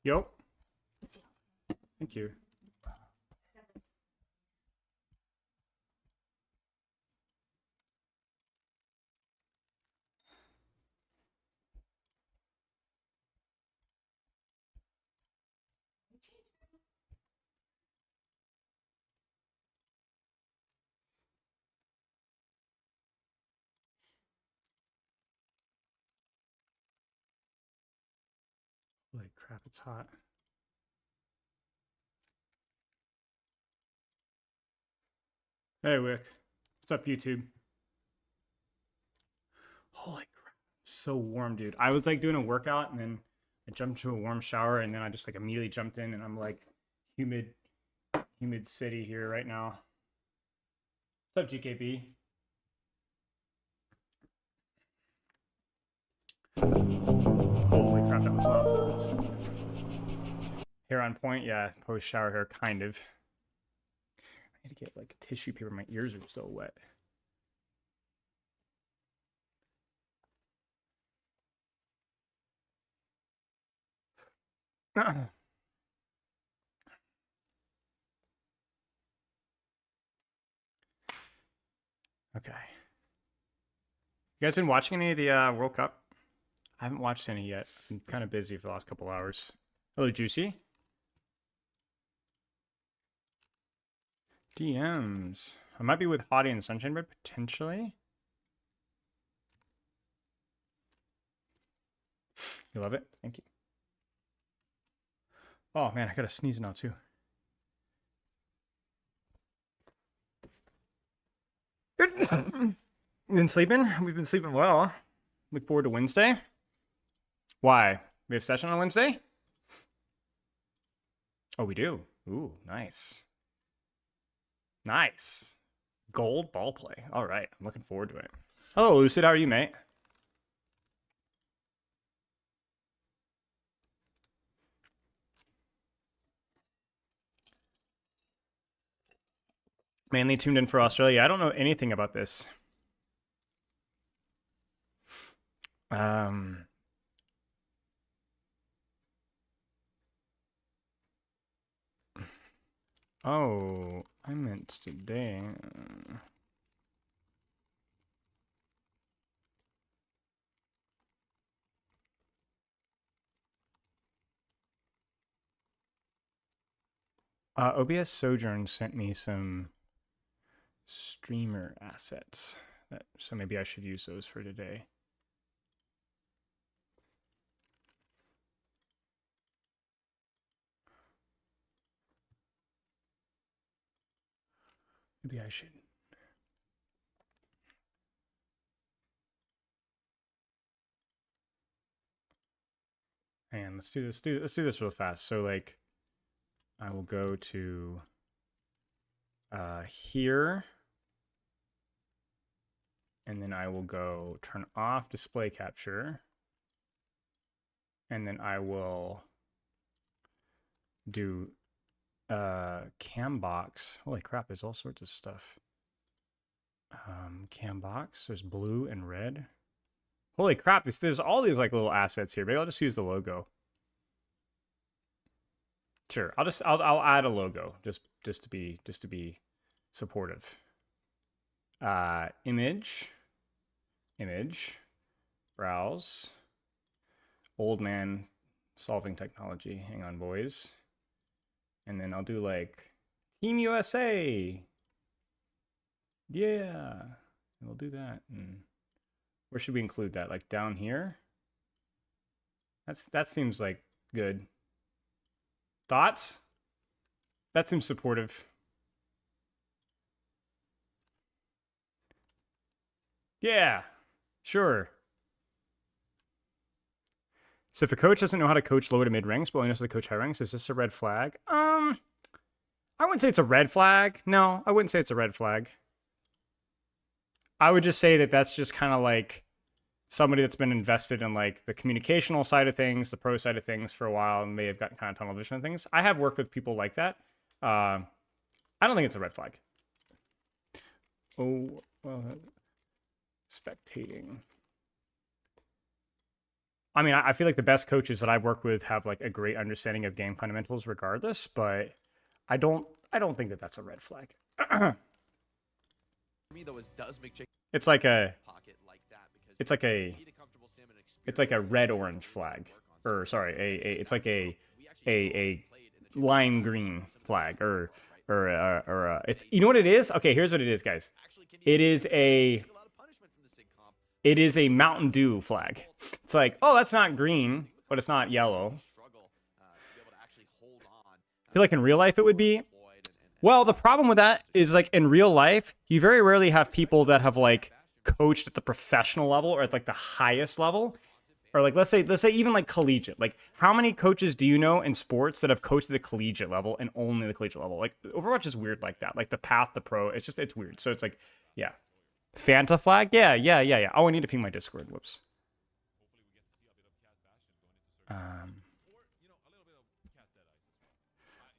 Yo. Thank you. Holy crap, it's hot. Hey, Wick. What's up, YouTube? Holy crap. So warm, dude. I was like doing a workout and then I jumped into a warm shower and then I just like immediately jumped in and I'm like humid city here right now. What's up, GKB? Holy crap, that was loud. Hair on point, yeah. Post shower hair, kind of. I need to get like tissue paper. My ears are still wet. Okay. You guys been watching any of the World Cup? I haven't watched any yet. I've been kind of busy for the last couple hours. Hello, Juicy. DMs. I might be with Hottie and Sunshine Bread, potentially. You love it? Thank you. Oh, man, I gotta sneeze now, too. Been sleeping? We've been sleeping well. Look forward to Wednesday. Why? We have session on Wednesday? Oh, we do. Ooh, nice. Nice. Gold ball play. All right. I'm looking forward to it. Hello, Lucid. How are you, mate? Mainly tuned in for Australia. I don't know anything about this. Oh, I meant today. OBS Sojourn sent me some streamer assets, so maybe I should use those for today. Maybe I should. And let's do this real fast. So like, I will go to here, and then I will go turn off display capture, and then I will do Cambox. Holy crap, there's all sorts of stuff. Cambox, there's blue and red. Holy crap, there's all these like little assets here. Maybe I'll just use the logo. Sure, I'll add a logo just to be supportive. Image, browse, old man solving technology. Hang on, boys. And then I'll do like Team USA. Yeah, we'll do that. And where should we include that? Like down here? That seems like good. Thoughts? That seems supportive. Yeah, sure. So if a coach doesn't know how to coach low to mid ranks, but only knows how to coach high ranks, is this a red flag? I wouldn't say it's a red flag. No, I wouldn't say it's a red flag. I would just say that that's just kind of like somebody that's been invested in like the communicational side of things, the pro side of things for a while, and may have gotten kind of tunnel vision and things. I have worked with people like that. I don't think it's a red flag. Oh, well, spectating. I mean, I feel like the best coaches that I've worked with have like a great understanding of game fundamentals regardless, but I don't think that that's a red flag. For me, though, it does make It's like a pocket like that because it's like a need a comfortable sim and it's like a experience red to orange flag, work on or sorry, it's like a we actually a played in the lime green flag, or it's, you know what it is? Okay, here's what it is, guys. It is a Mountain Dew flag. It's like, oh, that's not green, but it's not yellow. I feel like in real life it would be. Well, the problem with that is, like, in real life, you very rarely have people that have like coached at the professional level or at like the highest level, or like let's say even like collegiate. Like, how many coaches do you know in sports that have coached at the collegiate level and only the collegiate level? Like, Overwatch is weird like that. Like the path, the pro, it's weird. So it's like, yeah, Fanta flag, yeah. Oh, I need to ping my Discord. Whoops.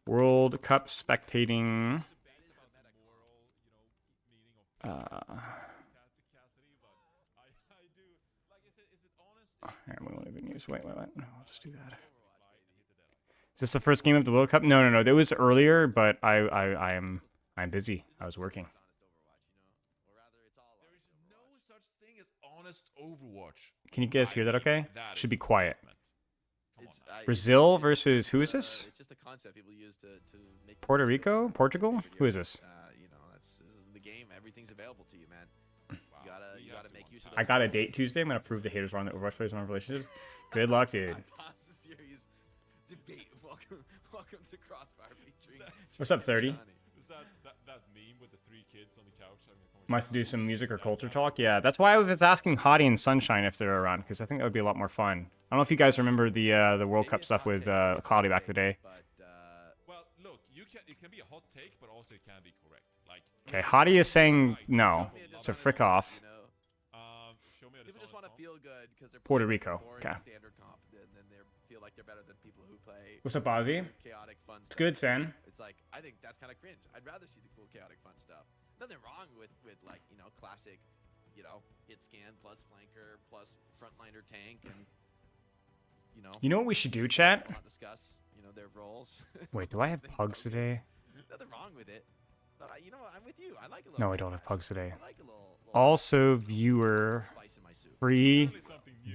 World Cup spectating. Here, we won't even use. Wait. No, I'll just do that. Is this the first game of the World Cup? No. It was earlier, but I'm busy. I was working. Can you guys hear that? Okay. Should be quiet. Brazil versus who is this? It's just a concept people use to make Puerto Rico? Portugal? Who is this? You know, this is the game. Everything's available to you, man. You gotta make use of. I got a date Tuesday. I'm gonna prove the haters wrong that Overwatch players on relationships. Good luck, dude. Series debate. Welcome to Crossfire featuring. What's up, 30? Is that meme with the 3 kids on the couch having a conversation? Must do some music or culture talk. Yeah, that's why I was asking Hottie and Sunshine if they're around, because I think that would be a lot more fun. I don't know if you guys remember the World Cup stuff with Cloudy back in the day. Well, look, it can be a hot take, but also it can be correct. Like, okay, Hottie is saying no, so frick off. People just want to feel good because they're Puerto Rico. Okay. Standard comp, and then they feel like they're better than people who play. What's up, Ozzy? Chaotic fun stuff. It's good, Sen. It's like, I think that's kind of cringe. I'd rather see the cool chaotic fun stuff. Nothing wrong with like, you know, classic, you know, hit scan plus flanker plus frontliner tank, and you know. You know what we should do, chat? Discuss, you know, their roles. Wait, do I have pugs today? Nothing wrong with it. But you know what? I'm with you. I like a little. No, I don't have pugs today. I like a little Also, viewer spice in my soup. free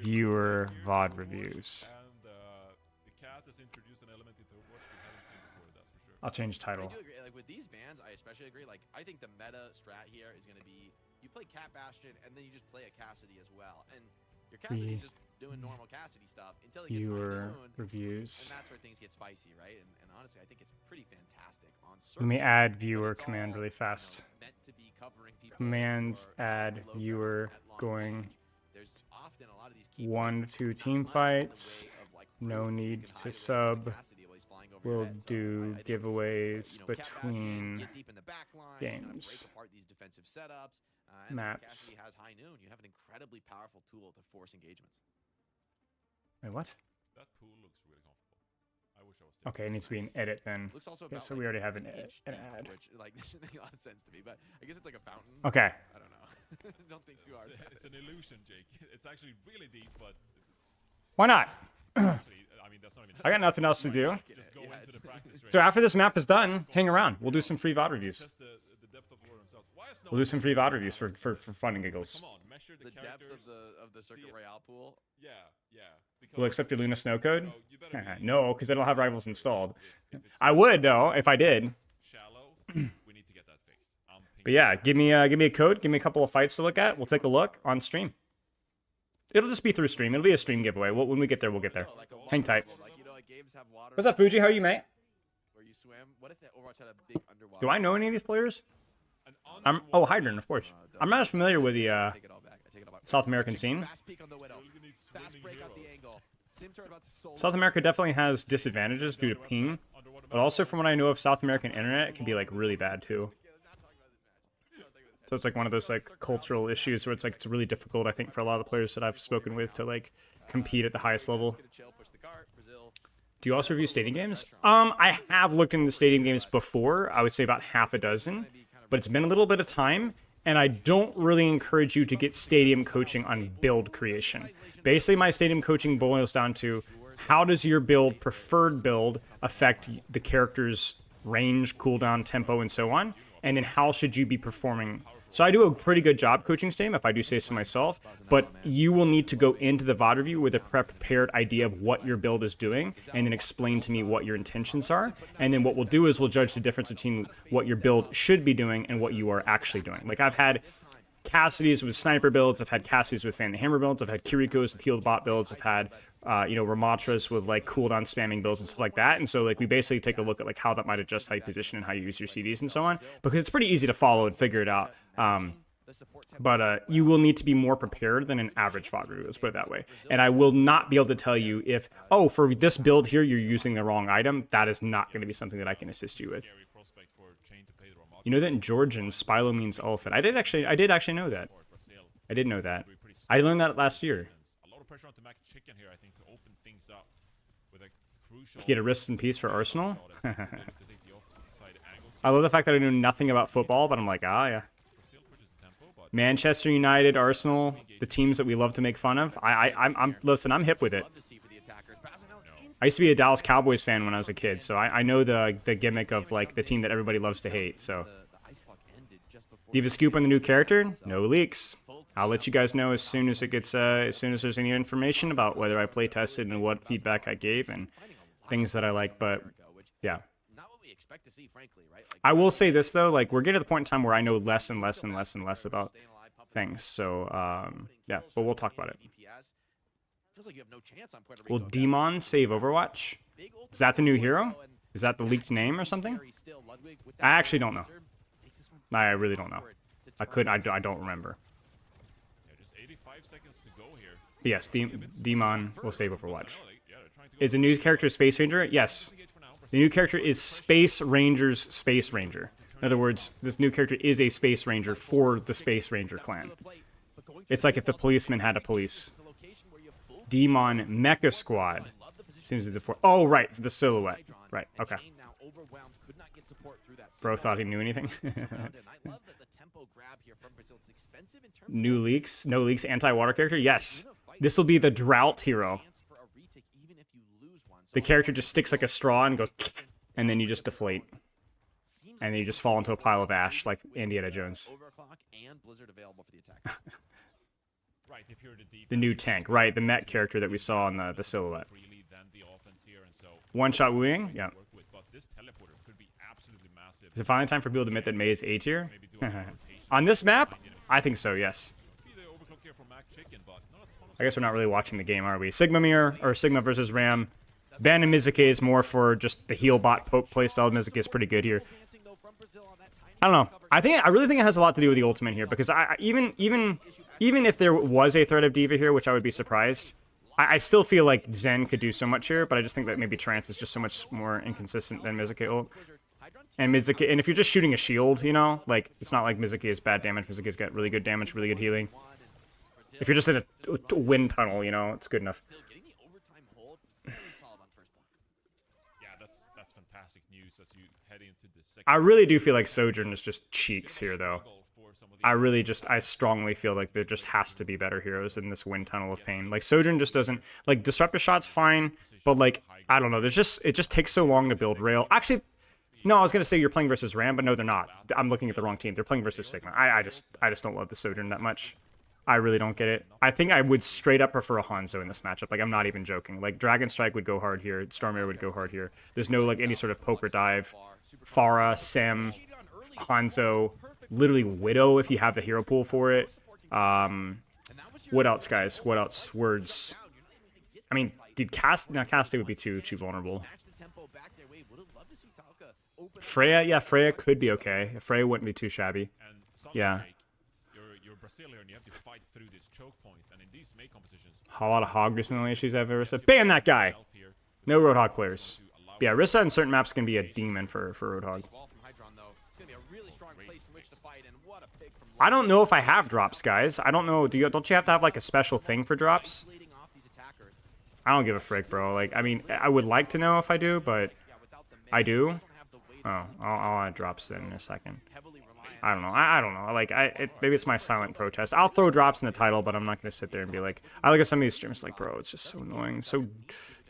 viewer VOD reviews. And the cat has introduced an element into Overwatch we haven't seen before, that's for sure. I'll change title. I do agree. Like with these bans, I especially agree. Like I think the meta strat here is going to be you play Cat Bastion and then you just play a Cassidy as well, and your Cassidy just doing normal Cassidy stuff until he gets Viewer High Noon, reviews. and that's where things get spicy, right? And honestly, I think it's pretty fantastic on. Let me add viewer command really fast. Meant to be covering people Commands add below viewer at long going range. There's often a lot of these key 1 points to 2 not team much in the fights. way of, like, No proof you need can to hide away sub. from Cassidy while he's flying over your We'll head. So do I think, giveaways you know, Cat Bastion, between get deep in the back line, kind of games. break apart these defensive setups, and then if Maps. Cassidy has High Noon, you have an incredibly powerful tool to force engagements. Wait, what? That pool looks really comfortable. I wish I was still Okay, it needs to be an edit then. Looks also Okay, about, so like, we already have an inch ad. deep, which like doesn't make a lot of sense to me, but I guess it's like a fountain. Okay. I don't know. Don't think too hard. It's an illusion, Jake. It's actually really deep, but it's Why not? actually, I mean, that's not even. I got nothing else to do. Just go into the practice range. So after this map is done, hang around. We'll do some free VOD reviews. Just the depth of war themselves. Why is no We'll do one some playing free VOD Overwatch? reviews for fun and giggles. Come on, measure the, The depth characters. of the Circuit it. Royale pool. Yeah. Because, We'll accept your Luna Snow code? you you better be, No, because I don't have rivals installed. if it's I would, though, if I did. shallow, we need to get that fixed. I'm But yeah, give me a code. Give me a couple of fights to look at. We'll take a look on stream. It'll just be through stream. It'll be a stream giveaway. When we get there, we'll get there. No, like a Hang water tight. pool, like, you know, like games have water What's up, Fuji? How are you, mate? where you swim. What if the Overwatch had a big underwater? Do I know any of these players? an I'm Hydran, of course. I'm not as familiar with the I take it all back. I take it all back. South American scene. Fast peek on the Widow. Fast break out the angle. Sim turret about to soul. South America definitely has disadvantages due to ping, but also from what I know of South American internet, it can be like really bad too. So it's like one of those like cultural issues where it's like it's really difficult, I think, for a lot of the players that I've spoken with to like compete at the highest level. Do you also review stadium games? I have looked into the stadium games before. I would say about half a dozen, but it's been a little bit of time, And I don't really encourage you to get stadium coaching on build creation. Basically, my stadium coaching boils down to how does your build, preferred build, affect the character's range, cooldown, tempo, and so on? And then how should you be performing? So I do a pretty good job coaching Stadium, if I do say so myself, but you will need to go into the VOD review with a prepared idea of what your build is doing, and then explain to me what your intentions are. And then what we'll do is we'll judge the difference between what your build should be doing and what you are actually doing. Like, I've had Cassidy's with sniper builds, I've had Cassidy's with fan the hammer builds, I've had Kiriko's with healed bot builds, I've had Ramatras with like cooldown spamming builds and stuff like that. And so like we basically take a look at like how that might adjust how you position and how you use your CDs and so on, because it's pretty easy to follow and figure it out. But you will need to be more prepared than an average VOD review, let's put it that way. And I will not be able to tell you if, oh, for this build here, you're using the wrong item. That is not going to be something that I can assist you with. You know that in Georgian, Spilo means elephant. I did actually know that. I did know that. I learned that last year. Get a rest in peace for Arsenal. I love the fact that I know nothing about football, but I'm like, ah, yeah. Manchester United, Arsenal, the teams that we love to make fun of. Listen, I'm hip with it. I used to be a Dallas Cowboys fan when I was a kid, so I know the gimmick of like the team that everybody loves to hate. So, do you have a scoop on the new character? No leaks. I'll let you guys know as soon as it gets, as soon as there's any information about whether I play tested and what feedback I gave and things that I like. But yeah, I will say this though, like we're getting to the point in time where I know less and less and less and less about things. So yeah, but we'll talk about it. Will Demon save Overwatch? Is that the new hero? Is that the leaked name or something? I actually don't know. I really don't know. I don't remember. But yes, Demon will save Overwatch. Is the new character Space Ranger? Yes. The new character is Space Ranger's Space Ranger. In other words, this new character is a Space Ranger for the Space Ranger clan. It's like if the policeman had a police. Demon Mecha Squad. Seems to be the oh, right, for the silhouette. Right, okay. Bro thought he knew anything. New leaks? No leaks, anti-water character? Yes. This will be the drought hero. The character just sticks like a straw and goes, and then you just deflate. And then you just fall into a pile of ash like Indiana Jones. The new tank, right, the Met character that we saw in the silhouette. One-shot wooing? Yeah. Is it finally time for people to admit that Mei is A tier? On this map? I think so, yes. I guess we're not really watching the game, are we? Sigma Mirror, or Sigma versus Ram. Ben and Mizuki is more for just the heal bot poke playstyle. Mizuki is pretty good here. I don't know. I really think it has a lot to do with the ultimate here, because even if there was a threat of Diva here, which I would be surprised, I still feel like Zen could do so much here, but I just think that maybe Trance is just so much more inconsistent than Mizuki ult. And Mizuki, and if you're just shooting a shield, you know, like, it's not like Mizuki is bad damage. Mizuki's got really good damage, really good healing. If you're just in a wind tunnel, you know, it's good enough. I really do feel like Sojourn is just cheeks here, though. I strongly feel like there just has to be better heroes in this wind tunnel of pain. Like, Sojourn just doesn't, like, Disruptor Shot's fine, but, like, I don't know, it just takes so long to build rail. Actually, no, I was gonna say you're playing versus Ram, but no, they're not. I'm looking at the wrong team. They're playing versus Sigma. I just don't love the Sojourn that much. I really don't get it. I think I would straight up prefer a Hanzo in this matchup. Like, I'm not even joking. Like, Dragon Strike would go hard here. Storm Air would go hard here. There's no, like, any sort of poker dive. Pharah, Sem, Hanzo, literally Widow if you have the hero pool for it. What else, guys? What else? Words. I mean, did Cast... No, Cast would be too vulnerable. Freya? Yeah, Freya could be okay. Freya wouldn't be too shabby. Yeah. A lot of Hog recently issues I've ever said. Ban that guy! No Roadhog players. Yeah, Rissa in certain maps can be a demon for Roadhog. I don't know if I have drops, guys. I don't know. Don't you have to have like a special thing for drops? I don't give a frick, bro. Like, I mean, I would like to know if I do, but I do. Oh, I'll add drops then in a second. I don't know. I don't know. Like, maybe it's my silent protest. I'll throw drops in the title, but I'm not going to sit there and be like, I look at some of these streams like, bro, it's just so annoying. So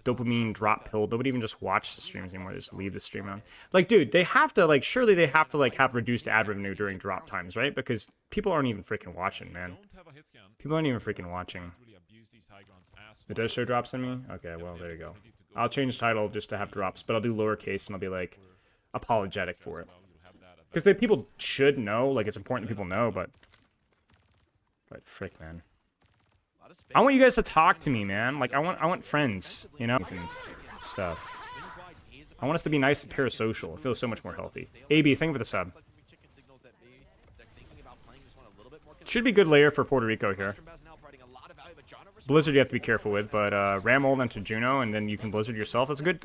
dopamine drop pill. Nobody even just watch the streams anymore. They just leave the stream on. Like, dude, they have to, like, surely they have to, like, have reduced ad revenue during drop times, right? Because people aren't even freaking watching, man. People aren't even freaking watching. It does show drops in me? Okay, well, there you go. I'll change title just to have drops, but I'll do lowercase and I'll be, like, apologetic for it. Because people should know, like, it's important that people know, but frick, man. I want you guys to talk to me, man. Like, I want friends, you know, and stuff. I want us to be nice and parasocial. It feels so much more healthy. AB, thank you for the sub. Should be good layer for Puerto Rico here. Blizzard you have to be careful with, but ram ult into Juno, and then you can Blizzard yourself. That's good,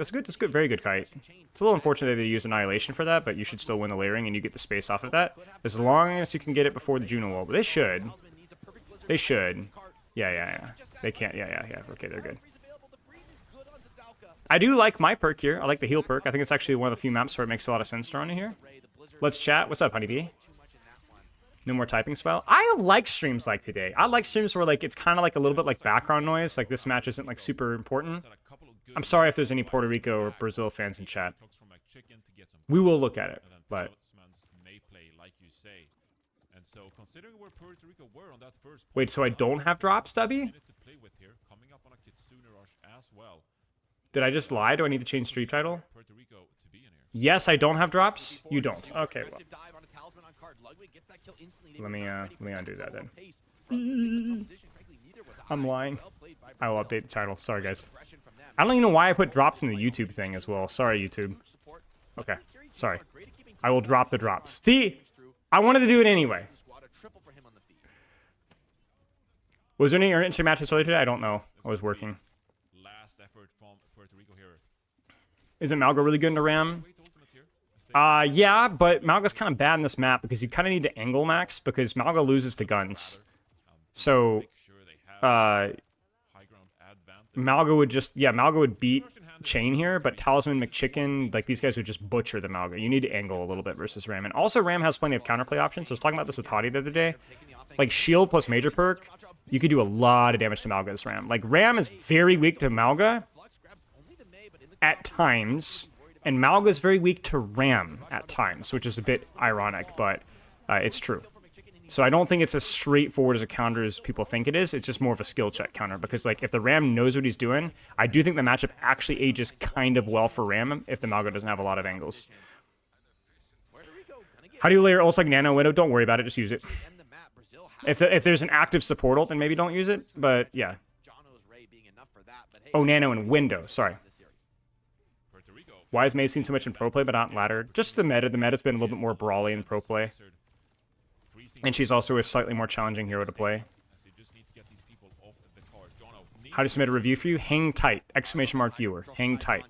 very good kite. It's a little unfortunate that they use Annihilation for that, but you should still win the layering, and you get the space off of that. As long as you can get it before the Juno wall. But they should. They should. Yeah. They can't. Yeah. Okay, they're good. I do like my perk here. I like the heal perk. I think it's actually one of the few maps where it makes a lot of sense to run it here. Let's chat. What's up, Honeybee? No more typing spell. I like streams like today. I like streams where, like, it's kind of like a little bit like background noise. Like, this match isn't, like, super important. I'm sorry if there's any Puerto Rico or Brazil fans in chat. We will look at it, but... Wait, so I don't have drops, Stubby? Did I just lie? Do I need to change stream title? Yes, I don't have drops? You don't. Okay, well. Let me undo that then. I'm lying. I will update the title. Sorry, guys. I don't even know why I put drops in the YouTube thing as well. Sorry, YouTube. Okay. Sorry. I will drop the drops. See? I wanted to do it anyway. Was there any interesting matches earlier today? I don't know. I was working. Isn't Malgo really good into Ram? Yeah, but Malgo's kind of bad in this map because you kind of need to angle max because Malgo loses to guns. So, Malgo would beat Chain here, but Talisman, McChicken, like, these guys would just butcher the Malgo. You need to angle a little bit versus Ram. And also, Ram has plenty of counterplay options. I was talking about this with Hottie the other day. Like, shield plus major perk, you could do a lot of damage to Malga as Ram. Like, Ram is very weak to Malga at times. And Malga is very weak to Ram at times, which is a bit ironic, but it's true. So I don't think it's as straightforward as a counter as people think it is. It's just more of a skill check counter, because, like, if the Ram knows what he's doing, I do think the matchup actually ages kind of well for Ram if the Malga doesn't have a lot of angles. How do you layer ults like Nano Widow? Don't worry about it, just use it. If there's an active support ult, then maybe don't use it, but yeah. Oh, Nano and Window, sorry. Why has May seen so much in pro play but not in ladder? Just the meta. The meta's been a little bit more brawly in pro play. And she's also a slightly more challenging hero to play. How to submit a review for you? Hang tight. Exclamation mark viewer. Hang tight.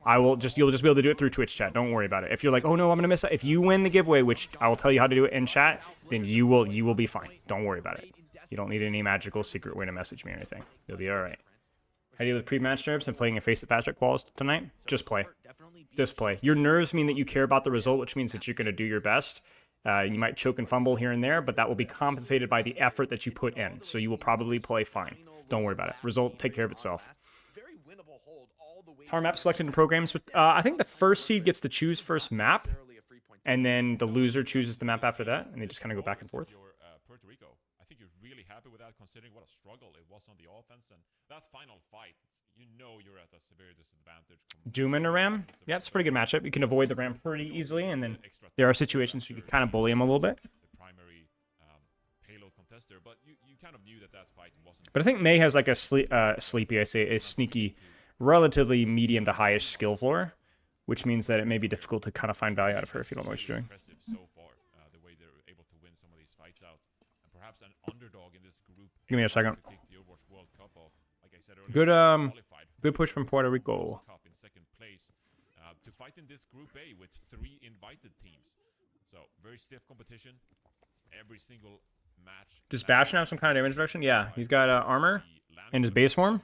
You'll just be able to do it through Twitch chat. Don't worry about it. If you're like, oh no, I'm gonna miss it. If you win the giveaway, which I will tell you how to do it in chat, then you will be fine. Don't worry about it. You don't need any magical secret way to message me or anything. You'll be alright. How do you deal with pre-match nerves and playing a face at fast track quals tonight? Just play. Just play. Your nerves mean that you care about the result, which means that you're going to do your best. You might choke and fumble here and there, but that will be compensated by the effort that you put in. So you will probably play fine. Don't worry about it. Result, take care of itself. How are maps selected in programs? I think the first seed gets to choose first map, and then the loser chooses the map after that, and they just kind of go back and forth. Happy with that, considering what a struggle it was on the offense, and that final fight, you know, you're at a severe disadvantage. Doom and a Ram, yeah, it's a pretty good matchup. You can avoid the Ram pretty easily, and then there are situations where you can kind of bully him a little bit. The primary payload contester, but you kind of knew that fight wasn't. But I think May has like a a sneaky, relatively medium to highish skill floor, which means that it may be difficult to kind of find value out of her if you don't know what you're doing. Give me a second. Good push from Puerto Rico. To fight in this Group A with 3 invited teams, so very stiff competition. Every single match. Does Bastion have some kind of damage reduction? Yeah, he's got armor in his base form,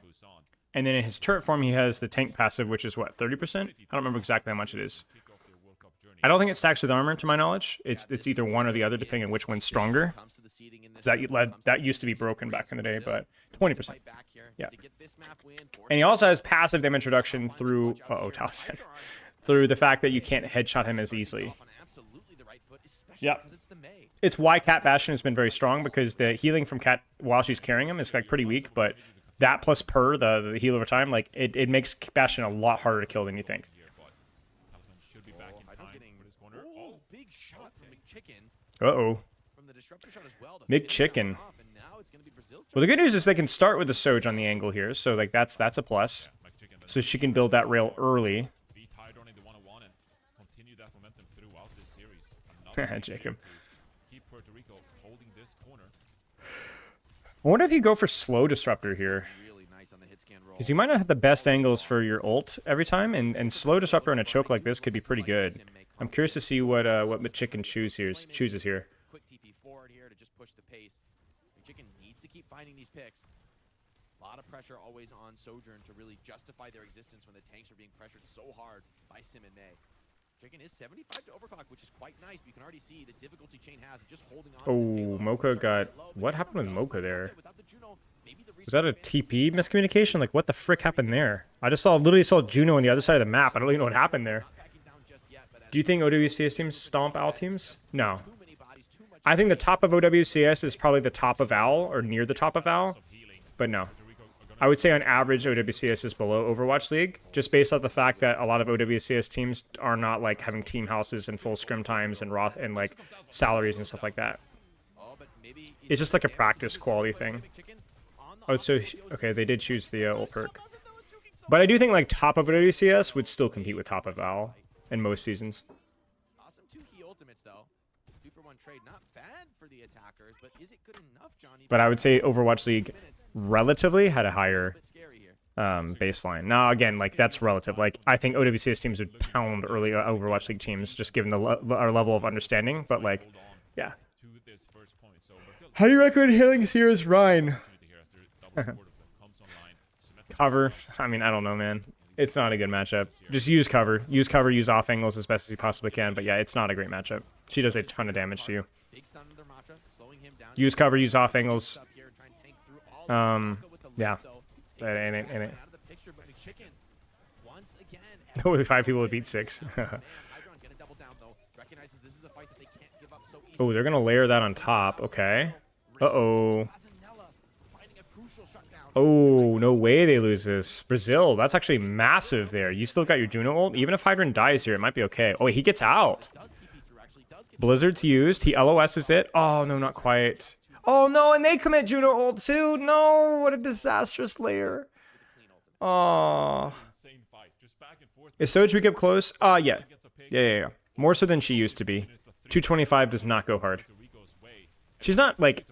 and then in his turret form he has the tank passive, which is what, 30%? I don't remember exactly how much it is. I don't think it stacks with armor, to my knowledge. It's either one or the other, depending on which one's stronger. That used to be broken back in the day, but 20%. Yeah. And he also has passive damage reduction through talisman, through the fact that you can't headshot him as easily. Yeah. It's why Cat Bastion has been very strong, because the healing from Cat while she's carrying him is like pretty weak, but that plus the heal over time, like it makes Bastion a lot harder to kill than you think. Uh-oh. McChicken. Well, the good news is they can start with the Surge on the angle here, so like that's a plus. So she can build that rail early. Jacob. I wonder if you go for slow disruptor here, because you might not have the best angles for your ult every time, and slow disruptor in a choke like this could be pretty good. I'm curious to see what McChicken chooses here. Quick TP forward here to just push the pace. McChicken needs to keep finding these picks. A lot of pressure always on Sojourn to really justify their existence when the tanks are being pressured so hard by Sim and May. Chicken is 75 to overclock, which is quite nice. You can already see the difficulty Chain has just holding on. Oh, Mocha got... What happened with Mocha there? Was that a TP miscommunication? Like, what the frick happened there? I just literally saw Juno on the other side of the map. I don't even know what happened there. Do you think OWCS teams stomp OWL teams? No. I think the top of OWCS is probably the top of OWL, or near the top of OWL, but no. I would say on average OWCS is below Overwatch League, just based off the fact that a lot of OWCS teams are not like having team houses and full scrim times and like salaries and stuff like that. It's just like a practice quality thing. Oh, so okay, they did choose the ult perk, but I do think like top of OWCS would still compete with top of OWL in most seasons. Awesome 2-key ultimates though. 2-for-1 trade, not bad for the attackers, but is it good enough, Johnny? But I would say Overwatch League relatively had a higher baseline. Now again, like that's relative. Like I think OWCS teams would pound early Overwatch League teams just given our level of understanding. But like, yeah. How do you recommend handling Sears Rhine? Cover. I mean, I don't know, man. It's not a good matchup. Just use cover. Use cover, use off angles as best as you possibly can. But yeah, it's not a great matchup. She does a ton of damage to you. Use cover, use off angles. Yeah. That ain't. Only 5 people would beat 6. Oh, they're gonna layer that on top. Okay. Uh-oh. Oh, no way they lose this. Brazil, that's actually massive there. You still got your Juno ult? Even if Hydrant dies here, it might be okay. Oh, wait, he gets out. Blizzard's used. He LOS's it. Oh, no, not quite. Oh, no, and they commit Juno ult too. No, what a disastrous layer. Oh. Is Soj get close? Yeah. Yeah. More so than she used to be. 225 does not go hard. She's not, like,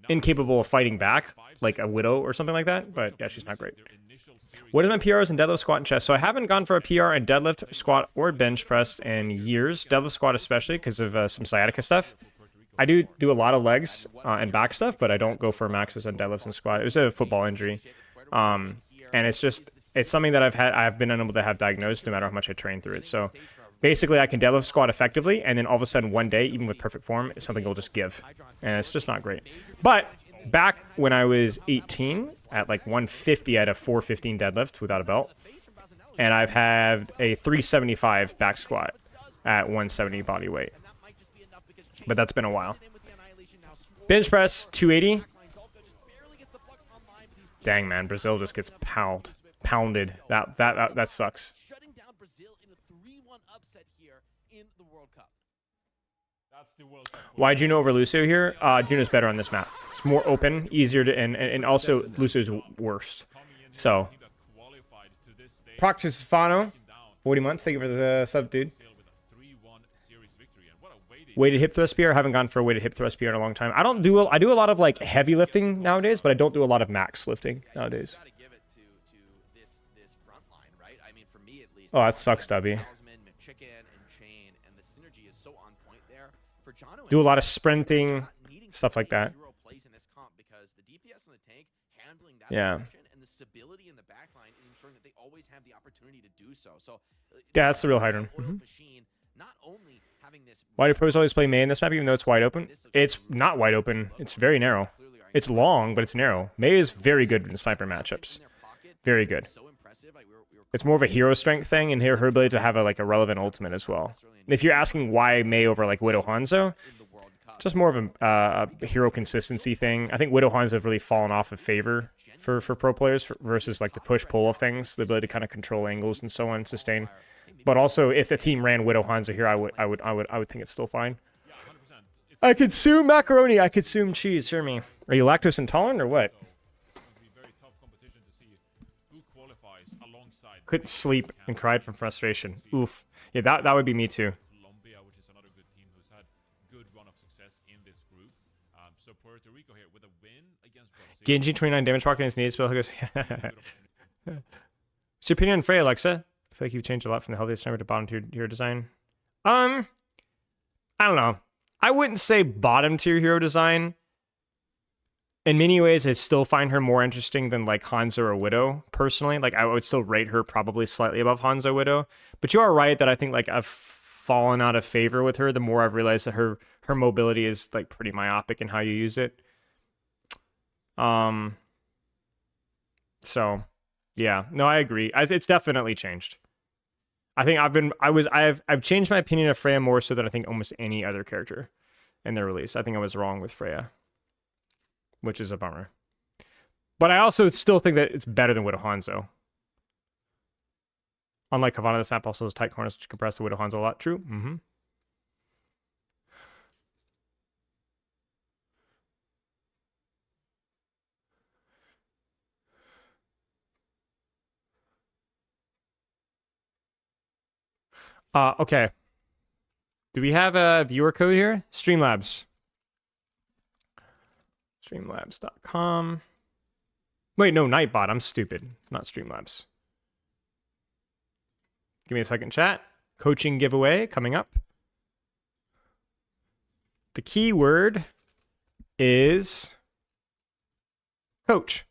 incapable of fighting back, like a Widow or something like that, but yeah, she's not great. What are my PRs in deadlift, squat, and chest? So I haven't gone for a PR in deadlift, squat, or bench press in years. Deadlift, squat especially because of some sciatica stuff. I do a lot of legs and back stuff, but I don't go for maxes on deadlifts and squat. It was a football injury. And it's something that I've been unable to have diagnosed no matter how much I train through it. So basically I can deadlift squat effectively, and then all of a sudden one day, even with perfect form, something will just give. And it's just not great. But back when I was 18, at like 150, I had a 415 deadlift without a belt. And I've had a 375 back squat at 170 body weight. But that's been a while. Bench press, 280. Dang, man, Brazil just gets pounded. That sucks. Why Juno over Lucio here? Juno's better on this map. It's more open, easier to, and also Lucio's worst. So, Proctus Fano, 40 months. Thank you for the sub, dude. Weighted hip thrust PR. I haven't gone for a weighted hip thrust PR in a long time. I do a lot of like heavy lifting nowadays, but I don't do a lot of max lifting nowadays. Oh, that sucks, Dubby. Do a lot of sprinting, stuff like that. Yeah. the stability in the backline is ensuring that they always have the opportunity to do so. So Yeah, that's the real hydron. Machine, not only having this. Why do pros always play Mei in this map even though it's wide open? It's not wide open. It's very narrow. It's long, but it's narrow. Mei is very good in sniper matchups. Very good. It's more of a hero strength thing, and her ability to have a relevant ultimate as well. If you're asking why Mei over like Widow Hanzo, just more of a hero consistency thing. I think Widow Hanzo have really fallen off of favor for pro players versus like the push-pull of things, the ability to kind of control angles and so on, sustain. But also, if the team ran Widow Hanzo here, I would think it's still fine. I consume macaroni. I consume cheese. Hear me. Are you lactose intolerant or what? Couldn't sleep and cried from frustration. Oof. Yeah, that would be me too. Colombia, which is another good team who's had good run of success in this group. So Puerto Rico here with a win against Brazil. Genji 29 damage mark in his knee spell. What's your opinion on Freya, Alexa? I feel like you've changed a lot from the healthiest sniper to bottom tier hero design. I don't know. I wouldn't say bottom tier hero design. In many ways, I still find her more interesting than like Hanzo or Widow, personally. Like, I would still rate her probably slightly above Hanzo Widow. But you are right that I think like I've fallen out of favor with her the more I've realized that her mobility is like pretty myopic in how you use it. So yeah, no, I agree. It's definitely changed. I think I've changed my opinion of Freya more so than I think almost any other character in their release. I think I was wrong with Freya, which is a bummer. But I also still think that it's better than Widow Hanzo. Unlike Havana, this map also has tight corners which compress the Widow Hanzo a lot. True. Mm-hmm. Okay. Do we have a viewer code here? Streamlabs. Streamlabs.com. Wait, no, Nightbot. I'm stupid. Not Streamlabs. Give me a second, chat. Coaching giveaway coming up. The keyword is coach.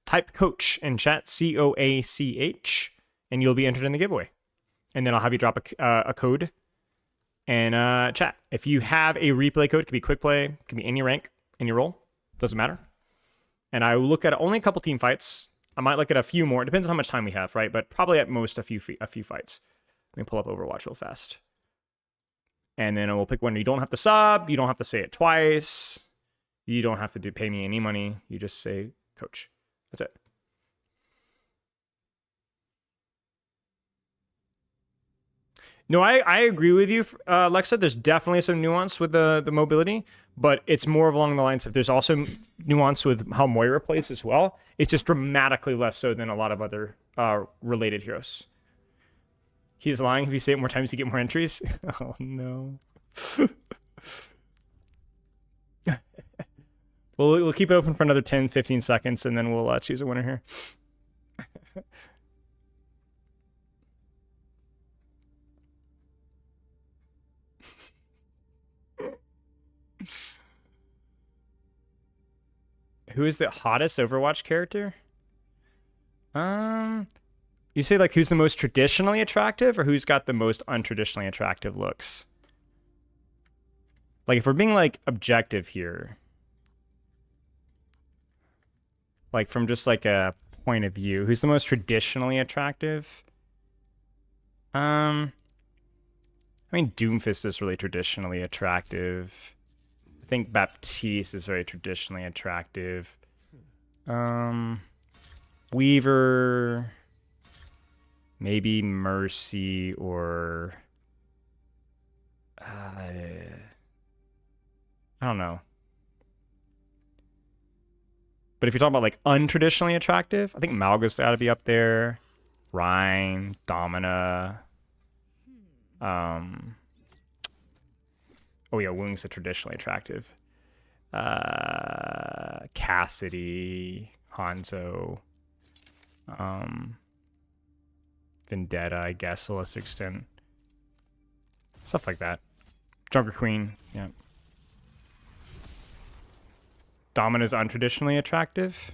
Type coach in chat, COACH, and you'll be entered in the giveaway. And then I'll have you drop a code and chat. If you have a replay code, it could be quick play, it could be any rank, any role, doesn't matter. And I will look at only a couple team fights. I might look at a few more. It depends on how much time we have, right? But probably at most a few fights. Let me pull up Overwatch real fast. And then we'll pick one. You don't have to sub. You don't have to say it twice. You don't have to pay me any money. You just say coach. That's it. No, I agree with you, Alexa. There's definitely some nuance with the mobility, but it's more along the lines of there's also nuance with how Moira plays as well. It's just dramatically less so than a lot of other related heroes. He's lying. If you say it more times, you get more entries. Oh, no. We'll keep it open for another 10, 15 seconds, and then we'll choose a winner here. Who is the hottest Overwatch character? You say like who's the most traditionally attractive or who's got the most untraditionally attractive looks? Like if we're being like objective here, like from just like a point of view, who's the most traditionally attractive? I mean Doomfist is really traditionally attractive. I think Baptiste is very traditionally attractive. Weaver, maybe Mercy, or I don't know. But if you're talking about like untraditionally attractive, I think Malga's got to be up there. Rhine, Domina. Oh yeah, Wung's a traditionally attractive. Cassidy, Hanzo, Vendetta, I guess, to a lesser extent. Stuff like that. Junker Queen, yeah. Domina's untraditionally attractive.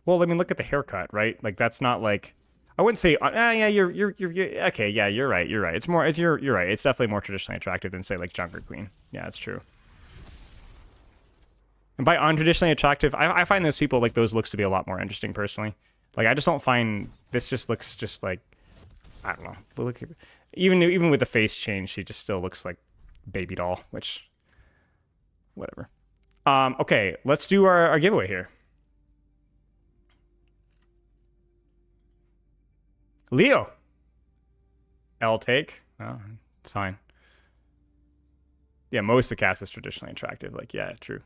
Well, I mean, look at the haircut, right? Like that's not like I wouldn't say. Yeah, you're okay. Yeah, you're right. You're right. It's more. You're right. It's definitely more traditionally attractive than say like Junker Queen. Yeah, that's true. And by untraditionally attractive, I find those people like those looks to be a lot more interesting personally. Like I just don't find this just looks just like I don't know. Look, even with the face change, she just still looks like baby doll, which whatever. Okay, let's do our giveaway here. Leo. L take. Oh, it's fine. Yeah, most of the cast is traditionally attractive. Like, yeah, true.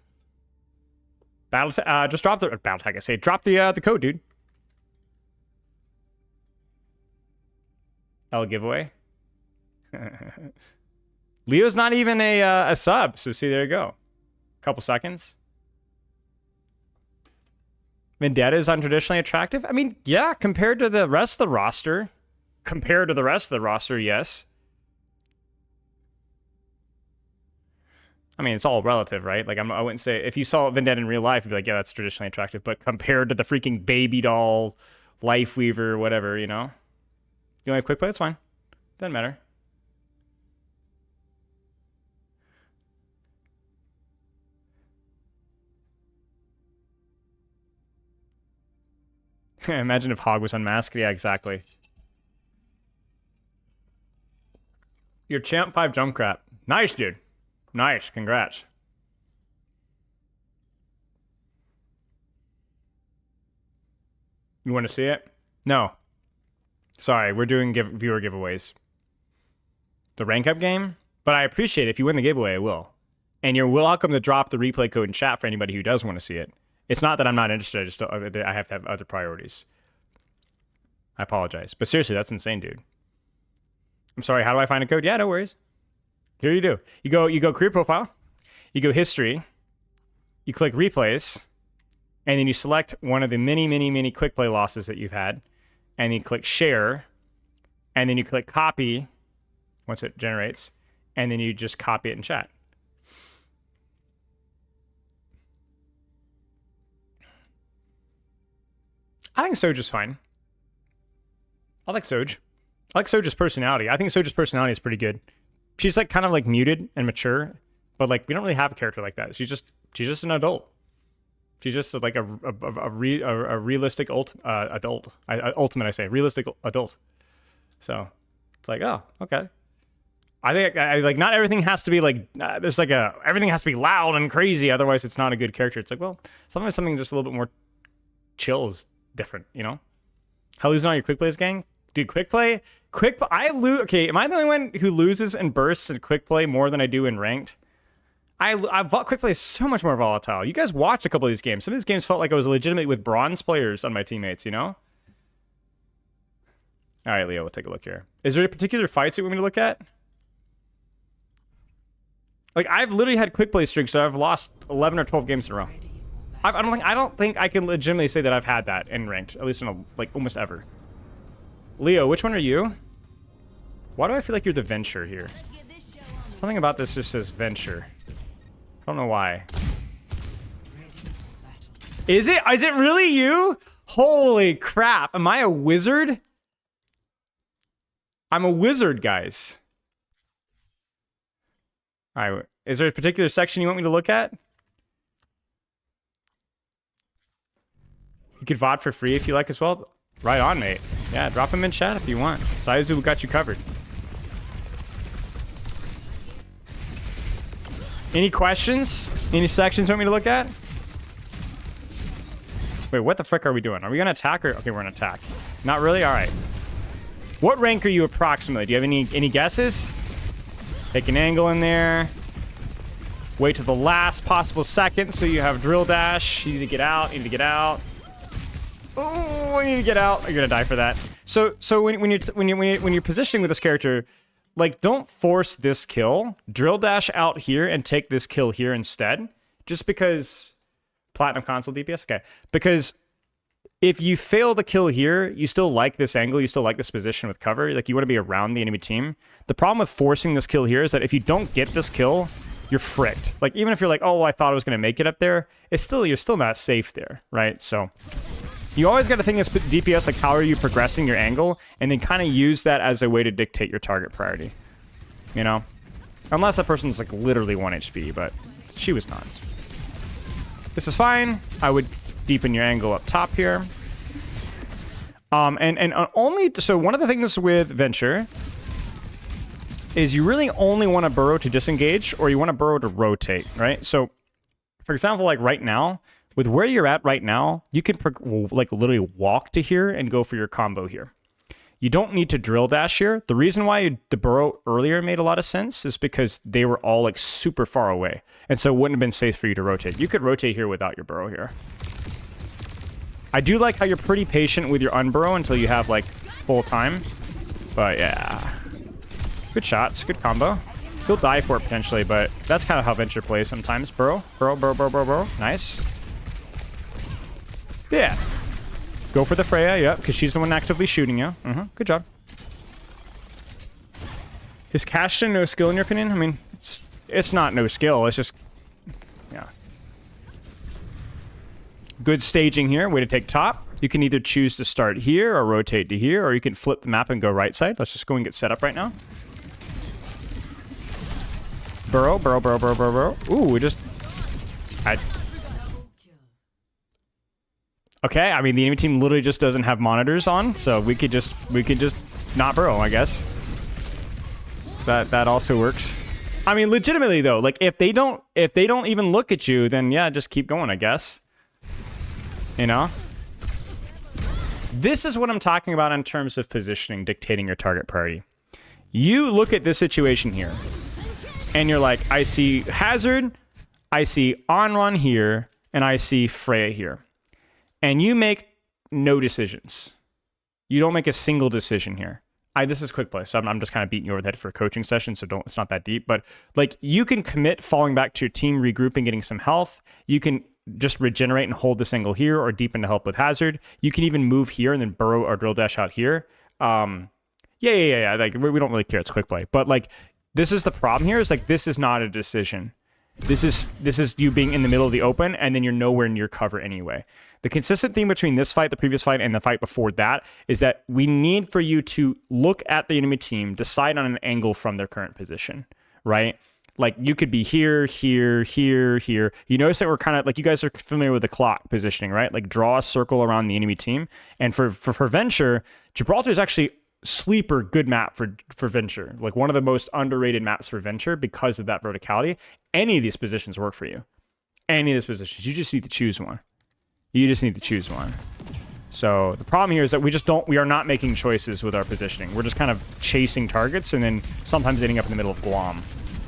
Just drop the battle tag. I say, drop the code, dude. L giveaway. Leo's not even a sub, so see, there you go. Couple seconds. Vendetta is untraditionally attractive. I mean, yeah, compared to the rest of the roster. Compared to the rest of the roster, yes. I mean, it's all relative, right? Like, I wouldn't say... If you saw Vendetta in real life, you'd be like, yeah, that's traditionally attractive. But compared to the freaking baby doll, life weaver, whatever, you know? You want a quick play? That's fine. Doesn't matter. Imagine if Hog was unmasked. Yeah, exactly. Your champ 5 jump crap. Nice, dude. Nice. Congrats. You want to see it? No. Sorry, we're doing viewer giveaways. The rank up game? But I appreciate it. If you win the giveaway, I will. And you're welcome to drop the replay code in chat for anybody who does want to see it. It's not that I'm not interested. I just I have to have other priorities. I apologize. But seriously, that's insane, dude. I'm sorry, how do I find a code? Yeah, no worries. Here you do. You go career profile. You go history. You click replays. And then you select one of the many quick play losses that you've had. And you click share. And then you click copy once it generates. And then you just copy it in chat. I think Soj is fine. I like Soj. I like Soj's personality. I think Soj's personality is pretty good. She's like kind of like muted and mature, but like we don't really have a character like that. She's just an adult. She's just like a realistic adult. Ultimate, I say realistic adult. So it's like, oh, okay. I think I like not everything has to be like there's like everything has to be loud and crazy. Otherwise, it's not a good character. It's like, well, sometimes something just a little bit more chill is different, you know? How losing all your quick plays, gang? Dude, quick play, I lose. Okay, am I the only one who loses and bursts in quick play more than I do in ranked? Quick play is so much more volatile. You guys watched a couple of these games. Some of these games felt like I was legitimately with bronze players on my teammates, you know? All right, Leo, we'll take a look here. Is there a particular fights you want me to look at? Like, I've literally had quick play streaks, so I've lost 11 or 12 games in a row. I don't think I can legitimately say that I've had that in ranked, at least in like almost ever. Leo, which one are you? Why do I feel like you're the Venture here? Something about this just says Venture. I don't know why. Is it really you? Holy crap. Am I a wizard? I'm a wizard, guys. All right. Is there a particular section you want me to look at? You could VOD for free if you like as well. Right on, mate. Yeah, drop them in chat if you want. Saizu got you covered. Any questions? Any sections you want me to look at? Wait, what the frick are we doing? Are we gonna attack or... Okay, we're gonna attack. Not really? Alright. What rank are you approximately? Do you have any guesses? Take an angle in there. Wait till the last possible second so you have drill dash. You need to get out. You need to get out. Oh, I need to get out. You're gonna die for that. So when you're positioning with this character, like don't force this kill. Drill dash out here and take this kill here instead. Just because platinum console DPS. Okay, because if you fail the kill here, you still like this angle. You still like this position with cover. Like you want to be around the enemy team. The problem with forcing this kill here is that if you don't get this kill, you're fricked. Like, even if you're like, oh, well, I thought I was going to make it up there, you're still not safe there, right? So you always got to think as DPS, like, how are you progressing your angle, and then kind of use that as a way to dictate your target priority, you know? Unless that person's, like, literally 1 HP, but she was not. This is fine. I would deepen your angle up top here. So one of the things with Venture is you really only want to burrow to disengage, or you want to burrow to rotate, right? So, for example, like right now, with where you're at right now, you can like literally walk to here and go for your combo here. You don't need to drill dash here. The reason why the burrow earlier made a lot of sense is because they were all like super far away, and so it wouldn't have been safe for you to rotate. You could rotate here without your burrow here. I do like how you're pretty patient with your unburrow until you have like full time, but yeah. Good shots, good combo. He'll die for it potentially, but that's kind of how Venture plays sometimes. Burrow. Nice. Yeah. Go for the Freya, yep, because she's the one actively shooting you. Good job. Is Cashin no skill in your opinion? I mean, it's not no skill, it's just... Yeah. Good staging here, way to take top. You can either choose to start here or rotate to here, or you can flip the map and go right side. Let's just go and get set up right now. Burrow. Ooh, we just... Okay, I mean, the enemy team literally just doesn't have monitors on, so we could just not burrow, I guess. That also works. I mean, legitimately though, like if they don't even look at you, then yeah, just keep going, I guess. You know? This is what I'm talking about in terms of positioning, dictating your target priority. You look at this situation here, and you're like, I see Hazard, I see On-Run here, and I see Freya here. And you make no decisions. You don't make a single decision here. This is quick play, so I'm just kind of beating you over the head for a coaching session, so it's not that deep. But like, you can commit falling back to your team, regrouping, getting some health. You can just regenerate and hold this angle here, or deepen to help with Hazard. You can even move here and then burrow or drill dash out here. Yeah. Like, we don't really care. It's quick play, but like, this is the problem here. Is like, this is not a decision. This is you being in the middle of the open, and then you're nowhere near cover anyway. The consistent theme between this fight, the previous fight, and the fight before that is that we need for you to look at the enemy team, decide on an angle from their current position, right? Like, you could be here. You notice that we're kind of, like, you guys are familiar with the clock positioning, right? Like, draw a circle around the enemy team. And for Venture, Gibraltar is actually sleeper good map for Venture. Like, one of the most underrated maps for Venture because of that verticality. Any of these positions work for you. Any of these positions. You just need to choose one. So the problem here is that we are not making choices with our positioning. We're just kind of chasing targets and then sometimes ending up in the middle of Guam.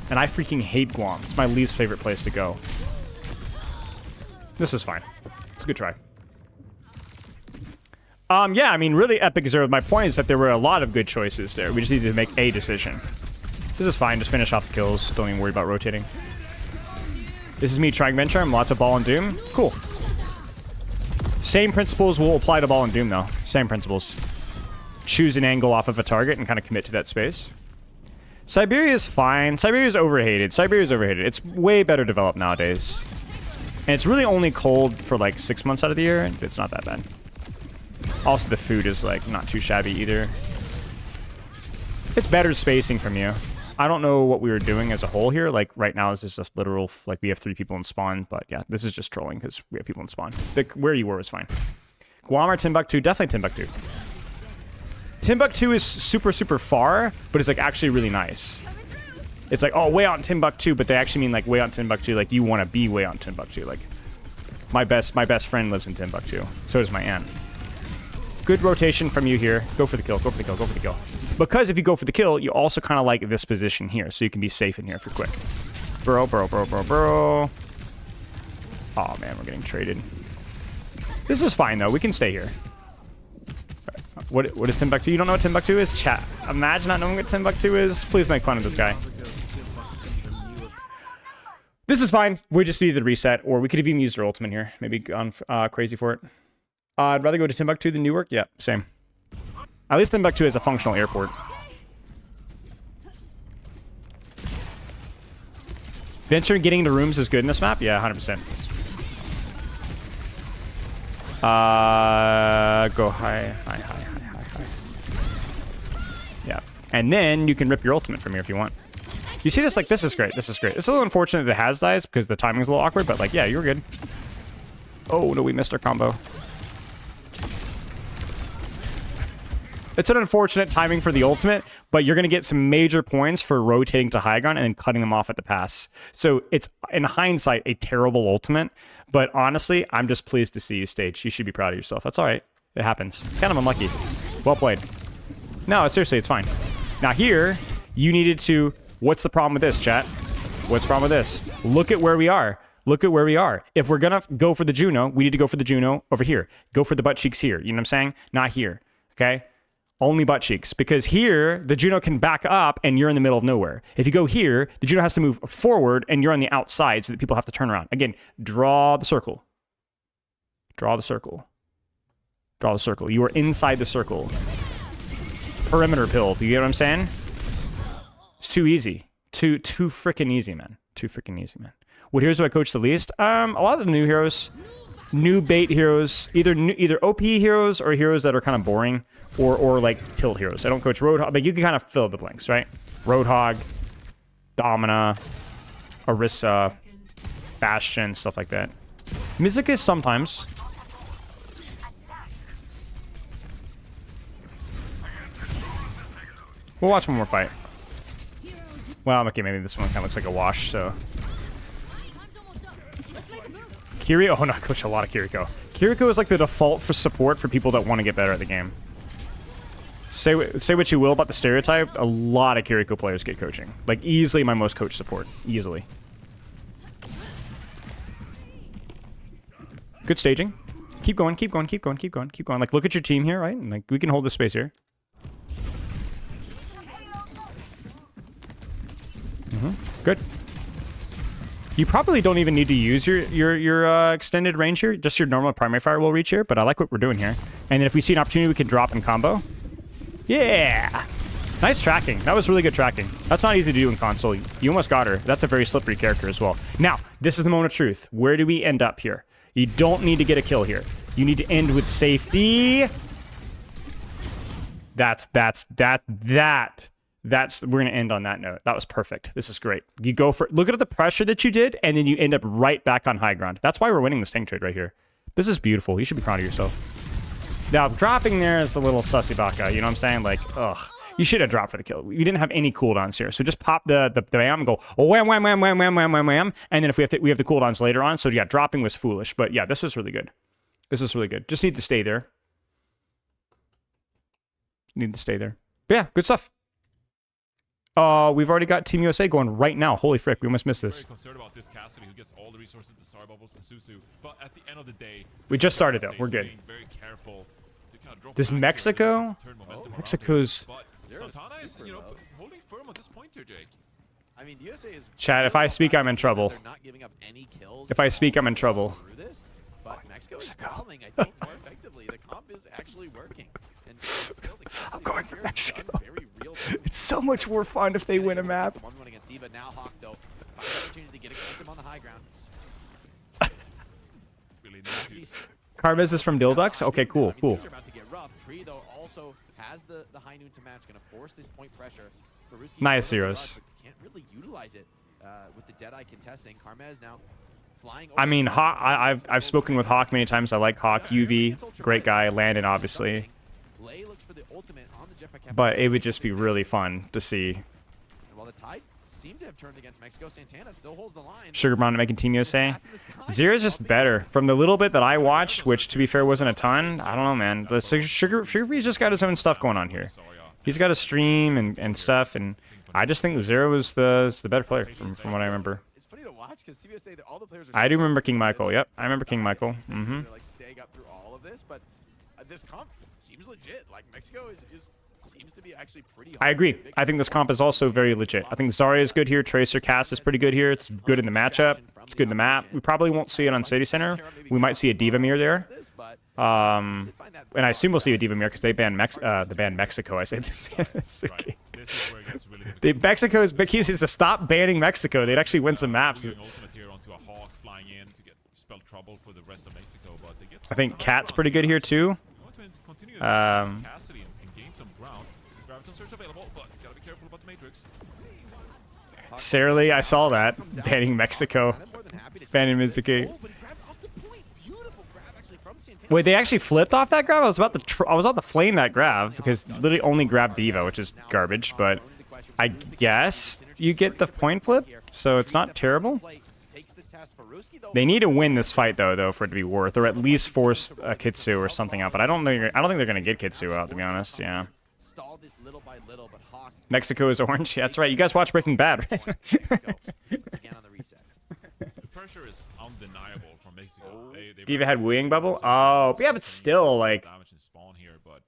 And I freaking hate Guam. It's my least favorite place to go. This was fine. It's a good try. Yeah, I mean, really epic zero. My point is that there were a lot of good choices there. We just needed to make a decision. This is fine. Just finish off the kills. Don't even worry about rotating. This is me trying Venture. I'm lots of Ball and Doom. Cool. Same principles will apply to Ball and Doom, though. Same principles. Choose an angle off of a target and kind of commit to that space. Siberia is fine. Siberia is overhated. It's way better developed nowadays. And it's really only cold for like 6 months out of the year, and it's not that bad. Also, the food is like not too shabby either. It's better spacing from you. I don't know what we were doing as a whole here. Like, right now is just a literal, like, we have 3 people in spawn, but yeah, this is just trolling because we have people in spawn. Where you were was fine. Guam or Timbuktu? Definitely Timbuktu. Timbuktu is super, super far, but it's like actually really nice. It's like, oh, way out in Timbuktu, but they actually mean like way out in Timbuktu, like you want to be way out in Timbuktu. Like, my best friend lives in Timbuktu. So does my aunt. Good rotation from you here. Go for the kill. Because if you go for the kill, you also kind of like this position here, so you can be safe in here if you're quick. Burrow. Oh man, we're getting traded. This is fine though. We can stay here. What is Timbuktu? You don't know what Timbuktu is? Chat. Imagine not knowing what Timbuktu is. Please make fun of this guy. This is fine. We just needed to reset, or we could have even used our ultimate here. Maybe gone crazy for it. I'd rather go to Timbuktu than Newark. Yeah, same. At least Timbuktu is a functional airport. Venturing getting into rooms is good in this map? Yeah, 100%. Go high. Yeah. And then you can rip your ultimate from here if you want. You see this? Like, this is great. This is great. It's a little unfortunate that it has dies because the timing's a little awkward, but like, yeah, you're good. Oh, no, we missed our combo. It's an unfortunate timing for the ultimate, but you're going to get some major points for rotating to high ground and then cutting them off at the pass. So it's, in hindsight, a terrible ultimate, but honestly, I'm just pleased to see you stage. You should be proud of yourself. That's all right. It happens. It's kind of unlucky. Well played. No, seriously, it's fine. Now here, you needed to... What's the problem with this, chat? What's the problem with this? Look at where we are. Look at where we are. If we're going to go for the Juno, we need to go for the Juno over here. Go for the butt cheeks here. You know what I'm saying? Not here. Okay? Only butt cheeks. Because here, the Juno can back up and you're in the middle of nowhere. If you go here, the Juno has to move forward and you're on the outside so that people have to turn around. Again, draw the circle. Draw the circle. Draw the circle. You are inside the circle. Perimeter pill. Do you get what I'm saying? It's too easy. Too freaking easy, man. Too freaking easy, man. What heroes do I coach the least? A lot of the new heroes. New bait heroes. Either OP heroes or heroes that are kind of boring. Or like tilt heroes. I don't coach Roadhog, but you can kind of fill the blanks, right? Roadhog, Domina, Orisa, Bastion, stuff like that. Mizuka sometimes. We'll watch one more fight. Well, okay, maybe this one kind of looks like a wash, so. Kiriko? Oh no, I coach a lot of Kiriko. Kiriko is like the default for support for people that want to get better at the game. Say what you will about the stereotype, a lot of Kiriko players get coaching. Like, easily my most coach support. Easily. Good staging. Keep going, keep going, keep going, keep going, keep going. Like, look at your team here, right? And, like, we can hold this space here. Good. You probably don't even need to use your extended range here. Just your normal primary fire will reach here, but I like what we're doing here. And then if we see an opportunity, we can drop and combo. Yeah! Nice tracking. That was really good tracking. That's not easy to do in console. You almost got her. That's a very slippery character as well. Now, this is the moment of truth. Where do we end up here? You don't need to get a kill here. You need to end with safety. We're going to end on that note. That was perfect. This is great. You go for... Look at the pressure that you did, and then you end up right back on high ground. That's why we're winning this tank trade right here. This is beautiful. You should be proud of yourself. Now, dropping there is a little sussy baka. You know what I'm saying? Like, ugh. You should have dropped for the kill. We didn't have any cooldowns here. So just pop the bam and go, oh, wham, wham, wham, wham, wham, wham, wham, wham. And then if we have the cooldowns later on. So yeah, dropping was foolish. But yeah, this was really good. This was really good. Just need to stay there. Need to stay there. But yeah, good stuff. We've already got Team USA going right now. Holy frick, we almost missed this. Very concerned about this Cassidy, who gets all the resources, the Star Bubbles, the Susu. But at the end of the day, we just started though. We're good. Very careful to kind of drop this Mexico? Mexico's... Santana is, you know, holding firm at this point here, Jake. I mean, USA is Chat, if I speak, I'm in trouble. If I speak, I'm in trouble. But Mexico is calling, I think, more effectively. The comp is actually working. And I'm going for Mexico. It's so much more fun if they win a map. 1-1 against Diva. Now Hawk, though, opportunity to get against him on the high ground. Carmez is from Dildux? Okay, cool, cool. About to get rough. Tree, though, also has the high noon to match. Gonna force this point pressure. Nice zeros. Can't really utilize it with the Deadeye contesting. Carmez now flying. I mean, Hawk. I've spoken with Hawk many times. I like Hawk. UV, great guy. Landon, obviously. But it would just be really fun to see. And while the tide seemed to have turned against Mexico, Santana still holds the line. Sugar Brown making Team USA. Zero's just better. From the little bit that I watched, which to be fair wasn't a ton, I don't know, man. The Sugar's just got his own stuff going on here. He's got a stream and stuff, and I just think Zero is the better player from what I remember. It's funny to watch because Team USA, all the players are I do remember King Michael. Yep, I remember King Michael. Like staying up through all of this, but this comp seems legit. Like Mexico seems to be actually pretty hard. I agree. I think this comp is also very legit. I think Zarya is good here. Tracer Cast is pretty good here. It's good in the matchup. It's good in the map. We probably won't see it on City Center. We might see a Diva Mirror there. And I assume we'll see a Diva Mirror because they banned Mexico. I said. This is where it gets really difficult. Mexico's big keys is to stop banning Mexico. They'd actually win some maps. Doing ultimate here onto a Hawk flying in could get spell trouble for the rest of Mexico, but they get I think Cat's pretty good here too. You want to continue this Cassidy and gain some ground. Graviton Surge available, but gotta be careful about the Matrix. Sarely, I saw that. Banning Mexico. Banning Mexico. Wait, they actually flipped off that grab? I was about to flame that grab because literally only grabbed Diva, which is garbage, but I guess you get the point flip, so it's not terrible. They need to win this fight though for it to be worth, or at least force a Kitsu or something out. But I don't think they're gonna get Kitsu out, to be honest. Yeah. Mexico is orange. Yeah, that's right. You guys watch Breaking Bad, right? The pressure is undeniable from Mexico. Diva had wooing bubble. Oh, yeah, but still, like, damage and spawn here, but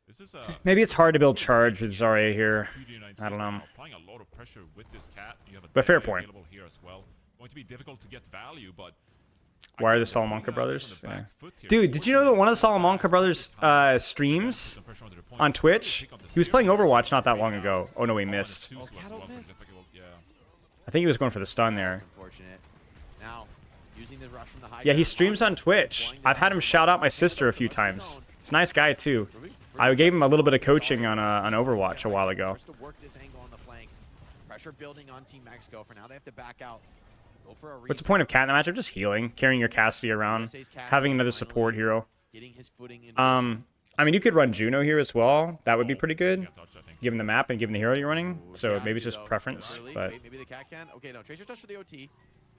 this is maybe it's hard to build charge with Zarya here. I don't know. Applying a lot of pressure with this cat. You have a But fair point. available here as well. Going to be difficult to get value, but Why are the Salamanca brothers? Yeah. Dude, did you know that one of the Salamanca brothers streams on Twitch? He was playing Overwatch not that long ago. Oh no, he missed. I think he was going for the stun there. Yeah, he streams on Twitch. I've had him shout out my sister a few times. He's a nice guy too. I gave him a little bit of coaching on Overwatch a while ago. Pressure building on Team Mexico. For now, they have to back out. What's the point of Cat in the match? I'm just healing, carrying your Cassidy around, having another support hero. I mean, you could run Juno here as well. That would be pretty good, given the map and given the hero you're running. So maybe it's just preference, but maybe the cat can. Okay, no, Tracer touch for the OT.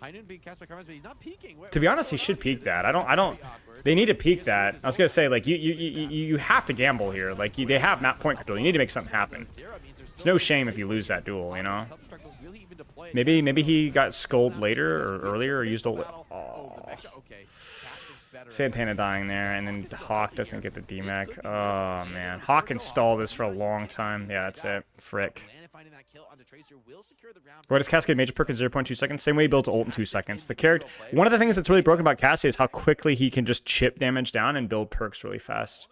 Heinun being cast by Carmen, but he's not peeking. To be honest, he should peek that. I don't. They need to peek that. I was gonna say, like, you have to gamble here. Like, they have map point control. You need to make something happen. It's no shame if you lose that duel, you know. Maybe he got skulled later or earlier or used ult. Oh. Santana dying there, and then Hawk doesn't get the DMAC. Oh man, Hawk can stall this for a long time. Yeah, that's it. Frick. What is Cascade Major perk in 0.2 seconds? Same way he builds ult in 2 seconds. The character. One of the things that's really broken about Cassie is how quickly he can just chip damage down and build perks really fast.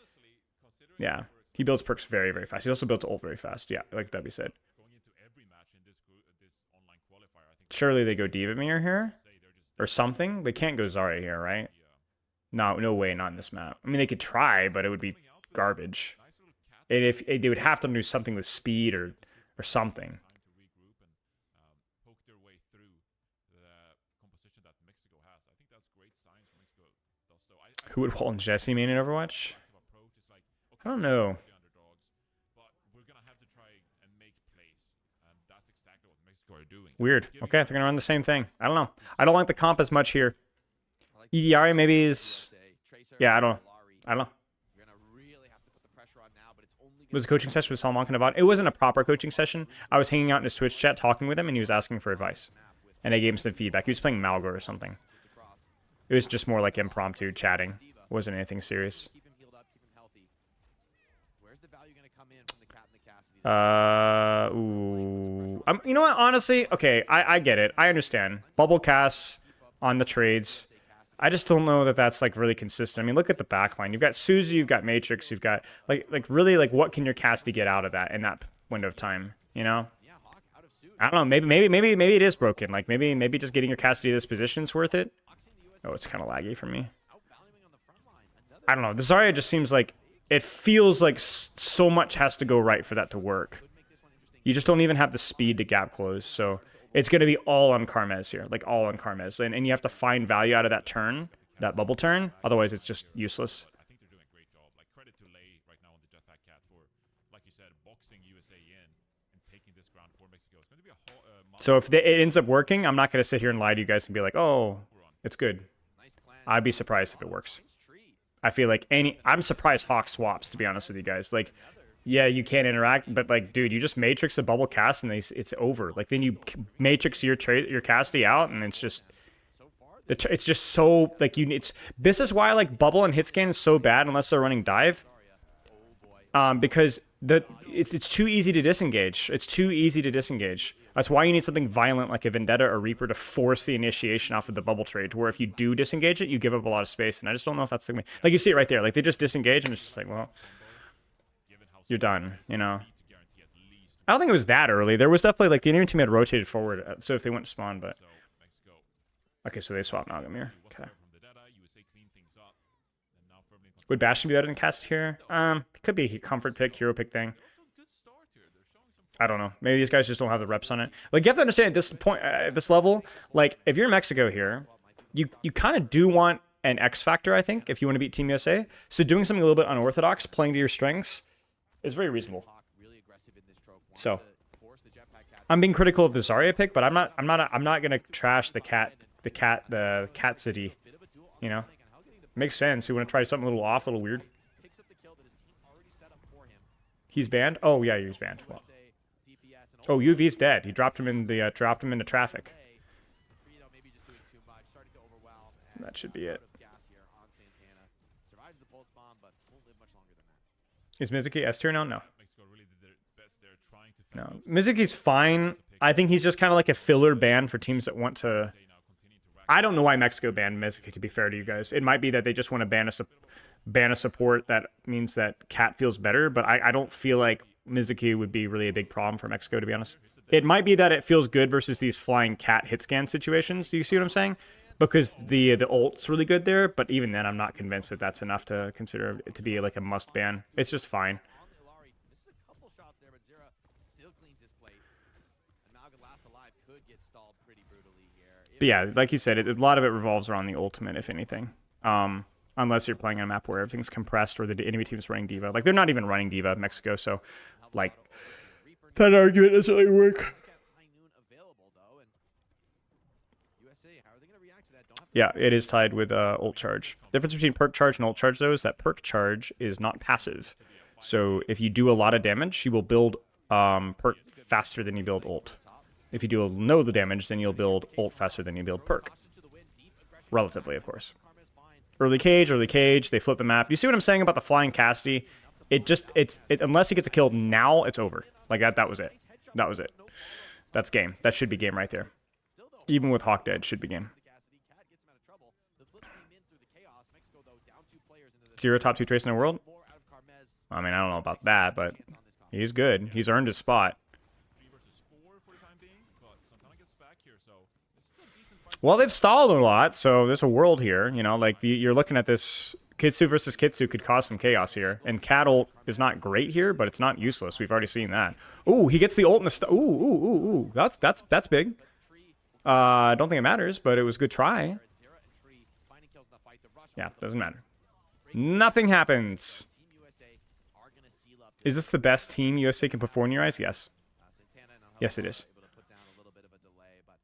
Yeah, he builds perks very, very fast. He also builds ult very fast. Yeah, like W said. Surely they go Diva Mirror here? Or something? They can't go Zarya here, right? No way, not in this map. I mean, they could try, but it would be garbage. And if they would have to do something with speed or something. Who would wall in Jesse main in Overwatch? I don't know. Weird. Okay, they're gonna run the same thing. I don't know. I don't like the comp as much here. EDRA maybe is. Yeah, I don't know. It was a coaching session with Salamanca Nevada. It wasn't a proper coaching session. I was hanging out in his Twitch chat talking with him, and he was asking for advice. And I gave him some feedback. He was playing Malgor or something. It was just more like impromptu chatting. It wasn't anything serious. Ooh. You know what? Honestly, okay, I get it. I understand. Bubble casts on the trades. I just don't know that that's like really consistent. I mean, look at the backline. You've got Suzu, you've got Matrix, you've got like really like what can your Casty get out of that in that window of time? You know? I don't know. Maybe it is broken. Like maybe just getting your Casty to this position is worth it. Oh, it's kind of laggy for me. I don't know. The Zarya just seems like it feels like so much has to go right for that to work. You just don't even have the speed to gap close, so it's going to be all on Carmez here, like all on Carmez. And you have to find value out of that turn, that bubble turn. Otherwise, it's just useless. I think they're doing a great job. Like, credit to Lei right now on the Jetpack Cat for, like you said, boxing USA in and taking this ground for Mexico. It's going to be a so if it ends up working, I'm not going to sit here and lie to you guys and be like, oh, it's good. I'd be surprised if it works. I feel like I'm surprised Hawk swaps, to be honest with you guys. Like, yeah, you can't interact, but like, dude, you just matrix the bubble cast and it's over. Like, then you matrix your Cassidy out, and it's just so like this is why like bubble and hit scan is so bad unless they're running dive. Because it's too easy to disengage. It's too easy to disengage. That's why you need something violent like a Vendetta or Reaper to force the initiation off of the bubble trade, to where if you do disengage it, you give up a lot of space. And I just don't know if that's the way. Like, you see it right there. Like, they just disengage, and it's just like, well, you're done, you know? I don't think it was that early. There was definitely like the enemy team had rotated forward, so if they went to spawn, but So Mexico okay, so they swapped Nagamir. what's Okay. there from the data. USA clean things up. And now firmly in Would control. Bastion be better than Cast here? It could be a comfort pick, hero pick thing. They're off to a good start here. They're showing some I don't know. Maybe these guys just don't have the reps on it. Like you have to understand at this point, at this level, like if you're in Mexico here, you kind of do want an X factor. I think if you want to beat Team USA, so doing something a little bit unorthodox, playing to your strengths, is very reasonable. Really aggressive in this stroke. Wants So to force the jetpack cat. I'm being critical of the Zarya pick, but I'm not gonna trash the cat city. Bit of a duel You know, on how getting the makes sense. You want to try something a little off, a little weird. picks up the kill that his team already set up for him. He's banned. Oh yeah, he's banned. Well, USA, DPS, and oh UV's dead. He dropped him in the dropped him into traffic. Free though, maybe just doing too much, starting to overwhelm. And That should be it. out of gas here on Santana. Survives the pulse bomb, but won't live much longer than that. Is Mizuki S tier now? No. Mexico really did their best. They're trying to No, fend off Mizuki's fine. I think he's just kind of like a filler ban for teams that want to. USA now continue to rack I don't know why Mexico banned Mizuki. To be fair to you guys, it might be that they just want to ban a support that means that Cat feels better. But I don't feel like Mizuki would be really a big problem for Mexico, to be honest. It might be that it feels good versus these flying Cat hit scan situations. Do you see what I'm saying? Because the ult's really good there, but even then, I'm not convinced that that's enough to consider it to be like a must ban. It's just fine. On the Ilari, misses a couple shots there, but Zera still cleans his plate. And Malgan last alive could get stalled pretty brutally here. But yeah, like you said, a lot of it revolves around the ultimate, if anything. Unless you're playing on a map where everything's compressed or the enemy team's running D.Va. Like, they're not even running D.Va, Mexico, so, like, that argument doesn't really work. High noon available though, and USA, how are they going to react to that? Don't have to Yeah, it is tied with ult charge. The difference between perk charge and ult charge, though, is that perk charge is not passive. So if you do a lot of damage, you will build perk faster than you build ult. If you do no damage, then you'll build ult faster than you build perk. to the win. Deep aggression. Relatively, of course. Karma's fine. Early cage, they flip the map. You see what I'm saying about the flying Cassidy? It unless he gets a kill now, it's over. Like that was it. That was it. That's game. That should be game right there. Still though, Even with Hawk dead, should be game. the Cassidy cat gets him out of trouble. The flip came in through the chaos. Mexico though down 2 players into this. Zero top 2 trace in the world? More out of Carmez. I mean, I don't know about that, but Chance on this comp. he's good. He's earned his spot. 3 versus 4 for the time being, but Santana gets back here, so this is a decent fight. Well, they've stalled a lot, so there's a world here. You know, like you're looking at this. Kitsu versus Kitsu could cause some chaos here. And Cat ult is not great here, but it's not useless. We've already seen that. Ooh, he gets the ult in the ooh. That's big. I don't think it matters, but it was a good try. Zera and Tree finding kills in the fight. The rush Yeah, on the doesn't matter. Nothing happens. Team USA are going to seal up. Is this the best team USA can perform in your eyes? Yes. Santana and Yes, it is. able to put down a little bit of a delay, but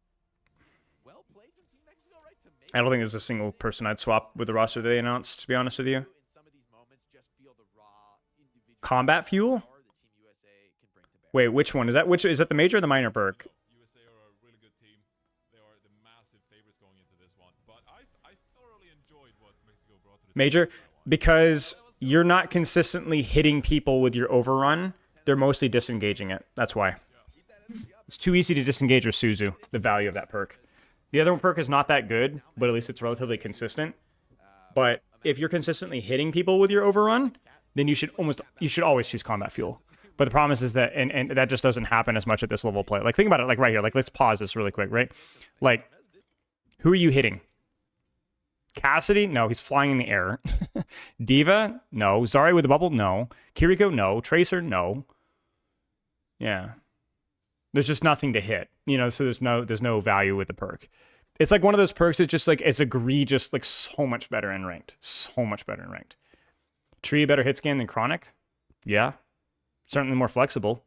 well played from Team Mexico, right? To make I don't think there's a single person I'd swap with the roster they announced, to be honest with you. in some of these moments just feel the raw individual Combat Fuel? power that Team USA can bring to bear. Wait, which one? Is that the major or the minor perk? USA are a really good team. They are the massive favorites going into this one, but I thoroughly enjoyed what Mexico brought to the Major? table. Because you're not consistently hitting people with your overrun. They're mostly disengaging it. That's why. It's too easy to disengage with Suzu, the value of that perk. The other perk is not that good, but at least it's relatively consistent. But if you're consistently hitting people with your overrun, then you should always choose combat fuel. But the problem is that and that just doesn't happen as much at this level of play. Like think about it, like right here. Like let's pause this really quick, right? Like, who are you hitting? Cassidy? No, he's flying in the air. D.Va? No. Zarya with the bubble? No. Kiriko? No. Tracer? No. Yeah. There's just nothing to hit. You know, so there's no value with the perk. It's like one of those perks that's just like, it's egregious, like so much better in ranked. So much better in ranked. Tree better hit scan than Chronic? Yeah. Certainly more flexible.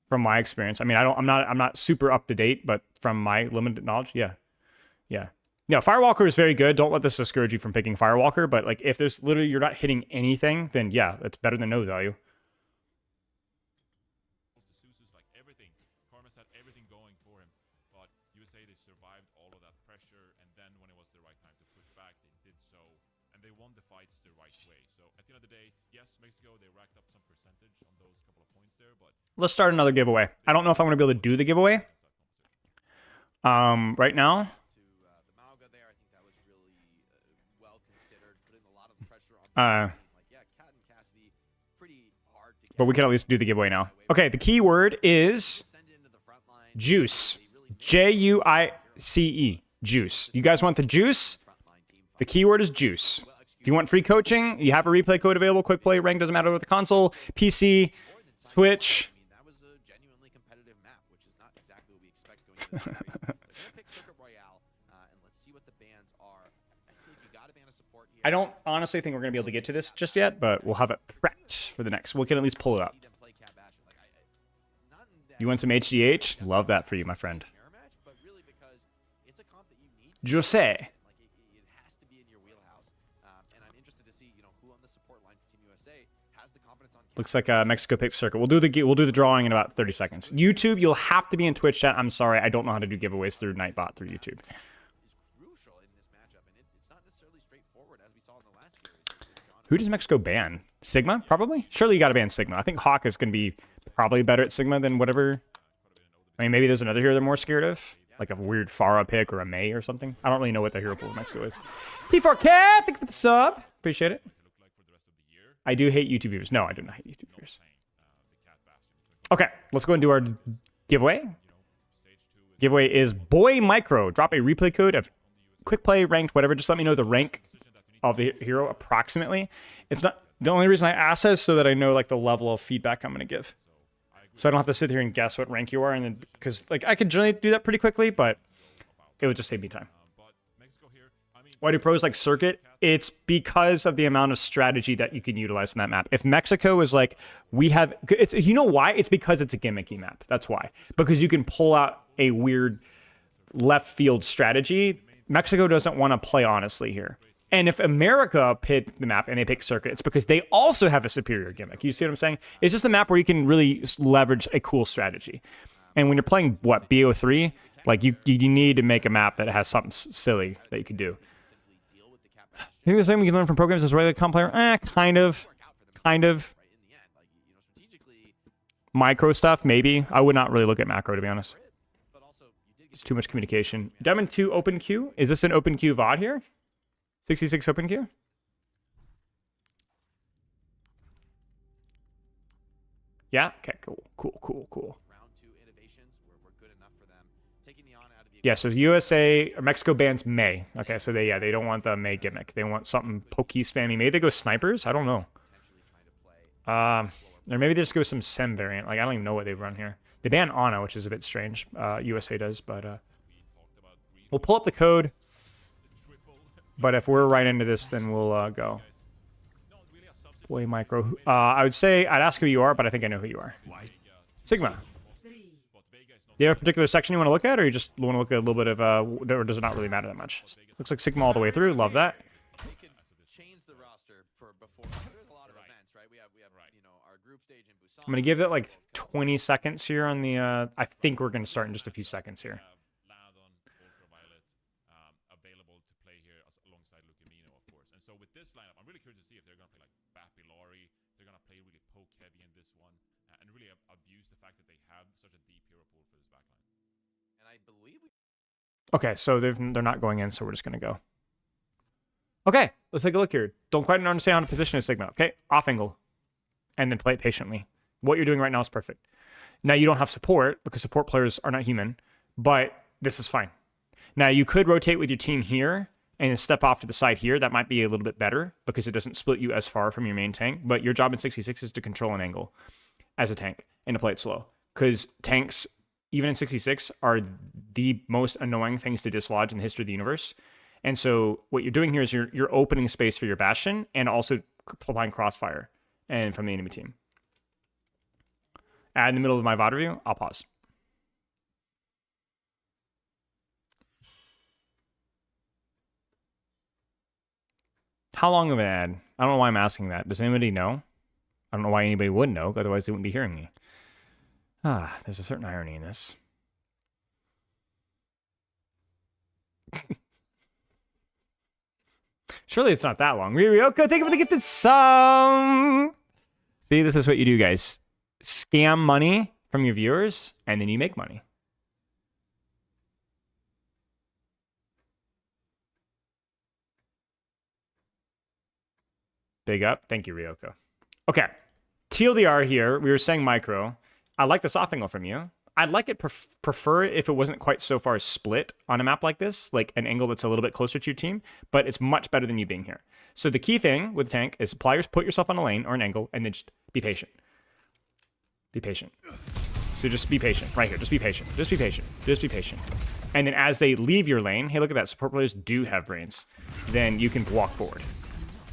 From my experience. I mean, I'm not super up to date, but from my limited knowledge, yeah. Yeah. Yeah, Firewalker is very good. Don't let this discourage you from picking Firewalker, but like if there's literally you're not hitting anything, then yeah, it's better than no value. The Susus, like everything. Karmas had everything going for him, but USA, they survived all of that pressure, and then when it was the right time to push back, they did so, and they won the fights the right way. So at the end of the day, yes, Mexico, they racked up some percentage on those couple of points there, but Let's start another giveaway. I don't know if I'm going to be able to do the giveaway right now. To the Malga there, I think that was really well considered, putting a lot of the pressure on the team. Like, yeah, Cat and Cassidy pretty hard to But we get. can at least do the giveaway now. Okay, the keyword is Send it into the front line. juice. They really nailed Juice. Juice. You guys want the juice? front line team The keyword is juice. If you want free coaching, you have a replay code available. Quick play, rank doesn't matter with the console, PC, Switch. I mean, that was a genuinely competitive map, which is not exactly what we expect going into the series. But they're gonna pick Circuit Royale, and let's see what the bans are. I feel like you gotta ban a support here. I don't honestly think we're going to be able to get to this just yet, but we'll have it prepped for the next. We can at least pull it up. See them play Cat Basher. Like, not in that You want some HGH? Love that for you, my friend. mirror match, but really because it's a comp that you need. Jose. Like it has to be in your wheelhouse, and I'm interested to see, you know, who on the support line for Team USA has the confidence on. Looks like Mexico picked Circuit. We'll do the drawing in about 30 seconds. YouTube, you'll have to be in Twitch chat. I'm sorry, I don't know how to do giveaways through Nightbot through YouTube. Is crucial in this matchup, and it's not necessarily straightforward as we saw in the last series. with John. Who does Mexico ban? Sigma, probably? Surely you got to ban Sigma. I think Hawk is going to be probably better at Sigma than whatever. I mean, maybe there's another hero they're more scared of, like a weird Farah pick or a May or something. I don't really know what the hero pool of Mexico is. T4K, thank you for the sub. Appreciate it. I do hate YouTube viewers. No, I do not hate YouTube viewers. Okay, let's go and do our giveaway. Giveaway is Boy Micro. Drop a replay code of quick play, ranked, whatever. Just let me know the rank of the hero approximately. It's not the only reason I ask that is so that I know like the level of feedback I'm going to give. So I don't have to sit here and guess what rank you are, and then because like I could generally do that pretty quickly, but it would just save me time. Why do pros like Circuit? It's because of the amount of strategy that you can utilize in that map. If Mexico is like, we have, it's, you know why? It's because it's a gimmicky map. That's why. Because you can pull out a weird left field strategy. Mexico doesn't want to play honestly here. And if America picked the map and they pick Circuit, it's because they also have a superior gimmick. You see what I'm saying? It's just a map where you can really leverage a cool strategy. And when you're playing, what, BO3, like you need to make a map that has something silly that you can do. I think the same we can learn from programs as a regular comp player. Kind of. Micro stuff, maybe. I would not really look at macro, to be honest. It's too much communication. Diamond 2 open queue. Is this an open queue VOD here? 66 open queue? Yeah? Okay, cool. Yeah, so USA or Mexico bans May. Okay, so they don't want the May gimmick. They want something pokey spammy. Maybe they go snipers? I don't know. Or maybe they just go some Sem variant. Like I don't even know what they run here. They ban Ana, which is a bit strange. USA does, but we'll pull up the code. But if we're right into this, then we'll go. Boy, Micro. I would say I'd ask who you are, but I think I know who you are. Sigma. Do you have a particular section you want to look at, or you just want to look at a little bit of, or does it not really matter that much? Looks like Sigma all the way through. Love that. They could change the roster for before. There's a lot of events, right? We have you know, our group stage in Busan. I'm going to give it like 20 seconds here on the, I think we're going to start in just a few seconds here. Available to play here alongside Lucamino, of course. And so with this lineup, I'm really curious to see if they're going to play like Bapilori, if they're going to play really poke heavy in this one, and really abuse the fact that they have such a deep hero pool for this backline. And I believe Okay, so they're not going in, so we're just going to go. Okay, let's take a look here. Don't quite understand how to position a Sigma. Okay, off angle. And then play it patiently. What you're doing right now is perfect. Now, you don't have support, because support players are not human, but this is fine. Now, you could rotate with your team here and step off to the side here. That might be a little bit better, because it doesn't split you as far from your main tank, but your job in 66 is to control an angle as a tank and to play it slow. Because tanks, even in 66, are the most annoying things to dislodge in the history of the universe. And so what you're doing here is you're opening space for your Bastion and also applying crossfire and from the enemy team. In the middle of my VOD review, I'll pause. How long of an ad? I don't know why I'm asking that. Does anybody know? I don't know why anybody would know, otherwise they wouldn't be hearing me. There's a certain irony in this. Surely it's not that long. Ryoko, thank you for the gifted sum. See, this is what you do, guys. Scam money from your viewers, and then you make money. Big up. Thank you, Ryoko. Okay. TLDR here, we were saying micro. I like this off angle from you. I'd like it prefer it if it wasn't quite so far split on a map like this, like an angle that's a little bit closer to your team, but it's much better than you being here. So the key thing with tank is put yourself on a lane or an angle and then just be patient. Be patient. So just be patient right here. Just be patient. Just be patient. Just be patient. And then as they leave your lane, hey, look at that. Support players do have brains. Then you can walk forward.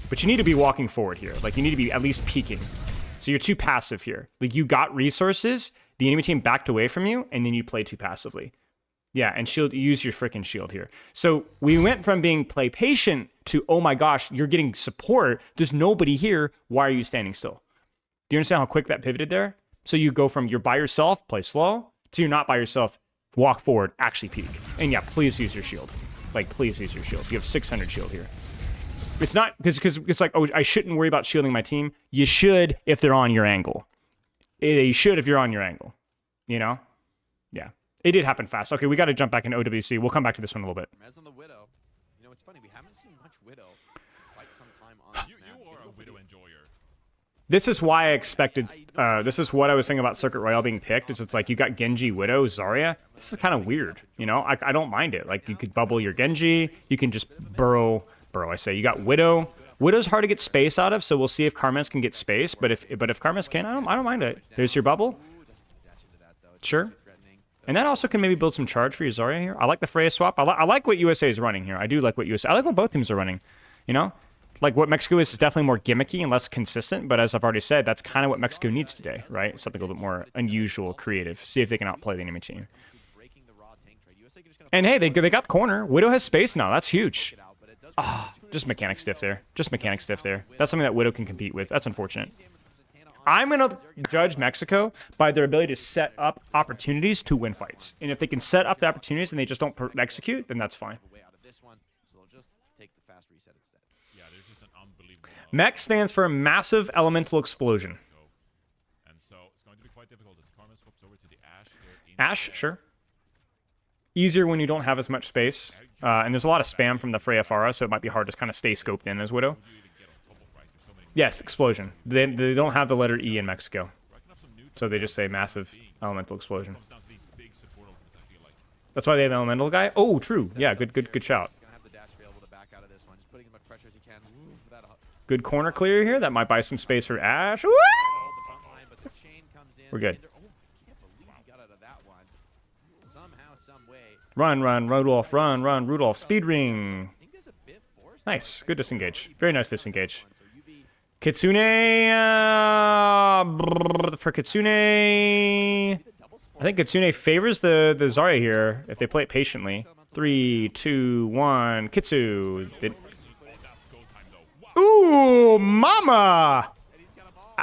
But you need to be walking forward here. Like you need to be at least peeking. So you're too passive here. Like you got resources, the enemy team backed away from you, and then you play too passively. Yeah, and shield, use your freaking shield here. So we went from being play patient to, oh my gosh, you're getting support. There's nobody here. Why are you standing still? Do you understand how quick that pivoted there? So you go from you're by yourself, play slow, to you're not by yourself, walk forward, actually peek. And yeah, please use your shield. Like, please use your shield. You have 600 shield here. It's not, because it's like, oh, I shouldn't worry about shielding my team. You should if they're on your angle. You should if you're on your angle. You know? Yeah. It did happen fast. Okay, we got to jump back into OWC. We'll come back to this one a little bit. As on the Widow, you know, it's funny, we haven't seen much Widow quite some time on this map. You are a Widow enjoyer. This is why I expected, this is what I was saying about Circuit Royale being picked, is it's like you got Genji, Widow, Zarya. This is kind of weird, you know? I don't mind it. Like, you could bubble your Genji, you can just burrow, I say. You got Widow. Widow's hard to get space out of, so we'll see if Karmas can get space, but if Karmas can, I don't mind it. There's your bubble. Sure. And that also can maybe build some charge for your Zarya here. I like the Freya swap. I like what USA is running here. I do like what USA... I like what both teams are running, you know? Like, what Mexico is definitely more gimmicky and less consistent, but as I've already said, that's kind of what Mexico needs today, right? Something a little bit more unusual, creative. See if they can outplay the enemy team. And hey, they got the corner. Widow has space now. That's huge. Oh, just mechanic stiff there. Just mechanic stiff there. That's something that Widow can compete with. That's unfortunate. I'm going to judge Mexico by their ability to set up opportunities to win fights. And if they can set up the opportunities and they just don't execute, then that's fine. Mech stands for Massive Elemental Explosion. And so it's going to be quite difficult as Karma swaps over to the Ashe here. Ashe, sure. Easier when you don't have as much space. And there's a lot of spam from the Freya Pharah, so it might be hard to kind of stay scoped in as Widow. Yes, Explosion. They don't have the letter E in Mexico. So they just say Massive Elemental Explosion. That's why they have Elemental Guy? Oh, true. Yeah, good shout. Good corner clear here. That might buy some space for Ashe. Woo! We're good. Run, Rudolph, run, Rudolph. Speed ring. Nice. Good disengage. Very nice disengage. Kitsune. For Kitsune. I think Kitsune favors the Zarya here if they play it patiently. 3, 2, 1. Kitsu. Ooh, mama!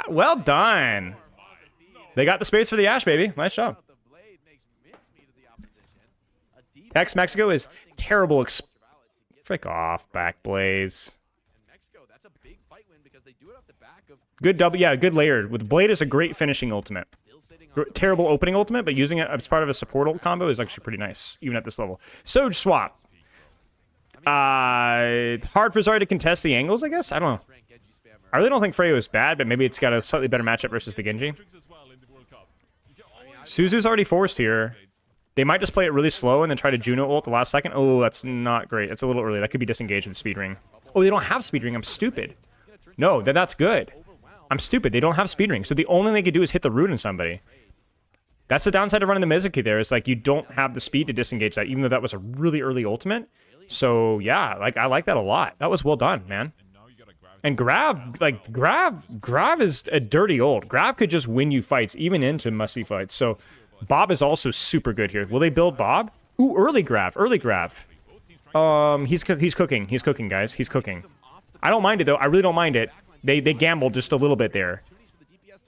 Well done. They got the space for the Ashe, baby. Nice job. Mexico is terrible. Frick off, Backblaze. Good double, yeah, good layered. With Blade is a great finishing ultimate. Terrible opening ultimate, but using it as part of a support ult combo is actually pretty nice, even at this level. Soj swap. It's hard for Zarya to contest the angles, I guess? I don't know. I really don't think Freya is bad, but maybe it's got a slightly better matchup versus the Genji. Suzu's already forced here. They might just play it really slow and then try to Juno ult the last second. Oh, that's not great. That's a little early. That could be disengaged with Speed Ring. Oh, they don't have Speed Ring. I'm stupid. No, that's good. I'm stupid. They don't have Speed Ring. So the only thing they could do is hit the rune in somebody. That's the downside of running the Mizuki there. Is like you don't have the speed to disengage that, even though that was a really early ultimate. So yeah, like I like that a lot. That was well done, man. And Grav is a dirty ult. Grav could just win you fights, even into must-see fights. So Bob is also super good here. Will they build Bob? Ooh, early Grav. He's cooking, guys. He's cooking. I don't mind it though. I really don't mind it. They gambled just a little bit there.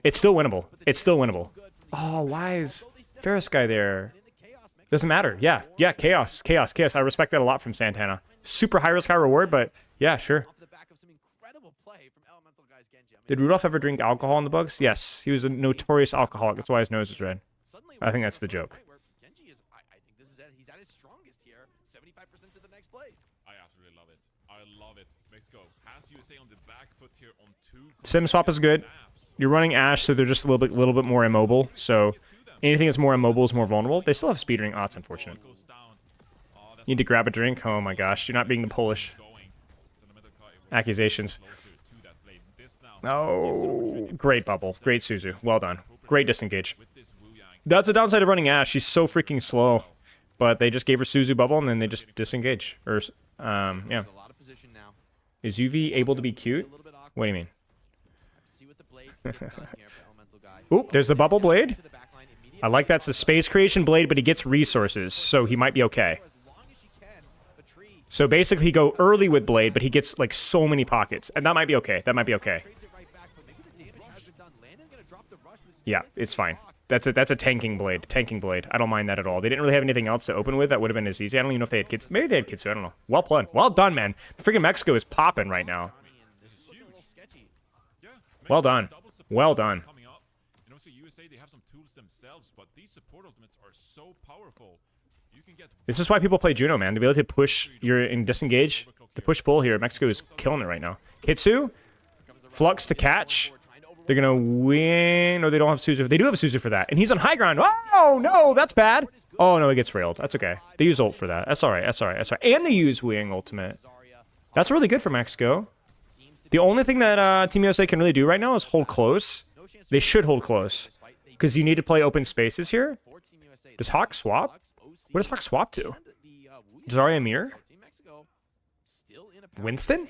It's still winnable. Oh, why is Ferris guy there? Doesn't matter. Yeah, chaos. I respect that a lot from Santana. Super high risk, high reward, but yeah, sure. Did Rudolph ever drink alcohol in the books? Yes, he was a notorious alcoholic. That's why his nose is red. I think that's the joke. He's at his strongest here. 75% to the next play. I absolutely love it. I love it. Mexico has USA on the back foot here on 2. Sim swap is good. You're running Ashe, so they're just a little bit more immobile. So anything that's more immobile is more vulnerable. They still have speed ring. Oh, it's unfortunate. You need to grab a drink. Oh my gosh, you're not being the Polish. Accusations. Oh, great bubble. Great Suzu. Well done. Great disengage. That's the downside of running Ashe. She's so freaking slow. But they just gave her Suzu bubble and then they just disengage. Or, yeah. Is UV able to be cute? What do you mean? Oop, there's the bubble blade. I like that's the space creation blade, but he gets resources, so he might be okay. So basically, he go early with blade, but he gets like so many pockets, and that might be okay. That might be okay. Yeah, it's fine. That's a tanking blade. Tanking blade. I don't mind that at all. They didn't really have anything else to open with that would have been as easy. I don't even know if they had kids. Maybe they had kids, so I don't know. Well played. Well done, man. Freaking Mexico is popping right now. Well done. Well done. They have some tools themselves, but these support ultimates are so powerful. You can get this is why people play Juno, man. To be able to push your and disengage, the push pull here. Mexico is killing it right now. Kitsu, Flux to catch. They're gonna win, or they don't have Suzu. They do have Suzu for that, and he's on high ground. Oh no, that's bad. Oh no, he gets railed. That's okay. They use ult for that. That's all right. That's all right. That's all right. And they use Wing ultimate. That's really good for Mexico. The only thing that Team USA can really do right now is hold close. They should hold close. Because you need to play open spaces here. Does Hawk swap? What does Hawk swap to? Zarya Mir? Winston?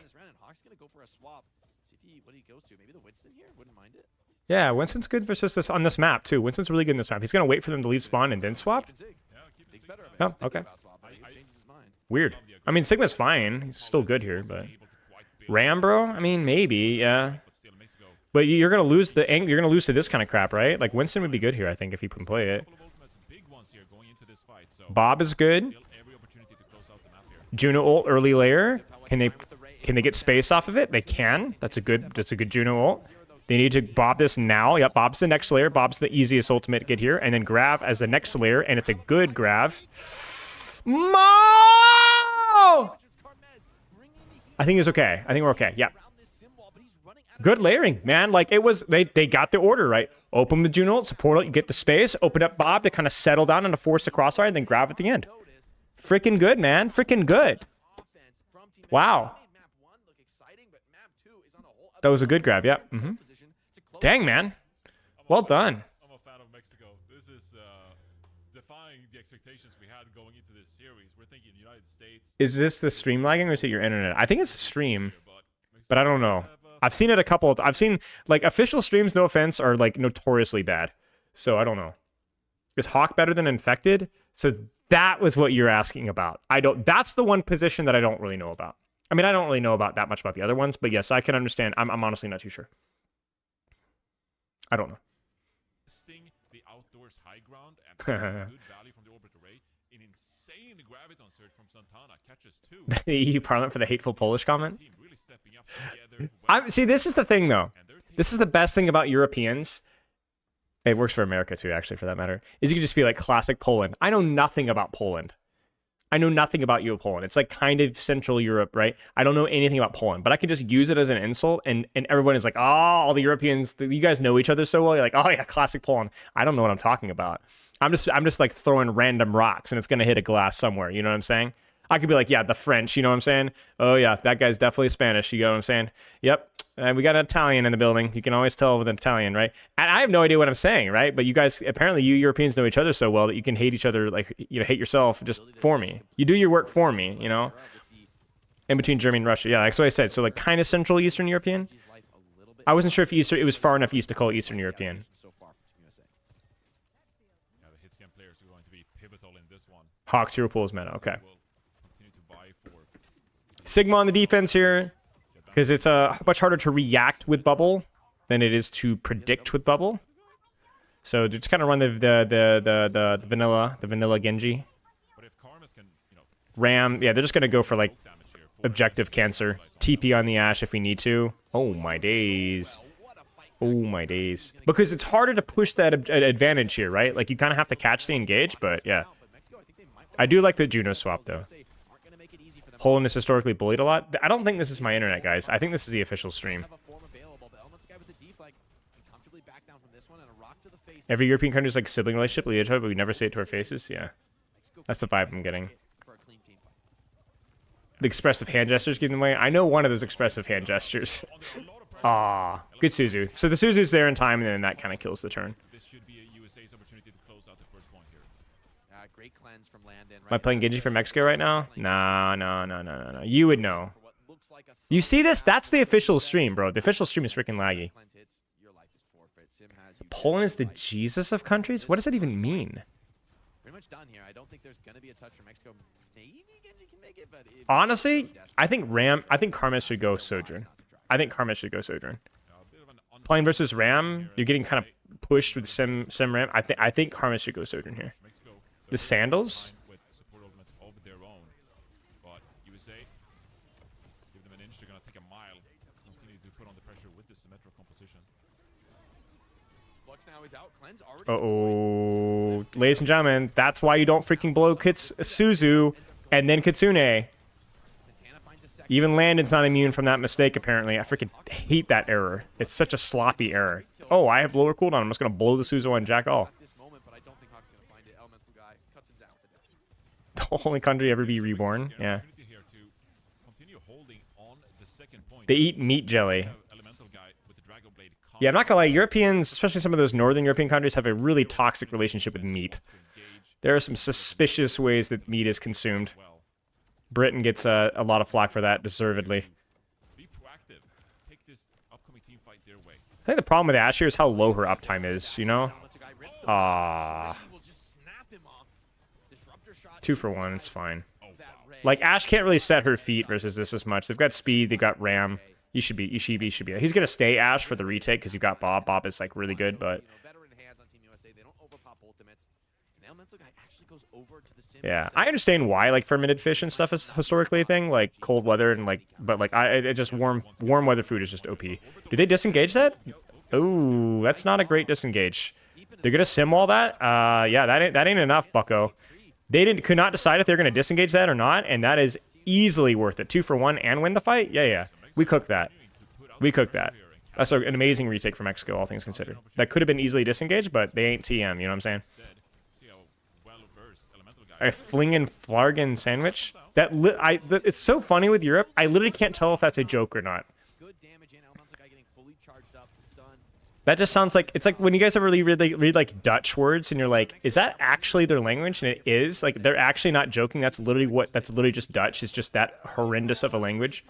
Yeah, Winston's good versus this on this map too. Winston's really good in this map. He's gonna wait for them to leave spawn and then swap. Oh, okay. Weird. I mean, Sigma's fine. He's still good here, but Ram, bro. I mean, maybe. Yeah. But you're gonna lose the you're gonna lose to this kind of crap, right? Like Winston would be good here, I think, if he can play it. Bob is good. Juno ult early layer. Can they get space off of it? They can. That's a good Juno ult. They need to Bob this now. Yep, Bob's the next layer. Bob's the easiest ultimate to get here, and then Grav as the next layer, and it's a good Grav. Mo! I think it's okay. I think we're okay. Yeah. Good layering, man. Like, it was, they got the order right. Open the Juno ult, support ult, you get the space, open up Bob to kind of settle down and to force the crossfire, and then grab at the end. Freaking good, man. Freaking good. Wow. That was a good grab, yeah. Dang, man. Well done. I'm a fan of Mexico. This is defying the expectations we had going into this series. We're thinking United States. Is this the stream lagging or is it your internet? I think it's a stream, but I don't know. I've seen it a couple of, I've seen, like, official streams, no offense, are, like, notoriously bad. So, I don't know. Is Hawk better than Infected? So, that was what you're asking about. That's the one position that I don't really know about. I mean, I don't really know about that much about the other ones, but yes, I can understand. I'm honestly not too sure. I don't know. The outdoors high ground and good value from the orbit array. An insane graviton surge from Santana catches two. The EU Parliament for the hateful Polish comment. See, this is the thing, though. This is the best thing about Europeans. It works for America, too, actually, for that matter. Is you can just be like, classic Poland. I know nothing about Poland. I know nothing about you, Poland. It's like kind of Central Europe, right? I don't know anything about Poland, but I can just use it as an insult, and everyone is like, oh, all the Europeans, you guys know each other so well. You're like, oh, yeah, classic Poland. I don't know what I'm talking about. I'm just like throwing random rocks, and it's going to hit a glass somewhere. You know what I'm saying? I could be like, yeah, the French, you know what I'm saying? Oh, yeah, that guy's definitely Spanish, you know what I'm saying? Yep, we got an Italian in the building. You can always tell with an Italian, right? And I have no idea what I'm saying, right? But you guys, apparently you Europeans know each other so well that you can hate each other, like, you know, hate yourself just for me. You do your work for me, you know? In between Germany and Russia. Yeah, that's what I said. So, like, kind of Central Eastern European? I wasn't sure if it was far enough east to call it Eastern European. Hawks, Hero Pool is meta, okay. Sigma on the defense here, because it's much harder to react with bubble than it is to predict with bubble. So just kind of run the vanilla Genji. Ram, yeah, they're just gonna go for like objective cancer. TP on the Ashe if we need to. Oh my days. Oh my days. Because it's harder to push that advantage here, right? Like you kind of have to catch the engage, but yeah. I do like the Juno swap though. Poland is historically bullied a lot. I don't think this is my internet, guys. I think this is the official stream. comfortably back down from this one, and a rock to the face. Every European country's like sibling relationship with each other, but we never say it to our faces. Yeah. That's the vibe I'm getting. For a clean team fight. The expressive hand gestures give them away. I know one of those expressive hand gestures. Ah, good Suzu. So the Suzu's there in time, and then that kind of kills the turn. This should be a USA's opportunity to close out the first point here. Great cleanse from Landon. Am I playing Genji for Mexico right now? Nah, no. You would know. You see this? That's the official stream, bro. The official stream is freaking laggy. Poland is the Jesus of countries? What does that even mean? Pretty much done here. I don't think there's gonna be a touch for Mexico. Maybe Genji can make it, but Honestly, I think Karma should go Sojourn. I think Karma should go Sojourn. Playing versus Ram, you're getting kind of pushed with Sim Ram. I think Karma should go Sojourn here. The sandals? With support ultimates of their own. But USA, give them an inch, they're gonna take a mile. Let's continue to put on the pressure with the symmetrical composition. Flux now is out. Cleanse already. Uh-oh. Ladies and gentlemen, that's why you don't freaking blow Suzu and then Kitsune. Even Landon's not immune from that mistake, apparently. I freaking hate that error. It's such a sloppy error. Oh, I have lower cooldown. I'm just going to blow the Suzu and jack off. The only country ever be reborn. Yeah. They eat meat jelly. Yeah, I'm not gonna lie. Europeans, especially some of those northern European countries, have a really toxic relationship with meat. There are some suspicious ways that meat is consumed. Britain gets a lot of flack for that, deservedly. I think the problem with Ashe here is how low her uptime is, you know? Ah. 2 for 1, it's fine. Like, Ashe can't really set her feet versus this as much. They've got speed, they've got Ram. You should be. He's gonna stay Ashe for the retake because you've got Bob. Bob is like really good, but yeah, I understand why like fermented fish and stuff is historically a thing, like cold weather and like, but like it just warm weather food is just OP. Do they disengage that? Oh, that's not a great disengage. They're gonna sim wall that. Yeah, that ain't enough, Bucko. They could not decide if they're gonna disengage that or not, and that is easily worth it. 2 for 1 and win the fight. Yeah. We cooked that. That's an amazing retake for Mexico, all things considered. That could have been easily disengaged, but they ain't TM, you know what I'm saying? A flingin' flargin sandwich? It's so funny with Europe, I literally can't tell if that's a joke or not. That just sounds like, it's like when you guys ever read like Dutch words and you're like, is that actually their language? And it is. Like, they're actually not joking. That's literally just Dutch. It's just that horrendous of a language.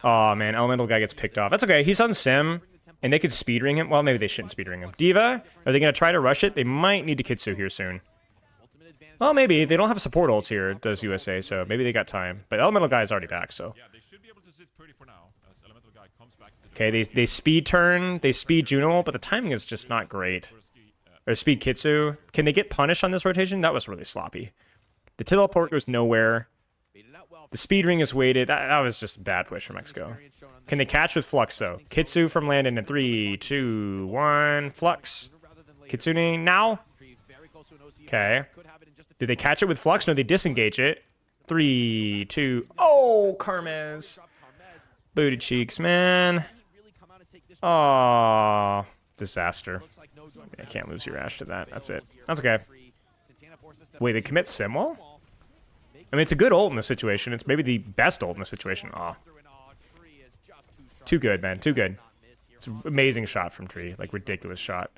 Oh man, Elemental guy gets picked off. That's okay. He's on Sim, and they could speedring him. Well, maybe they shouldn't speedring him. Diva, are they going to try to rush it? They might need to Kitsu here soon. Well, maybe. They don't have a support ult here, does USA, so maybe they got time. But Elemental guy is already back, so. Okay, they speed turn, they speed Juno, but the timing is just not great. Or speed Kitsu. Can they get punished on this rotation? That was really sloppy. The teleport goes nowhere. The speed ring is weighted. That was just a bad push from Mexico. Can they catch with Flux, though? Kitsu from Landon in 3, 2, 1. Flux. Kitsune now. Okay. Did they catch it with Flux? No, they disengage it. 3, 2. Oh, Carmez. Booty cheeks, man. Oh, disaster. I can't lose your Ashe to that. That's it. That's okay. Wait, they commit Simwall? I mean, it's a good ult in this situation. It's maybe the best ult in this situation. Aw. Too good, man. Too good. It's an amazing shot from Tree. Like, ridiculous shot.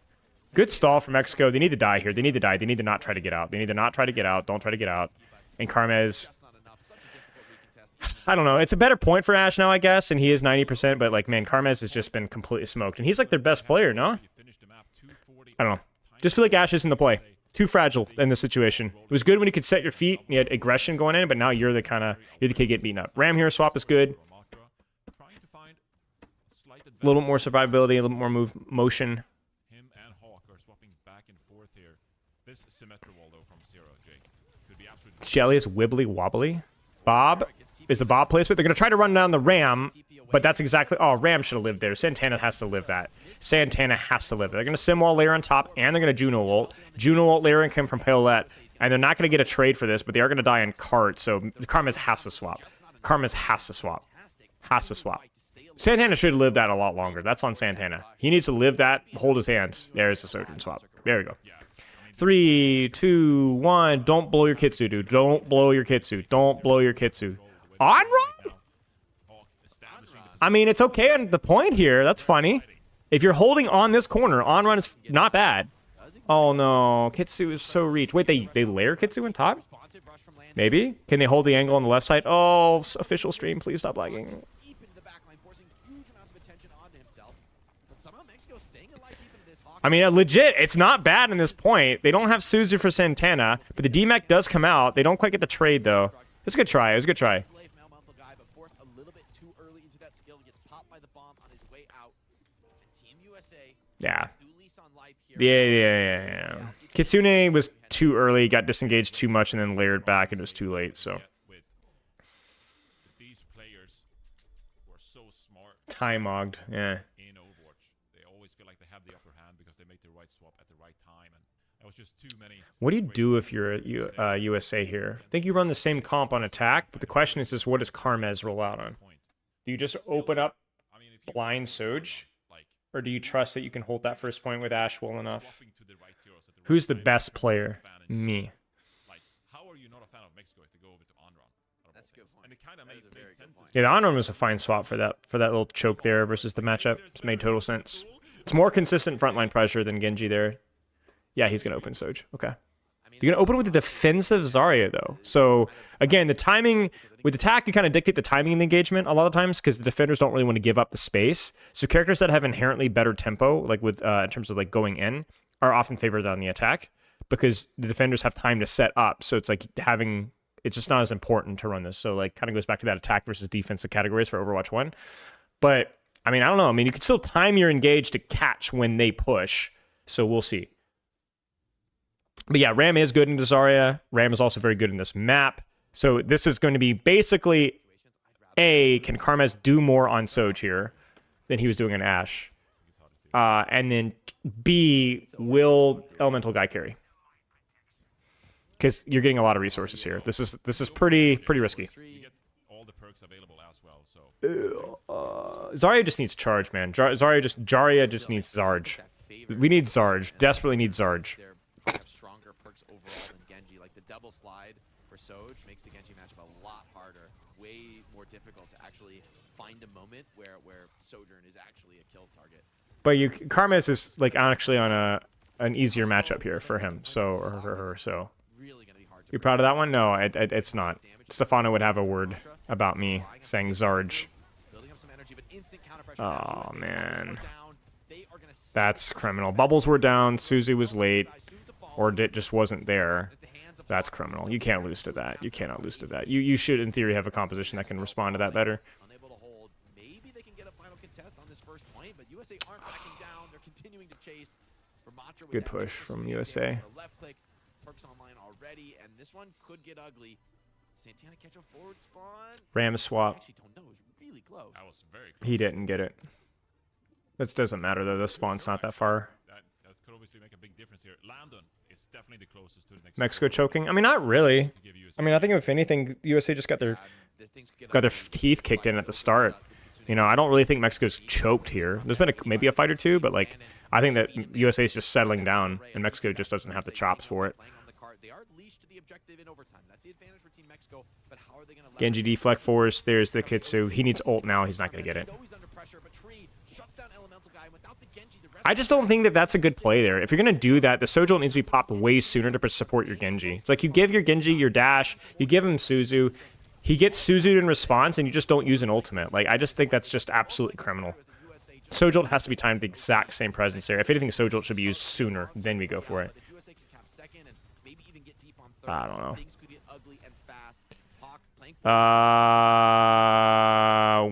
Good stall from Mexico. They need to die here. They need to die. They need to not try to get out. They need to not try to get out. Don't try to get out. And Carmez... I don't know. It's a better point for Ashe now, I guess, and he is 90%, but, like, man, Carmez has just been completely smoked. And he's, like, their best player, no? I don't know. Just feel like Ashe isn't the play. Too fragile in this situation. It was good when you could set your feet, you had aggression going in, but now you're the kid getting beaten up. Ram here, swap is good. A little bit more survivability, a little bit more motion. Him and Hawk are swapping back and forth here. This symmetry wall, though, from Zero, Jake, could be absolutely... Shelly is wibbly wobbly. Bob is the Bob placement. They're going to try to run down the Ram, but that's exactly... Oh, Ram should have lived there. Santana has to live that. Santana has to live there. They're going to Simwall layer on top, and they're going to Juno ult. Juno ult layering came from Paolette, and they're not going to get a trade for this, but they are going to die in cart, so Karmaz has to swap. Karmaz has to swap. Has to swap. Santana should live that a lot longer. That's on Santana. He needs to live that, hold his hands. There's the Sojourn swap. There we go. 3, 2, 1. Don't blow your Kitsu, dude. Don't blow your Kitsu. Don't blow your Kitsu. On run? I mean, it's okay on the point here. That's funny. If you're holding on this corner, on run is not bad. Oh no, Kitsu is so reach. Wait, they layer Kitsu in top? Maybe? Can they hold the angle on the left side? Oh, official stream, please stop lagging. I mean, legit, it's not bad in this point. They don't have Suzu for Santana, but the DMAC does come out. They don't quite get the trade, though. It's a good try. It was a good try. Yeah. Yeah. Kitsune was too early, got disengaged too much, and then layered back, and it was too late, so. These players who are so smart. Time-ogged, yeah. In Overwatch, they always feel like they have the upper hand because they make the right swap at the right time, and that was just too many. What do you do if you're a USA here? I think you run the same comp on attack, but the question is just what does Karmez roll out on? Do you just open up blind Soj? Or do you trust that you can hold that first point with Ash well enough? Who's the best player? Me. How are you not a fan of Mexico if they go over to Onron? That's a good point. And it kind of makes sense. Yeah, the Onron was a fine swap for that little choke there versus the matchup. It made total sense. It's more consistent frontline pressure than Genji there. Yeah, he's gonna open Soj. Okay. You're gonna open with the defensive Zarya though. So again, the timing with attack, you kind of dictate the timing of the engagement a lot of times because the defenders don't really want to give up the space. So characters that have inherently better tempo, like with in terms of like going in, are often favored on the attack because the defenders have time to set up. So it's like it's just not as important to run this. So like kind of goes back to that attack versus defensive categories for Overwatch 1. But I mean, I don't know. I mean, you can still time your engage to catch when they push. So we'll see. But yeah, Ram is good in Zarya. Ram is also very good in this map. So this is going to be basically A, can Karmez do more on Soj here than he was doing on Ashe? And then B, will Elemental Guy carry? Because you're getting a lot of resources here. This is pretty risky. All the perks available as well, so. Zarya just needs charge, man. Zarya just needs Zarge. We need Zarge. Desperately need Zarge. Stronger perks overall than Genji. Like the double slide for Soj makes the Genji matchup a lot harder. Way more difficult to actually find a moment where Sojourn is actually a kill target. But Karmez is like actually on an easier matchup here for him, or her. So you proud of that one? No, it's not. Stefano would have a word about me saying Zarge. Oh man, that's criminal. Bubbles were down. Suzu was late, or it just wasn't there. That's criminal. You can't lose to that. You cannot lose to that. You should, in theory, have a composition that can respond to that better. Maybe they can get a final contest on this first point, but USA aren't backing down. They're continuing to chase. Good push from USA. Left click, perks online already, and this one could get ugly. Santana catch a forward spawn. Ram swap. I actually don't know. It was really close. That was very close. He didn't get it. That doesn't matter though. The spawn's not that far. That could obviously make a big difference here. Landon is definitely the closest to the next. Mexico choking? I mean, not really. I mean, I think if anything, USA just got their teeth kicked in at the start. You know, I don't really think Mexico's choked here. There's been maybe a fight or two, but like, I think that USA is just settling down, and Mexico just doesn't have the chops for it. Genji deflect force. There's the Kitsu. He needs ult now. He's not going to get it. I just don't think that that's a good play there. If you're going to do that, the Sojo needs to be popped way sooner to support your Genji. It's like you give your Genji your dash, you give him Suzu, he gets Suzu'd in response, and you just don't use an ultimate. Like, I just think that's just absolutely criminal. Sojolt has to be timed the exact same presence there. If anything, Sojolt should be used sooner, then we go for it. I don't know.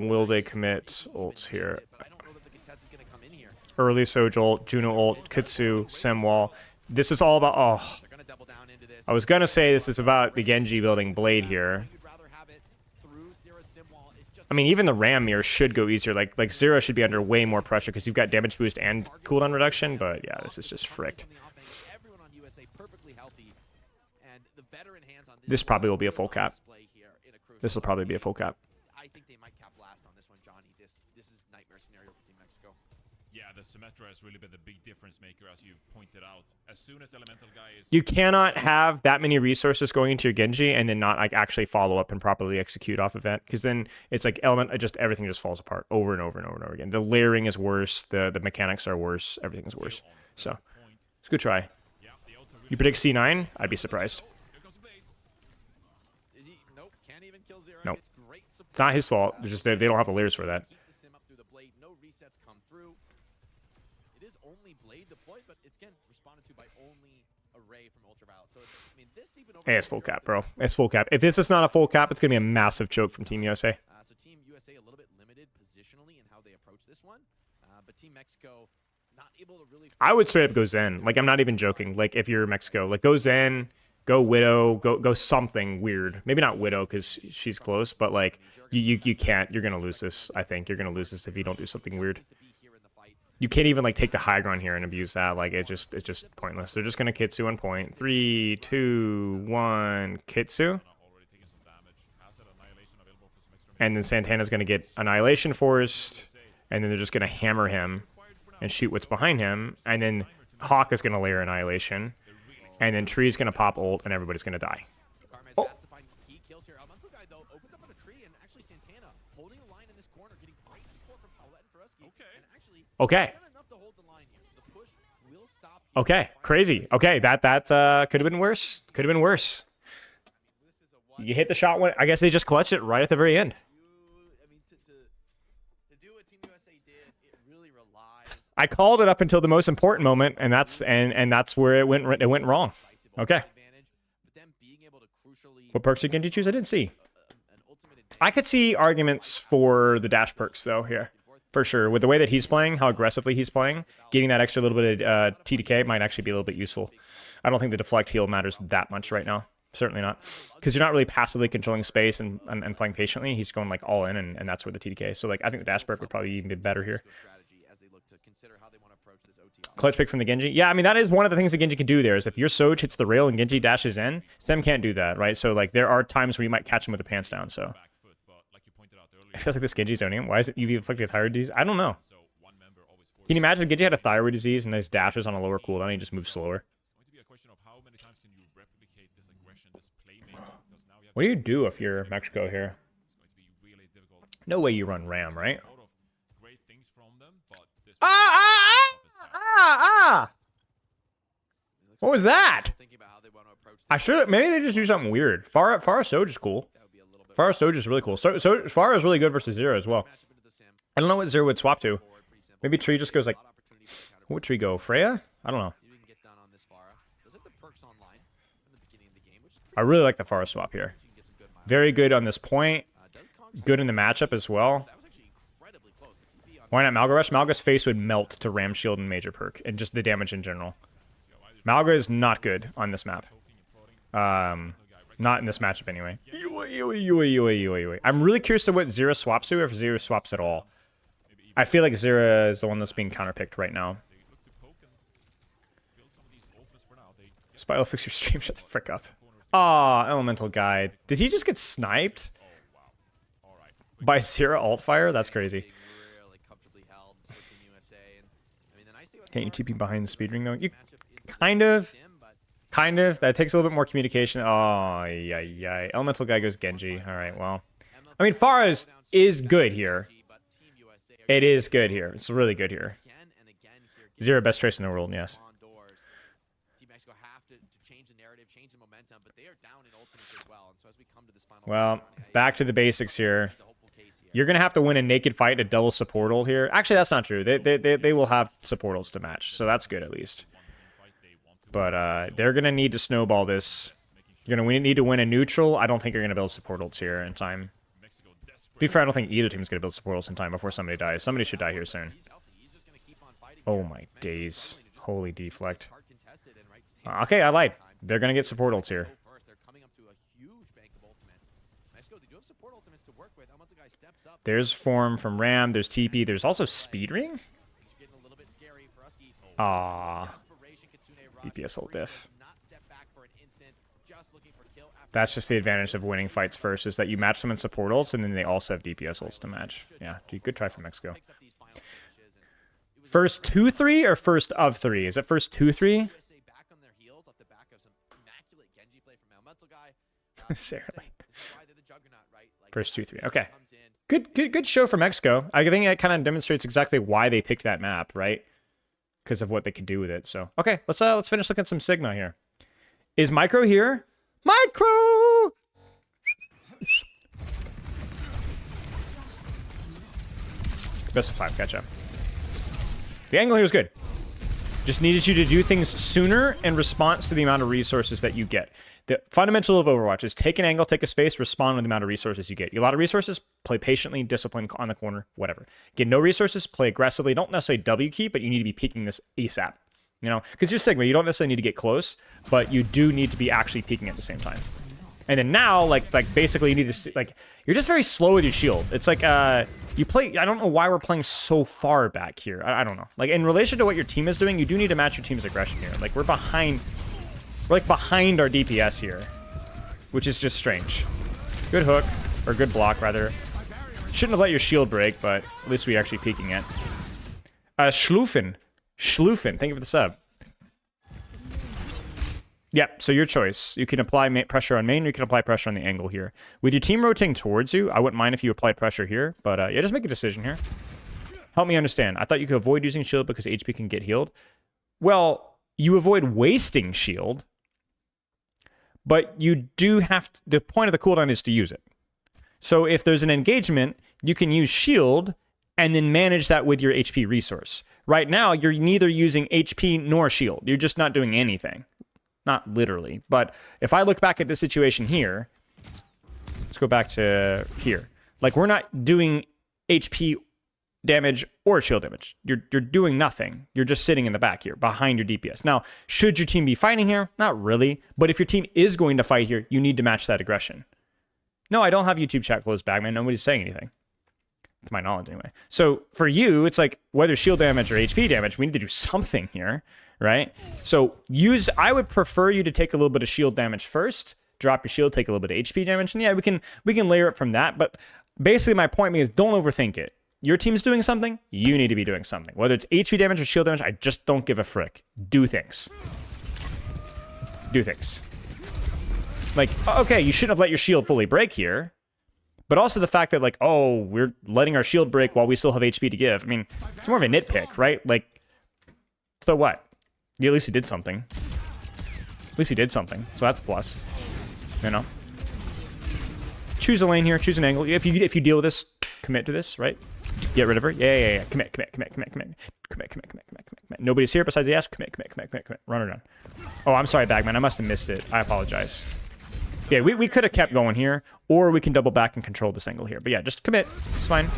Will they commit ults here? Early Sojolt, Juno ult, Kitsu, Semwall. This is all about... Oh. I was going to say this is about the Genji building Blade here. I mean, even the Ram mirror should go easier. Like Zero should be under way more pressure because you've got damage boost and cooldown reduction, but yeah, this is just fricked. This probably will be a full cap. This will probably be a full cap. I think they might cap last on this one, Johnny. This Mexico. Yeah, the Symmetra has really been the big difference maker, as you pointed out. As soon as the elemental guy is... You cannot have that many resources going into your Genji and then not like actually follow up and properly execute off of it, because then it's like everything just falls apart over and over and over and over again. The layering is worse, the mechanics are worse, everything's worse. So it's a good try. You predict C9? I'd be surprised. Is he? Nope. Can't even kill Zero. Nope. It's great support. It's not his fault. They're just they don't have the layers for that. Keep the sim up through the blade. No resets come through. It is only blade deployed, but it's again responded to by only array from ultraviolet. So it's, I mean, this deep in Hey, it's full cap, bro. It's full cap. If this is not a full cap, it's gonna be a massive choke from Team USA. So Team USA a little bit limited positionally in how they approach this one, but Team Mexico not able to really. I would straight up go Zen. Like, I'm not even joking. Like, if you're Mexico, like, go Zen, go Widow, go something weird. Maybe not Widow because she's close, but like, you can't. You're gonna lose this. I think you're gonna lose this if you don't do something weird. You can't even like take the high ground here and abuse that. Like, it's just pointless. They're just gonna Kitsu on point. 3, 2, 1, Kitsu. And then Santana's gonna get Annihilation Forced, and then they're just gonna hammer him and shoot what's behind him, and then Hawk is gonna layer Annihilation, and then Tree's gonna pop ult, and everybody's gonna die. Oh. Okay. Okay. Crazy. Okay, that could have been worse. Could have been worse. You hit the shot when I guess they just clutched it right at the very end. I called it up until the most important moment, and that's where it went wrong. Okay. What perks did Genji choose? I didn't see. I could see arguments for the dash perks though here, for sure. With the way that he's playing, how aggressively he's playing, getting that extra little bit of TDK might actually be a little bit useful. I don't think the deflect heal matters that much right now. Certainly not, because you're not really passively controlling space and playing patiently. He's going like all in, and that's where the TDK. So like I think the dash perk would probably even be better here. Clutch pick from the Genji. Yeah, I mean, that is one of the things that Genji can do there, is if your Soj hits the rail and Genji dashes in, Sem can't do that, right? So, like, there are times where you might catch him with the pants down, so. It feels like this Genji's zoning him. Why is it UV afflicted thyroid disease? I don't know. Can you imagine if Genji had a thyroid disease and his dashes on a lower cooldown and he just moves slower? What do you do if you're Mexico here? No way you run Ram, right? What was that? I should maybe they just do something weird. Farah Soj is cool. Farah Soj is really cool. So Farah is really good versus Zero as well. I don't know what Zero would swap to. Maybe Tree just goes like, what would Tree go? Freya? I don't know. I really like the Farah swap here. Very good on this point. Good in the matchup as well. Why not Malga Rush? Malga's face would melt to Ram Shield and Major Perk, and just the damage in general. Malga is not good on this map. Not in this matchup anyway. I'm really curious to what Zero swaps to, if Zero swaps at all. I feel like Zero is the one that's being counterpicked right now. Spylo, fix your stream. Shut the frick up. Aw, Elemental Guy. Did he just get sniped? By Zero alt fire? That's crazy. Can't you TP behind the speed ring though? You kind of. That takes a little bit more communication. Oh, yeah. Elemental Guy goes Genji. All right, well. I mean, Farah is good here. It is good here. It's really good here. Zero best choice in the world, yes. Well, back to the basics here. You're going to have to win a naked fight, a double support ult here. Actually, that's not true. They will have support ults to match, so that's good at least. But they're going to need to snowball this. You're going to need to win a neutral. I don't think you're going to build support ults here in time. To be fair, I don't think either team's going to build support ults in time before somebody dies. Somebody should die here soon. Oh my days. Holy deflect. Okay, I lied. They're going to get support ults here. There's form from Ram. There's TP. There's also speed ring. Ah, DPS ult diff. That's just the advantage of winning fights first, is that you match them in support ults, and then they also have DPS ults to match. Yeah, dude, good try from Mexico. First 2-3 or first of 3? Is it first 2-3? USA back on their heels off the back of some immaculate Genji play from Elemental Guy. Certainly. This is why they're the juggernaut, right? Like, First 2-3. Okay. comes in, Good show from Mexico. I think that kind of demonstrates exactly why they picked that map, right? Because of what they could do with it. So, okay, let's finish looking at some Sigma here. Is Micro here? Micro! Best of 5, catch up. The angle here was good. Just needed you to do things sooner in response to the amount of resources that you get. The fundamental of Overwatch is take an angle, take a space, respond with the amount of resources you get. You get a lot of resources, play patiently, discipline on the corner, whatever. Get no resources, play aggressively. Don't necessarily W key, but you need to be peeking this ASAP. You know, because you're Sigma, you don't necessarily need to get close, but you do need to be actually peeking at the same time. And then now, like basically you need to, you're just very slow with your shield. It's like, you play, I don't know why we're playing so far back here. I don't know. Like, in relation to what your team is doing, you do need to match your team's aggression here. Like, we're behind our DPS here, which is just strange. Good hook, or good block, rather. Shouldn't have let your shield break, but at least we're actually peeking it. Schlufen, thank you for the sub. Yeah, so your choice. You can apply pressure on main, or you can apply pressure on the angle here. With your team rotating towards you, I wouldn't mind if you apply pressure here, but yeah, just make a decision here. Help me understand. I thought you could avoid using shield because HP can get healed. Well, you avoid wasting shield, but you do have to, the point of the cooldown is to use it. So if there's an engagement, you can use shield and then manage that with your HP resource. Right now, you're neither using HP nor shield. You're just not doing anything. Not literally, but if I look back at this situation here, let's go back to here. Like, we're not doing HP damage or shield damage. You're doing nothing. You're just sitting in the back here, behind your DPS. Now, should your team be fighting here? Not really, but if your team is going to fight here, you need to match that aggression. No, I don't have YouTube chat closed, Bagman. Nobody's saying anything. To my knowledge, anyway. So, for you, it's like, whether shield damage or HP damage, we need to do something here. Right? So I would prefer you to take a little bit of shield damage first, drop your shield, take a little bit of HP damage, and yeah, we can layer it from that. But basically my point is, don't overthink it. Your team's doing something, you need to be doing something. Whether it's HP damage or shield damage, I just don't give a frick. Do things. Do things. Like, okay, you shouldn't have let your shield fully break here. But also the fact that, like, oh, we're letting our shield break while we still have HP to give. I mean, it's more of a nitpick, right? Like, so what? Yeah, at least he did something. At least he did something. So that's a plus. You know? Choose a lane here. Choose an angle. If you deal with this, commit to this, right? Get rid of her. Yeah. Commit. Nobody's here besides the Ash. Commit. Run her down. Oh, I'm sorry, Bagman. I must have missed it. I apologize. Yeah, we could have kept going here, or we can double back and control this angle here. But yeah, just commit. It's fine.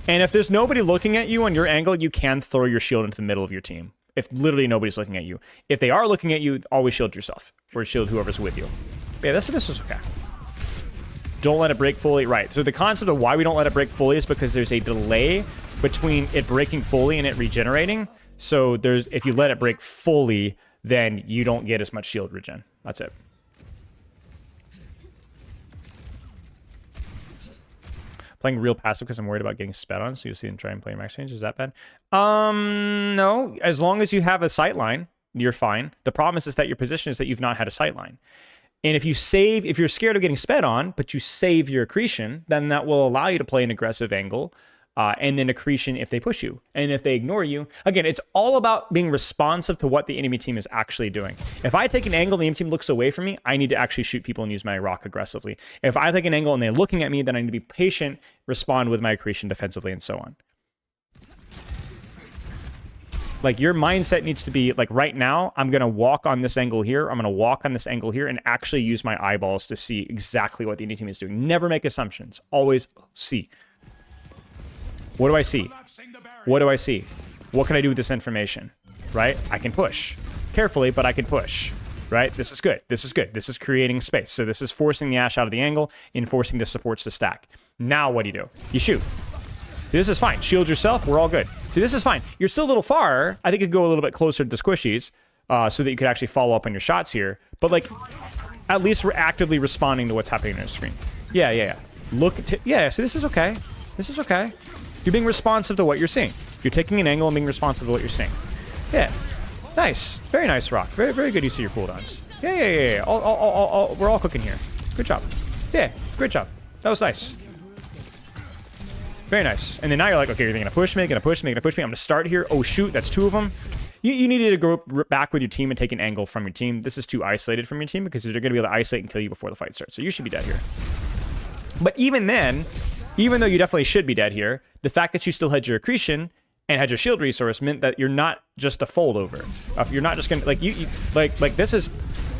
And if there's nobody looking at you on your angle, you can throw your shield into the middle of your team. If literally nobody's looking at you. If they are looking at you, always shield yourself. Or shield whoever's with you. But yeah, this is okay. Don't let it break fully. Right. So the concept of why we don't let it break fully is because there's a delay between it breaking fully and it regenerating. So if you let it break fully, then you don't get as much shield regen. That's it. Playing real passive because I'm worried about getting sped on, so you'll see them try and play max range. Is that bad? No. As long as you have a sight line, you're fine. The problem is that your position is that you've not had a sight line. And if you're scared of getting sped on, but you save your accretion, then that will allow you to play an aggressive angle, and then accretion if they push you. And if they ignore you, again, it's all about being responsive to what the enemy team is actually doing. If I take an angle and the enemy team looks away from me, I need to actually shoot people and use my rock aggressively. If I take an angle and they're looking at me, then I need to be patient, respond with my accretion defensively, and so on. Like, your mindset needs to be, like, right now, I'm going to walk on this angle here, I'm going to walk on this angle here, and actually use my eyeballs to see exactly what the enemy team is doing. Never make assumptions. Always see. What do I see? What do I see? What can I do with this information? Right? I can push. Carefully, but I can push. Right? This is good. This is good. This is creating space. So this is forcing the Ashe out of the angle and forcing the supports to stack. Now what do? You shoot. See, this is fine. Shield yourself. We're all good. See, this is fine. You're still a little far. I think you could go a little bit closer to the squishies so that you could actually follow up on your shots here. But, like, at least we're actively responding to what's happening on the screen. Yeah. Look at... Yeah, so this is okay. This is okay. You're being responsive to what you're seeing. You're taking an angle and being responsive to what you're seeing. Yeah. Nice. Very nice, Rock. Very, very good use of your cooldowns. Yeah. We're all cooking here. Good job. Yeah, great job. That was nice. Very nice. And then now you're like, okay, you're going to push me, I'm going to start here. Oh, shoot, that's 2 of them. You needed to go back with your team and take an angle from your team. This is too isolated from your team because they're going to be able to isolate and kill you before the fight starts. So you should be dead here. But even then, even though you definitely should be dead here, the fact that you still had your accretion and had your shield resource meant that you're not just a fold over. You're not just going to, like this is,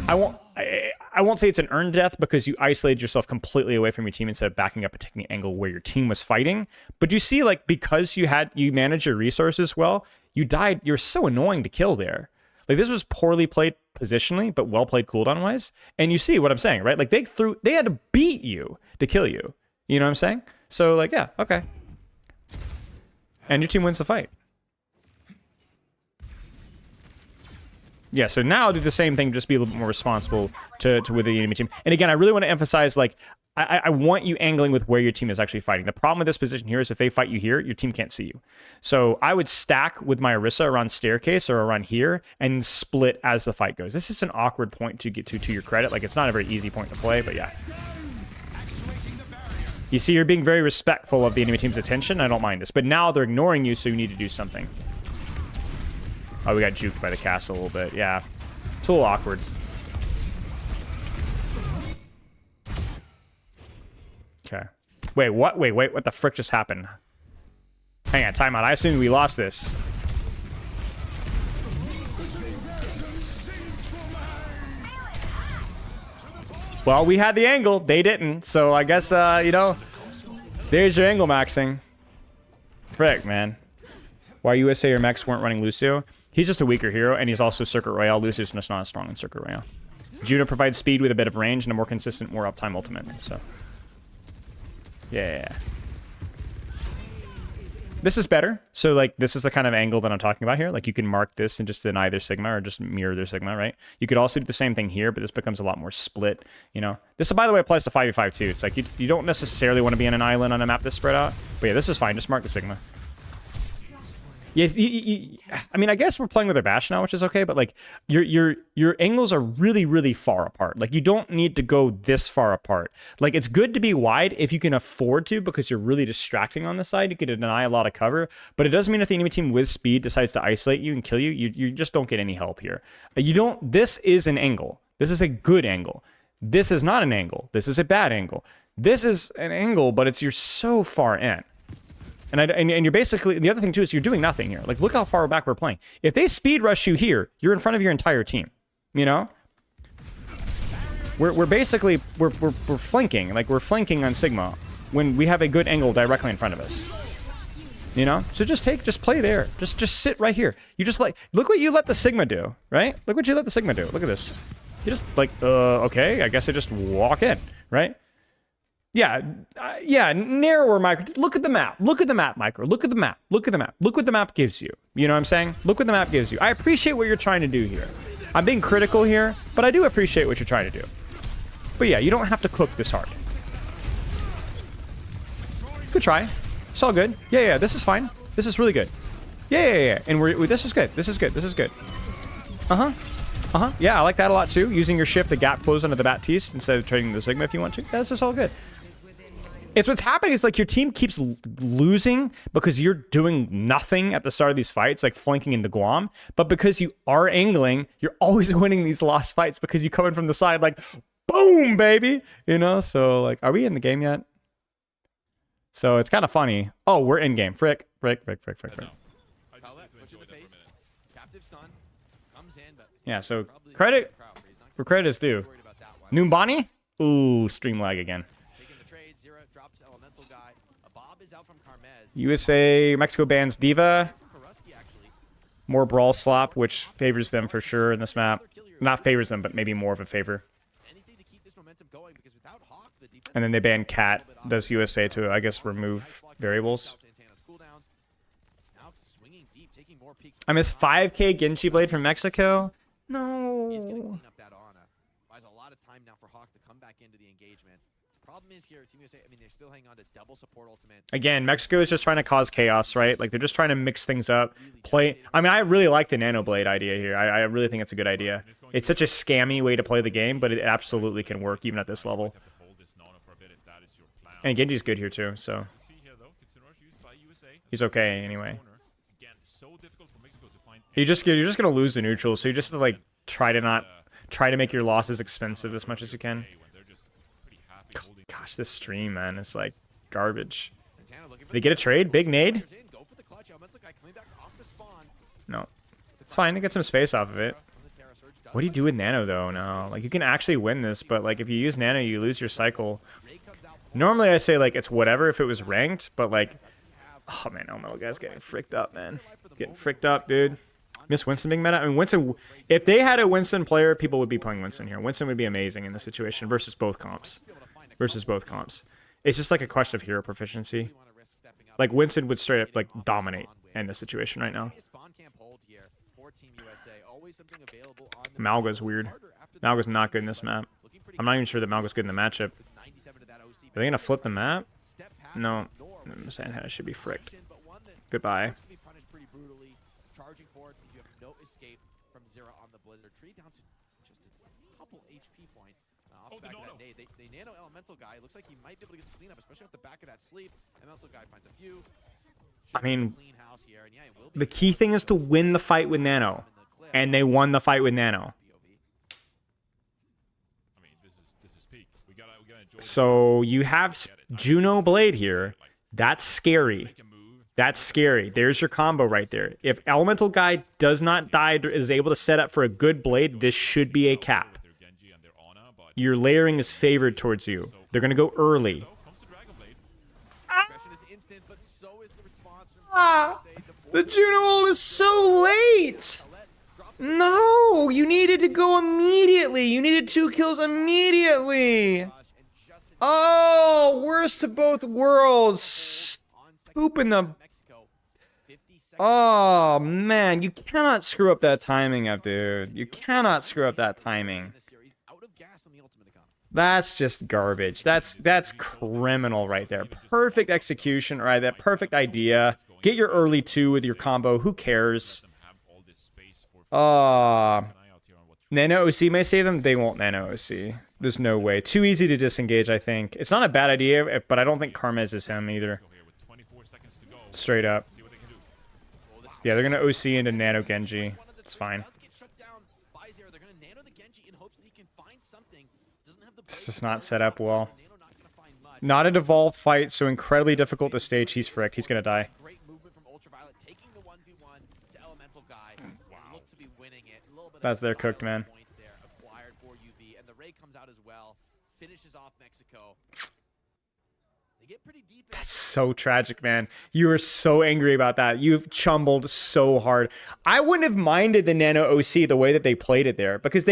I won't say it's an earned death because you isolated yourself completely away from your team instead of backing up and taking an angle where your team was fighting. But you see, like, because you managed your resources well, you died. You're so annoying to kill there. Like, this was poorly played positionally, but well played cooldown wise. And you see what I'm saying, right? Like, they had to beat you to kill you. You know what I'm saying? So, like, yeah, okay. And your team wins the fight. Yeah, so now do the same thing, just be a little bit more responsible to with the enemy team. And again, I really want to emphasize, like, I want you angling with where your team is actually fighting. The problem with this position here is if they fight you here, your team can't see you. So I would stack with my Orisa around staircase or around here and split as the fight goes. This is an awkward point to get to your credit. Like, it's not a very easy point to play, but yeah. You see, you're being very respectful of the enemy team's attention. I don't mind this. But now they're ignoring you, so you need to do something. Oh, we got juked by the castle a little bit. Yeah. It's a little awkward. Okay. Wait, what? Wait, what the frick just happened? Hang on, timeout. I assume we lost this. Well, we had the angle. They didn't. So I guess, you know, there's your angle maxing. Frick, man. Why USA or Mex weren't running Lucio? He's just a weaker hero, and he's also Circuit Royale. Lucio's just not as strong in Circuit Royale. Juno provides speed with a bit of range and a more consistent, more uptime ultimate. So, yeah. This is better. So, like, this is the kind of angle that I'm talking about here. Like, you can mark this and just deny their Sigma or just mirror their Sigma, right? You could also do the same thing here, but this becomes a lot more split, you know? This, by the way, applies to 5v5 too. It's like, you don't necessarily want to be on an island on a map this spread out. But yeah, this is fine. Just mark the Sigma. Yes, I mean, I guess we're playing with their bash now, which is okay, but like your angles are really, really far apart. Like, you don't need to go this far apart. Like, it's good to be wide if you can afford to, because you're really distracting on the side. You could deny a lot of cover, but it doesn't mean if the enemy team with speed decides to isolate you and kill you, you just don't get any help here. This is an angle. This is a good angle. This is not an angle. This is a bad angle. This is an angle, but you're so far in. And you're basically, the other thing too is you're doing nothing here. Like, look how far back we're playing. If they speed rush you here, you're in front of your entire team. You know, we're basically we're flanking. Like, we're flanking on Sigma when we have a good angle directly in front of us. You know, so just play there. Just sit right here. You just look what you let the Sigma do, right? Look what you let the Sigma do. Look at this. You just like, okay, I guess I just walk in, right? Yeah, narrower micro. Look at the map. Look at the map, micro. Look at the map. Look at the map. Look what the map gives you. You know what I'm saying? Look what the map gives you. I appreciate what you're trying to do here. I'm being critical here, but I do appreciate what you're trying to do. But yeah, you don't have to cook this hard. Good try. It's all good. Yeah, this is fine. This is really good. Yeah. And this is good. This is good. Yeah, I like that a lot too. Using your shift to gap close under the Baptiste instead of trading the Sigma if you want to. That's just all good. It's what's happening is, like, your team keeps losing because you're doing nothing at the start of these fights, like flanking into Guam. But because you are angling, you're always winning these lost fights because you come in from the side like, boom, baby. You know, so, like, are we in the game yet? So it's kind of funny. Oh, we're in game. Frick. Yeah, so credit where credit is due. Noombani? Ooh, stream lag again. USA, Mexico bans Diva. More Brawl Slop, which favors them for sure in this map. Not favors them, but maybe more of a favor. And then they ban Cat. Does USA to, I guess, remove variables. I missed 5K Genji Blade from Mexico. No. He's going to clean up that Ana. Buys a lot of time now for Hawk to come back into the engagement. problem is here, Team USA, I mean, they're still hanging on to double support ultimate. Again, Mexico is just trying to cause chaos, right? Like, they're just trying to mix things up. Play. I mean, I really like the Nano Blade idea here. I really think it's a good idea. It's such a scammy way to play the game, but it absolutely can work even at this level. And Genji's good here too, so he's okay anyway. You're just gonna lose the neutral, so you just have to like try to make your losses expensive as much as you can. Gosh, this stream, man, it's like garbage. Did they get a trade? Big nade? No. It's fine to get some space off of it. What do you do with Nano, though? No. Like, you can actually win this, but, like, if you use Nano, you lose your cycle. Normally, I say, like, it's whatever if it was ranked, but, like... Oh, man, Metal Guy's getting fricked up, man. Getting fricked up, dude. Miss Winston being meta? I mean, Winston... If they had a Winston player, people would be playing Winston here. Winston would be amazing in this situation versus both comps. It's just, like, a question of hero proficiency. Like, Winston would straight up, like, dominate in this situation right now. Malga's weird. Malga's not good in this map. I'm not even sure that Malga's good in the matchup. Are they gonna flip the map? No. Sandhana should be fricked. Goodbye. The Nano Elemental guy looks like he might be able to get the cleanup, especially off the back of that sleep. Elemental guy finds a few. I mean, the key thing is to win the fight with Nano. And they won the fight with Nano. So you have Juno Blade here. That's scary. That's scary. There's your combo right there. If Elemental Guy does not die, is able to set up for a good Blade, this should be a cap. Your layering is favored towards you. They're going to go early. The Juno ult is so late! No! You needed to go immediately! You needed 2 kills immediately! Oh! Worst of both worlds! Poop in the... Oh, man. You cannot screw up that timing up, dude. You cannot screw up that timing. That's just garbage. That's criminal right there. Perfect execution, right? That perfect idea. Get your early 2 with your combo. Who cares? Nano OC may save them. They won't Nano OC. There's no way. Too easy to disengage, I think. It's not a bad idea, but I don't think Karmez is him either. Straight up. Yeah, they're going to OC into Nano Genji. It's fine. It's just not set up well. Not a devolved fight, so incredibly difficult to stage. He's fricked. He's going to die. That's their cooked, man. That's so tragic, man. You were so angry about that. You've chumbled so hard. I wouldn't have minded the Nano OC the way that they played it there. Because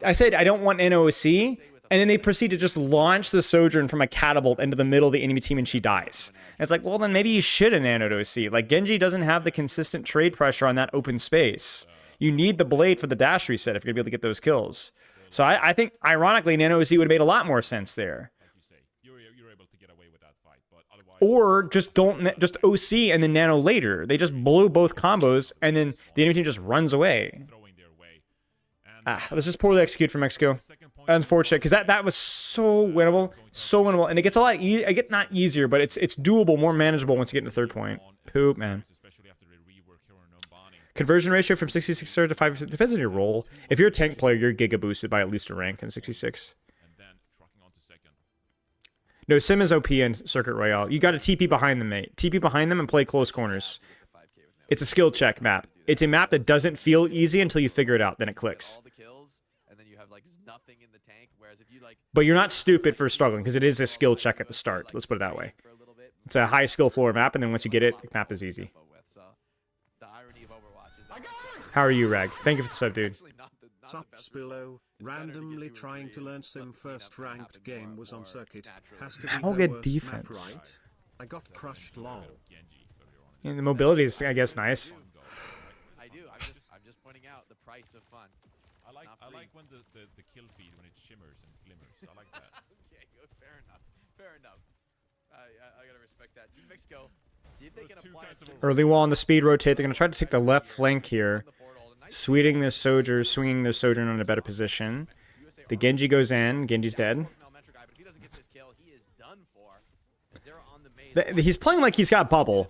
I said, I don't want Nano OC. And then they proceed to just launch the Sojourn from a catapult into the middle of the enemy team and she dies. And it's like, well, then maybe you should have Nanoed OC. Like, Genji doesn't have the consistent trade pressure on that open space. You need the Blade for the dash reset if you're going to be able to get those kills. So I think, ironically, Nano OC would have made a lot more sense there. Or just just OC and then Nano later. They just blow both combos and then the enemy team just runs away. It was just poorly executed from Mexico. Unfortunate, because that was so winnable, and it gets a lot not easier, but it's doable, more manageable once you get into third point. Poop, man. Conversion ratio from 66 to 5% depends on your role. If you're a tank player, you're giga boosted by at least a rank in 66. No, Sim is OP in Circuit Royale. You got to TP behind them, mate. TP behind them and play close corners. It's a skill check map. It's a map that doesn't feel easy until you figure it out. Then it clicks. But you're not stupid for struggling, because it is a skill check at the start. Let's put it that way. It's a high skill floor map, and then once you get it, the map is easy. How are you, Rag? Thank you for the sub, dude. Tops below, randomly trying to learn Sim first ranked game was on circuit. Has to be How the good worst defense. map, right? I got crushed lol. Yeah, the mobility is, I guess, nice. I do. I'm just pointing out the price of fun. I like when the kill feed when it shimmers and glimmers. I like that. Okay, fair enough. Fair enough. I gotta respect that. Team Mexico, see if they can apply Early wall on the speed rotate. They're going to try to take the left flank here. Sweeting their Sojourn, swinging their Sojourn in a better position. The Genji goes in. Genji's dead. He's playing like he's got bubble.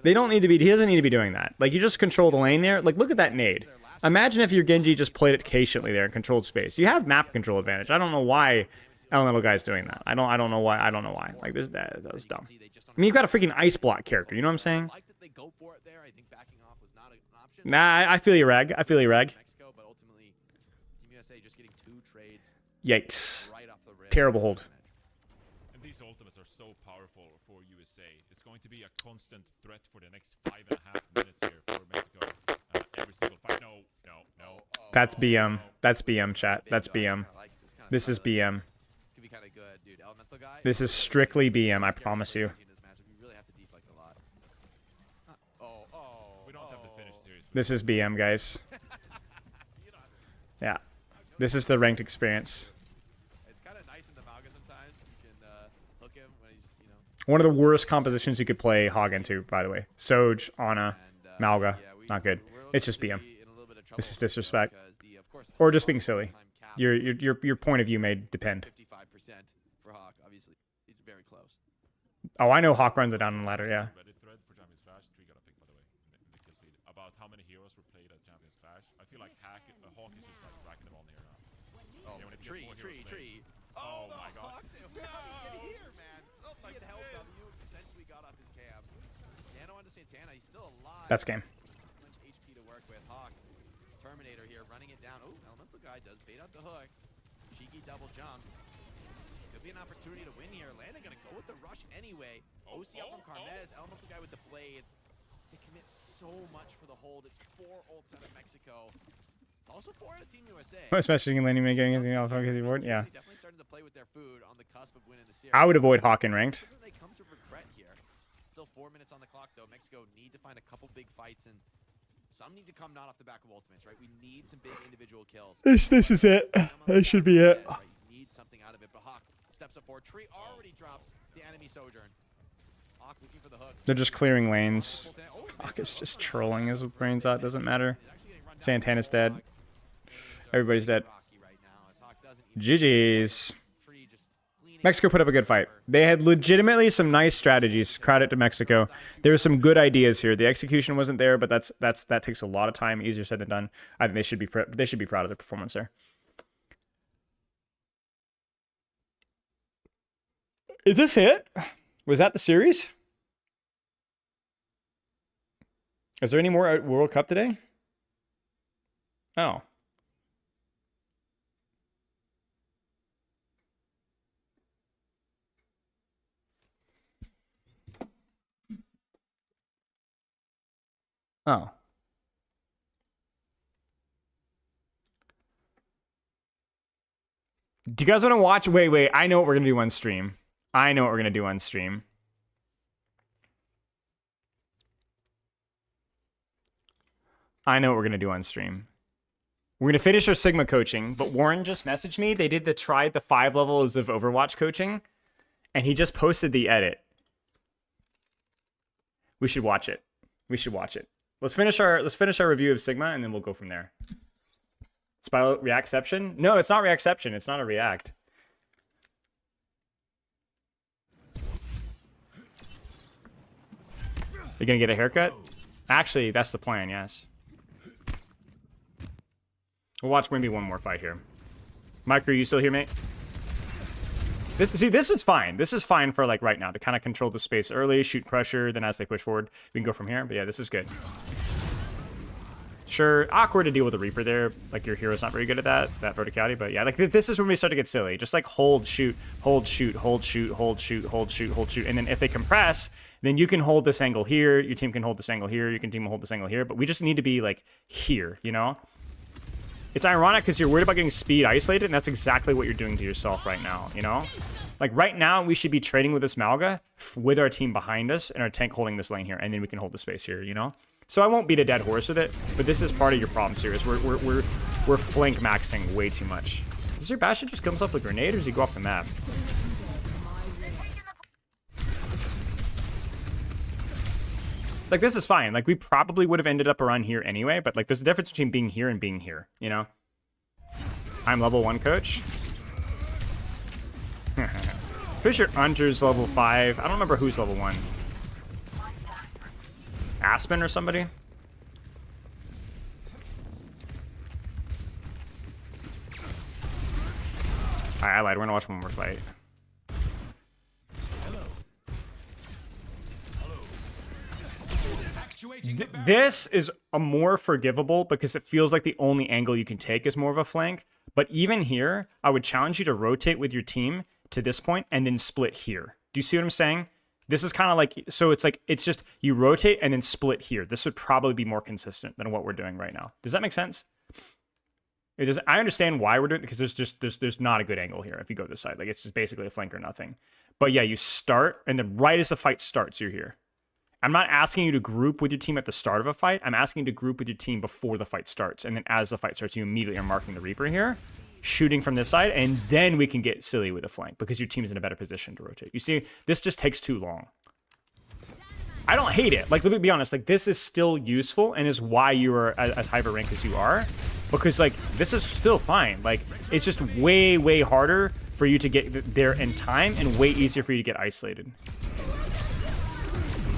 They don't need to be. He doesn't need to be doing that. Like, you just control the lane there. Like, look at that nade. Imagine if your Genji just played it patiently there and controlled space. You have map control advantage. I don't know why Elemental Guy's doing that. I don't know why. I don't know why. Like, this that was dumb. I mean, you've got a freaking ice block character. You know what I'm saying? Nah, I feel you, Reg. I feel you, Reg. Yikes. Terrible hold. And these ultimates are so powerful for USA. It's going to be a constant threat for the next 5.5 minutes here for Mexico. Every single fight. No. That's BM. That's BM, chat. That's BM. This is BM. This is strictly BM, I promise you. This is BM, guys. Yeah. This is the ranked experience. It's kind of nice in the Malga sometimes. You can hook him when he's, you know. One of the worst compositions you could play Hog into, by the way. Soj, Ana, Malga. Not good. It's just BM. This is disrespect. Or just being silly. Your point of view may depend. 55% for Hawk, obviously. It's very close. Oh, I know Hawk runs it down the ladder, yeah. Reddit thread for Champions Clash. Tree got a pick, by the way, in the kill feed, about how many heroes were played at Champions Clash. I feel like Hawk is just like racking them on here now. Oh, Yeah, tree. Oh my god. Hawk's how did he get here, man? He had held W since we got off his cam. Nano onto Santana. He's still alive. That's game. Much HP to work with. Hawk. Terminator here running it down. Oh, Elemental Guy does bait out the hook. Cheeky double jumps. Could be an opportunity to win here. Landon gonna go with the rush anyway. OC up from Carmez. Elemental Guy with the blade. They commit so much for the hold. It's 4 ults out of Mexico. Also 4 out of Team USA. Especially in laning, getting anything off because he board. Yeah. Definitely starting to play with their food on the cusp of winning the series. I would avoid Hawk in ranked. They come to regret here. Still 4 minutes on the clock though. Mexico need to find a couple big fights, and some need to come not off the back of ultimates, right? We need some big individual kills. This is it. This should be it. Right? You need something out of it, but Hawk steps up forward. Tree already drops the enemy Sojourn. Hawk looking for the hook. They're just clearing lanes. Hawk is just trolling his brains out. Doesn't matter. Santana's dead. Everybody's dead. GG's. Mexico put up a good fight. They had legitimately some nice strategies. Credit to Mexico. There were some good ideas here. The execution wasn't there, but that takes a lot of time. Easier said than done. I think they should be proud of their performance there. Is this it? Was that the series? Is there any more World Cup today? Oh. Oh. Do you guys want to watch? Wait. I know what we're going to do on stream. I know what we're going to do on stream. We're going to finish our Sigma coaching, but Warren just messaged me. They did tried the 5 levels of Overwatch coaching, and he just posted the edit. We should watch it. Let's finish our review of Sigma, and then we'll go from there. Spy Reactception? No, it's not Reactception. It's not a React. You're gonna get a haircut? Actually, that's the plan, yes. We'll watch maybe one more fight here. Mike, are you still here, mate? This is fine. This is fine for like right now to kind of control the space early, shoot pressure, then as they push forward, we can go from here. But yeah, this is good. Sure, awkward to deal with the Reaper there. Like, your hero's not very good at that verticality. But yeah, like this is when we start to get silly. Just like hold, shoot, hold, shoot, hold, shoot, hold, shoot, hold, shoot, hold, shoot. And then if they compress, then you can hold this angle here. Your team can hold this angle here. Your team will hold this angle here. But we just need to be like here, you know? It's ironic because you're worried about getting speed isolated, and that's exactly what you're doing to yourself right now, you know? Like, right now, we should be trading with this Malga with our team behind us and our tank holding this lane here, and then we can hold the space here, you know? So I won't beat a dead horse with it, but this is part of your problem series. We're flank maxing way too much. Does your Bastion just kill himself with a grenade, or does he go off the map? Like, this is fine. Like, we probably would have ended up around here anyway, but, like, there's a difference between being here and being here, you know? I'm level 1 coach. Pretty sure Under's level 5. I don't remember who's level 1. Aspen or somebody? Alright, I lied. We're gonna watch one more fight. This is a more forgivable because it feels like the only angle you can take is more of a flank. But even here, I would challenge you to rotate with your team to this point and then split here. Do you see what I'm saying? This is kind of like, so it's like, it's just you rotate and then split here. This would probably be more consistent than what we're doing right now. Does that make sense? It does. I understand why we're doing it because there's not a good angle here if you go this side. Like, it's just basically a flank or nothing. But yeah, you start, and then right as the fight starts, you're here. I'm not asking you to group with your team at the start of a fight. I'm asking you to group with your team before the fight starts. And then as the fight starts, you immediately are marking the Reaper here, shooting from this side, and then we can get silly with a flank because your team is in a better position to rotate. You see, this just takes too long. I don't hate it. Like, let me be honest. Like, this is still useful and is why you are as high of a rank as you are. Because, like, this is still fine. Like, it's just way, way harder for you to get there in time and way easier for you to get isolated.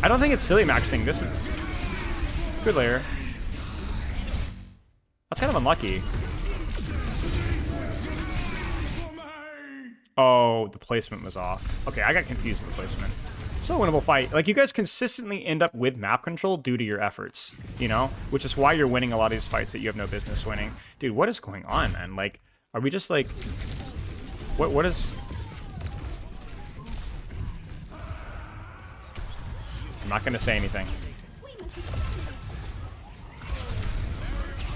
I don't think it's silly maxing. This is good layer. That's kind of unlucky. Oh, the placement was off. Okay, I got confused with the placement. So winnable fight. Like, you guys consistently end up with map control due to your efforts, you know? Which is why you're winning a lot of these fights that you have no business winning. Dude, what is going on, man? Like, are we just like... What is... I'm not gonna say anything.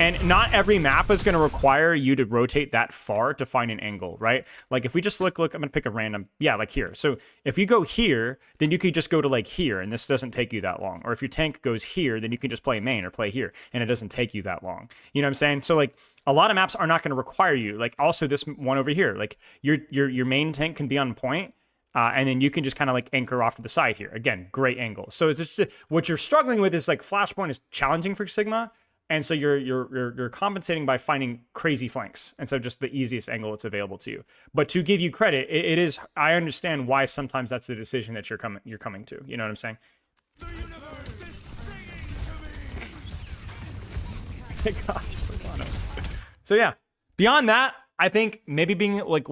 And not every map is going to require you to rotate that far to find an angle, right? Like, if we just look, I'm going to pick a random, yeah, like here. So if you go here, then you could just go to like here, and this doesn't take you that long. Or if your tank goes here, then you can just play main or play here, and it doesn't take you that long. You know what I'm saying? So like, a lot of maps are not going to require you. Like, also this one over here, like your main tank can be on point. And then you can just kind of like anchor off to the side here. Again, great angle. So it's just, what you're struggling with is like Flashpoint is challenging for Sigma. And so you're compensating by finding crazy flanks instead of just the easiest angle that's available to you. But to give you credit, it is, I understand why sometimes that's the decision that you're coming to. You know what I'm saying? So yeah, beyond that, I think maybe being like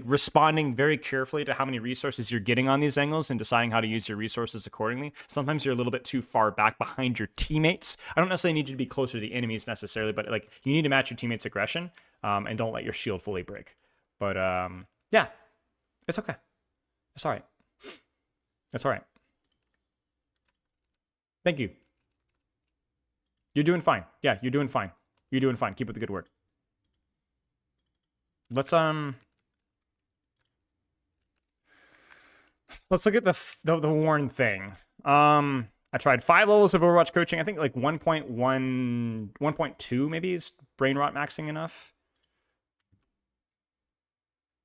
responding very carefully to how many resources you're getting on these angles and deciding how to use your resources accordingly. Sometimes you're a little bit too far back behind your teammates. I don't necessarily need you to be closer to the enemies necessarily, but like, you need to match your teammates' aggression, and don't let your shield fully break. But yeah, it's okay. It's all right. It's all right. Thank you. You're doing fine. Yeah, you're doing fine. You're doing fine. Keep up the good work. Let's look at the Warren thing. I tried 5 levels of Overwatch coaching. I think like 1.1, 1.2 maybe is brain rot maxing enough.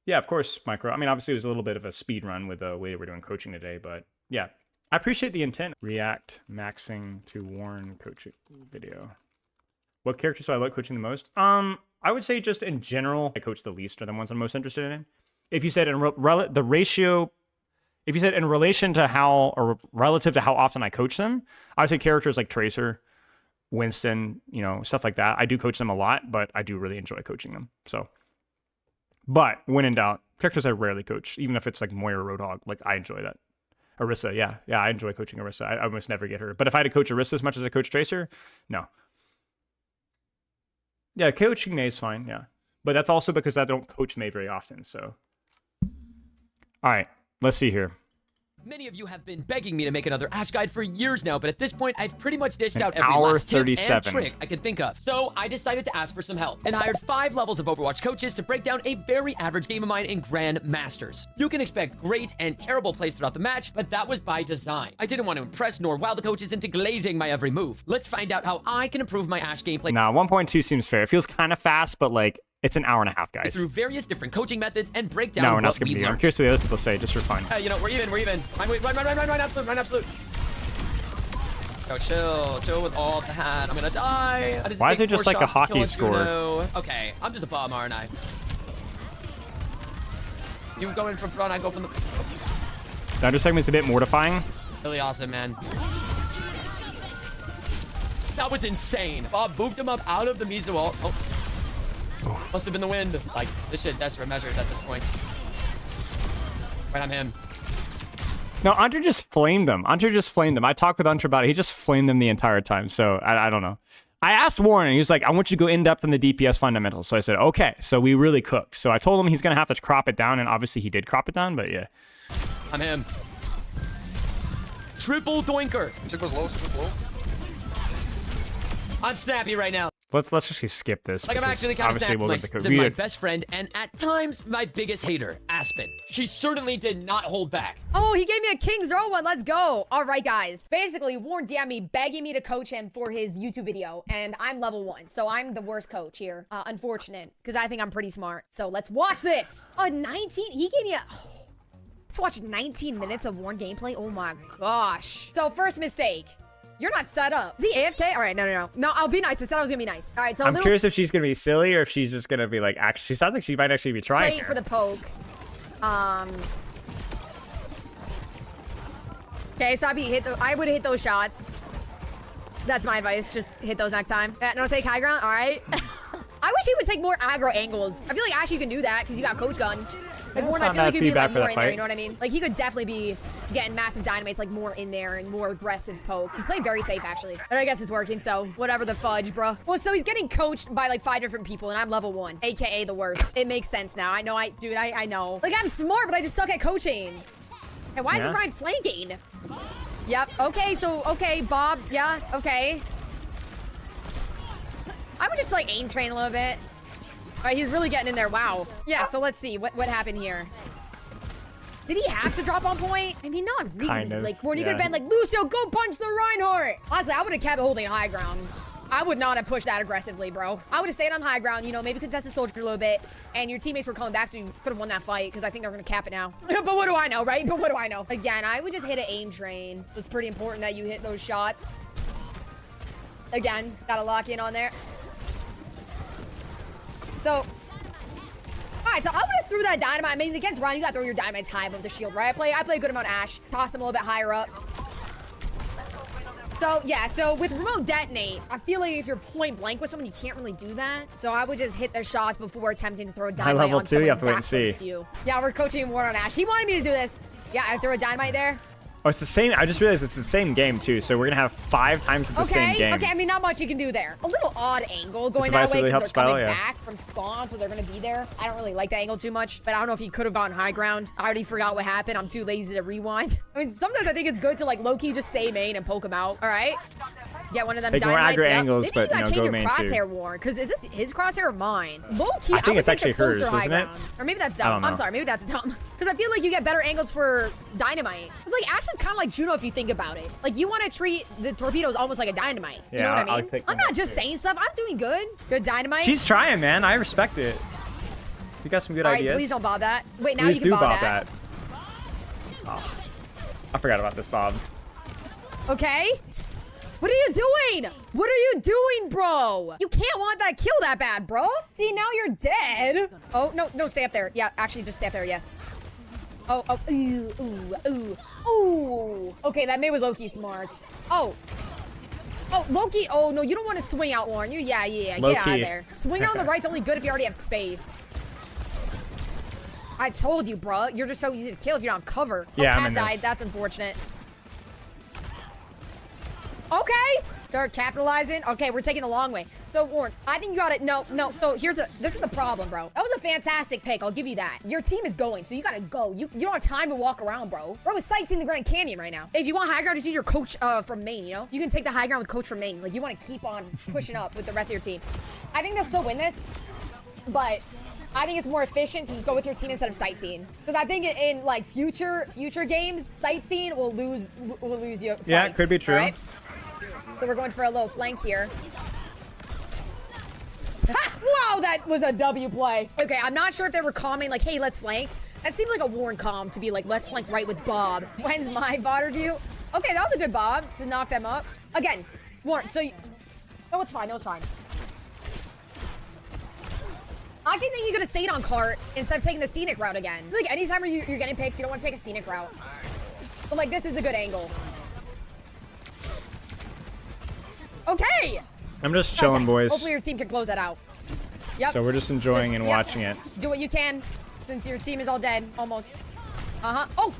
Yeah, of course, Micro. I mean, obviously it was a little bit of a speed run with the way we're doing coaching today, but yeah, I appreciate the intent. React maxing to Warren coaching video. What characters do I like coaching the most? I would say just in general, I coach the least are the ones I'm most interested in. If you said in the ratio, if you said in relation to how, or relative to how often I coach them, I would say characters like Tracer, Winston, you know, stuff like that. I do coach them a lot, but I do really enjoy coaching them. So, but when in doubt, characters I rarely coach, even if it's like Moira Roadhog, like I enjoy that. Orisa, yeah, I enjoy coaching Orisa. I almost never get her. But if I had to coach Orisa as much as I coach Tracer, no. Yeah, coaching Mei is fine, yeah. But that's also because I don't coach Mei very often, so. All right, let's see here. Many of you have been begging me to make another Ash Guide for years now, but at this point, I've pretty much dished out every last tip and trick I could think of. So I decided to ask for some help and hired 5 levels of Overwatch coaches to break down a very average game of mine in Grand Masters. You can expect great and terrible plays throughout the match, but that was by design. I didn't want to impress nor wow the coaches into glazing my every move. Let's find out how I can improve my Ash gameplay. Nah, 1.2 seems fair. It feels kind of fast, but like, it's an hour and a half, guys. Through various different coaching methods and break down no, we're not what skipping we the. I'm learned. curious what the other people say, just for fun. You know, we're even. Run, absolute. Yo, chill with all that. I'm gonna die. I just Why is take it just 4 like a shots to kill hockey score? Juno. Okay, I'm just a bum, aren't I? You go in from front, I go from the... The under segment's a bit mortifying. Really awesome, man. That was insane. Bob booped him up out of the Mizu wall. Oh. Must have been the wind. Like, this shit desperate measures at this point. Right on him. No, Hunter just flamed them. I talked with Hunter about it. He just flamed them the entire time. So I don't know. I asked Warren, and he was like, I want you to go in depth in the DPS fundamentals. So I said, okay. So we really cook. So I told him he's going to have to crop it down. And obviously he did crop it down, but yeah. I'm him. Triple doinker. Sigma's low, Sigma's low. I'm snappy right now. Let's actually skip this. Like, I'm actually kind of snappy. We'll My best friend and at times my biggest hater, Aspen. She certainly did not hold back. Oh, he gave me a King's Row one. Let's go. All right, guys. Basically, Warren DM'd me begging me to coach him for his YouTube video, and I'm level 1, so I'm the worst coach here. Unfortunate, because I think I'm pretty smart. So let's watch this. 19. He gave me a... Let's watch 19 minutes of Warren gameplay. Oh my gosh. So first mistake. You're not set up. Is he AFK? All right, no. No, I'll be nice. I said I was gonna be nice. All right, so I'm curious if she's gonna be silly or if she's just gonna be like, actually, she sounds like she might actually be trying. Wait for the poke. Okay, so I would hit those shots. That's my advice. Just hit those next time. No, take high ground. All right. I wish he would take more aggro angles. I feel like Ashley, you can do that because you got coach gun. Like, Warren, I feel like you'd be like more in there, you know what I mean? Like, he could definitely be getting massive dynamites, like, more in there and more aggressive poke. He's playing very safe, actually. And I guess it's working, so whatever the fudge, bro. Well, so he's getting coached by, like, 5 different people, and I'm level 1, aka the worst. It makes sense now. I know, I know. Like, I'm smart, but I just suck at coaching. And why isn't Ryan flanking? Yep. Okay, so, okay, Bob. Yeah, okay. I would just, like, aim train a little bit. All right, he's really getting in there. Wow. Yeah, so let's see. What happened here? Did he have to drop on point? I mean, not really. Kind of, like, Warren, you could have been like, Lucio, go punch the Reinhardt. Honestly, I would have kept holding high ground. I would not have pushed that aggressively, bro. I would have stayed on high ground, you know, maybe contest the soldier a little bit, and your teammates were coming back, so you could have won that fight, because I think they're going to cap it now. But what do I know, right? But what do I know? Again, I would just hit an aim train. It's pretty important that you hit those shots. Again, got to lock in on there. So, all right, so I would have threw that dynamite. I mean, against Ryan, you got to throw your dynamites high above the shield, right? I play a good amount of Ash. Toss him a little bit higher up. So, yeah, so with remote detonate, I feel like if you're point blank with someone, you can't really do that. So I would just hit their shots before attempting to throw a dynamite level on 2, you have to wait someone and that see. close to you. Yeah, we're coaching Warren on Ash. He wanted me to do this. Yeah, I throw a dynamite there. Oh, it's the same. I just realized it's the same game, too. So we're going to have 5 times the same game. Okay, I mean, not much you can do there. A little odd angle going This that way really because helps they're coming Spell, yeah. back from spawn, so they're going to be there. I don't really like that angle too much, but I don't know if he could have gotten high ground. I already forgot what happened. I'm too lazy to rewind. I mean, sometimes I think it's good to, like, low-key just stay main and poke him out. All right? Get one of them Take more dynamites. aggro angles, Maybe but, you gotta go change your main, crosshair, too. Warren, because is this his crosshair or mine? Low-key, I think it's would take actually the closer hers, high isn't it? ground. Or maybe that's I dumb. don't know. I'm sorry, maybe that's dumb. Because I feel like you get better angles for dynamite. It's like, Ash is kind of like Juno if you think about it. Like, you want to treat the torpedoes almost like a dynamite. You know what I mean? I'm not just saying stuff. I'm doing good. Good dynamite. She's trying, man. I respect it. You got some good ideas. All right, please don't bob that. Wait, now Please you can do bob that. Oh, I forgot about this, Bob. Okay. What are you doing? What are you doing, bro? You can't want that kill that bad, bro. See, now you're dead. Oh, no, stay up there. Yeah, actually, just stay up there, yes. Oh, ooh. Okay, that May was low-key smart. Oh, Loki. Oh, no, you don't want to swing out, Warren. Yeah, get out of there. Swing on the right's only good if you already have space. I told you, bro. You're just so easy to kill if you don't have cover. Yeah, oh, I'm in Cass died. this. That's unfortunate. Okay. Start capitalizing. Okay, we're taking the long way. So, Warren, I think you got it. No. So, this is the problem, bro. That was a fantastic pick. I'll give you that. Your team is going, so you got to go. You don't have time to walk around, bro. Bro is sightseeing the Grand Canyon right now. If you want high ground, just use your coach from Maine, you know? You can take the high ground with coach from Maine. Like, you want to keep on pushing up with the rest of your team. I think they'll still win this, but I think it's more efficient to just go with your team instead of sightseeing. Because I think in, like, future games, sightseeing will lose you fights. Yeah, it could be true. Right? So we're going for a little flank here. Ha! Wow, that was a W play. Okay, I'm not sure if they were calming like, hey, let's flank. That seemed like a Warren calm to be like, let's flank right with Bob. When's my Botter view? Okay, that was a good Bob to knock them up. Again, Warren, so... No, it's fine. No, it's fine. I actually think you could have stayed on cart instead of taking the scenic route again. I feel like anytime you're getting picks, you don't want to take a scenic route. But, like, this is a good angle. Okay! I'm just chilling, boys. Hopefully your team can close that out. Yep. So we're just enjoying and watching it. Do what you can, since your team is all dead, almost. Oh!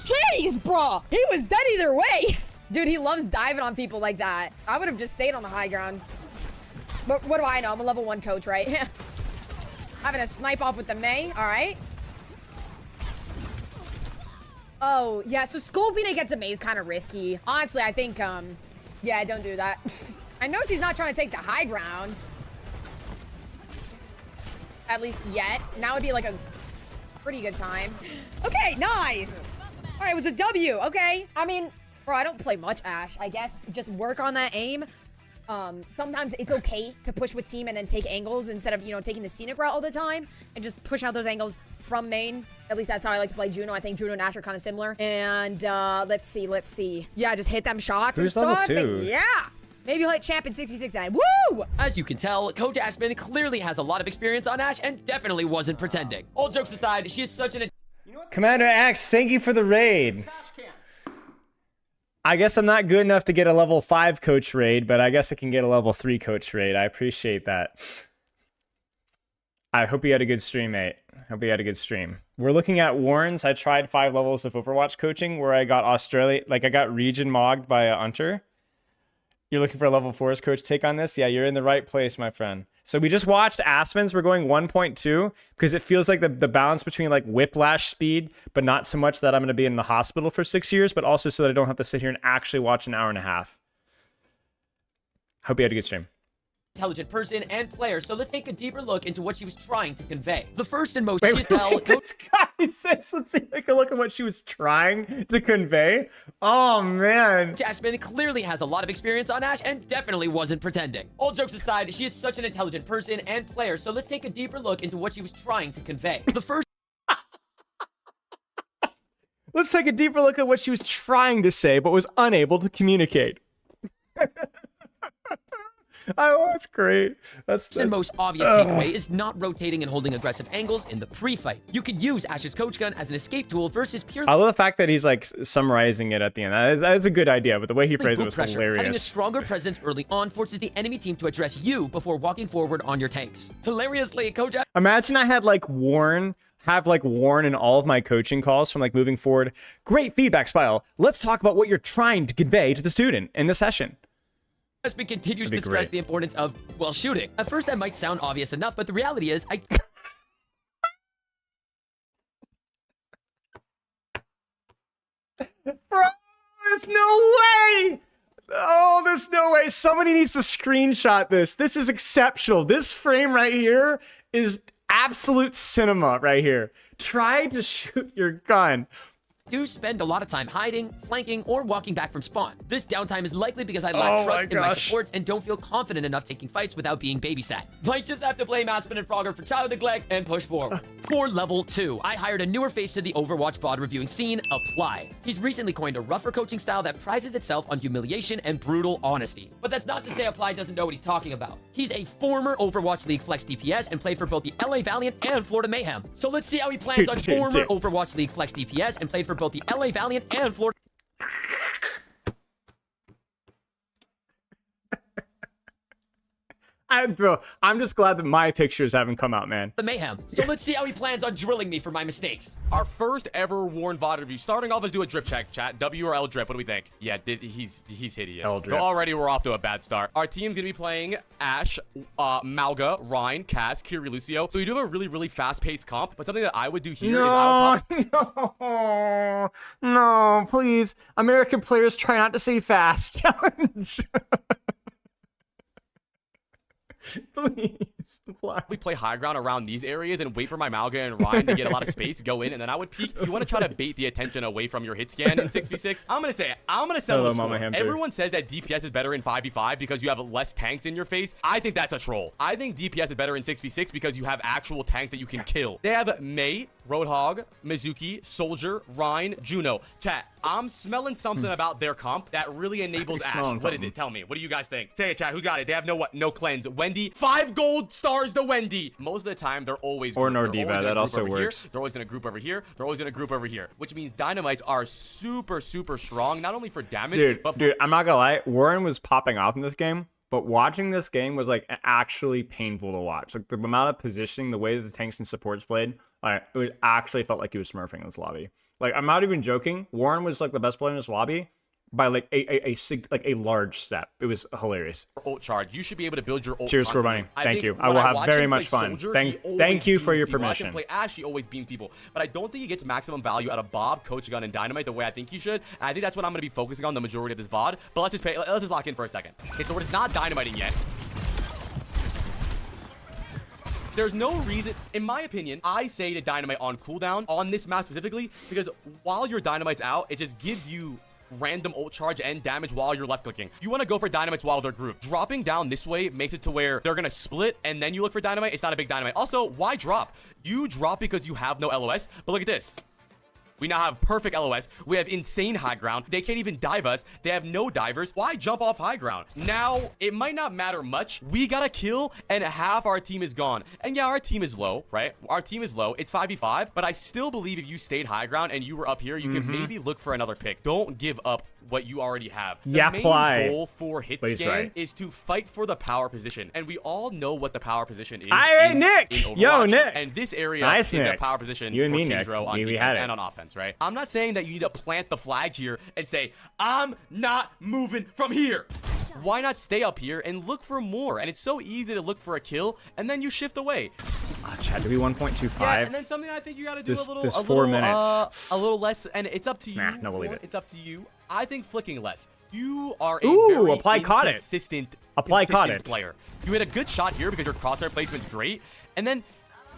Jeez, bruh! He was dead either way! Dude, he loves diving on people like that. I would have just stayed on the high ground. But what do I know? I'm a level 1 coach, right? Having a snipe off with the May, alright. Oh, yeah, so scoping against a May is kind of risky. Honestly, I think, yeah, don't do that. I notice he's not trying to take the high ground. At least yet. Now would be like a pretty good time. Okay, nice. All right, it was a W. Okay. I mean, bro, I don't play much Ash. I guess just work on that aim. Sometimes it's okay to push with team and then take angles instead of, you know, taking the scenic route all the time and just push out those angles from main. At least that's how I like to play Juno. I think Juno and Ash are kind of similar. And let's see. Yeah, just hit them shots and stuff. And yeah. Maybe he'll hit champ in 6v6 Woo! As you can tell, Coach Aspen clearly has a lot of experience on Ash and definitely wasn't pretending. All jokes aside, she is such an... Commander Axe, thank you for the raid. I guess I'm not good enough to get a level 5 coach raid, but I guess I can get a level 3 coach raid. I appreciate that. I hope you had a good stream, mate. Hope you had a good stream. We're looking at Warrens. I tried 5 levels of Overwatch coaching where I got Australia, like I got region mogged by a hunter. You're looking for a level 4's coach take on this? Yeah, you're in the right place, my friend. So we just watched Aspen's. We're going 1.2 because it feels like the balance between like whiplash speed, but not so much that I'm going to be in the hospital for 6 years, but also so that I don't have to sit here and actually watch an hour and a half. Hope you had a good stream. Intelligent person and player, so let's take a deeper look into what she was trying to convey. The first and most This guy says, let's take a look at what she was trying to convey. Oh man, Jasmine clearly has a lot of experience on Ash and definitely wasn't pretending. All jokes aside, she is such an intelligent person and player, so let's take a deeper look into what she was trying to convey. The first let's take a deeper look at what she was trying to say but was unable to communicate. Oh, that's great. That's the most obvious takeaway is not rotating and holding aggressive angles in the pre-fight. You could use Ash's coach gun as an escape tool versus purely... I love the fact that he's like summarizing it at the end. That is a good idea, but the way he phrased it was hilarious. Having a stronger presence early on forces the enemy team to address you before walking forward on your tanks. Hilariously, Coach... Imagine I had like Warren in all of my coaching calls from like moving forward. Great feedback, Spile. Let's talk about what you're trying to convey to the student in the session. Aspen continues to stress the importance of, well, shooting. At first, that might sound obvious enough, but the reality is, Bro, there's no way! Oh, there's no way. Somebody needs to screenshot this. This is exceptional. This frame right here is absolute cinema right here. Try to shoot your gun. Do spend a lot of time hiding, flanking, or walking back from spawn. This downtime is likely because I lack trust in my supports and don't feel confident enough taking fights without being babysat. Might just have to blame Aspen and Frogger for child neglect and push forward. For level 2, I hired a newer face to the Overwatch VOD reviewing scene, Apply. He's recently coined a rougher coaching style that prizes itself on humiliation and brutal honesty. But that's not to say Apply doesn't know what he's talking about. He's a former Overwatch League Flex DPS and played for both the LA Valiant and Florida Mayhem. So let's see how he plans on former Overwatch League Flex DPS and played for both the LA Valiant and Florida. Bro, I'm just glad that my pictures haven't come out, man. The mayhem. So let's see how he plans on drilling me for my mistakes. Our first ever Warren VOD review. Starting off, let's do a drip check, chat. W or L drip? What do we think? Yeah, he's hideous. L drip. So already we're off to a bad start. Our team's gonna be playing Ash, Malga, Ryan, Cass, Kiri, Lucio. So we do have a really fast-paced comp. But something that I would do here is no, please. American players try not to say fast. Challenge. Please. We play high ground around these areas and wait for my Malga and Ryan to get a lot of space, go in, and then I would peek. You want to try to bait the attention away from your hit scan in 6v6? I'm going to say it. I'm going to settle the score. Everyone says that DPS is better in 5v5 because you have less tanks in your face. I think that's a troll. I think DPS is better in 6v6 because you have actual tanks that you can kill. They have Mei, Roadhog, Mizuki, Soldier, Ryan, Juno. Chat, I'm smelling something about their comp that really enables Ash. What is it? Tell me. What do you guys think? Say it, chat. Who's got it? They have no cleanse. Wendy, 5 gold stars to Wendy. Most of the time, they're always or Nordiva. That also works. They're always in a group over here. They're always in a group over here, which means Dynamites are super strong, not only for damage, but dude, I'm not gonna lie. Warren was popping off in this game. But watching this game was like actually painful to watch. Like the amount of positioning, the way that the tanks and supports played, it actually felt like he was smurfing in this lobby. Like I'm not even joking. Warren was like the best player in this lobby by like a large step. It was hilarious. Ult charge. You should be able to build your ult. Cheers, Scorbunny. Thank you. I will have very much fun. Thank you for your permission. I can play Ash, he always beams people, but I don't think he gets maximum value out of Bob, Coach Gun, and Dynamite the way I think he should. And I think that's what I'm going to be focusing on the majority of this VOD. But let's just lock in for a second. Okay, so we're just not dynamiting yet. There's no reason, in my opinion, I say to dynamite on cooldown on this map specifically, because while your dynamite's out, it just gives you random ult charge and damage while you're left clicking. You want to go for dynamites while they're grouped. Dropping down this way makes it to where they're going to split and then you look for dynamite. It's not a big dynamite. Also, why drop? You drop because you have no LOS, but look at this. We now have perfect LOS. We have insane high ground. They can't even dive us. They have no divers. Why jump off high ground? Now, it might not matter much. We got a kill and half our team is gone. And yeah, our team is low, right? Our team is low. It's 5v5, but I still believe if you stayed high ground and you were up here, you can maybe look for another pick. Don't give up what you already have. The main goal for Hitscan is to fight for the power position. And we all know what the power position is. Nick! Yo, Nick! And this area is the power position for Kindro on defense and on offense, right? I'm not saying that you need to plant the flag here and say, I'm not moving from here. Why not stay up here and look for more? And it's so easy to look for a kill, and then you shift away. Chad, do we 1.25? Yeah, and then something I think you got to do a little less, and it's up to you. Nah, no, we'll leave it. It's up to you. I think flicking less. You are a very inconsistent player. You had a good shot here because your crosshair placement's great, and then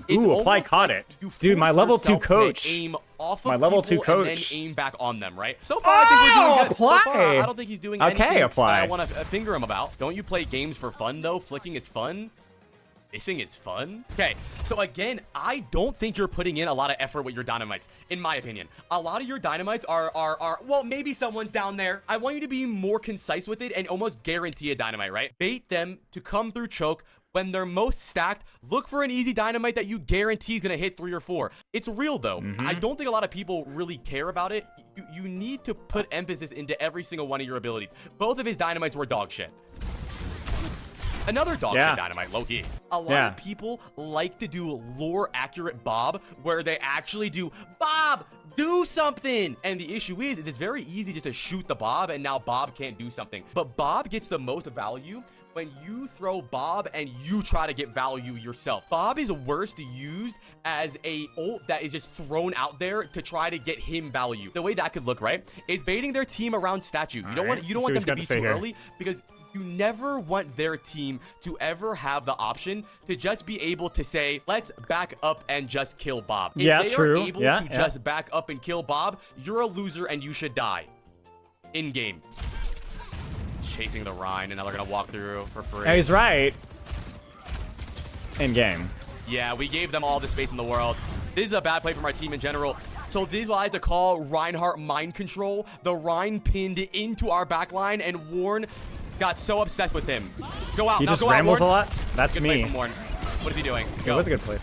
it's apply caught like it. Dude, my level 2 coach. Aim off of my level 2 coach. And then aim back on them, right? So far, I think we're doing good. Apply. So far, I don't think he's doing anything apply. that I want to finger him about. Don't you play games for fun, though? Flicking is fun. Missing is fun. Okay, so again, I don't think you're putting in a lot of effort with your dynamites, in my opinion. A lot of your dynamites are well, maybe someone's down there. I want you to be more concise with it and almost guarantee a dynamite, right? Bait them to come through choke. When they're most stacked, look for an easy dynamite that you guarantee is going to hit 3 or 4. It's real, though. I don't think a lot of people really care about it. You need to put emphasis into every single one of your abilities. Both of his dynamites were dog shit. Another dog shit dynamite, low-key. A lot of people like to do lore-accurate Bob, where they actually do, Bob, do something! And the issue is, it's very easy just to shoot the Bob, and now Bob can't do something. But Bob gets the most value when you throw Bob and you try to get value yourself. Bob is worst used as a ult that is just thrown out there to try to get him value. The way that could look, right, is baiting their team around statue. You don't want them to be too early, because you never want their team to ever have the option to just be able to say, let's back up and just kill Bob. If they are able to just back up and kill Bob, you're a loser and you should die. In game. Chasing the Rhine, and now they're gonna walk through for free. Yeah, he's right. In game. Yeah, we gave them all the space in the world. This is a bad play from our team in general. So this is what I like to call Reinhardt mind control. The Rhine pinned into our backline, and Warren got so obsessed with him. Go out. He just rambles a lot. That's good me. Play from Warren. What is he doing? Go. It was a good play.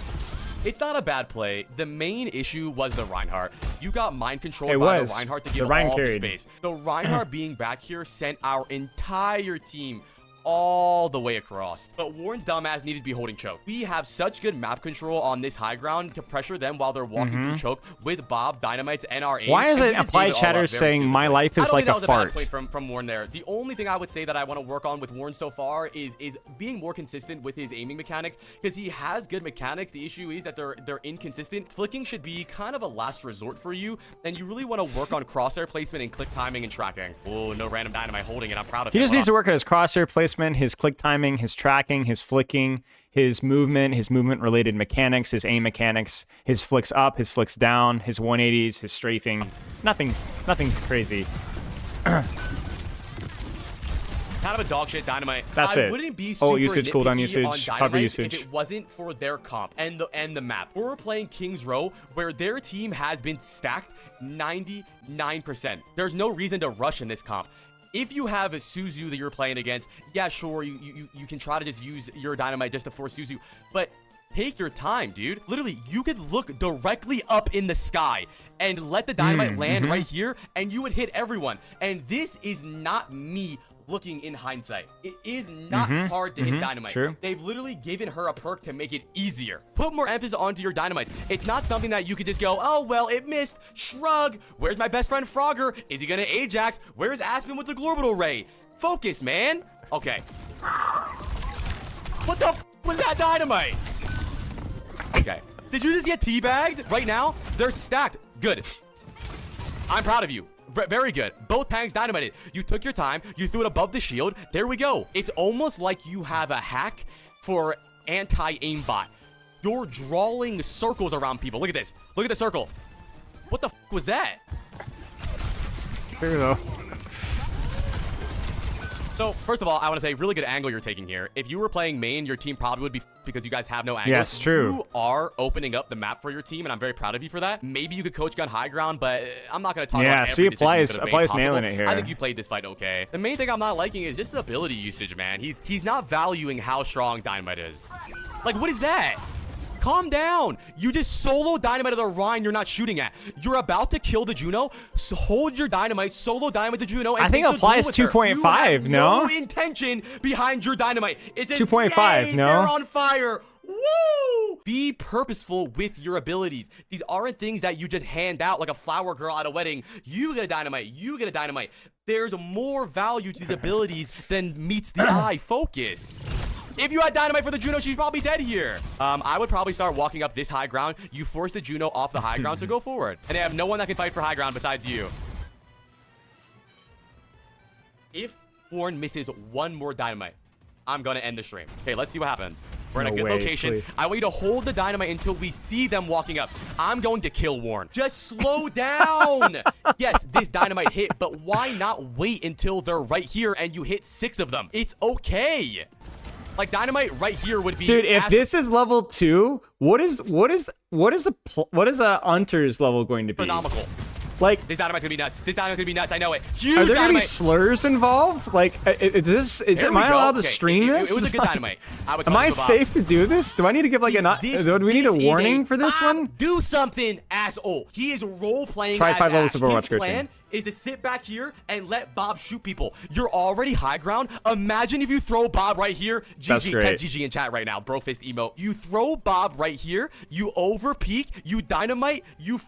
It's not a bad play. The main issue was the Reinhardt. You got mind controlled by the Reinhardt to give all the space. The Reinhardt being back here sent our entire team all the way across. But Warren's dumbass needed to be holding choke. We have such good map control on this high ground to pressure them while they're walking through choke with Bob, Dynamites, and our aim. Why is it apply chatter saying my life is like a fart? That was a bad play from Warren there. The only thing I would say that I want to work on with Warren so far is being more consistent with his aiming mechanics, because he has good mechanics. The issue is that they're inconsistent. Flicking should be kind of a last resort for you, and you really want to work on crosshair placement and click timing and tracking. Oh, no random Dynamite holding it. I'm proud of him. He just needs to work on his crosshair placement placement, his click timing, his tracking, his flicking, his movement related mechanics, his aim mechanics, his flicks up, his flicks down, his 180s, his strafing. Nothing crazy. Kind of a dog shit dynamite. That's I it. wouldn't be Oh, super usage, nitpicky cooldown on usage, cover Dynamite usage. if it wasn't for their comp and the map. We're playing Kings Row, where their team has been stacked 99%. There's no reason to rush in this comp. If you have a Suzu that you're playing against, yeah, sure, you can try to just use your Dynamite just to force Suzu, but take your time, dude. Literally, you could look directly up in the sky and let the Dynamite land right here, and you would hit everyone. And this is not me looking in hindsight. It is not hard to hit Dynamite. True. They've literally given her a perk to make it easier. Put more emphasis onto your Dynamites. It's not something that you could just go, oh, well, it missed. Shrug. Where's my best friend Frogger? Is he gonna Ajax? Where's Aspen with the Glorbital Ray? Focus, man. Okay. What the f was that Dynamite? Okay. Did you just get teabagged right now? They're stacked. Good. I'm proud of you. Very good. Both Pangs dynamited. You took your time. You threw it above the shield. There we go. It's almost like you have a hack for anti-aimbot. You're drawing circles around people. Look at this. Look at the circle. What the f was that? Here we go. So, first of all, I want to say, really good angle you're taking here. If you were playing main, your team probably would be because you guys have no angles. Yes, true. You are opening up the map for your team, and I'm very proud of you for that. Maybe you could coach gun high ground, but I'm not going to talk about every see, decision you could have made applies possible. nailing it here. I think you played this fight okay. The main thing I'm not liking is just the ability usage, man. He's not valuing how strong Dynamite is. Like, what is that? Calm down. You just solo Dynamite of the Rhine you're not shooting at. You're about to kill the Juno. So hold your Dynamite, solo Dynamite the Juno, and I think take the applies duel with her. 2.5, You no? have no intention behind your Dynamite. It's just 2.5, yay, no? they're on fire. Woo! Be purposeful with your abilities. These aren't things that you just hand out like a flower girl at a wedding. You get a Dynamite. You get a Dynamite. There's more value to these abilities than meets the eye. Focus. If you had Dynamite for the Juno, she's probably dead here. I would probably start walking up this high ground. You force the Juno off the high ground, so go forward. And they have no one that can fight for high ground besides you. If Warren misses one more Dynamite, I'm going to end the stream. Okay, let's see what happens. We're in a good location. Please. I want you to hold the Dynamite until we see them walking up. I'm going to kill Warren. Just slow down. Yes, this Dynamite hit, but why not wait until they're right here and you hit 6 of them? It's okay. Like, Dynamite right here would be... Dude, if this is level 2, what is a Hunter's level going to be? phenomenal. Like, This Dynamite's gonna be nuts. This Dynamite's gonna be nuts. I know it. Huge are there gonna be Dynamite. slurs involved? Like, is There am I we go. allowed to Okay, stream this? It was a good Dynamite. I would Am call I this a vibe. safe to do this? Do I need to give like do we need a This is warning for this vibe. one? Do something, asshole. He is role-playing Try as 5 levels of Ash. Overwatch His coaching. plan is to sit back here and let Bob shoot people. You're already high ground. Imagine if you throw Bob right here. That's GG. great. Type GG in chat right now. Bro fist emote. You throw Bob right here. You over peek. You Dynamite. You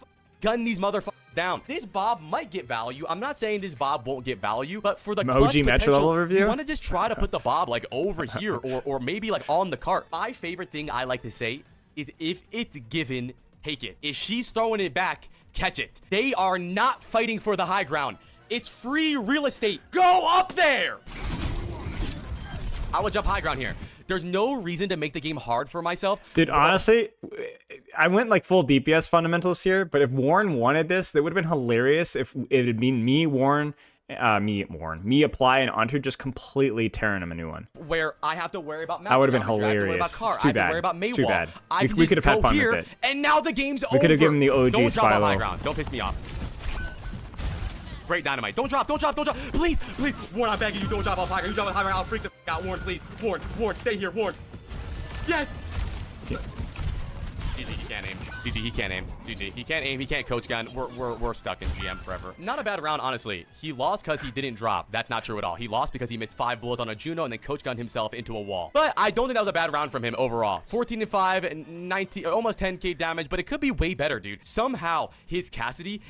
gun these motherfuckers down. This Bob might get value. I'm not saying this Bob won't get value, but for the clutch Emoji Metro potential, level review? you want to just try to put the Bob like over here or maybe like on the cart. My favorite thing I like to say is if it's given, take it. If she's throwing it back, catch it. They are not fighting for the high ground. It's free real estate. Go up there. I would jump high ground here. There's no reason to make the game hard for myself. Dude, honestly, I went like full DPS fundamentals here, but if Warren wanted this, that would have been hilarious if it had been me, Warren, me, Apply, and Hunter just completely tearing him a new one. Where I have to worry about That would have been geometry, I have to worry about hilarious. car, It's too I have to bad. worry about It's too Maywall. bad. I We- can we just could have had go fun with here, it. and now the game's over. We could have given the OG Don't drop on high Spylo. ground. Don't piss me off. Great Dynamite. Don't drop. Don't drop. Don't drop. Please, please. Warren, I'm begging you. Don't drop off high ground. You drop off high ground, I'll freak the f out. Warren, please. Warren, stay here. Warren. Yes. GG, he can't aim. GG, he can't aim. GG, he can't aim. He can't coach gun. We're stuck in GM forever. Not a bad round, honestly. He lost because he didn't drop. That's not true at all. He lost because he missed 5 bullets on a Juno and then coach gunned himself into a wall. But I don't think that was a bad round from him overall. 14-5 and 19, almost 10k damage, but it could be way better, dude. Somehow his Cassidy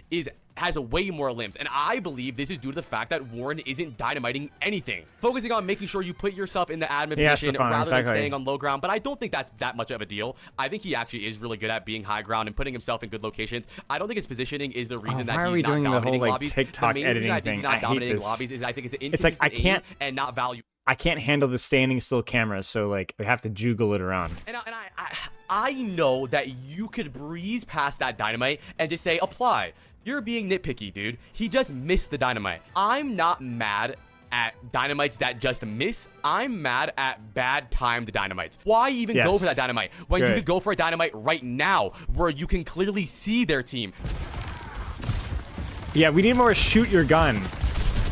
has way more limbs, and I believe this is due to the fact that Warren isn't dynamiting anything. Focusing on making sure you put yourself in the admin position rather than staying on low ground, but I don't think that's that much of a deal. I think he actually is really good at being high ground and putting himself in good locations. I don't think his positioning is the reason that why are he's we not doing the whole dominating like lobbies. TikTok the main reason editing I think thing? he's not I hate dominating this. lobbies is I think it's an It's like, I inconsistent aim can't- and not value. I can't handle the standing still camera, so like I have to juggle it around. And I know that you could breeze past that dynamite and just say apply. You're being nitpicky, dude. He just missed the dynamite. I'm not mad at dynamites that just miss. I'm mad at bad timed dynamites. Why even go for that dynamite when you could go for a dynamite right now where you can clearly see their team? Yeah, we need more shoot your gun.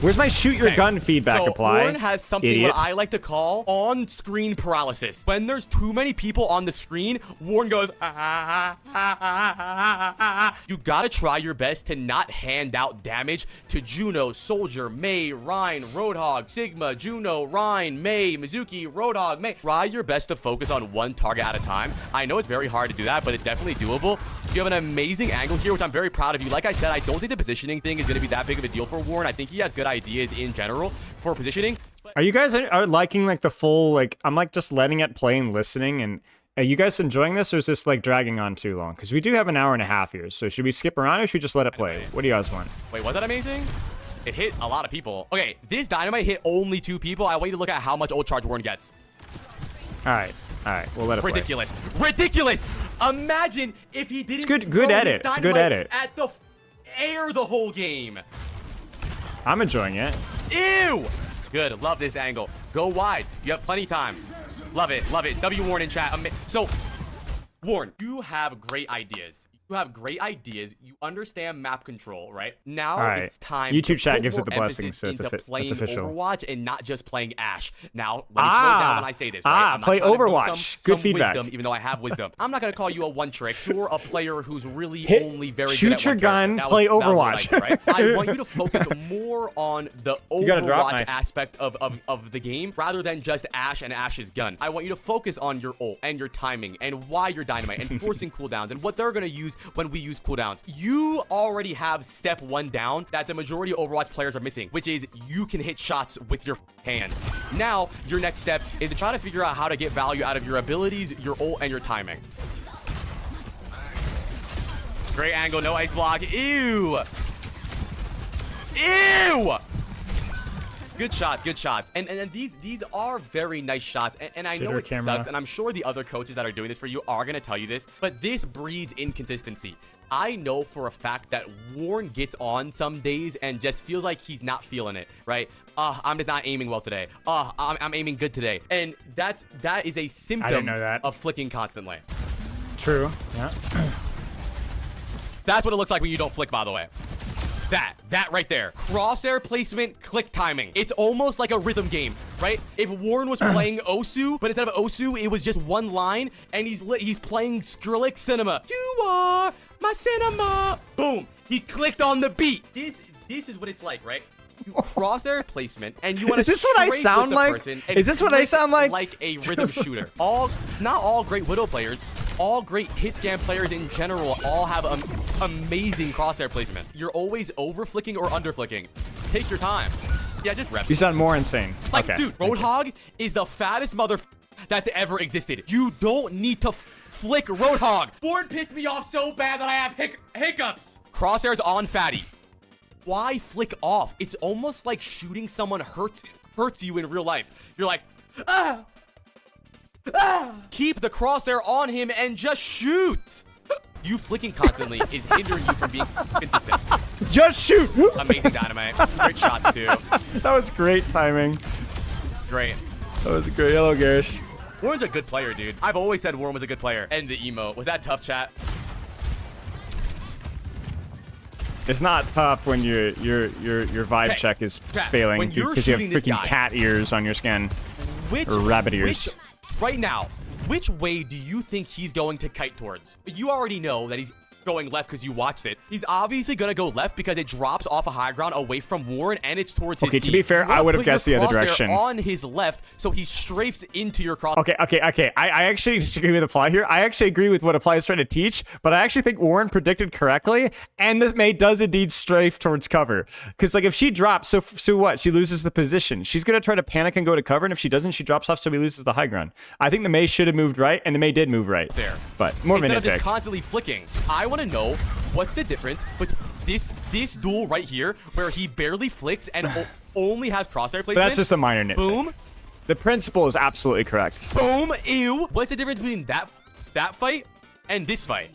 Where's my shoot your gun feedback apply? Warren has something what I like to call on-screen paralysis. When there's too many people on the screen, Warren goes, ah, ah, ah, ah, ah. You gotta try your best to not hand out damage to Juno, Soldier, Mei, Ryan, Roadhog, Sigma, Juno, Ryan, Mei, Mizuki, Roadhog, Mei. Try your best to focus on one target at a time. I know it's very hard to do that, but it's definitely doable. You have an amazing angle here, which I'm very proud of you. Like I said, I don't think the positioning thing is going to be that big of a deal for Warren. I think he has good ideas in general for positioning. Are you guys are liking like the full, like, I'm like just letting it play and listening, and are you guys enjoying this, or is this like dragging on too long? Because we do have an hour and a half here, so should we skip around or should we just let it play? What do you guys want? Wait, was that amazing? It hit a lot of people. Okay, this dynamite hit only 2 people. I want you to look at how much ult charge Warren gets. All right, we'll let it play. Ridiculous. Ridiculous. Imagine if he didn't. It's good edit. It's a good edit. At the air the whole game. I'm enjoying it. Ew. Good. Love this angle. Go wide. You have plenty of time. Love it. Love it. W Warren in chat. So, Warren, you have great ideas. You have great ideas. You understand map control, right? Now it's time. YouTube to chat put gives it more the blessing, emphasis so it's into playing official. Overwatch and not just playing Ashe. Now, let me slow down when I say this, right? I'm not play trying to be Overwatch. Good some feedback. Wisdom, even though I have wisdom. I'm not gonna call you a one trick. You're a player who's really only very shoot good at your gun, play Overwatch. That was right? I want you to focus more on the Overwatch aspect of the game rather than just Ashe and Ashe's gun. I want you to focus on your ult and your timing and why you're dynamite and forcing cooldowns and what they're gonna use when we use cooldowns. You already have step 1 down that the majority of Overwatch players are missing, which is you can hit shots with your hand. Now, your next step is to try to figure out how to get value out of your abilities, your ult, and your timing. Great angle, no ice block. Ew! Ew! Good shots, good shots. And these are very nice shots. And I know it sucks, and I'm sure the other coaches that are doing this for you are going to tell you this, but this breeds inconsistency. I know for a fact that Warren gets on some days and just feels like he's not feeling it, right? I'm just not aiming well today. I'm aiming good today. And that is a symptom of flicking constantly. True, yeah. That's what it looks like when you don't flick, by the way. That right there. Crosshair placement, click timing. It's almost like a rhythm game, right? If Warren was playing Osu, but instead of Osu, it was just one line, and he's playing Skrillex Cinema. You are my cinema. Boom. He clicked on the beat. This is what it's like, right? You crosshair placement, and you want to. Is this what I sound like? Is this what I sound like? Like a rhythm shooter. Not all great Widow players, all great hit scan players in general, all have amazing crosshair placement. You're always over flicking or under flicking. Take your time. Yeah, just rep. You sound more insane. Like, okay, dude, Roadhog is the fattest that's ever existed. You don't need to flick Roadhog. Warren pissed me off so bad that I have hiccups. Crosshairs on Fatty. Why flick off? It's almost like shooting someone hurts you in real life. You're like, ah! Keep the crosshair on him and just shoot. You flicking constantly is hindering you from being consistent. Just shoot. Amazing dynamite. Great shots too. That was great timing. Great. That was great. Hello, Garish. Warren's a good player, dude. I've always said Warren was a good player. And the emote. Was that tough, chat? It's not tough when your vibe check is failing because you have freaking cat ears on your skin. Or rabbit ears. Right now, which way do you think he's going to kite towards? You already know that he's going left because you watched it. He's obviously going to go left because it drops off a high ground away from Warren and it's towards his team. To be fair, I would have guessed the other direction. On his left, so he strafes into your cross. Okay. I actually disagree with Apply here. I actually agree with what Apply is trying to teach, but I actually think Warren predicted correctly, and this Mei does indeed strafe towards cover. Because like if she drops, so what? She loses the position. She's going to try to panic and go to cover, and if she doesn't, she drops off, so he loses the high ground. I think the Mei should have moved right, and the Mei did move right. There. But more of a nitpick. Instead of just constantly flicking, I want to know what's the difference between this duel right here where he barely flicks and only has crosshair placement. But that's just a minor nitpick. Boom. The principle is absolutely correct. Boom. Ew. What's the difference between that fight and this fight?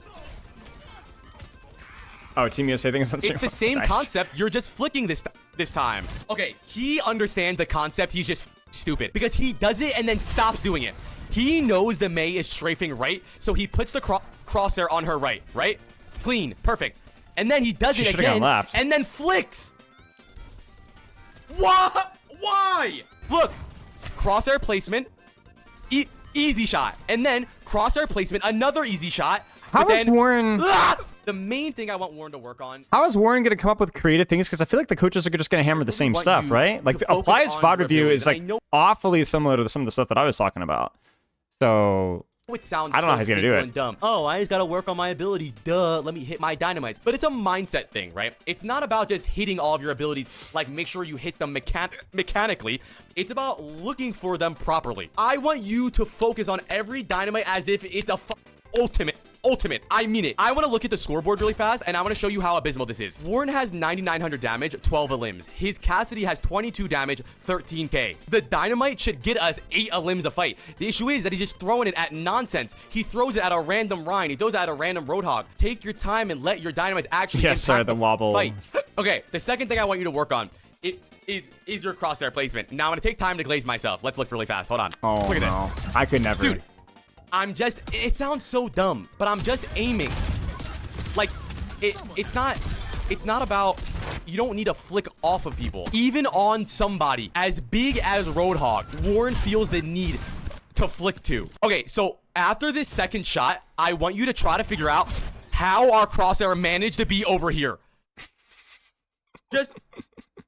Oh, Team USA thing is It's the same nice. concept. You're just flicking this time. Okay, he understands the concept. He's just stupid because he does it and then stops doing it. He knows the Mei is strafing right, so he puts the crosshair on her right? Clean, perfect. And then he does it again and then flicks. What? Why? Look, crosshair placement, easy shot, and then crosshair placement, another easy shot. How is Warren? The main thing I want Warren to work on. How is Warren going to come up with creative things? Because I feel like the coaches are just going to hammer the same stuff, right? Like Apply's VOD review is like awfully similar to some of the stuff that I was talking about. So It sounds I don't know how he's gonna do it. And dumb. Oh, I just gotta work on my abilities. Duh. Let me hit my dynamites. But it's a mindset thing, right? It's not about just hitting all of your abilities. Like, make sure you hit them mechanically. It's about looking for them properly. I want you to focus on every dynamite as if it's a ultimate. I mean it. I want to look at the scoreboard really fast, and I want to show you how abysmal this is. Warren has 9,900 damage, 12 elims. His Cassidy has 22 damage, 13k. The dynamite should get us 8 elims a fight. The issue is that he's just throwing it at nonsense. He throws it at a random Rhine. He throws it at a random Roadhog. Take your time and let your dynamites actually impact the wobble fight. Okay, the second thing I want you to work on is your crosshair placement. Now I'm going to take time to glaze myself. Let's look really fast. Hold on. Oh, look at this. I could never. Dude. It sounds so dumb, but I'm just aiming. Like, it's not about, you don't need to flick off of people. Even on somebody as big as Roadhog, Warren feels the need to flick to. Okay, so after this second shot, I want you to try to figure out how our crosshair managed to be over here. Just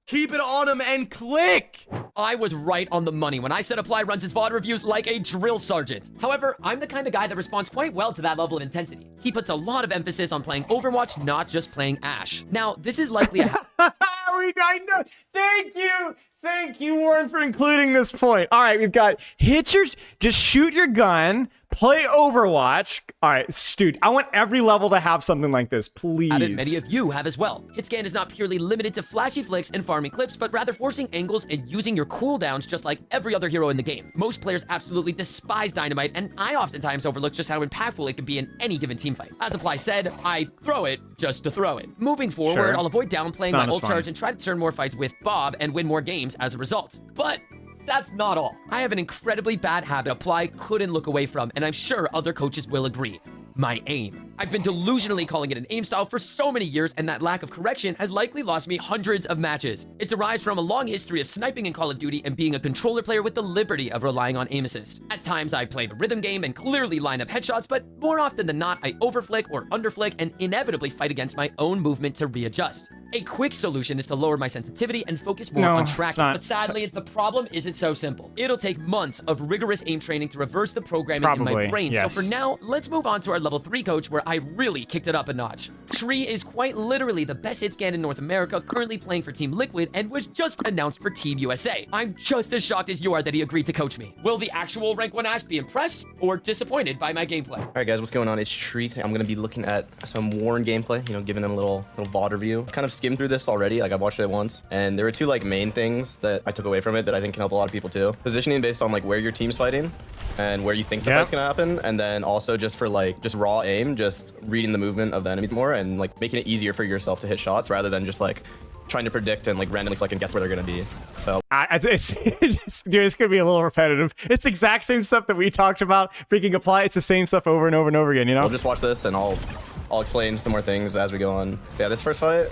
keep it on him and click. I was right on the money when I said Apply runs his VOD reviews like a drill sergeant. However, I'm the kind of guy that responds quite well to that level of intensity. He puts a lot of emphasis on playing Overwatch, not just playing Ashe. Now, this is likely a... I know. Thank you, Warren, for including this point. All right, we've got just shoot your gun, play Overwatch. All right, dude, I want every level to have something like this, please. Many of you have as well. Hitscan is not purely limited to flashy flicks and farming clips, but rather forcing angles and using your cooldowns just like every other hero in the game. Most players absolutely despise Dynamite, and I oftentimes overlook just how impactful it can be in any given teamfight. As Apply said, I throw it just to throw it. Moving forward, I'll avoid downplaying my ult charge and try to turn more fights with Bob and win more games as a result. But that's not all. I have an incredibly bad habit Apply couldn't look away from, and I'm sure other coaches will agree. My aim. I've been delusionally calling it an aim style for so many years, and that lack of correction has likely lost me hundreds of matches. It derives from a long history of sniping in Call of Duty and being a controller player with the liberty of relying on aim assist. At times, I play the rhythm game and clearly line up headshots, but more often than not, I overflick or underflick and inevitably fight against my own movement to readjust. A quick solution is to lower my sensitivity and focus more on tracking, but sadly, the problem isn't so simple. It'll take months of rigorous aim training to reverse the programming in my brain, so for now, let's move on to our level 3 coach where I really kicked it up a notch. Tree is quite literally the best hit scan in North America, currently playing for Team Liquid, and was just announced for Team USA. I'm just as shocked as you are that he agreed to coach me. Will the actual Rank 1 Ashe be impressed or disappointed by my gameplay? All right, guys, what's going on? It's Tree. I'm going to be looking at some Warren gameplay, giving him a little VOD review. Kind of skimmed through this already, like I watched it once, and there were 2 main things that I took away from it that I think can help a lot of people too. Positioning based on where your team's fighting and where you think the fight's gonna happen, and then also just for just raw aim, just reading the movement of the enemies more and making it easier for yourself to hit shots rather than just trying to predict and randomly flick and guess where they're gonna be. So dude, it's gonna be a little repetitive. It's the exact same stuff that we talked about. Freaking Apply. It's the same stuff over and over and over again. We'll just watch this and I'll explain some more things as we go on. Yeah, this first fight.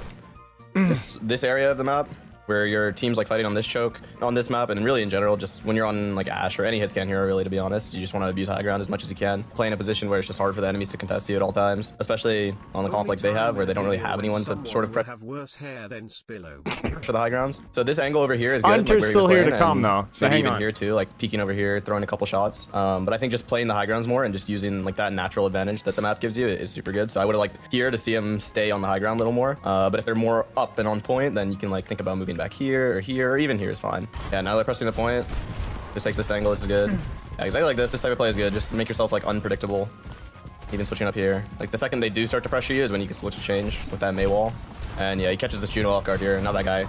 This area of the map where your team's fighting on this choke on this map, and really in general, just when you're on Ashe or any hit scan hero, really, to be honest, you just want to abuse high ground as much as you can. Play in a position where it's just hard for the enemies to contest you at all times, especially on the comp they have, where they don't really have anyone to sort of have worse hair than Spillo. For the high grounds. So this angle over here is good. Hunter's still here to come though, so maybe even here too, peeking over here, throwing a couple shots. But I think just playing the high grounds more and just using that natural advantage that the map gives you is super good. So I would have liked here to see him stay on the high ground a little more. But if they're more up and on point, then you can think about moving back here or here, or even here is fine. Yeah, now they're pressing the point. Just takes this angle. This is good. Yeah, exactly like this. This type of play is good. Just make yourself unpredictable. Even switching up here. The second they do start to pressure you is when you can switch to change with that Mei wall. And yeah, he catches this Juno off guard here. Now that guy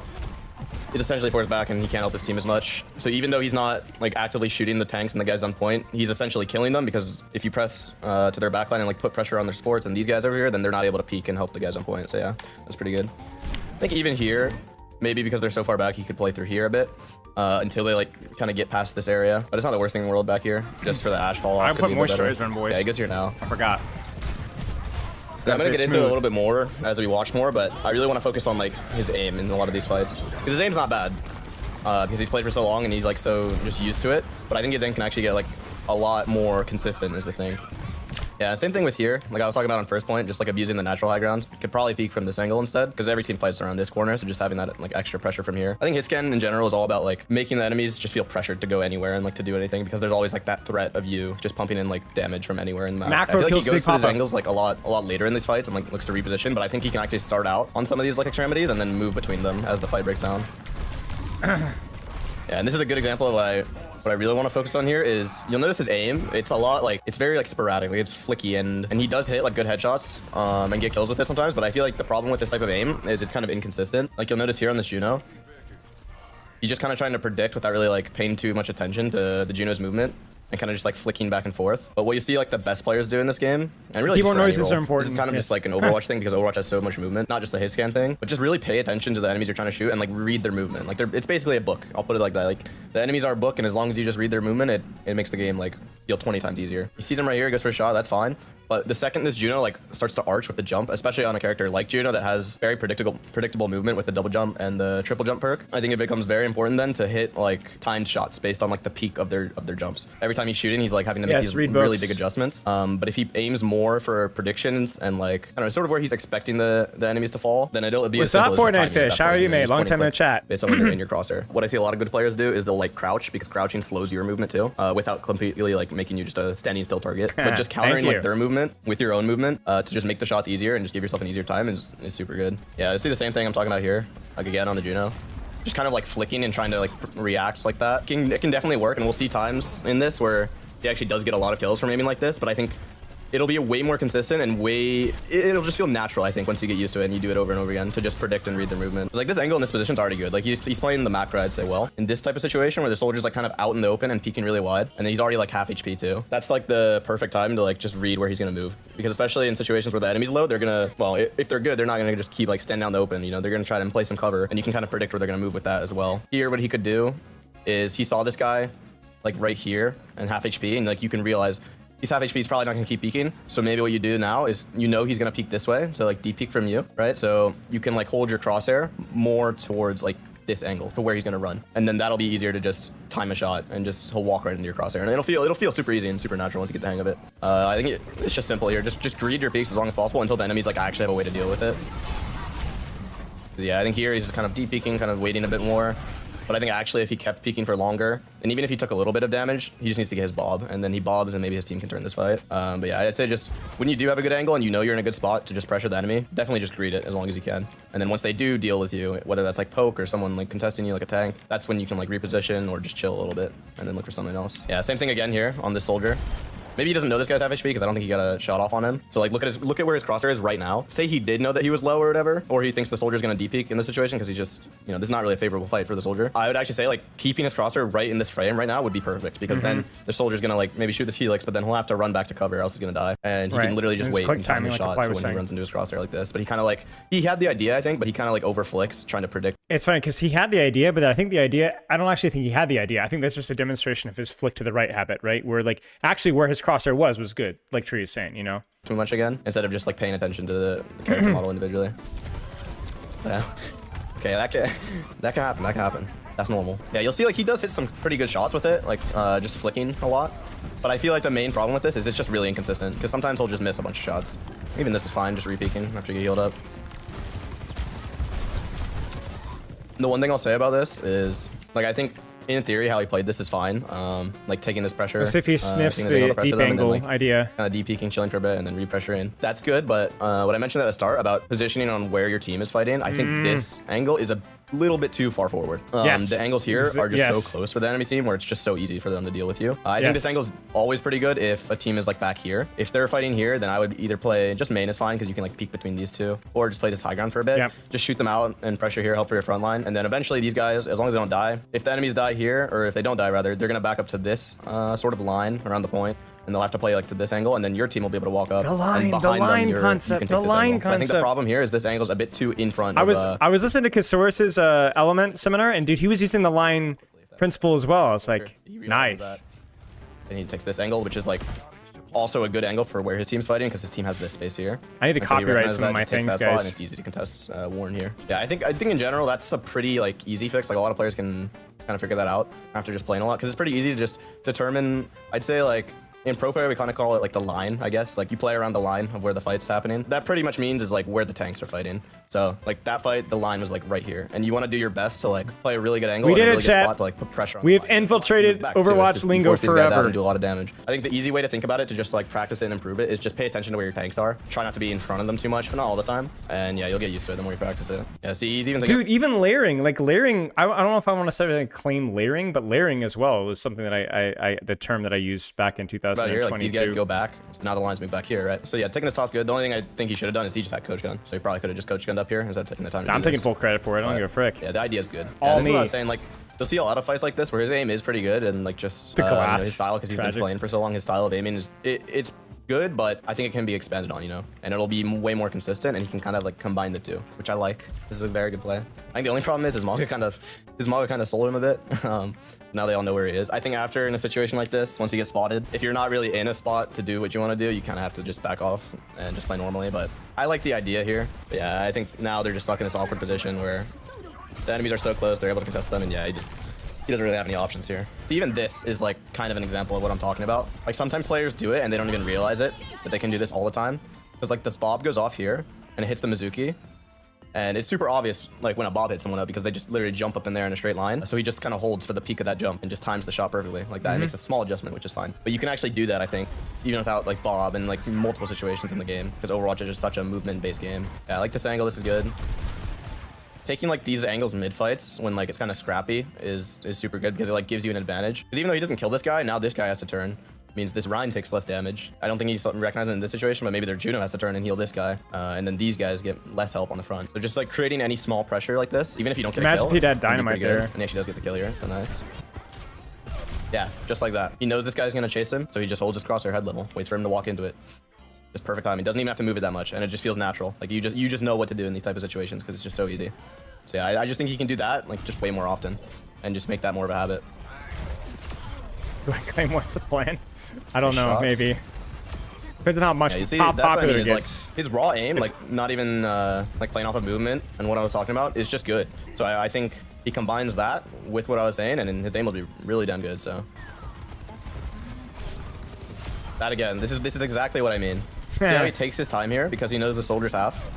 is essentially forced back and he can't help his team as much. So even though he's not like actively shooting the tanks and the guys on point, he's essentially killing them, because if you press to their backline and like put pressure on their supports and these guys over here, then they're not able to peek and help the guys on point. So yeah, that's pretty good. I think even here, maybe because they're so far back, he could play through here a bit until they like kind of get past this area. But it's not the worst thing in the world back here, just for the Ash fall off. I put moisturizer on, boys. Yeah, he goes here now. I forgot. Yeah, I'm gonna get into it a little bit more as we watch more, but I really want to focus on like his aim in a lot of these fights, because his aim's not bad, because he's played for so long and he's like so just used to it. But I think his aim can actually get like a lot more consistent is the thing. Yeah, same thing with here. Like I was talking about on first point, just like abusing the natural high ground. Could probably peek from this angle instead, because every team fights around this corner, so just having that like extra pressure from here. I think hit scan in general is all about like making the enemies just feel pressured to go anywhere and like to do anything, because there's always like that threat of you just pumping in like damage from anywhere in the map. Macro I feel like kills he goes to big his pop-up. angles like a lot later in these fights and like looks to reposition, but I think he can actually start out on some of these like extremities and then move between them as the fight breaks down. Yeah, and this is a good example of what I really want to focus on here is you'll notice his aim. It's a lot like, it's very like sporadic, like it's flicky, and he does hit like good headshots and get kills with it sometimes, but I feel like the problem with this type of aim is it's kind of inconsistent. Like you'll notice here on this Juno, he's just kind of trying to predict without really like paying too much attention to the Juno's movement and kind of just like flicking back and forth. But what you see like the best players do in this game, and really Keyboard just for any noises are role, important, this is kind of yes. just like an Overwatch thing, because Overwatch has so much movement, not just a hit scan thing, but just really pay attention to the enemies you're trying to shoot and like read their movement. Like it's basically a book. I'll put it like that. Like the enemies are a book, and as long as you just read their movement, it makes the game like feel 20 times easier. He sees him right here, goes for a shot, that's fine. But the second this Juno like starts to arch with the jump, especially on a character like Juno that has very predictable movement with the double jump and the triple jump perk, I think it becomes very important then to hit like timed shots based on like the peak of their jumps. Every time he's shooting, he's like having to make these really big adjustments. But if he aims more for predictions and like I don't know, sort of where he's expecting the enemies to fall, then it'll be What's as simple up, as just Fortnite timing it at Fish? that How are point, you, mate? just Long pointing time in the click chat. based on when they're in your crosshair. What I see a lot of good players do is they'll like crouch, because crouching slows your movement too, without completely like making you just a standing still target. But just countering like their movement with your own movement to just make the shots easier and just give yourself an easier time is super good. Yeah, I see the same thing I'm talking about here, like again on the Juno. Just kind of like flicking and trying to like react like that. It can definitely work, and we'll see times in this where he actually does get a lot of kills from aiming like this, but I think it'll be way more consistent and it'll just feel natural, I think, once you get used to it and you do it over and over again to just predict and read their movement. Like this angle in this position is already good. Like he's playing the macro, I'd say, well. In this type of situation where the soldier's like kind of out in the open and peeking really wide, and then he's already like half HP too. That's like the perfect time to like just read where he's gonna move. Because especially in situations where the enemy's low, they're gonna, well, if they're good, they're not gonna just keep like standing down the open, you know, they're gonna try to play some cover, and you can kind of predict where they're gonna move with that as well. Here, what he could do is he saw this guy like right here and half HP, and like you can realize he's half HP, he's probably not gonna keep peeking. So maybe what you do now is, you know, he's gonna peek this way, so like deep peek from you, right? So you can like hold your crosshair more towards like this angle to where he's gonna run, and then that'll be easier to just time a shot and just he'll walk right into your crosshair, and it'll feel super easy and super natural once you get the hang of it. I think it's just simple here. Just greed your peeks as long as possible until the enemies like actually have a way to deal with it. Yeah, I think here he's just kind of deep peeking, kind of waiting a bit more. But I think actually if he kept peeking for longer, and even if he took a little bit of damage, he just needs to get his bob, and then he bobs and maybe his team can turn this fight. But yeah, I'd say just when you do have a good angle and you know you're in a good spot to just pressure the enemy, definitely just greet it as long as you can. And then once they do deal with you, whether that's like poke or someone like contesting you like a tank, that's when you can like reposition or just chill a little bit and then look for something else. Yeah, same thing again here on this soldier. Maybe he doesn't know this guy's half HP because I don't think he got a shot off on him. So like look at where his crosshair is right now. Say he did know that he was low or whatever, or he thinks the soldier's gonna deep peek in this situation because he just, you know, this is not really a favorable fight for the soldier. I would actually say like keeping his crosshair right in this frame right now would be perfect, because then the soldier's gonna like maybe shoot this helix, but then he'll have to run back to cover or else he's gonna die. And he can literally just wait and time his shot to when he runs into his crosshair like this. But he kind of like, he had the idea, I think, but he kind of like over flicks trying to predict. It's funny because he had the idea, but I think the idea, I don't actually think he had the idea. I think that's just a demonstration of his flick to the right habit, right? Where like actually where his crosshair was good, like Tree is saying, you know? Too much again, instead of just like paying attention to the character model individually. Yeah. Okay, that can happen. That's normal. Yeah, you'll see like he does hit some pretty good shots with it, like just flicking a lot. But I feel like the main problem with this is it's just really inconsistent, because sometimes he'll just miss a bunch of shots. Even this is fine, just re-peeking after you get healed up. The one thing I'll say about this is, like, I think in theory how he played this is fine. Like taking this pressure. Let's see if he sniffs the deep angle idea. Kind of deep peeking, chilling for a bit, and then re-pressuring. That's good, but what I mentioned at the start about positioning on where your team is fighting, I think this angle is a little bit too far forward. Yes. The angles here are just Yes. so close for the enemy team where it's just so easy for them to deal with you. I think this Yes. angle's always pretty good if a team is like back here. If they're fighting here, then I would either play just main is fine because you can like peek between these two, or just play this high ground for a bit. Yep. Just shoot them out and pressure here, help for your front line, and then eventually these guys, as long as they don't die, if the enemies die here, or if they don't die rather, they're gonna back up to this sort of line around the point. And they'll have to play like to this angle, and then your team will be able to walk up. The line- and the behind them, line you concept, can the take this line angle. But I think the concept. problem here is this angle's a bit too in front. I was listening to Kasaurus's Element seminar, and dude, he was using the line principle as well. It's like, He realizes nice. that. And he takes this angle, which is like also a good angle for where his team's fighting because his team has this space here. I need to And so he copyright recognizes some of that, my just takes things, that spot, guys. and it's easy to contest Warren here. Yeah, I think in general that's a pretty like easy fix. Like a lot of players can kind of figure that out after just playing a lot because it's pretty easy to just determine. I'd say like. In pro player, we kind of call it like the line, I guess. Like you play around the line of where the fight's happening. That pretty much means is like where the tanks are fighting. So like that fight, the line was like right here, and you want to do your best to like play a really good angle. We and did a it, really good chat. spot to like put pressure on. We the have line. infiltrated Move back, too, Overwatch just lingo force these guys out forever. and do a lot of damage. I think the easy way to think about it to just like practice it and improve it is just pay attention to where your tanks are. Try not to be in front of them too much, but not all the time. And yeah, you'll get used to it the more you practice it. Yeah, see, he's even thinking. Dude, even layering, like layering, I don't know if I want to say claim layering, but layering as well was something that I the term that I used back in About here, 2022. like these guys go back. So now the lines move back here, right? So yeah, taking this top's good. The only thing I think he should have done is he just had coach gun. So he probably could have just coach gunned up here instead of taking the time to I'm do taking this. full credit for it. I don't But, give a frick. Yeah, the idea is good. All Yeah, this is what I me. was saying. Like, you'll see a lot of fights like this where his aim is pretty good and like just The you know, glass. his style because he's been Tragic. playing for so long. His style of aiming is it's good, but I think it can be expanded on, you know, and it'll be way more consistent, and he can kind of like combine the two, which I like. This is a very good play. I think the only problem is his Maga kind of sold him a bit. Now they all know where he is. I think after in a situation like this, once you get spotted, if you're not really in a spot to do what you want to do, you kind of have to just back off and just play normally. But I like the idea here. But yeah, I think now they're just stuck in this awkward position where the enemies are so close, they're able to contest them, and yeah, he doesn't really have any options here. So even this is like kind of an example of what I'm talking about. Like sometimes players do it and they don't even realize it, but they can do this all the time. Because like this bob goes off here and it hits the Mizuki. And it's super obvious like when a bob hits someone up because they just literally jump up in there in a straight line. So he just kind of holds for the peak of that jump and just times the shot perfectly like that. It makes a small adjustment, which is fine. But you can actually do that, I think, even without like bob and like multiple situations in the game. Because Overwatch is just such a movement-based game. Yeah, I like this angle. This is good. Taking like these angles mid fights when like it's kind of scrappy is super good because it like gives you an advantage. Because even though he doesn't kill this guy, now this guy has to turn. Means this Ryan takes less damage. I don't think he's recognizing it in this situation, but maybe their Juno has to turn and heal this guy, and then these guys get less help on the front. They're just like creating any small pressure like this, even if you don't get Imagine a kill. if he'd had it'd be dynamite pretty good. there. And he actually does get the kill here, so nice. Yeah, just like that. He knows this guy's gonna chase him, so he just holds his crosshair head level, waits for him to walk into it. Just perfect time. He doesn't even have to move it that much, and it just feels natural. Like you just know what to do in these type of situations because it's just so easy. So yeah, I just think he can do that like just way more often, and just make that more of a habit. Do I claim what's the plan? I don't know, Shots. maybe. Depends on how much Yeah, you see, how that's what I popular mean, it is, gets. like his raw aim, like not even like playing off of movement and what I was talking about is just good. So I think he combines that with what I was saying, and then his aim will be really damn good. So that again, this is exactly what I mean. See how he takes his time here because he knows the soldier's half.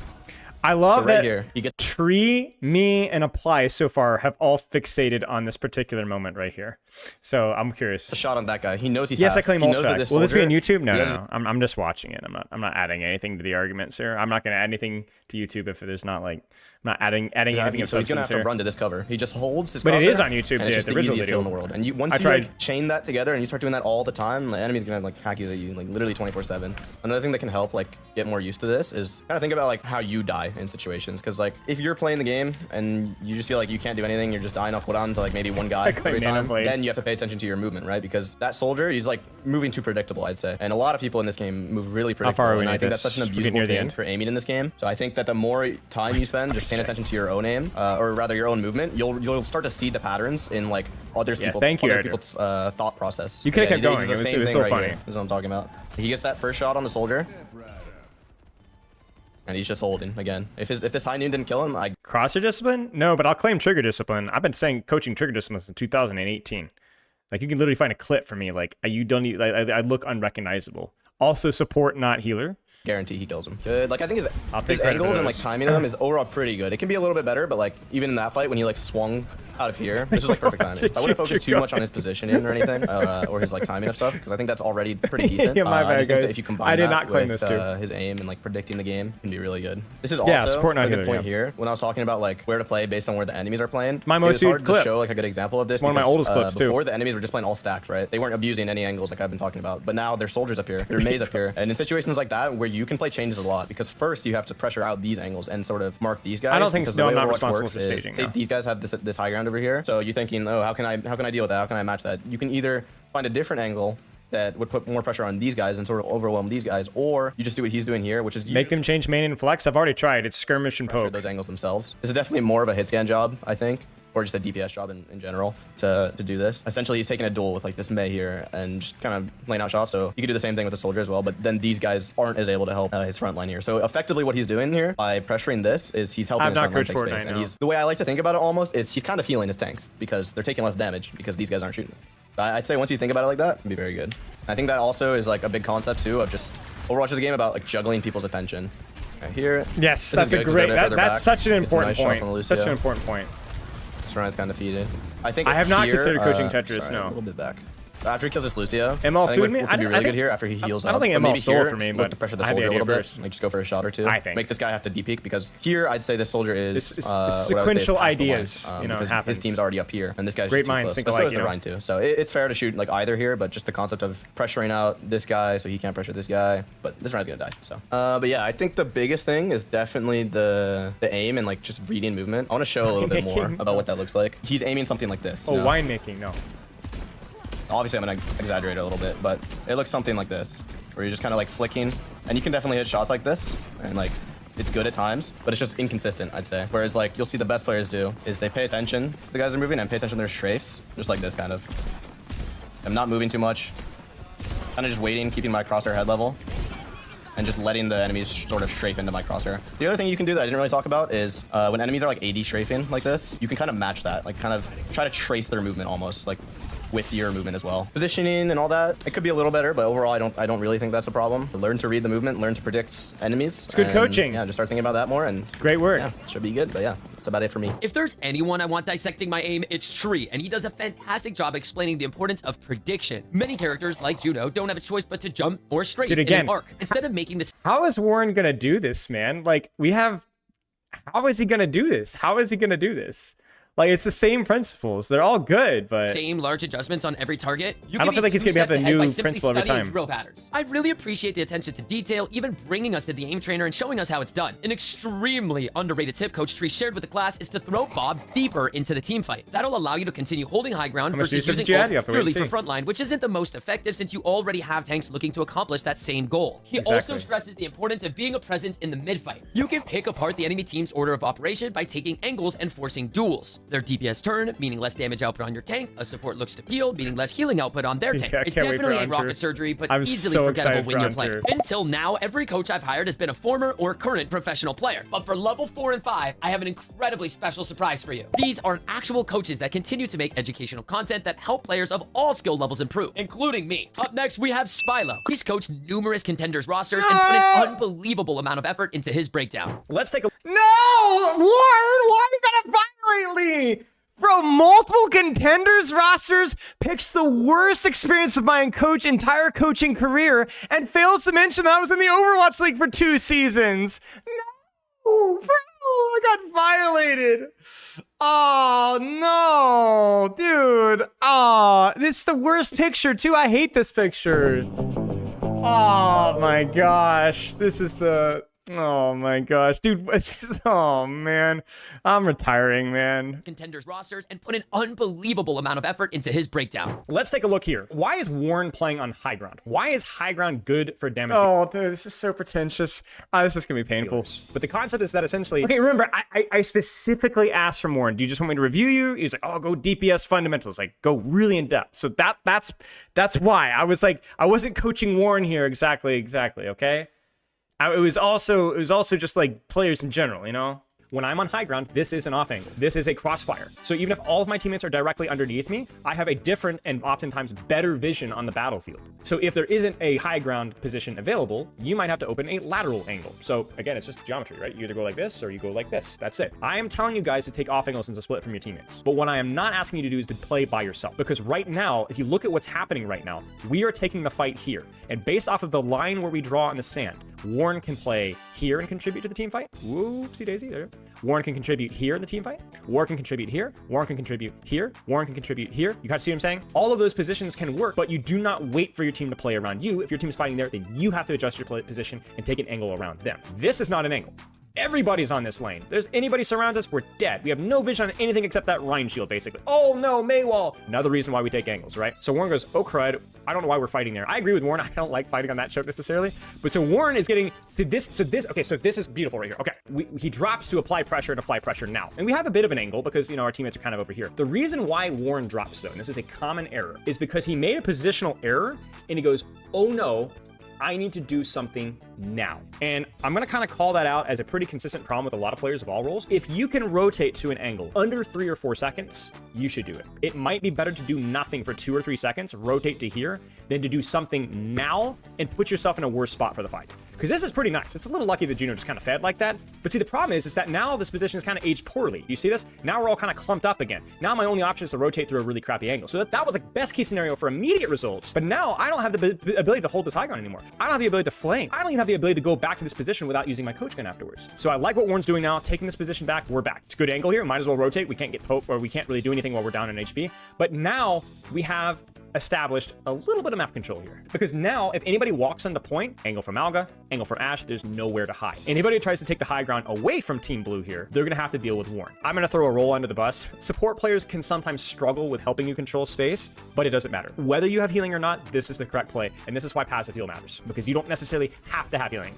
I love So right that here, he gets Tree, me, and Apply so far have all fixated on this particular moment right here. So I'm curious. a shot on that guy. He knows he's Yes, I half. claim He all knows that track. this Will this be on soldier- YouTube? No, he no, has- no. I'm just watching it. I'm not adding anything to the arguments here. I'm not gonna add anything to YouTube if there's not like I'm not adding anything Exactly. of So he's gonna substance have to here. run to this cover. He just holds his. But it crosshair, is on YouTube, and it's dude, just the the original easiest video. kill in the world. And once I you tried. like chain that together and you start doing that all the time, the enemy's gonna like hack you at you like literally 24/7. Another thing that can help like get more used to this is kind of think about like how you die in situations. Because like if you're playing the game and you just feel like you can't do anything, you're just dying off cooldown to like maybe one guy claim every time, Nanoblade. then you have to pay attention to your movement, right? Because that soldier, he's like moving too predictable, I'd say. And a lot of people in this game move really predictable. far are we and I with think this? that's such an We're getting near abusable the thing end. for aiming in this game. So I think that the more time you spend just paying attention to your own aim, or rather your own movement, you'll start to see the patterns in like other thank you, Arthur. people's thought process. You coulda Yeah, kept he does going. the It was same so thing right funny. here. This is what I'm talking about. He gets that first shot on the soldier, and he's just holding again. If this high noon didn't kill him, Crosshair discipline? No, but I'll claim trigger discipline. I've been saying coaching trigger discipline since 2018. Like you can literally find a clip for me. Like you don't need. Like, I look unrecognizable. Also support, not healer. guarantee he kills him. Good. Like I think I'll his take credit for angles and like those. timing of them is overall pretty good. It can be a little bit better, but like even in that fight when he like swung out of here. This was like perfect timing. I wouldn't focus too much on his positioning or anything, or his like timing of stuff, because I think that's already pretty decent. Yeah, my I bad, just think that guys. if you combine I did that not claim with this too. his aim and like predicting the game, it can be really good. This is Yeah, also support not a good healer, point yeah. here. When I was talking about like where to play based on where the enemies are playing, My most it was hard used to clip. show like a good example of this. It's one of my because, oldest clips, too. Before the enemies were just playing all stacked, right? They weren't abusing any angles like I've been talking about. But now there's soldiers up here, there's maids up here, and in situations like that where you can play changes a lot, because first you have to pressure out these angles and sort of mark these guys. I don't think because so. the way I'm not Overwatch responsible works for is, staging, say no. these guys have this high ground over here, so you're thinking, oh, how can I deal with that? How can I match that? You can either find a different angle that would put more pressure on these guys and sort of overwhelm these guys, or you just do what he's doing here, which is Make them change main and flex. I've already tried. It's skirmish and pressure poke. those angles themselves. This is definitely more of a hit scan job, I think, or just a DPS job in general to do this. Essentially, he's taking a duel with like this Mei here and just kind of laying out shots. So you could do the same thing with the soldier as well, but then these guys aren't as able to help his front line here. So effectively what he's doing here by pressuring this is he's helping I've his not front line coached take Fortnite, space. And no. he's, the way I like to think about it almost is he's kind of healing his tanks because they're taking less damage because these guys aren't shooting. I'd say once you think about it like that, it'd be very good. I think that also is like a big concept too of just Overwatch is a game about like juggling people's attention. Right here. Yes, This that's is a good 'cause great. they're further That's back. such an It's a important nice shot point. from Such Lucio. an important point. Shrine is kind of defeated. I think I have not here, considered coaching Tetris, sorry, no. A little bit back. After he kills this Lucio, ML I think food me? what I could be don't- really I good think- here after he heals I don't up. think But ML maybe stole here, for me, look but to pressure the I had the soldier a idea little bit. first. Like just go for a shot or two. I think. Make this guy have to depeek because here I'd say this soldier is It's what I would say is sequential past the line, ideas, you know, because happens. his team's already up here and this guy's Great just too minds close. think But so alike, is you the know. Rhine too. So it's fair to shoot like either here, but just the concept of pressuring out this guy so he can't pressure this guy. But this Rhine's gonna die. So, but yeah, I think the biggest thing is definitely the aim and like just reading movement. I want to show a little bit more Winemaking. about what that looks like. He's aiming something like this. Oh, you know? winemaking, no. Obviously, I'm gonna exaggerate it a little bit, but it looks something like this, where you're just kind of like flicking, and you can definitely hit shots like this, and like it's good at times, but it's just inconsistent, I'd say. Whereas like you'll see the best players do is they pay attention to the guys are moving and pay attention to their strafes, just like this kind of. I'm not moving too much, kind of just waiting, keeping my crosshair head level, and just letting the enemies sort of strafe into my crosshair. The other thing you can do that I didn't really talk about is when enemies are like AD strafing like this, you can kind of match that, like kind of try to trace their movement almost, like with your movement as well. Positioning and all that, it could be a little better, but overall I don't really think that's a problem. Learn to read the movement, learn to predict enemies. It's good coaching. Yeah, just start thinking about that more and Great work. yeah, should be good, but yeah, that's about it for me. If there's anyone I want dissecting my aim, it's Tree, and he does a fantastic job explaining the importance of prediction. Many characters, like Juno, don't have a choice but to jump or strafe Dude, in again. an arc, instead of making the How is Warren gonna do this, man? Like we have. How is he gonna do this? How is he gonna do this? Like it's the same principles. They're all good, but same large adjustments on every target, you I don't can feel be like he's 2 gonna have steps the ahead by new simply principle every studying time. drill patterns. I really appreciate the attention to detail, even bringing us to the aim trainer and showing us how it's done. An extremely underrated tip Coach Tree shared with the class is to throw Bob deeper into the team fight. That'll allow you to continue holding high ground How much versus research using did you add? ult You have to wait purely and for see. frontline, which isn't the most effective since you already have tanks looking to accomplish that same goal. He also Exactly. stresses the importance of being a presence in the mid-fight. You can pick apart the enemy team's order of operation by taking angles and forcing duels. Their DPS turn, meaning less damage output on your tank. A support looks to heal, meaning less healing output on their tank. Yeah, I It can't wait for definitely ain't Hunter. rocket surgery, but I'm easily so forgettable excited when for you're playing. Hunter. Until now, every coach I've hired has been a former or current professional player. But for level 4 and 5, I have an incredibly special surprise for you. These are actual coaches that continue to make educational content that help players of all skill levels improve, including me. Up next, we have Spilo. He's coached numerous contenders rosters and put an unbelievable amount of effort into his breakdown. let's take a. No, Warren, why are you gonna violate me? Bro, multiple contenders rosters picks the worst experience of my entire coaching career and fails to mention that I was in the Overwatch League for 2 seasons. No, bro, I got violated. Oh, no, dude. Oh, it's the worst picture, too. I hate this picture. Oh, my gosh. This is the... Oh my gosh, dude, what's this? Oh man, I'm retiring, man. Contenders rosters and put an unbelievable amount of effort into his breakdown. Let's take a look here. Why is Warren playing on high ground? Why is high ground good for damage? Oh, dude, this is so pretentious. This is gonna be painful. But the concept is that essentially, okay, remember, I specifically asked from Warren, do you just want me to review you? He's like, oh, go DPS fundamentals, like go really in depth. So that's why I was like, I wasn't coaching Warren here exactly, okay? It was also just like players in general, you know? when I'm on high ground, this is an off angle. This is a crossfire. So even if all of my teammates are directly underneath me, I have a different and oftentimes better vision on the battlefield. So if there isn't a high ground position available, you might have to open a lateral angle. So again, it's just geometry, right? You either go like this or you go like this. That's it. I am telling you guys to take off angles and to split from your teammates. But what I am not asking you to do is to play by yourself. Because right now, if you look at what's happening right now, we are taking the fight here. And based off of the line where we draw in the sand, Warren can play here and contribute to the team fight. Whoopsie daisy, there. Warren can contribute here in the team fight. Warren can contribute here. Warren can contribute here. Warren can contribute here. You guys see what I'm saying? All of those positions can work, but you do not wait for your team to play around you. If your team is fighting there, then you have to adjust your position and take an angle around them. This is not an angle. Everybody's on this lane. There's anybody surrounds us, we're dead. We have no vision on anything except that Rhine shield, basically. Oh no, Maywall. Another reason why we take angles, right? So Warren goes, oh crud, I don't know why we're fighting there. I agree with Warren. I don't like fighting on that choke necessarily. But so Warren is getting to this, okay, so this is beautiful right here. Okay, he drops to apply pressure and apply pressure now. And we have a bit of an angle because, you know, our teammates are kind of over here. The reason why Warren drops though, and this is a common error, is because he made a positional error and he goes, oh no, I need to do something now. And I'm gonna kind of call that out as a pretty consistent problem with a lot of players of all roles. If you can rotate to an angle under 3 or 4 seconds, you should do it. It might be better to do nothing for 2 or 3 seconds, rotate to here, than to do something now and put yourself in a worse spot for the fight. Because this is pretty nice. It's a little lucky that Juno just kind of fed like that. But see, the problem is that now this position is kind of aged poorly. You see this? Now we're all kind of clumped up again. Now my only option is to rotate through a really crappy angle. So that was like best case scenario for immediate results. But now I don't have the ability to hold this high ground anymore. I don't have the ability to flame. I don't even have the ability to go back to this position without using my coach gun afterwards. So I like what Warren's doing now, taking this position back. We're back. It's a good angle here. Might as well rotate. We can't get poked, or we can't really do anything while we're down in HP. But now we have established a little bit of map control here, because now if anybody walks on the point, angle from Alga, angle from Ash, there's nowhere to hide. Anybody who tries to take the high ground away from Team Blue here, they're gonna have to deal with Warren. I'm gonna throw a roll under the bus. Support players can sometimes struggle with helping you control space, but it doesn't matter. Whether you have healing or not, this is the correct play, and this is why passive heal matters, because you don't necessarily have to have healing.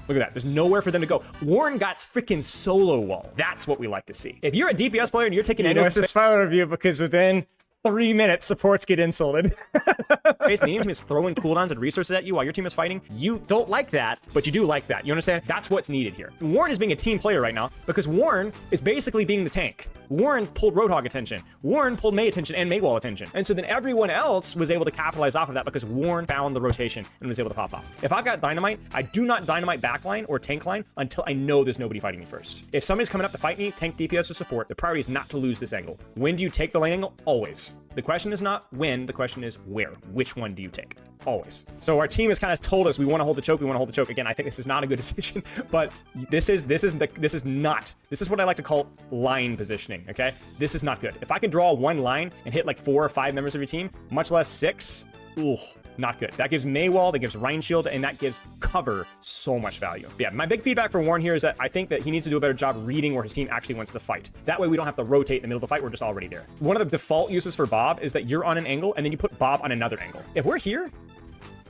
Look at that. There's nowhere for them to go. Warren got freaking solo wall. That's what we like to see. If you're a DPS player and you're taking angles, it's a spoiler review, because within 3 minutes, supports get insulted. The enemy team is throwing cooldowns and resources at you while your team is fighting. You don't like that, but you do like that. You understand? That's what's needed here. Warren is being a team player right now because Warren is basically being the tank. Warren pulled Roadhog attention. Warren pulled Mei attention and Maywall attention. And so then everyone else was able to capitalize off of that because Warren found the rotation and was able to pop off. If I've got Dynamite, I do not Dynamite backline or tank line until I know there's nobody fighting me first. If somebody's coming up to fight me, tank, DPS, or support, the priority is not to lose this angle. When do you take the lane angle? Always. The question is not when, the question is where. Which one do you take? Always. So our team has kind of told us we want to hold the choke, we want to hold the choke. Again, I think this is not a good decision, but this is what I like to call line positioning, okay? This is not good. If I can draw one line and hit like 4 or 5 members of your team, much less 6, ooh, not good. That gives Maywall, that gives Rhine Shield, and that gives cover so much value. Yeah, my big feedback for Warren here is that I think that he needs to do a better job reading where his team actually wants to fight. That way we don't have to rotate in the middle of the fight, we're just already there. One of the default uses for Bob is that you're on an angle and then you put Bob on another angle. If we're here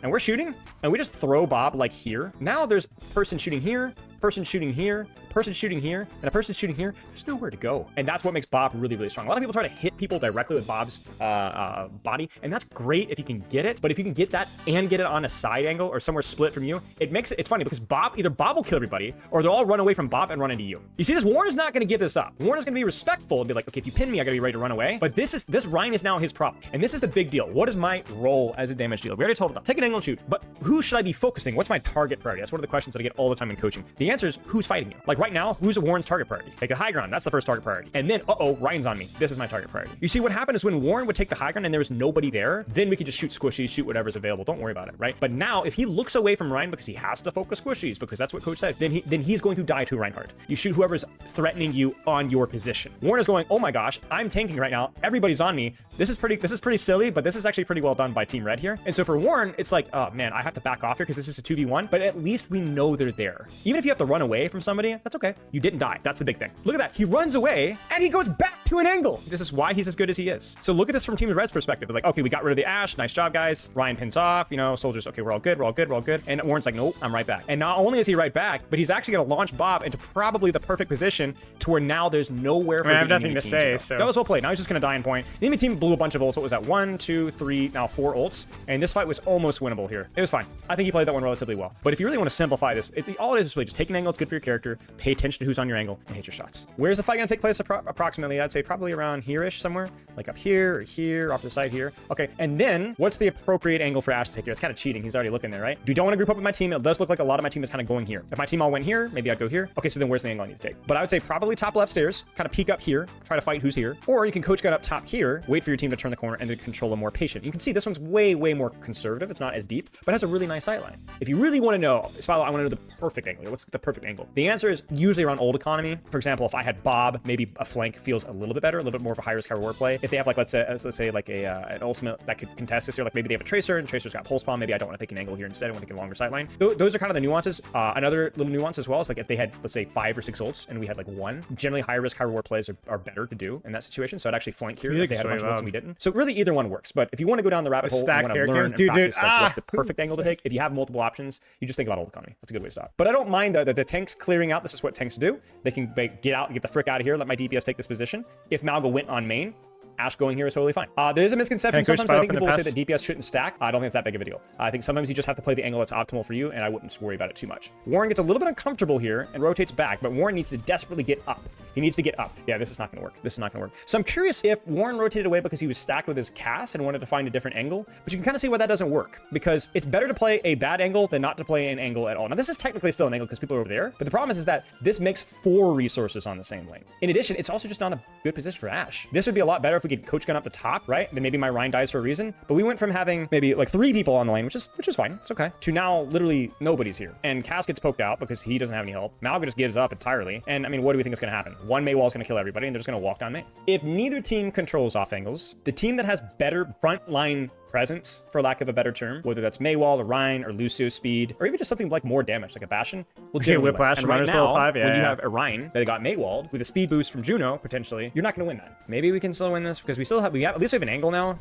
and we're shooting and we just throw Bob like here, now there's person shooting here, person shooting here, person shooting here, and a person shooting here. There's nowhere to go. And that's what makes Bob really, really strong. A lot of people try to hit people directly with Bob's body, and that's great if you can get it. But if you can get that and get it on a side angle or somewhere split from you, it's funny because either Bob will kill everybody or they'll all run away from Bob and run into you. You see this? Warren is not going to give this up. Warren is going to be respectful and be like, okay, if you pin me, I got to be ready to run away. But this Rhine is now his problem. And this is the big deal. What is my role as a damage dealer? We already told about take an angle and shoot, but who should I be focusing? What's my target priority? That's one of the questions that I get all the time in coaching. The answer is who's fighting you? Like right now, who's Warren's target priority? Take the high ground. That's the first target priority. And then, Ryan's on me. This is my target priority. You see what happened is when Warren would take the high ground and there was nobody there, then we could just shoot squishies, shoot whatever's available. Don't worry about it, right? But now if he looks away from Ryan because he has to focus squishies, because that's what coach said, then he's going to die to Reinhardt. You shoot whoever's threatening you on your position. Warren is going, oh my gosh, I'm tanking right now. Everybody's on me. This is pretty silly, but this is actually pretty well done by Team Red here. And so for Warren, it's like, oh man, I have to back off here because this is a 2v1, but at least we know they're there. Even if you have to run away from somebody, that's okay. You didn't die. That's the big thing. Look at that. He runs away and he goes back to an angle. This is why he's as good as he is. So look at this from Team Red's perspective. They're like, okay, we got rid of the Ash. Nice job, guys. Ryan pins off, soldiers. Okay, we're all good. We're all good. We're all good. And Warren's like, nope, I'm right back. And not only is he right back, but he's actually going to launch Bob into probably the perfect position to where now there's nowhere for the enemy team to say. So that was well played. Now he's just going to die in point. The enemy team blew a bunch of ults. What was that? 1, 2, 3, now 4 ults. And this fight was almost winnable here. It was fine. I think he played that one relatively well. But if you really want to simplify this, all it is really just take an angle. It's good for your character. pay attention to who's on your angle, and hit your shots. Where's the fight gonna take place approximately? I'd say probably around here-ish somewhere, like up here or here, off the side here. Okay, and then what's the appropriate angle for Ash to take here? It's kind of cheating. He's already looking there, right? You don't want to group up with my team. It does look like a lot of my team is kind of going here. If my team all went here, maybe I'd go here. Okay, so then where's the angle I need to take? But I would say probably top left stairs, kind of peek up here, try to fight who's here. Or you can coach gun up top here, wait for your team to turn the corner, and then control them more patient. You can see this one's way, way more conservative. It's not as deep, but has a really nice sight line. If you really want to know, Spilo, I want to know the perfect angle. What's the perfect angle? The answer is usually around old economy. For example, if I had Bob, maybe a flank feels a little bit better, a little bit more of a high risk, high reward play. If they have like, let's say like an ultimate that could contest this here, like maybe they have a tracer and tracer's got pulse bomb. Maybe I don't want to take an angle here instead. I want to take a longer sight line. Those are kind of the nuances. Another little nuance as well is like if they had, let's say 5 or 6 ults and we had like 1, generally high risk, high reward plays are better to do in that situation. So I'd actually flank here if they had a bunch of ults and we didn't. So really either one works. But if you want to go down the rabbit hole and want to learn and practice like, what's the perfect angle to take, if you have multiple options, you just think about old economy. That's a good way to stop. But I don't mind that the tanks clearing out. This is what tanks do. They can get out, get the frick out of here, let my DPS take this position. If Malgo went on main, Ash going here is totally fine. There's a misconception. Sometimes I think people will say that DPS shouldn't stack. I don't think it's that big of a deal. I think sometimes you just have to play the angle that's optimal for you, and I wouldn't worry about it too much. Warren gets a little bit uncomfortable here and rotates back, but Warren needs to desperately get up. He needs to get up. Yeah, this is not going to work. This is not going to work. So I'm curious if Warren rotated away because he was stacked with his cast and wanted to find a different angle, but you can kind of see why that doesn't work, because it's better to play a bad angle than not to play an angle at all. Now, this is technically still an angle because people are over there, but the problem is that this makes 4 resources on the same lane. In addition, it's also just not a good position for Ash. This would be a lot better if we could coach gun up the top, right? Then maybe my Rhine dies for a reason. But we went from having maybe like 3 people on the lane, which is fine. It's okay. To now literally nobody's here. And Cass gets poked out because he doesn't have any help. Malga just gives up entirely. And I mean, what do we think is going to happen? One Maywall is going to kill everybody and they're just going to walk down main. If neither team controls off angles, the team that has better front line presence, for lack of a better term, whether that's Maywall or Rhine or Lucio speed, or even just something like more damage, like a Bastion, will generally Whiplash, and right Runner's now, level 5, when you have a Rhine that got Maywalled with a speed boost from Juno, potentially, you're not going to win that. Maybe we can still win this because we have at least we have an angle now.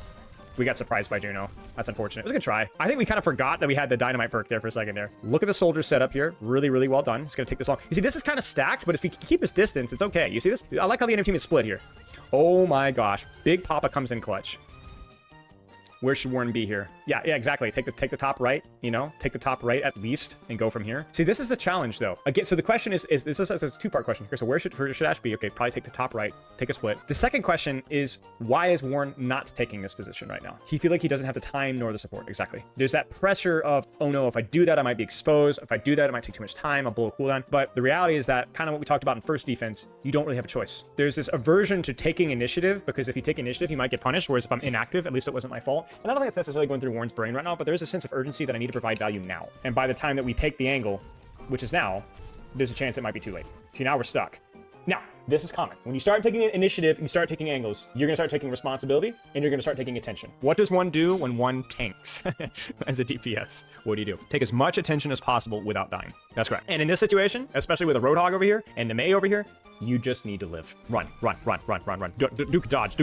We got surprised by Juno. That's unfortunate. It was a good try. I think we kind of forgot that we had the dynamite perk there for a second there. Look at the soldier setup here. Really, really well done. It's going to take this long. You see, this is kind of stacked, but if we keep his distance, it's okay. You see this? I like how the enemy team is split here. Oh my gosh. Big Papa comes in clutch. Where should Warren be here? Yeah, exactly. Take the top right, you know, take the top right at least and go from here. See, this is the challenge though. Again, so the question is this is a 2-part question here. So where should Ash be? Okay, probably take the top right, take a split. The second question is, why is Warren not taking this position right now? He feels like he doesn't have the time nor the support. Exactly. There's that pressure of, oh no, if I do that, I might be exposed. If I do that, it might take too much time. I'll blow a cooldown. But the reality is that kind of what we talked about in first defense, you don't really have a choice. There's this aversion to taking initiative because if you take initiative, you might get punished. Whereas if I'm inactive, at least it wasn't my fault. And I don't think it's necessarily going through Warren's brain right now, but there's a sense of urgency that I need to provide value now. And by the time that we take the angle, which is now, there's a chance it might be too late. See, now we're stuck. Now, this is common. When you start taking initiative and you start taking angles, you're going to start taking responsibility and you're going to start taking attention. What does one do when one tanks as a DPS? What do? Take as much attention as possible without dying. That's correct. And in this situation, especially with a Roadhog over here and the May over here, you just need to live. Run. Duke dodge.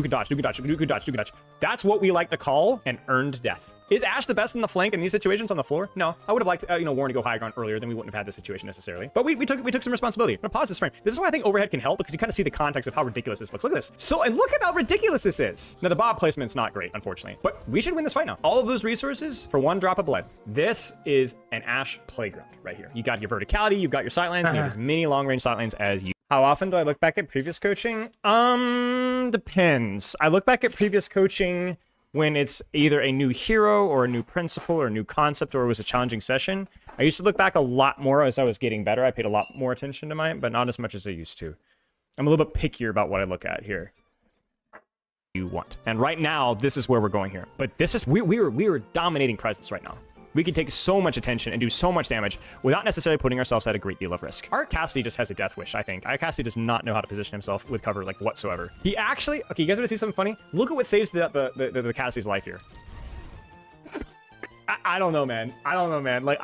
That's what we like to call an earned death. Is Ash the best in the flank in these situations on the floor? No. I would have liked, Warren to go high ground earlier, then we wouldn't have had this situation necessarily. But we took some responsibility. I'm gonna pause this frame. This is why I think overhead can help, because you kind of see the context of how ridiculous this looks. Look at this. And look at how ridiculous this is. Now the Bob placement's not great, unfortunately, but we should win this fight now. All of those resources for 1 drop of blood. This is an Ash playground right here. You got your verticality, you've got your sightlines, and you have as many long range sightlines as you. How often do I look back at previous coaching? Depends. I look back at previous coaching when it's either a new hero or a new principle or a new concept or it was a challenging session. I used to look back a lot more as I was getting better. I paid a lot more attention to mine, but not as much as I used to. I'm a little bit pickier about what I look at here. You want. And right now, this is where we're going here. But this is, we are dominating presence right now. We can take so much attention and do so much damage without necessarily putting ourselves at a great deal of risk. Our Cassidy just has a death wish, I think. Our Cassidy does not know how to position himself with cover, like, whatsoever. He actually... Okay, you guys want to see something funny? Look at what saves the Cassidy's life here. I don't know, man. Like,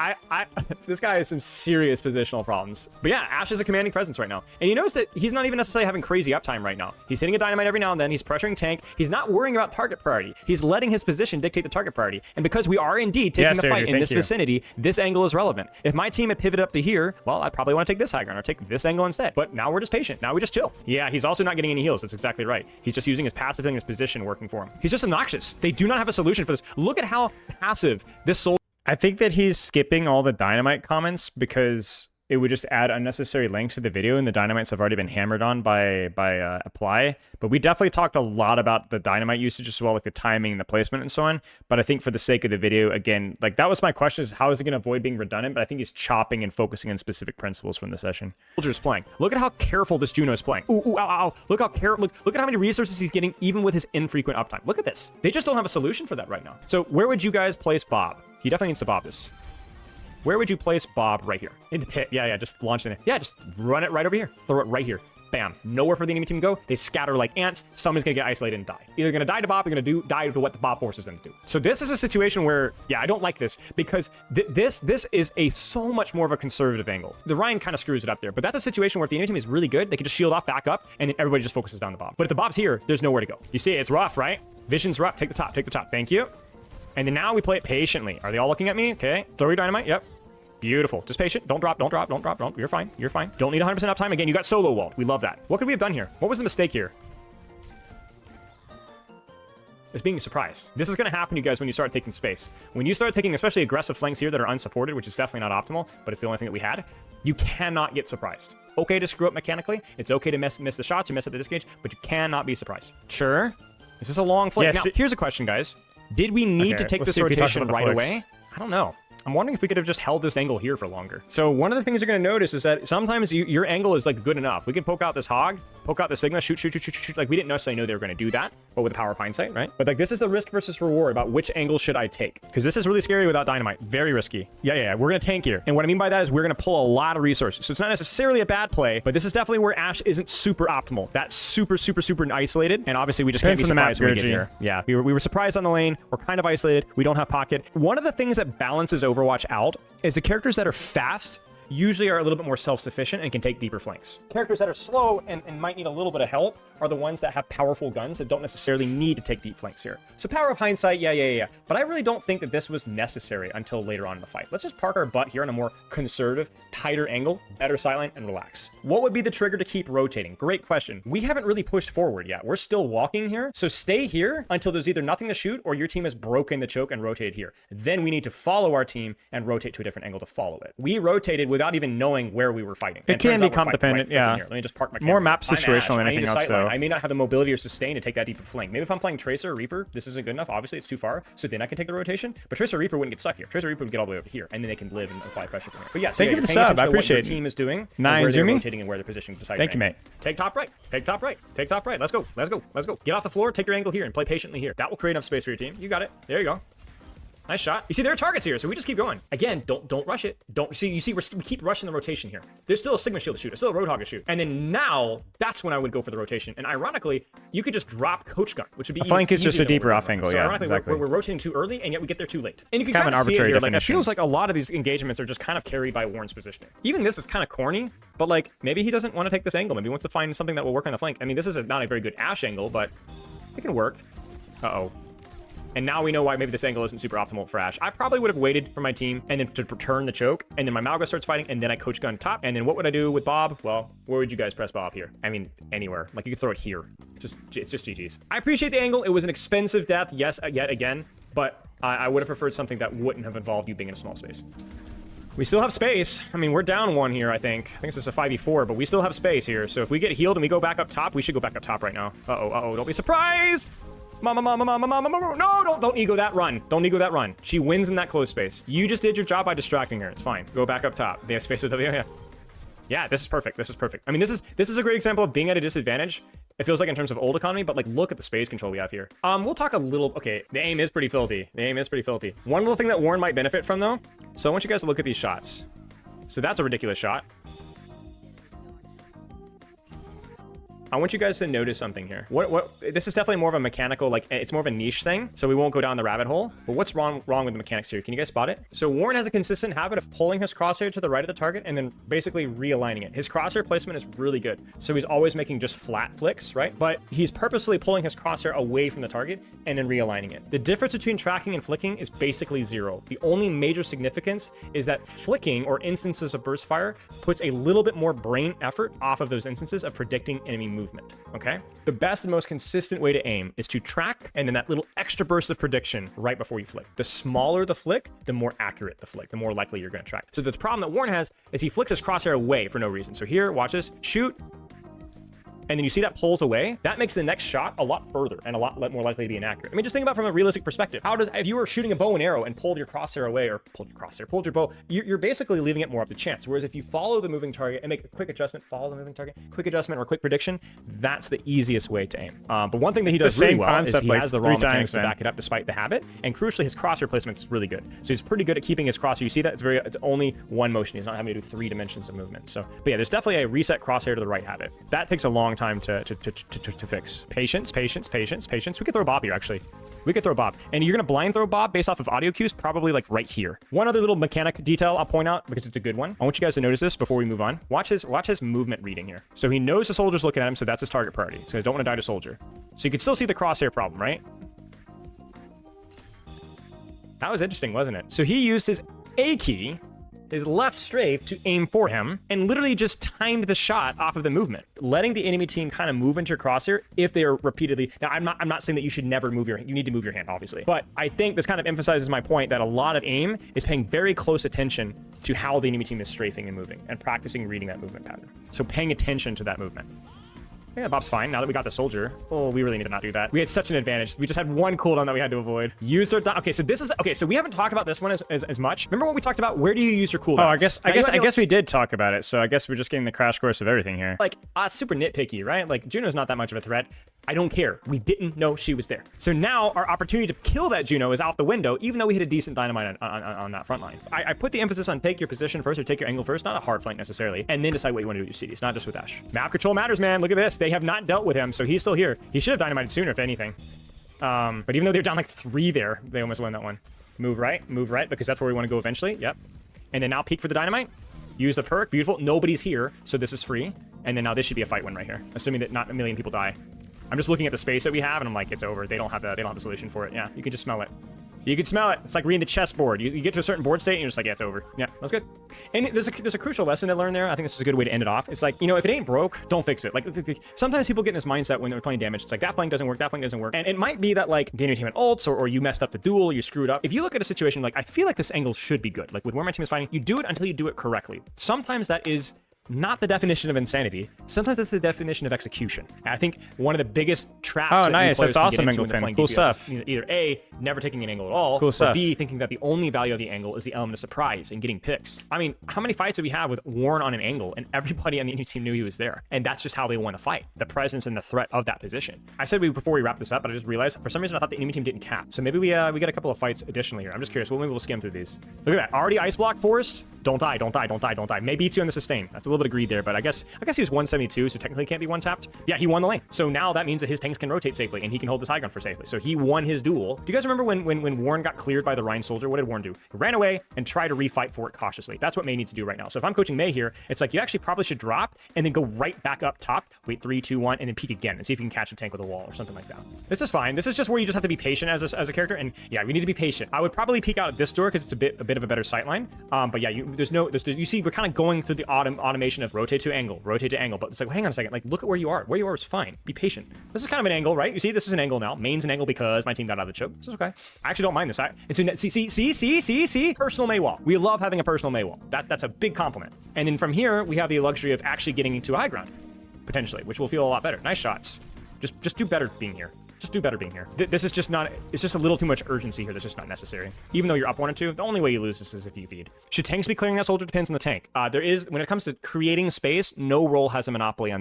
this guy has some serious positional problems. But yeah, Ash is a commanding presence right now. And you notice that he's not even necessarily having crazy uptime right now. He's hitting a dynamite every now and then. He's pressuring tank. He's not worrying about target priority. He's letting his position dictate the target priority. And because we are indeed taking the fight in this vicinity, this angle is relevant. If my team had pivoted up to here, well, I'd probably want to take this high ground or take this angle instead. But now we're just patient. Now we just chill. Yeah, he's also not getting any heals. That's exactly right. He's just using his passive healing, his position working for him. He's just obnoxious. They do not have a solution for this. Look at how passive this soul. I think that he's skipping all the dynamite comments because it would just add unnecessary length to the video, and the dynamites have already been hammered on by apply. But we definitely talked a lot about the dynamite usage as well, like the timing and the placement and so on. But I think for the sake of the video, again, like that was my question, is how is he going to avoid being redundant? But I think he's chopping and focusing on specific principles from the session. Soldier's playing. Look at how careful this Juno is playing. Ooh, ooh, ow, ow. Look how careful. Look at how many resources he's getting, even with his infrequent uptime. Look at this. They just don't have a solution for that right now. So where would you guys place Bob? He definitely needs to Bob this. Where would you place Bob? Right here. In the pit. Yeah, just launch it. Yeah, just run it right over here. Throw it right here. Bam. Nowhere for the enemy team to go. They scatter like ants. Someone's going to get isolated and die. Either going to die to Bob or going to die to what the Bob forces them to do. So this is a situation where, yeah, I don't like this because this is a so much more of a conservative angle. The Ryan kind of screws it up there, but that's a situation where if the enemy team is really good, they can just shield off, back up, and then everybody just focuses down the Bob. But if the Bob's here, there's nowhere to go. You see, it's rough, right? Vision's rough. Take the top. Take the top. Thank you. And then now we play it patiently. Are they all looking at me? Okay. Throw your dynamite. Yep. Beautiful. Just patient. Don't drop. Don't drop. Don't drop. Don't. You're fine. You're fine. Don't need 100% uptime. Again, you got solo walled. We love that. What could we have done here? What was the mistake here? It's being surprised. This is going to happen to you guys when you start taking space. When you start taking especially aggressive flanks here that are unsupported, which is definitely not optimal, but it's the only thing that we had, you cannot get surprised. Okay to screw up mechanically. It's okay to miss the shots. You mess up the disengage, but you cannot be surprised. Sure. Is this a long flank? Yes. Now, here's a question, guys. Did we need to take this rotation right away? I don't know. I'm wondering if we could have just held this angle here for longer. So one of the things you're going to notice is that sometimes your angle is like good enough. We can poke out this hog, poke out the Sigma, shoot. Like we didn't necessarily know they were going to do that, but with the power of hindsight, right? But like this is the risk versus reward about which angle should I take? Because this is really scary without dynamite. Very risky. Yeah. We're going to tank here. And what I mean by that is we're going to pull a lot of resources. So it's not necessarily a bad play, but this is definitely where Ashe isn't super optimal. That's super isolated. And obviously we just can't be surprised when we get here. Yeah, we were surprised on the lane. We're kind of isolated. We don't have pocket. One of the things that balances Overwatch out is the characters that are fast usually are a little bit more self-sufficient and can take deeper flanks. Characters that are slow and might need a little bit of help are the ones that have powerful guns that don't necessarily need to take deep flanks here. So power of hindsight, yeah. But I really don't think that this was necessary until later on in the fight. Let's just park our butt here on a more conservative, tighter angle, better sideline, and relax. What would be the trigger to keep rotating? Great question. We haven't really pushed forward yet. We're still walking here. So stay here until there's either nothing to shoot or your team has broken the choke and rotated here. Then we need to follow our team and rotate to a different angle to follow it. We rotated without even knowing where we were fighting. It can be comp dependent, yeah. Let me just park my more map situational than anything else, though. I may not have the mobility or sustain to take that deeper flank. Maybe if I'm playing Tracer or Reaper, this isn't good enough. Obviously, it's too far. So then I can take the rotation. But Tracer or Reaper wouldn't get stuck here. Tracer or Reaper would get all the way over here, and then they can live and apply pressure from here. But yeah, so thank you for the sub. I appreciate it. What your team is doing, Nine, where they're Zoomy. rotating and where they're positioning. Thank you, mate. Take top right. Take top right. Take top right. Let's go. Let's go. Let's go. Get off the floor. Take your angle here and play patiently here. That will create enough space for your team. You got it. There you go. Nice shot. You see, there are targets here, so we just keep going. Again, don't rush it. Don't see. You see, we keep rushing the rotation here. There's still a Sigma shield to shoot. There's still a Roadhog to shoot. And then now, that's when I would go for the rotation. And ironically, you could just drop Coach Gun, which would be a flank is just a deeper off angle. So yeah, ironically, exactly. we're rotating too early, and yet we get there too late. And you can kind of an see it arbitrary here. Like, it definition. feels like a lot of these engagements are just kind of carried by Warren's positioning. Even this is kind of corny, but like maybe he doesn't want to take this angle. Maybe he wants to find something that will work on the flank. I mean, this is not a very good Ashe angle, but it can work. Uh-oh. And now we know why maybe this angle isn't super optimal for Ashe. I probably would have waited for my team and then to return the choke. And then my Malga starts fighting and then I Coach Gun top. And then what would I do with Bob? Well, where would you guys press Bob here? I mean, anywhere. Like you could throw it here. It's just GG's. I appreciate the angle. It was an expensive death. Yes, yet again. But I would have preferred something that wouldn't have involved you being in a small space. We still have space. I mean, we're down one here, I think. I think it's just a 5v4, but we still have space here. So if we get healed and we go back up top, we should go back up top right now. Uh-oh, don't be surprised! Mama, no, don't ego that run. Don't ego that run. She wins in that close space. You just did your job by distracting her. It's fine. Go back up top. They have space with W. Yeah, this is perfect. This is perfect. I mean, this is a great example of being at a disadvantage. It feels like in terms of old economy, but like look at the space control we have here. We'll talk a little. Okay, the aim is pretty filthy. One little thing that Warren might benefit from though. So I want you guys to look at these shots. So that's a ridiculous shot. I want you guys to notice something here. This is definitely more of a mechanical, like it's more of a niche thing, so we won't go down the rabbit hole. But what's wrong with the mechanics here? Can you guys spot it? So Warren has a consistent habit of pulling his crosshair to the right of the target and then basically realigning it. His crosshair placement is really good. So he's always making just flat flicks, right? But he's purposely pulling his crosshair away from the target and then realigning it. The difference between tracking and flicking is basically zero. The only major significance is that flicking or instances of burst fire puts a little bit more brain effort off of those instances of predicting enemy movement, okay? The best and most consistent way to aim is to track and then that little extra burst of prediction right before you flick. The smaller the flick, the more accurate the flick, the more likely you're gonna track. So the problem that Warren has is he flicks his crosshair away for no reason. So here, watch this, shoot, and then you see that pulls away, that makes the next shot a lot further and a lot more likely to be inaccurate. I mean, just think about it from a realistic perspective. If you were shooting a bow and arrow and pulled your crosshair away, or pulled your bow, you're basically leaving it more up to chance. Whereas if you follow the moving target and make a quick adjustment, follow the moving target, quick adjustment or quick prediction, that's the easiest way to aim. But one thing that he does really well is he has the raw mechanics to back it up despite the habit, and crucially, his crosshair placement is really good. So he's pretty good at keeping his crosshair. You see that? It's only one motion. He's not having to do 3 dimensions of movement. So, but yeah, there's definitely a reset crosshair to the right habit. That takes a long time to fix. Patience. We could throw Bob here, actually. We could throw Bob. And you're going to blind throw Bob based off of audio cues, probably like right here. One other little mechanic detail I'll point out, because it's a good one. I want you guys to notice this before we move on. Watch his movement reading here. So he knows the soldier's looking at him, so that's his target priority. So I don't want to die to soldier. So you can still see the crosshair problem, right? That was interesting, wasn't it? So he used his A key, his left strafe, to aim for him and literally just timed the shot off of the movement, letting the enemy team kind of move into your crosshair if they are repeatedly. Now, I'm not saying that you should never move you need to move your hand, obviously, but I think this kind of emphasizes my point that a lot of aim is paying very close attention to how the enemy team is strafing and moving and practicing reading that movement pattern. So paying attention to that movement. Yeah, Bob's fine. Now that we got the soldier. Oh, we really need to not do that. We had such an advantage. We just had one cooldown that we had to avoid. Use their... Okay, so this is... Okay, so we haven't talked about this one as much. Remember what we talked about? Where do you use your cooldowns? Oh, I guess we did talk about it. So I guess we're just getting the crash course of everything here. Like, super nitpicky, right? Like, Juno's not that much of a threat. I don't care. We didn't know she was there. So now our opportunity to kill that Juno is out the window, even though we hit a decent dynamite on that front line. I put the emphasis on take your position first or take your angle first, not a hard flank necessarily, and then decide what you want to do with your CDs, not just with Ash. Map control matters, man. Look at this. They have not dealt with him, so he's still here. He should have dynamited sooner, if anything. But even though they're down like 3 there, they almost win that one. Move right, because that's where we want to go eventually. Yep. And then now peek for the dynamite. Use the perk. Beautiful. Nobody's here, so this is free. And then now this should be a fight win right here, assuming that not a million people die. I'm just looking at the space that we have, and I'm like, it's over. They don't have the solution for it. Yeah, you can just smell it. You can smell it. It's like reading the chessboard. You get to a certain board state, and you're just like, yeah, it's over. Yeah, that's good. And there's a crucial lesson to learn there. I think this is a good way to end it off. It's like, you know, if it ain't broke, don't fix it. Like, sometimes people get in this mindset when they're playing damage. It's like, that flank doesn't work, that flank doesn't work. And it might be that, like, the enemy team had ults, or you messed up the duel, you screwed up. If you look at a situation like, I feel like this angle should be good. Like, with where my team is fighting, you do it until you do it correctly. Sometimes that is not the definition of insanity. Sometimes it's the definition of execution. And I think one of the biggest traps. Oh, nice. That's awesome, Mingleton. Cool stuff. Either A, never taking an angle at all, or B, thinking that the only value of the angle is the element of surprise and getting picks. I mean, how many fights did we have with Warren on an angle and everybody on the enemy team knew he was there? And that's just how they won a fight. The presence and the threat of that position. I said before we wrap this up, but I just realized for some reason I thought the enemy team didn't cap. So maybe we get a couple of fights additionally here. I'm just curious. Well, maybe we'll skim through these. Look at that. Already ice block forced. Don't die. May beat you on the sustain. That's a little bit of greed there, but I guess he was 172, so technically can't be one tapped. Yeah, he won the lane. So now that means that his tanks can rotate safely and he can hold this high ground for safely. So he won his duel. Do you guys remember when Warren got cleared by the Rhine soldier? What did Warren do? He ran away and tried to refight for it cautiously. That's what May needs to do right now. So if I'm coaching May here, it's like you actually probably should drop and then go right back up top. Wait, 3, 2, 1, and then peek again and see if you can catch a tank with a wall or something like that. This is fine. This is just where you just have to be patient as a character. And yeah, we need to be patient. I would probably peek out at this door because it's a bit of a better sight line. But yeah, you see we're kind of going through the automation of rotate to angle. But it's like, well, hang on a second. Like, look at where you are. Where you are is fine. Be patient. This is kind of an angle, right? You see, this is an angle now. Main's an angle because my team got out of the choke. This is okay. I actually don't mind this. And so see. Personal May wall. We love having a personal May wall. That's a big compliment. And then from here, we have the luxury of actually getting into a high ground, potentially, which will feel a lot better. Nice shots. Just do better being here. Just do better being here. This is just not, it's just a little too much urgency here that's just not necessary. Even though you're up 1 or 2, the only way you lose this is if you feed. Should tanks be clearing that soldier? Depends on the tank. There is, when it comes to creating space, no role has a monopoly on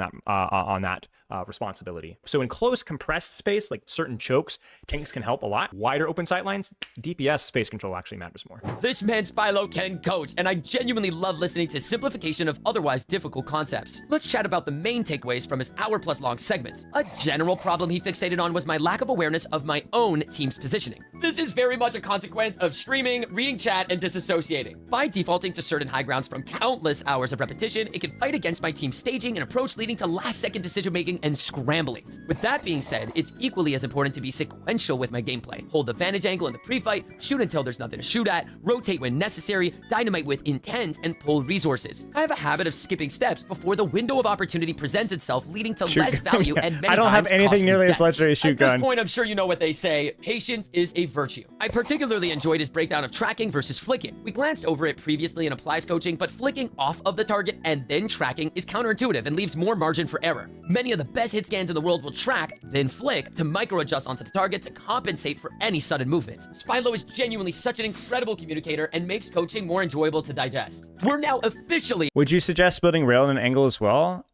that responsibility. So in close compressed space, like certain chokes, tanks can help a lot. Wider open sight lines, DPS space control actually matters more. This man Spylo can coach, and I genuinely love listening to simplification of otherwise difficult concepts. Let's chat about the main takeaways from his hour-plus long segment. A general problem he fixated on was my lack of awareness of my own team's positioning. This is very much a consequence of streaming, reading chat, and disassociating. By defaulting to certain high grounds from countless hours of repetition, it can fight against my team's staging and approach, leading to last-second decision-making and scrambling. With that being said, it's equally as important to be sequential with my gameplay. Hold the vantage angle in the pre-fight, shoot until there's nothing to shoot at, rotate when necessary, dynamite with intent, and pull resources. I have a habit of skipping steps before the window of opportunity presents itself, leading to less value and many I don't have anything nearly as legendary as shoot gun. At this point, I'm sure you know what they say. Patience is a virtue. I particularly enjoyed his breakdown of tracking versus flicking. We glanced over it previously in applies coaching, but flicking off of the target and then tracking is counterintuitive and leaves more margin for error. Many of the best hit scans in the world will track, then flick to micro-adjust onto the target to compensate for any sudden movement. Spylo is genuinely such an incredible communicator and makes coaching more enjoyable to digest. We're now officially... Would you suggest building rail in an angle as well?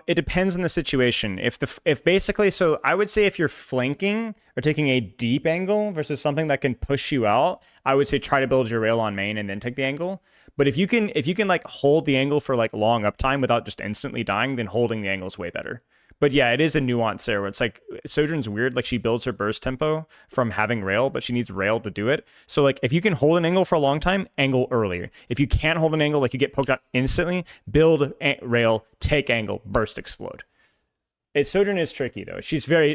It depends on the situation. If basically, so I would say if you're flanking or taking a deep angle versus something that can push you out, I would say try to build your rail on main and then take the angle. But if you can like hold the angle for like long uptime without just instantly dying, then holding the angle is way better. But yeah, it is a nuance there where it's like Sojourn's weird. Like she builds her burst tempo from having rail, but she needs rail to do it. So like if you can hold an angle for a long time, angle earlier. If you can't hold an angle, like you get poked out instantly, build rail, take angle, burst, explode. Sojourn is tricky though.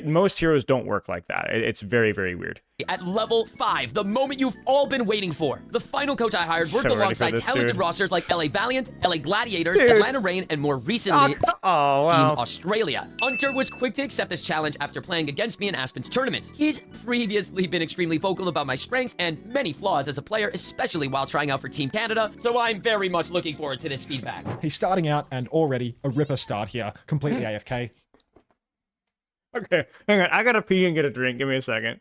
Most heroes don't work like that. It's very, very weird. At level 5, the moment you've all been waiting for. The final coach I hired worked alongside talented rosters like LA Valiant, LA Gladiators, Atlanta Reign, and more recently, Team Australia. Hunter was quick to accept this challenge after playing against me in Aspen's tournament. He's previously been extremely vocal about my strengths and many flaws as a player, especially while trying out for Team Canada, so I'm very much looking forward to this feedback. He's starting out and already a ripper start here, completely AFK. Okay, hang on. I gotta pee and get a drink. Give me a second.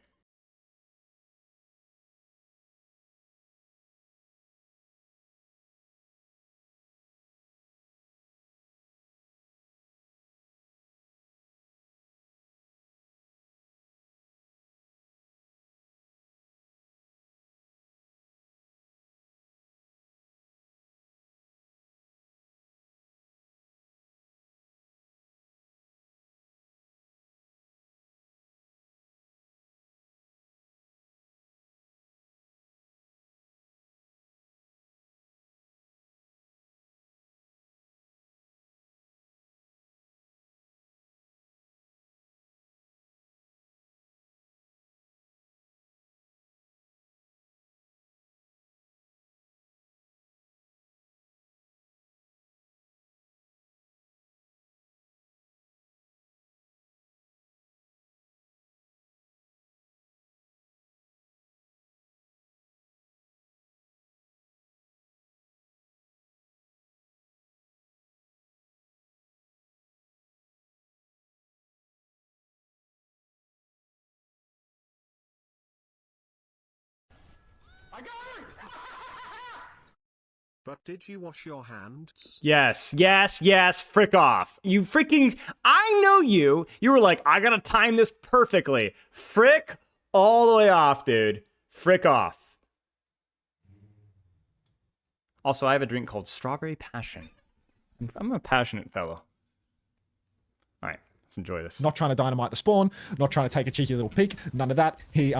But did you wash your hands? Yes, frick off. You freaking, I know you. You were like, I gotta time this perfectly. Frick all the way off, dude. Frick off. Also, I have a drink called Strawberry Passion. I'm a passionate fellow. All right, let's enjoy this. Not trying to dynamite the spawn, not trying to take a cheeky little peek, none of that. He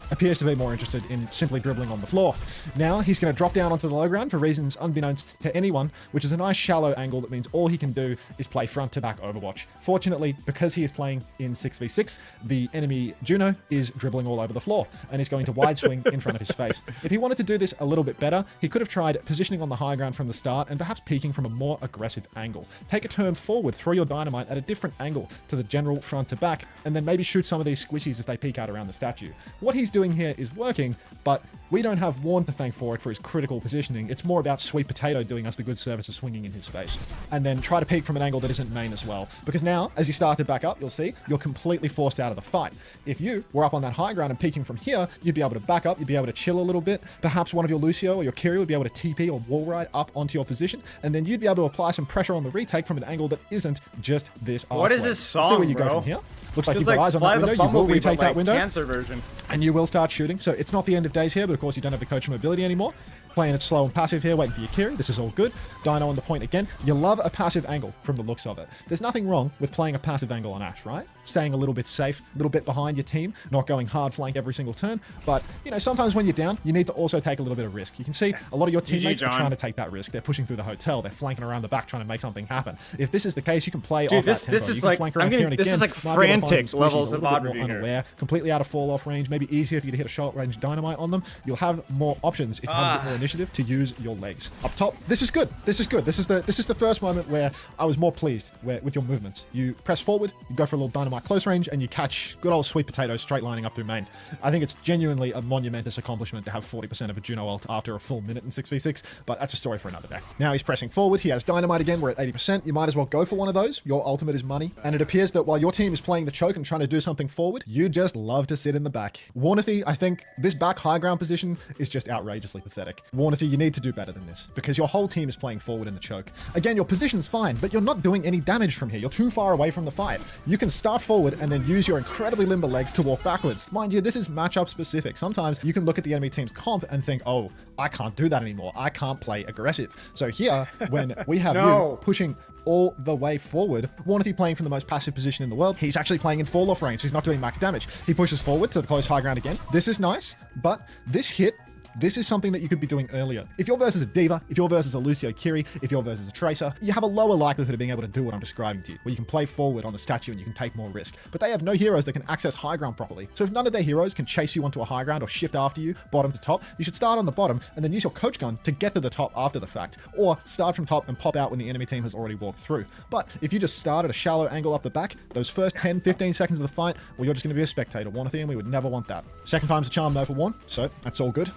appears to be more interested in simply dribbling on the floor. Now he's going to drop down onto the low ground for reasons unbeknownst to anyone, which is a nice shallow angle that means all he can do is play front to back Overwatch. Fortunately, because he is playing in 6v6, the enemy Juno is dribbling all over the floor and is going to wide swing in front of his face. If he wanted to do this a little bit better, he could have tried positioning on the high ground from the start and perhaps peeking from a more aggressive angle. Take a turn forward, throw your dynamite at a different angle to the general front to back, and then maybe shoot some of these squishies as they peek out around the statue. What he's doing here is working, but we don't have Warren to thank for it for his critical positioning. It's more about Sweet Potato doing us the good service of swinging in his face. And then try to peek from an angle that isn't main as well. Because now, as you start to back up, you'll see, you're completely forced out of the fight. If you were up on that high ground and peeking from here, you'd be able to back up, you'd be able to chill a little bit. Perhaps one of your Lucio or your Kiri would be able to TP or wall ride up onto your position, and then you'd be able to apply some pressure on the retake from an angle that isn't just this archway. What is this song, see where you bro? go from here. Looks like you've got eyes on that window. You will retake that window. Cancer version. And you will start shooting. So it's not the end of days here, but of course you don't have the coach mobility anymore. Playing it slow and passive here, waiting for your Kiri. This is all good. Dino on the point again. You love a passive angle from the looks of it. There's nothing wrong with playing a passive angle on Ashe, right? Staying a little bit safe, a little bit behind your team, not going hard flank every single turn. But, you know, sometimes when you're down, you need to also take a little bit of risk. You can see a lot of your teammates are trying to take that risk. They're pushing through the hotel. They're flanking around the back trying to make something happen. If this is the case, you can play off that tempo. This is like, this is like frantic levels of odd review here. Completely out of fall off range, maybe easier for you to hit a short range dynamite on them. You'll have more options if you have a bit more initiative to use your legs. Up top, this is good. This is good. This is the first moment where I was more pleased with your movements. You press forward, you go for a little dynamite close range, and you catch good old sweet potatoes straight lining up through main. I think it's genuinely a monumentous accomplishment to have 40% of a Juno ult after a full minute in 6v6, but that's a story for another day. Now he's pressing forward. He has dynamite again. We're at 80%. You might as well go for one of those. Your ultimate is money. And it appears that while your team is playing the choke and trying to do something forward, you just love to sit in the back. Warnethy, I think this back high ground position is just outrageously pathetic. Warnethy, you need to do better than this because your whole team is playing forward in the choke. Again, your position's fine, but you're not doing any damage from here. You're too far away from the fight. You can start forward and then use your incredibly limber legs to walk backwards. Mind you, this is matchup specific. Sometimes you can look at the enemy team's comp and think, oh, I can't do that anymore. I can't play aggressive. So here, when we have you pushing all the way forward, Warnethy playing from the most passive position in the world, he's actually playing in fall off range, so he's not doing max damage. He pushes forward to the close high ground again. This is nice, but this hit, this is something that you could be doing earlier. If you're versus a Diva, if you're versus a Lucio Kiri, if you're versus a Tracer, you have a lower likelihood of being able to do what I'm describing to you, where you can play forward on the statue and you can take more risk. But they have no heroes that can access high ground properly. So if none of their heroes can chase you onto a high ground or shift after you, bottom to top, you should start on the bottom and then use your coach gun to get to the top after the fact, or start from top and pop out when the enemy team has already walked through. But if you just start at a shallow angle up the back, those first 10, 15 seconds of the fight, well, you're just going to be a spectator, Warnethy, and we would never want that. Second time's a charm though for Warn, so that's all good.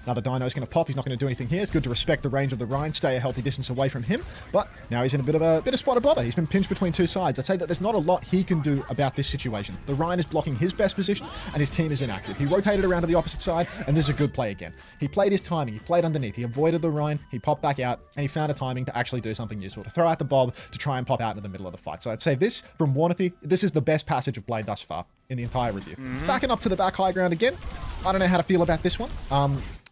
Another Dino's going to pop. He's not going to do anything here. It's good to respect the range of the Rhine, stay a healthy distance away from him. But now he's in a bit of spot of bother. He's been pinched between two sides. I'd say that there's not a lot he can do about this situation. The Rhine is blocking his best position, and his team is inactive. He rotated around to the opposite side, and this is a good play again. He played his timing. He played underneath. He avoided the Rhine. He popped back out, and he found a timing to actually do something useful, to throw out the Bob to try and pop out in the middle of the fight. So I'd say this, from Warnethy, this is the best passage of Blade thus far in the entire review. Backing up to the back high ground again. I don't know how to feel about this one.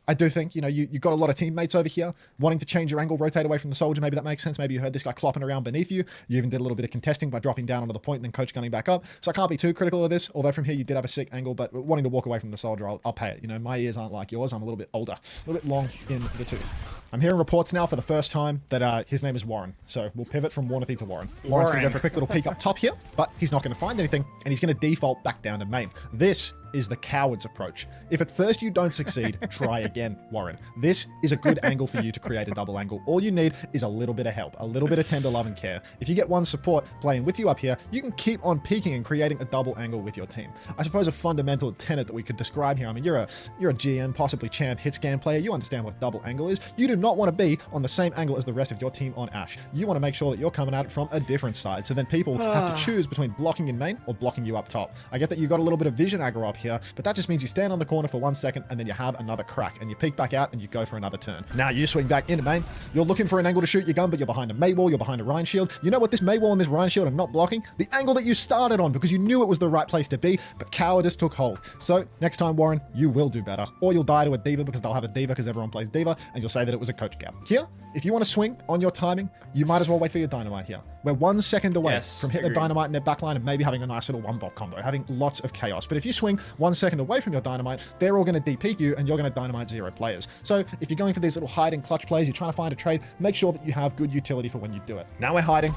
I do think, you know, you got a lot of teammates over here wanting to change your angle, rotate away from the soldier. Maybe that makes sense. Maybe you heard this guy clopping around beneath you. You even did a little bit of contesting by dropping down onto the point and then coach gunning back up. So I can't be too critical of this, although from here you did have a sick angle, but wanting to walk away from the soldier, I'll pay it. You know, my ears aren't like yours. I'm a little bit older, a little bit long in the tooth. I'm hearing reports now for the first time that his name is Warren. So we'll pivot from Warnethy to Warren. Warren's going to go for a quick little peek up top here, but he's not going to find anything, and he's going to default back down to main. This is the coward's approach. If at first you don't succeed, try again, Warren. This is a good angle for you to create a double angle. All you need is a little bit of help, a little bit of tender love and care. If you get one support playing with you up here, you can keep on peaking and creating a double angle with your team. I suppose a fundamental tenet that we could describe here, I mean, you're a GM, possibly champ, hit scan player. You understand what double angle is. You do not want to be on the same angle as the rest of your team on Ashe. You want to make sure that you're coming at it from a different side. So then people have to choose between blocking in main or blocking you up top. I get that you've got a little bit of vision aggro up here, but that just means you stand on the corner for 1 second and then you have another crack and you peek back out and you go for another turn. Now you swing back into main. You're looking for an angle to shoot your gun, but you're behind a May wall, you're behind a Rhine shield. You know what this May wall and this Rhine shield are not blocking? The angle that you started on because you knew it was the right place to be, but cowardice took hold. So next time, Warren, you will do better. Or you'll die to a Diva because they'll have a Diva because everyone plays Diva, and you'll say that it was a coach gap. Here, if you want to swing on your timing, you might as well wait for your dynamite here. We're 1 second away from hitting a dynamite in their backline and maybe having a nice little one-bot combo, having lots of chaos. But if you swing 1 second away from your dynamite, they're all going to DP you and you're going to dynamite 0 players. So if you're going for these little hide and clutch plays, you're trying to find a trade, make sure that you have good utility for when you do it. Now we're hiding.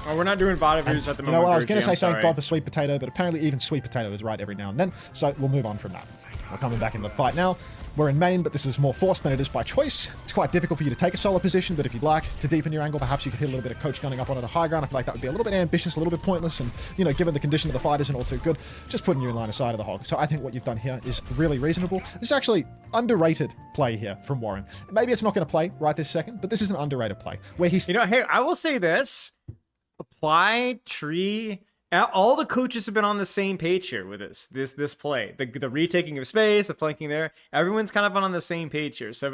Oh, we're not doing bot reviews at the moment. You know what, I was going to say thank God for Sweet Potato, but apparently even Sweet Potato is right every now and then. So we'll move on from that. We're coming back into the fight now. We're in main, but this is more forced than it is by choice. It's quite difficult for you to take a solo position, but if you'd like to deepen your angle, perhaps you could hit a little bit of coach gunning up onto the high ground. I feel like that would be a little bit ambitious, a little bit pointless, and, you know, given the condition of the fight isn't all too good, just putting you in line of sight of the hog. So I think what you've done here is really reasonable. This is actually underrated play here from Warren. Maybe it's not going to play right this second, but this is an underrated play where he's... You know, hey, I will say this. Apply tree... All the coaches have been on the same page here with this play. The retaking of space, the flanking there. Everyone's kind of on the same page here. So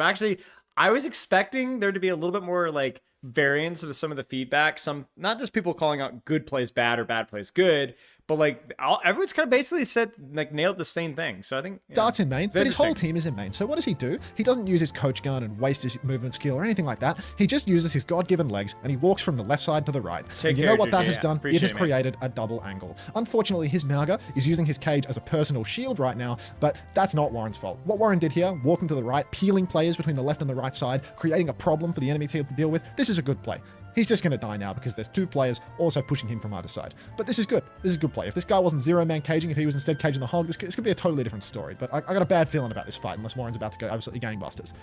I was expecting there to be a little bit more like variance of some of the feedback. Some, not just people calling out good plays bad or bad plays good, But like everyone's kind of basically said like nailed the same thing. So I think Dart's in main, it's but his whole interesting. team is in main. So what does he do? He doesn't use his coach gun and waste his movement skill or anything like that. He just uses his God-given legs and he walks from the left side to the right. Take And you care, know what that JJ, has yeah. done? It Appreciate has it, man. created a double angle. Unfortunately, his Mauga is using his cage as a personal shield right now, but that's not Warren's fault. What Warren did here, walking to the right, peeling players between the left and the right side, creating a problem for the enemy team to deal with, this is a good play. He's just going to die now because there's two players also pushing him from either side. But this is good. This is a good play. If this guy wasn't zero-man caging, if he was instead caging the hog, this could be a totally different story. But I got a bad feeling about this fight unless Warren's about to go absolutely gangbusters.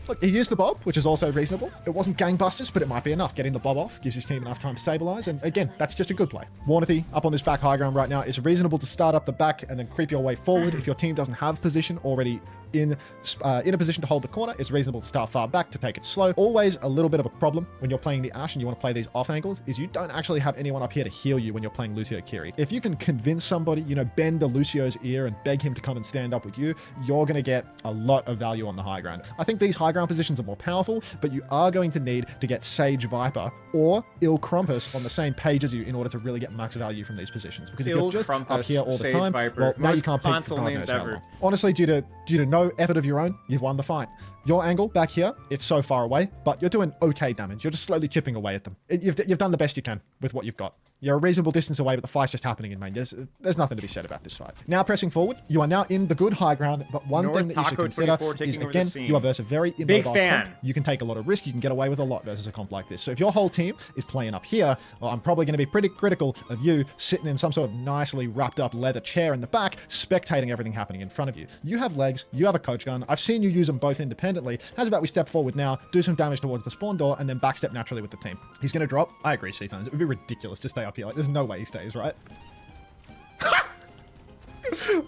Look, he used the bob, which is also reasonable. It wasn't gangbusters, but it might be enough. Getting the bob off gives his team enough time to stabilize. And again, that's just a good play. Warnathy up on this back high ground right now. It's reasonable to start up the back and then creep your way forward. If your team doesn't have position already in a position to hold the corner, it's reasonable to start far back to take it slow. Always a little bit of a problem when you're playing the Ashe and you want to play these off angles is you don't actually have anyone up here to heal you when you're playing Lucio Kiri. If you can convince somebody, bend the Lucio's ear and beg him to come and stand up with you, you're going to get a lot of value on the high ground. I think these high ground positions are more powerful, but you are going to need to get Sage Viper or Il Crumpus on the same page as you in order to really get max value from these positions. Because if you're just up here all the Sage time, Viper. well, now you Most can't peek for console God names knows how ever. long. Honestly, due to no effort of your own, you've won the fight. Your angle back here, it's so far away, but you're doing okay damage. You're just slowly chipping away at them. You've done the best you can with what you've got. You're a reasonable distance away, but the fight's just happening in main. There's nothing to be said about this fight. Now pressing forward, you are now in the good high ground, but one North thing that you should Taco consider 24 is, taking over the again, scene. you are versus a very Big immobile fan. comp. You can take a lot of risk. You can get away with a lot versus a comp like this. So if your whole team is playing up here, well, I'm probably going to be pretty critical of you sitting in some sort of nicely wrapped up leather chair in the back, spectating everything happening in front of you. You have legs, you have a coach gun. I've seen you use them both independently. How's about we step forward now, do some damage towards the spawn door, and then backstep naturally with the team. He's going to drop. I agree, C-Tones. It would be ridiculous to stay up here. Like, there's no way he stays, right?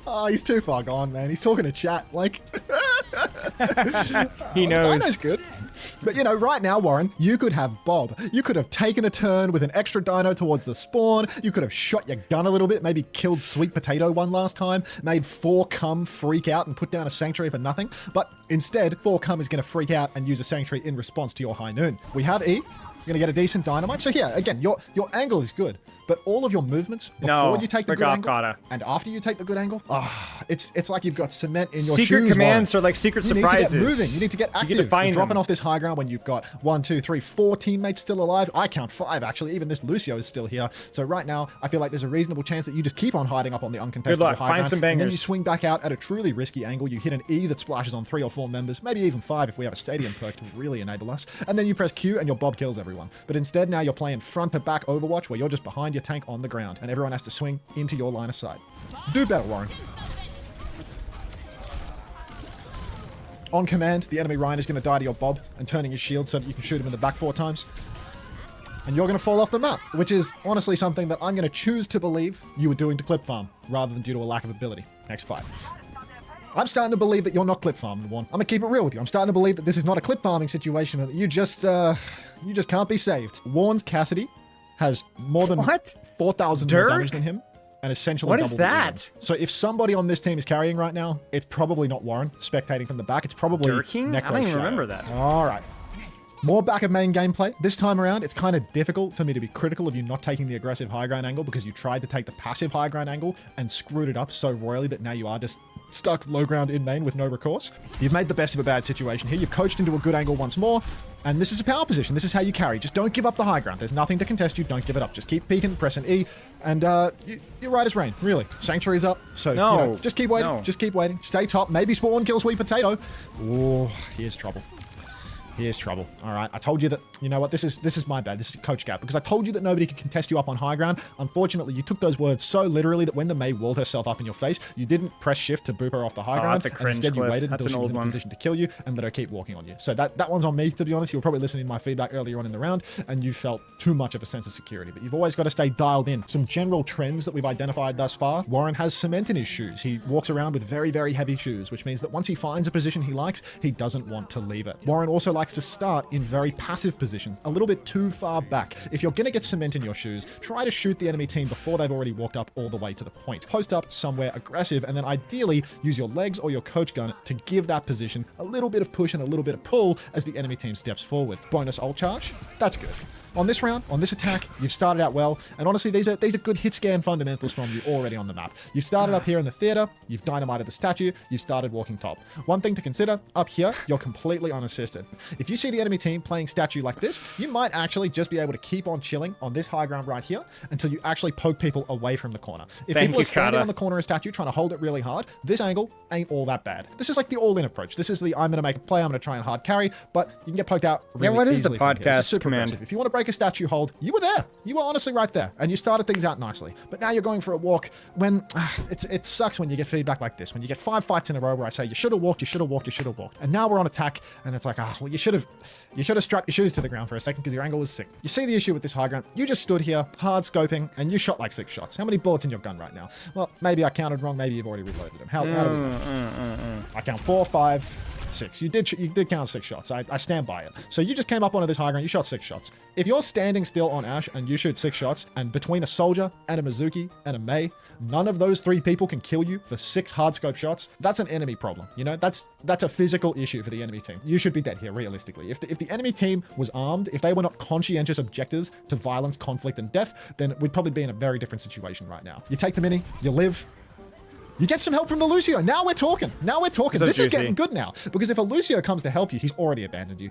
Oh, he's too far gone, man. He's talking to chat. Like, He knows. Dino's good. But, right now, Warren, you could have Bob. You could have taken a turn with an extra dino towards the spawn. You could have shot your gun a little bit, maybe killed Sweet Potato one last time, made 4cum freak out and put down a Sanctuary for nothing. But instead, 4cum is going to freak out and use a Sanctuary in response to your high noon. We have E. You're going to get a decent dynamite. So here, again, your angle is good. But all of your movements before you take the good angle Gotta. and after you take the good angle, it's like you've got cement in your Secret shoes, commands Warren. are like secret You surprises. need to get moving. You need to get active. You get to find You're dropping them. off this high ground when you've got 1, 2, 3, 4 teammates still alive. I count 5, actually. Even this Lucio is still here. So right now, I feel like there's a reasonable chance that you just keep on hiding up on the uncontested Good luck. high Find ground. some And then you bangers. swing back out at a truly risky angle. You hit an E that splashes on 3 or 4 members, maybe even 5 if we have a stadium perk to really enable us. And then you press Q and your Bob kills everyone. But instead, now you're playing front to back Overwatch where you're just behind your tank on the ground and everyone has to swing into your line of sight. Do better, Warren. On command, the enemy Ryan is going to die to your Bob and turning his shield so that you can shoot him in the back 4 times. And you're going to fall off the map, which is honestly something that I'm going to choose to believe you were doing to clip farm rather than due to a lack of ability. Next fight. I'm starting to believe that you're not clip farming, Warren. I'm going to keep it real with you. I'm starting to believe that this is not a clip farming situation and that you just can't be saved. Warren's Cassidy has more than 4,000 more Dirk? damage than him. And essentially What double is the that? damage. So if somebody on this team is carrying right now, it's probably not Warren spectating from the back. It's probably Dirking? Necro I don't even Shadow. remember that. All right. More back of main gameplay. This time around, it's kind of difficult for me to be critical of you not taking the aggressive high ground angle because you tried to take the passive high ground angle and screwed it up so royally that now you are just stuck low ground in main with no recourse. You've made the best of a bad situation here. You've coached into a good angle once more. And this is a power position. This is how you carry. Just don't give up the high ground. There's nothing to contest you. Don't give it up. Just keep peeking, pressing E, and you're right as rain, really. Sanctuary's up, so No. just keep waiting. No. Just keep waiting. Stay top. Maybe spawn, kill Sweet Potato. Oh, here's trouble. Here's trouble. All right, I told you that, you know what, this is my bad. This is coach gap, because I told you that nobody could contest you up on high ground. Unfortunately, you took those words so literally that when the Mei walled herself up in your face, you didn't press shift to boop her off the high ground. That's a and cringe instead, you clip. waited That's until an she was old in a one. position to kill you and let her keep walking on you. So that one's on me, to be honest. You were probably listening to my feedback earlier on in the round, and you felt too much of a sense of security. But you've always got to stay dialed in. Some general trends that we've identified thus far. Warren has cement in his shoes. He walks around with very, very heavy shoes, which means that once he finds a position he likes, he doesn't want to leave it. Warren also likes to start in very passive positions, a little bit too far back. If you're going to get cement in your shoes, try to shoot the enemy team before they've already walked up all the way to the point. Post up somewhere aggressive, and then ideally use your legs or your coach gun to give that position a little bit of push and a little bit of pull as the enemy team steps forward. Bonus ult charge, that's good. on this round, on this attack, you've started out well. And honestly, these are good hit scan fundamentals from you already on the map. You've started up here in the theater. You've dynamited the statue. You've started walking top. One thing to consider, up here, you're completely unassisted. If you see the enemy team playing statue like this, you might actually just be able to keep on chilling on this high ground right here until you actually poke people away from the corner. If people are standing on the corner of statue trying to hold it really hard, this angle ain't all that bad. This is like the all-in approach. This is the I'm going to make a play, I'm going to try and hard carry, but you can get poked out really what is the easily from here. This is podcast super command? aggressive. If you want to break a statue hold, you were there. You were honestly right there, and you started things out nicely. But now you're going for a walk when it sucks when you get feedback like this. When you get 5 fights in a row where I say you should have walked, you should have walked, you should have walked, and now we're on attack, and it's like, well, you should have strapped your shoes to the ground for a second because your angle was sick. You see the issue with this high ground? You just stood here, hard scoping, and you shot like 6 shots. How many bullets in your gun right now? Well, maybe I counted wrong. Maybe you've already reloaded them. How do we know? I count 4, 5, 6. You did count 6 shots. I stand by it. So you just came up onto this high ground. You shot 6 shots. If you're standing still on Ash and you shoot 6 shots, and between a soldier and a Mizuki and a Mei, none of those 3 people can kill you for 6 hard scope shots, that's an enemy problem. You know, that's a physical issue for the enemy team. You should be dead here, realistically. If the enemy team was armed, if they were not conscientious objectors to violence, conflict, and death, then we'd probably be in a very different situation right now. You take the mini, you live. You get some help from the Lucio. Now we're talking. This is getting good now. Because if a Lucio comes to help you, he's already abandoned you.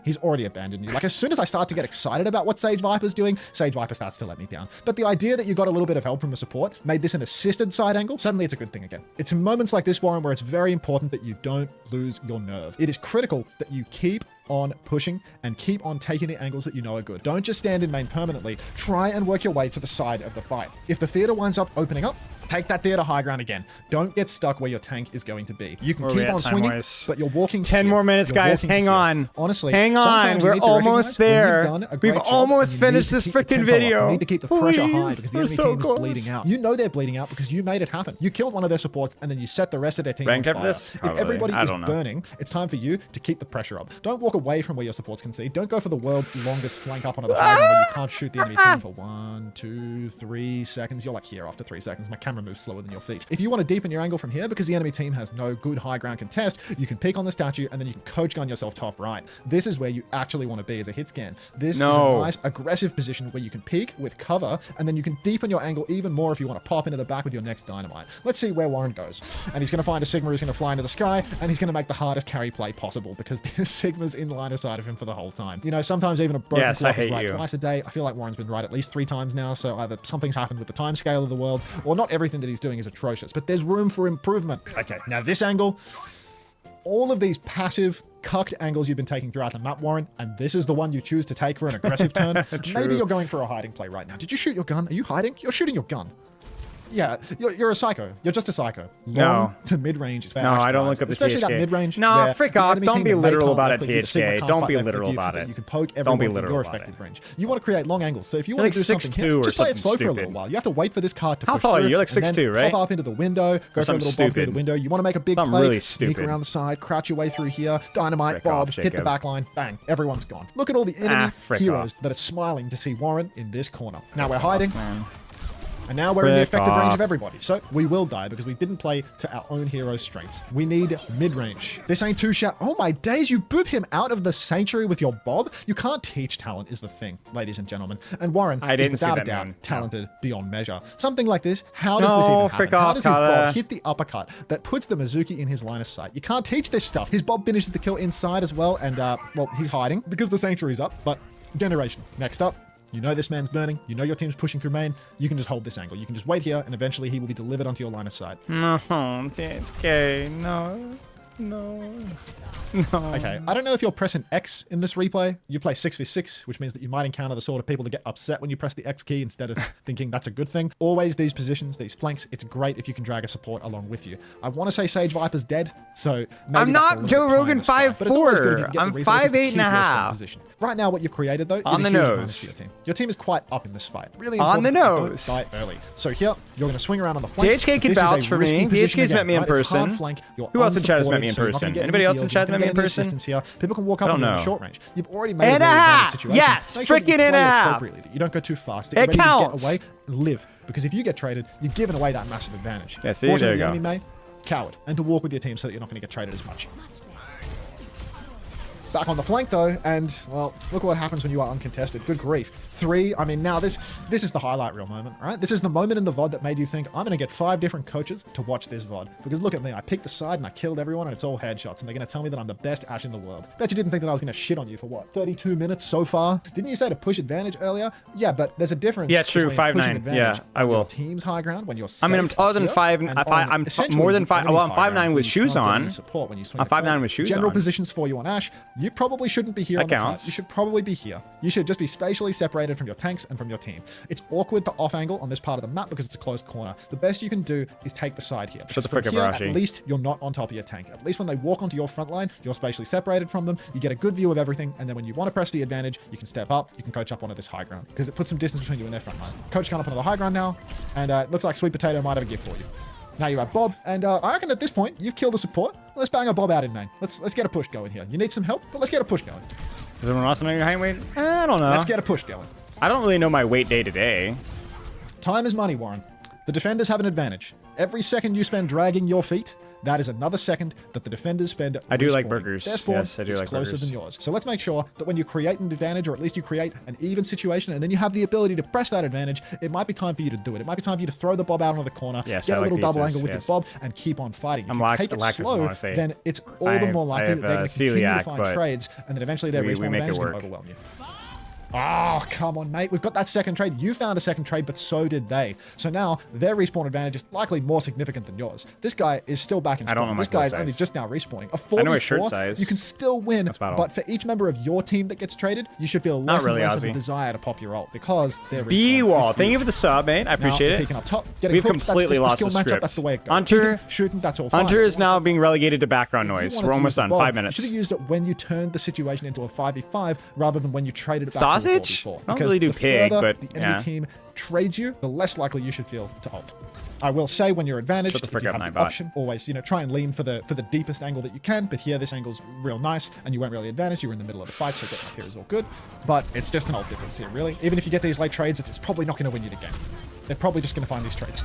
Like, as soon as I start to get excited about what Sage Viper's doing, Sage Viper starts to let me down. But the idea that you got a little bit of help from the support made this an assisted side angle. Suddenly it's a good thing again. It's in moments like this, Warren, where it's very important that you don't lose your nerve. It is critical that you keep on pushing and keep on taking the angles that you know are good. Don't just stand in main permanently. Try and work your way to the side of the fight. If the theater winds up opening up, take that theater high ground again. Don't get stuck where your tank is going to be. You can keep on swinging, but you're walking 10 more minutes, guys. Hang on. Honestly, hang on. We're almost there. We've almost finished this freaking video. You need to keep the pressure high because the enemy team is bleeding out. You know they're bleeding out because you made it happen. You killed one of their supports and then you set the rest of their team on fire. If everybody is burning, it's time for you to keep the pressure up. Don't walk away from where your supports can see. Don't go for the world's longest flank up onto the high ground where you can't shoot the enemy team for 1, 2, 3 seconds. You're like here after 3 seconds. My camera moves slower than your feet. If you want to deepen your angle from here because the enemy team has no good high ground contest, you can peek on the statue and then you can coach gun yourself top right. This is where you actually want to be as a hit scan. This is a nice aggressive position where you can peek with cover and then you can deepen your angle even more if you want to pop into the back with your next dynamite. Let's see where Warren goes. And he's going to find a Sigma who's going to fly into the sky and he's going to make the hardest carry play possible because the Sigma's in line of sight of him for the whole time. You know, sometimes even a broken clock is right twice a day. I feel like Warren's been right at least 3 times now, so either something's happened with the time scale of the world or not everything that he's doing is atrocious, but there's room for improvement. Okay, now this angle, all of these passive cucked angles you've been taking throughout the map, Warren, and this is the one you choose to take for an aggressive turn. Maybe you're going for a hiding play right now. Did you shoot your gun? Are you hiding? You're shooting your gun. Yeah, you're a psycho. You're just a psycho. Long to mid-range is where Ash I don't look up the especially THK. that mid-range. No, frick off. Don't be literal about it, THK. Don't be literal about it. You can poke everyone in your effective range. You want to create long angles. So if you want to do something here, just play it slow for a little while. You have to wait for this card to push through. How tall are you? You're like 6'2", right? Pop up into the window, go for a little bomb through the window. You want to make a big play, sneak around the side, crouch your way through here, dynamite, bob, hit the back line, bang, everyone's gone. Look at all the enemy heroes that are smiling to see Warren in this corner. Now we're hiding. And now we're in the effective range of everybody. So we will die because we didn't play to our own hero's strengths. We need mid-range. This ain't too shallow. Oh my days, you boop him out of the sanctuary with your bob? You can't teach talent is the thing, ladies and gentlemen. And Warren is without a doubt talented beyond measure. Something like this, how does this even happen? How does his bob hit the uppercut that puts the Mizuki in his line of sight? You can't teach this stuff. His bob finishes the kill inside as well. And, well, he's hiding because the sanctuary's up. But generation. Next up. You know this man's burning. You know your team's pushing through main. You can just hold this angle. You can just wait here, and eventually he will be delivered onto your line of sight. No, THK, no. Okay, I don't know if you're pressing X in this replay. You play 6v6, which means that you might encounter the sort of people that get upset when you press the X key instead of thinking that's a good thing. Always these positions, these flanks, it's great if you can drag a support along with you. I want to say Sage Viper's dead, so maybe I'm not Joe Rogan 5'4". I'm 5'8.5". Right now, what you've created, though, is a huge advantage for your team. Your team is quite up in this fight. Really on the nose. Don't die early. So here, you're going to swing around on the flank. THK can vouch for me. THK's met me in person. Who else in chat has met me in person? Anybody else in chat has met me in person? People can walk up on you in short range. You've already made and a half. Yes, freaking and a half. You don't go too fast. It counts. Get away and live. Because if you get traded, you've given away that massive advantage. Yeah, see, there you go. Enemy may coward, and to walk with your team so that you're not going to get traded as much. Back on the flank though, and well, look what happens when you are uncontested. Good grief. 3, I mean, now this is the highlight reel moment, right? This is the moment in the VOD that made you think, I'm gonna get 5 different coaches to watch this VOD. Because look at me, I picked the side and I killed everyone and it's all headshots, and they're gonna tell me that I'm the best Ash in the world. Bet you didn't think that I was gonna shit on you for what, 32 minutes so far? Didn't you say to push advantage earlier? Yeah, but there's a difference. Yeah, true, between pushing 5'9". advantage Yeah, I on your will. team's high ground when you're I mean, I'm safe taller than here, 5. and I'm essentially more than the 5. enemy's Well, I'm high ground 5'9" when with you shoes can't get on. any support when you swing I'm a point. 5'9" with shoes General on. positions for you on Ash, you probably shouldn't be here That on the card. counts. You should probably be here. You should just be spatially separated from your tanks and from your team. It's awkward to off angle on this part of the map because it's a closed corner. The best you can do is take the side here. Shut the From frick up, here, Rashi. at least you're not on top of your tank. At least when they walk onto your front line, you're spatially separated from them. You get a good view of everything, and then when you want to press the advantage, you can step up, you can coach up onto this high ground because it puts some distance between you and their front line. Coach going up onto the high ground now, and it looks like Sweet Potato might have a gift for you. Now you have Bob, and I reckon at this point, you've killed the support. Let's bang a Bob out in main. Let's get a push going here. You need some help, but let's get a push going. Does everyone else know your height and weight? I don't know. Let's get a push going. I don't really know my weight day to day. Time is money, Warren. The defenders have an advantage. Every second you spend dragging your feet, that is another second that the defenders spend I do like respawning. burgers. Their spawn Yes, I do is like closer burgers. than yours. So let's make sure that when you create an advantage, or at least you create an even situation, and then you have the ability to press that advantage, it might be time for you to do it. It might be time for you to throw the Bob out onto the corner, Yes, get I a like little double pizzas, angle with yes. your Bob, and keep on fighting. If I'm you take it lactose slow, intolerant, say. then it's all the more likely that they're going to continue to find celiac, trades, and then eventually their we respawn make it advantage is going to work. overwhelm you. Oh, come on, mate. We've got that second trade. You found a second trade, but so did they. So now their respawn advantage is likely more significant than yours. This guy is still back in spawn. I don't know my This guy is clothes only size. just now respawning. A I know his shirt 4v4, size. you can still win, That's about all. but for each member of your team that gets traded, you should feel Not less really, and less of a Ozzy. desire to pop your ult because they're B-Wall, thank you for the sub, mate. I appreciate now, it. peeking up top, getting We've hooked, that's completely just lost skill the matchup, script. That's the way it goes. Hunter, Peeking, shooting, that's all fine. Hunter is now being relegated to background If you noise. wanted We're to almost use the done. Bob, 5 You minutes. should have used it when you turned the situation into a 5v5 rather than when you traded it back Sausage? to a 4v4. I don't Because really do the pig, further but the enemy yeah. team trades you, the less likely you should feel to ult. I will say when you're advantaged, Shut the if frick you up, have the Nightbot. option, always try and lean for the deepest angle that you can. But here, this angle's real nice, and you weren't really advantaged. You were in the middle of the fight, so getting up here is all good. But it's just an ult difference here, really. Even if you get these late trades, it's probably not going to win you the game. They're probably just going to find these trades.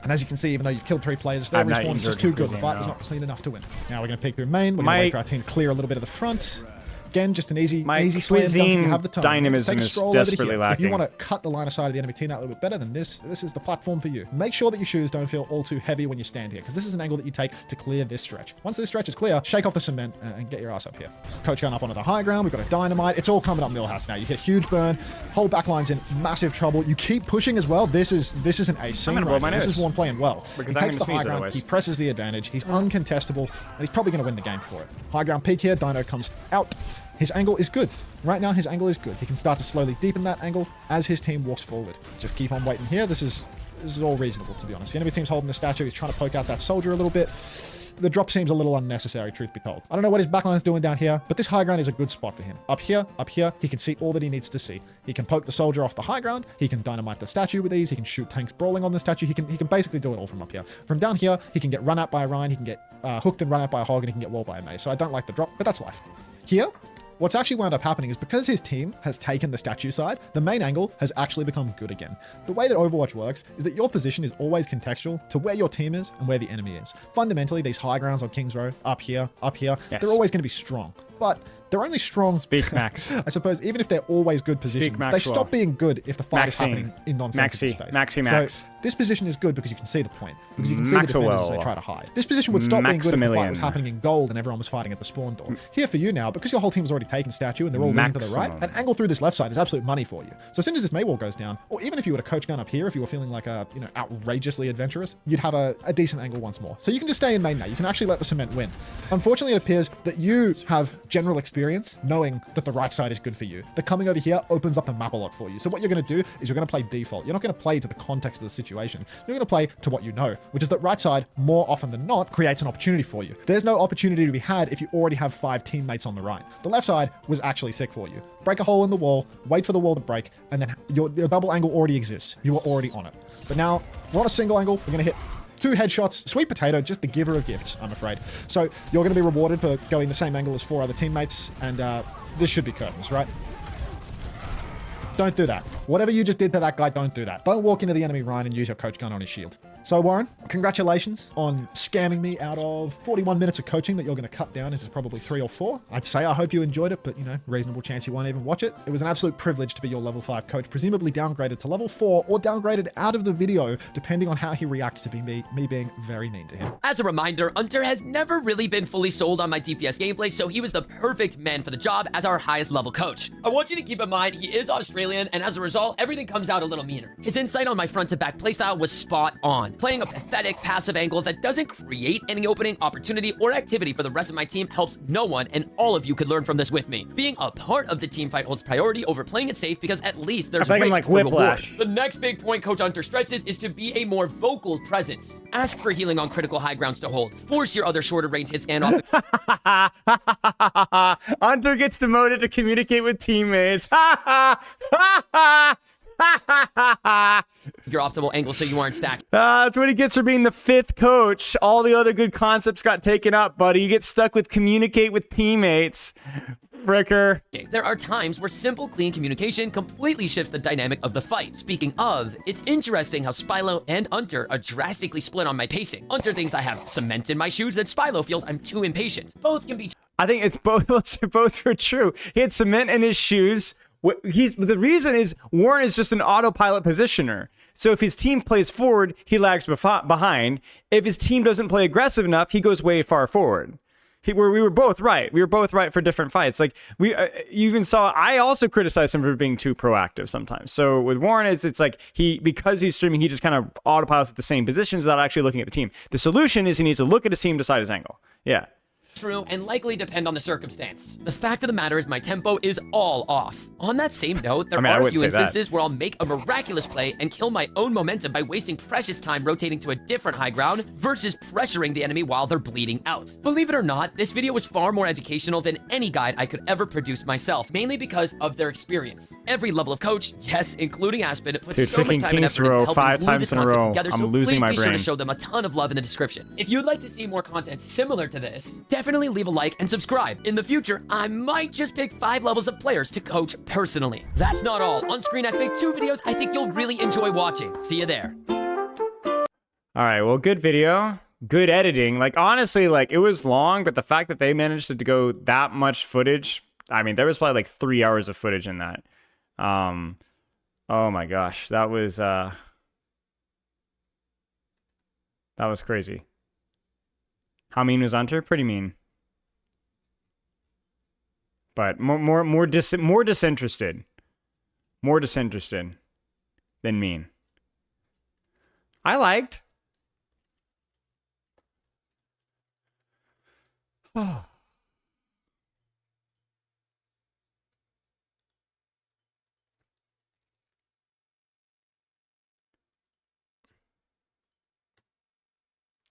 And as you can see, even though you've killed 3 players, their I'm not respawn is using just too good. The cuisine fight was now. not clean enough to win. Now we're going to peek through main. We're going to wait for our team to clear a little bit of the front. Again, just an easy My slam dunk if cuisine you have the time. dynamism Take a is stroll over to desperately here. If you lacking. want to cut the line of sight of the enemy team out a little bit better, then this is the platform for you. Make sure that your shoes don't feel all too heavy when you stand here, because this is an angle that you take to clear this stretch. Once this stretch is clear, shake off the cement and get your ass up here. Coach going up onto the high ground. We've got a dynamite. It's all coming up Millhouse now. You get huge burn. Whole backline's in massive trouble. You keep pushing as well. This is an ace scene gonna blow right my here. This nose. is one playing well. Because he I'm takes the gonna high sneeze ground. otherwise. He presses the advantage. He's uncontestable, and he's probably going to win the game for it. High ground peak here. Dino comes out. His angle is good. Right now, his angle is good. He can start to slowly deepen that angle as his team walks forward. Just keep on waiting here. This is all reasonable, to be honest. The enemy team's holding the statue. He's trying to poke out that soldier a little bit. The drop seems a little unnecessary, truth be told. I don't know what his backline's doing down here, but this high ground is a good spot for him. Up here, he can see all that he needs to see. He can poke the soldier off the high ground. He can dynamite the statue with ease. He can shoot tanks brawling on the statue. He can basically do it all from up here. From down here, he can get run out by a Ryan. He can get hooked and run out by a Hog, and he can get walled by a Maze. So I don't like the drop, but that's life. Here, what's actually wound up happening is because his team has taken the statue side, the main angle has actually become good again. The way that Overwatch works is that your position is always contextual to where your team is and where the enemy is. Fundamentally, these high grounds on King's Row, up here, Yes. they're always going to be strong. But they're only strong. Speak, Max. I suppose even if they're always good positions, they Maxwell. stop being good if the fight is Maxine. happening in nonsensical space. Max. So this position is good because you can see the point. Because you can see the defenders as they try to hide. This position would stop being good if the fight was Maximilian. happening in gold and everyone was fighting at the spawn door. Here for you now, because your whole team's already taken statue and they're all leaning to the right, Maximum. an angle through this left side is absolute money for you. So as soon as this Maywall goes down, or even if you were to coach gun up here, if you were feeling like a outrageously adventurous, you'd have a decent angle once more. So you can just stay in main now. You can actually let the cement win. Unfortunately, it appears that you have general experience knowing that the right side is good for you. The coming over here opens up the map a lot for you. So what you're going to do is you're going to play default. You're not going to play to the context of the situation. You're going to play to what you know, which is that right side, more often than not, creates an opportunity for you. There's no opportunity to be had if you already have 5 teammates on the right. The left side was actually sick for you. Break a hole in the wall, wait for the wall to break, and then your double angle already exists. You are already on it. But now, we're on a single angle. We're going to hit 2 headshots. Sweet Potato, just the giver of gifts, I'm afraid. So you're going to be rewarded for going the same angle as 4 other teammates, and this should be curtains, right? Don't do that. Whatever you just did to that guy, don't do that. Don't walk into the enemy Ryan and use your coach gun on his shield. So Warren, congratulations on scamming me out of 41 minutes of coaching that you're going to cut down into probably 3 or 4. I'd say I hope you enjoyed it, but you know, reasonable chance you won't even watch it. It was an absolute privilege to be your level 5 coach, presumably downgraded to level 4 or downgraded out of the video, depending on how he reacts to me being very mean to him. As a reminder, Hunter has never really been fully sold on my DPS gameplay, so he was the perfect man for the job as our highest level coach. I want you to keep in mind, he is Australian, and as a result, everything comes out a little meaner. His insight on my front to back playstyle was spot on. Playing a pathetic passive angle that doesn't create any opening, opportunity, or activity for the rest of my team helps no one, and all of you could learn from this with me. Being a part of the team fight holds priority over playing it safe because at least there's risk like for reward. Whiplash. The next big point Coach Hunter stresses is to be a more vocal presence. Ask for healing on critical high grounds to hold. Force your other shorter range hit scan off. Hunter gets demoted to communicate with teammates. Your optimal angle so you aren't stacked. That's what he gets for being the 5th coach. All the other good concepts got taken up, buddy. You get stuck with communicate with teammates. Fricker. There are times where simple, clean communication completely shifts the dynamic of the fight. Speaking of, it's interesting how Spylo and Hunter are drastically split on my pacing. Hunter thinks I have cement in my shoes, that Spylo feels I'm too impatient. Both can be I think it's both. Both are true. He had cement in his shoes. The reason is Warren is just an autopilot positioner. So if his team plays forward, he lags behind. If his team doesn't play aggressive enough, he goes way far forward. We were both right. We were both right for different fights. Like you even saw, I also criticized him for being too proactive sometimes. So with Warren, it's like because he's streaming, he just kind of autopilots at the same positions without actually looking at the team. The solution is he needs to look at his team, decide his angle. Yeah. true and likely depend on the circumstance. The fact of the matter is my tempo is all off. On that same note, there are a few instances where I'll make a miraculous play and kill my own momentum by wasting precious time rotating to a different high ground versus pressuring the enemy while they're bleeding out. Believe it or not, this video was far more educational than any guide I could ever produce myself, mainly because of their experience. Every level of coach, yes, including Aspen, puts so much time and effort into helping glue this concept together, so please be sure to show them a ton of love in the description. If you'd like to see more content similar to this, definitely leave a like and subscribe. In the future, I might just pick 5 levels of players to coach personally. That's not all. On screen, I picked 2 videos I think you'll really enjoy watching. See you there. All right, well, good video. Good editing. Like, honestly, like, it was long, but the fact that they managed to go that much footage, I mean, there was probably like 3 hours of footage in that. Oh my gosh, that was crazy. How mean was Hunter? Pretty mean. But more disinterested. More disinterested than mean. I liked. Oh.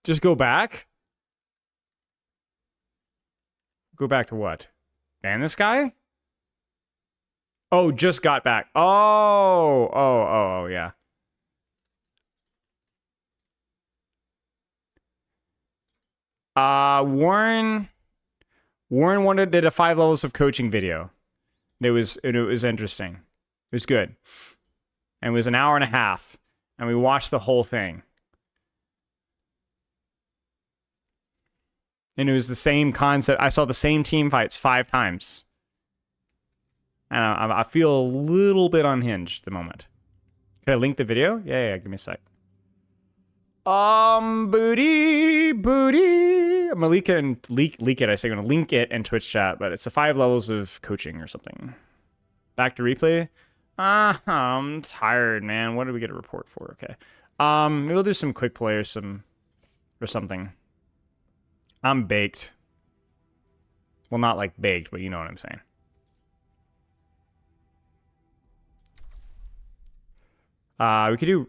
Just go back? Go back to what? Ban this guy? Oh, just got back. Oh, yeah. Warren did a 5 levels of coaching video. It was interesting. It was good. And it was an hour and a half. And we watched the whole thing. And it was the same concept. I saw the same team fights 5 times. And I feel a little bit unhinged at the moment. Can I link the video? Yeah, give me a sec. Booty. I'm gonna leak it. I say I'm gonna link it in Twitch chat, but it's the 5 levels of coaching or something. Back to replay. I'm tired, man. What did we get a report for? Okay. Maybe we'll do some quick play or something. I'm baked. Well, not like baked, but you know what I'm saying. We could do.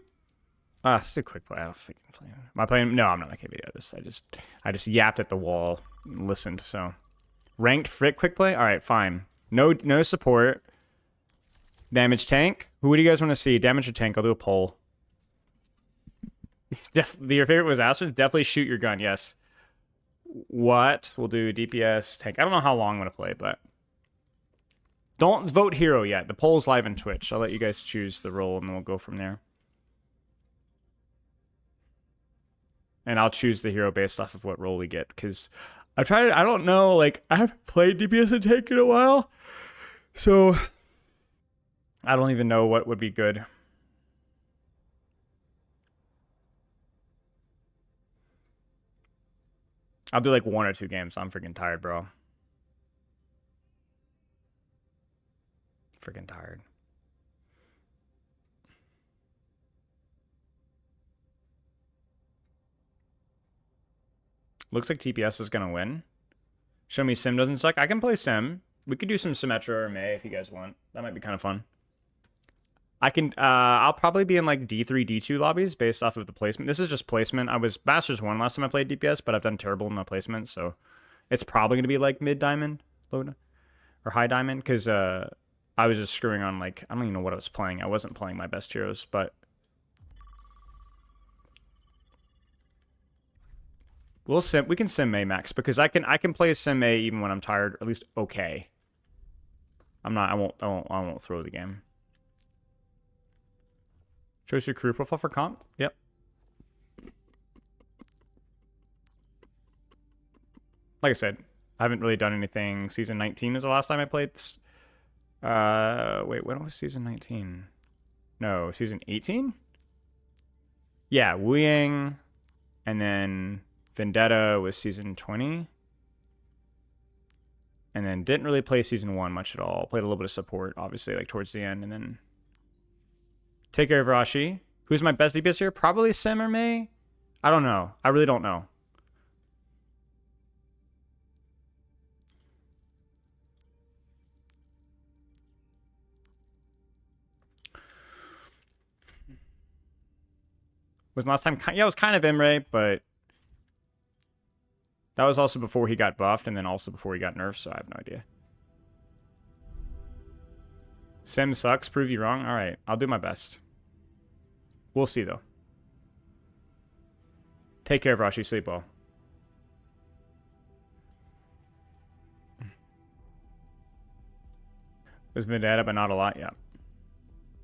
Let's do a quick play. I don't think I'm playing. Am I playing? No, I'm not making a video of this. I just yapped at the wall and listened. So, ranked frick quick play. All right, fine. No support. Damage tank. Who do you guys want to see? Damage or tank? I'll do a poll. Your favorite was Aspen? Definitely shoot your gun. Yes. What? We'll do DPS, tank. I don't know how long I'm going to play, but don't vote hero yet. The poll's live on Twitch. I'll let you guys choose the role, and then we'll go from there. and I'll choose the hero based off of what role we get. Because I don't know, like, I haven't played DPS and tank in a while, so I don't even know what would be good. I'll do like 1 or 2 games. I'm freaking tired, bro. Freaking tired. Looks like TPS is going to win. Show me Sim doesn't suck. I can play Sim. We could do some Symmetra or May if you guys want. That might be kind of fun. I'll probably be in like D3, D2 lobbies based off of the placement. This is just placement. I was Masters 1 last time I played DPS, but I've done terrible in my placement, so it's probably going to be like mid diamond, low or high diamond, because I was just screwing on, like, I don't even know what I was playing. I wasn't playing my best heroes, but we can sim May max, because I can play sim May even when I'm tired, or at least okay. I won't throw the game. Choose your crew profile for comp? Yep. Like I said, I haven't really done anything. Season 19 is the last time I played. Wait, when was season 19? No, season 18? Yeah, Wu Yang, and then Vendetta was season 20. And then didn't really play season 1 much at all. Played a little bit of support, obviously, like towards the end, and then take care of Rashi. Who's my best DPS here? Probably Sim or May. I don't know. I really don't know. Was last time? Yeah, it was kind of Imre, but that was also before he got buffed, and then also before he got nerfed, so I have no idea. Sim sucks. Prove you wrong. All right, I'll do my best. We'll see, though. Take care of Rashi. Sleep well. Was Vendetta, but not a lot. Yeah.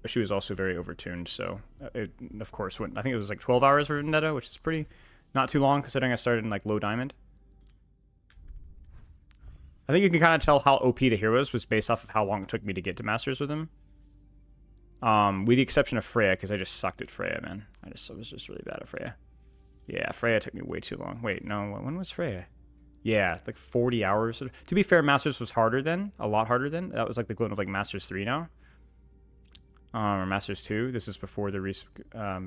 But she was also very overtuned, so it, of course, I think it was like 12 hours for Vendetta, which is pretty not too long considering I started in like low diamond. I think you can kind of tell how OP the hero was based off of how long it took me to get to Masters with him. With the exception of Freya, because I just sucked at Freya, man. I was just really bad at Freya. Yeah, Freya took me way too long. Wait, no, when was Freya? Yeah, like 40 hours. To be fair, Masters was harder then, a lot harder then. That was like the equivalent of like Masters 3 now. Or Masters 2. This is before the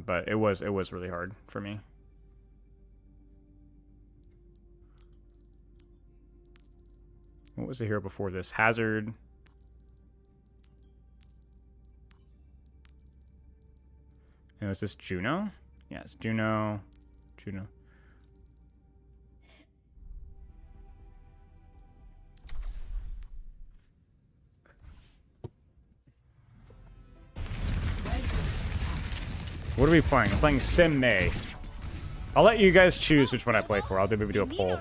but it was really hard for me. What was the hero before this? Hazard. And was this Juno? Yeah, it's Juno. Juno. What are we playing? I'm playing Sim May. I'll let you guys choose which one I play for. I'll maybe do a poll.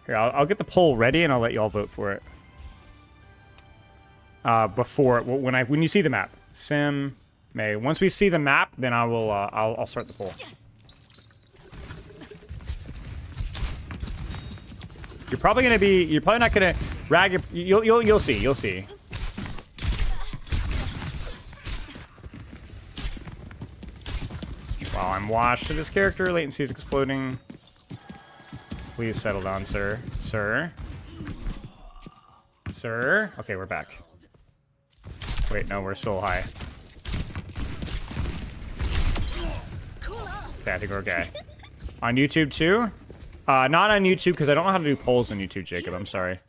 Here, I'll get the poll ready and I'll let you all vote for it. When you see the map, Sim May. Once we see the map, then I will I'll start the poll. You're probably not gonna rag. You'll see. Wow, I'm washed to this character. Latency is exploding. Please settle down, sir. Sir. Okay, we're back. Wait, no, we're still high. Okay, I think we're okay. On YouTube too? Not on YouTube because I don't know how to do polls on YouTube, Jacob. I'm sorry.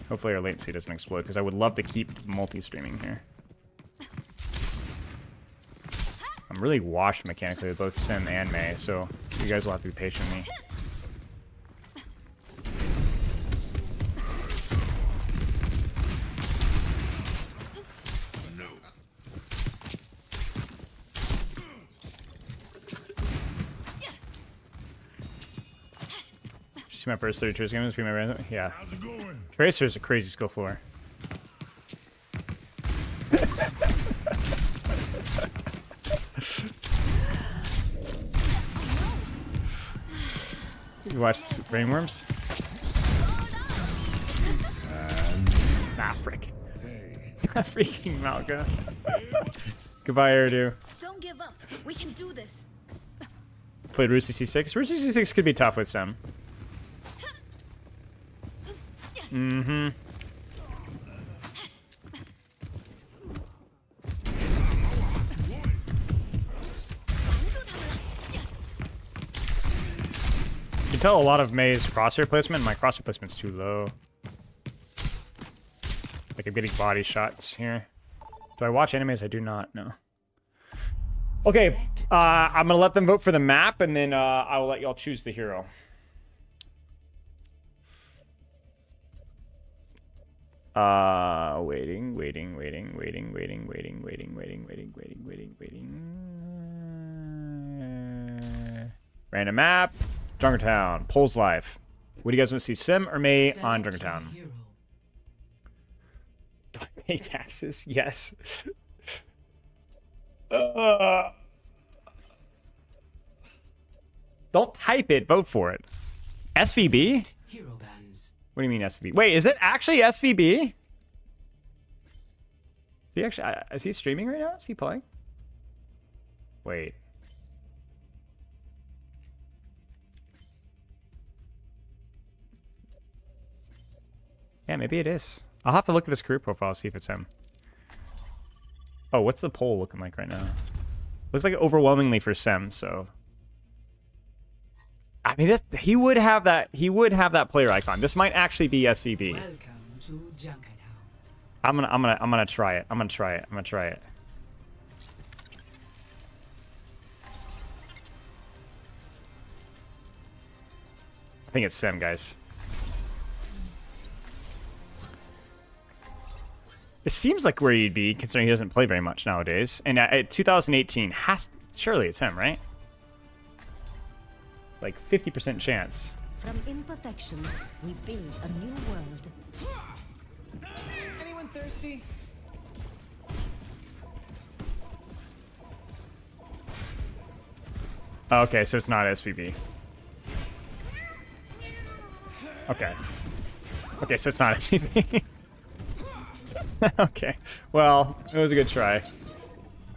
Hopefully our latency doesn't explode because I would love to keep multi-streaming here. I'm really washed mechanically with both Sim and May, so you guys will have to be patient with me. See my first 30 Tracer games? Yeah. Tracer is a crazy skill floor. You watch Rainworms? Nah, frick. Freaking Malga. Goodbye, Erdu. Don't give up. We can do this. Played Rooster C6. Rooster C6 could be tough with Sem. Mm-hmm. You can tell a lot of May's crosshair placement. My crosshair placement's too low. Like I'm getting body shots here. Do I watch animes? I do not. No. Okay, I'm gonna let them vote for the map, and then I will let y'all choose the hero. Waiting. Random map. Junkertown. Polls live. What do you guys want to see, Sim or May on Junkertown? Do I pay taxes? Yes. Don't type it. Vote for it. SVB? What do you mean SVB? Wait, is it actually SVB? Is he actually? Is he streaming right now? Is he playing? Wait. Yeah, maybe it is. I'll have to look at his career profile, see if it's him. Oh, what's the poll looking like right now? Looks like overwhelmingly for Sem, so. I mean, he would have that. He would have that player icon. This might actually be SVB. Welcome to Junkertown. I'm gonna try it. I'm gonna try it. I think it's Sem, guys. It seems like where he'd be, considering he doesn't play very much nowadays. And at 2018, surely it's him, right? Like 50% chance. From imperfection, we build a new world. Anyone thirsty? Oh, okay, so it's not SVB. Okay. Okay, so it's not SVB. Okay, well, it was a good try.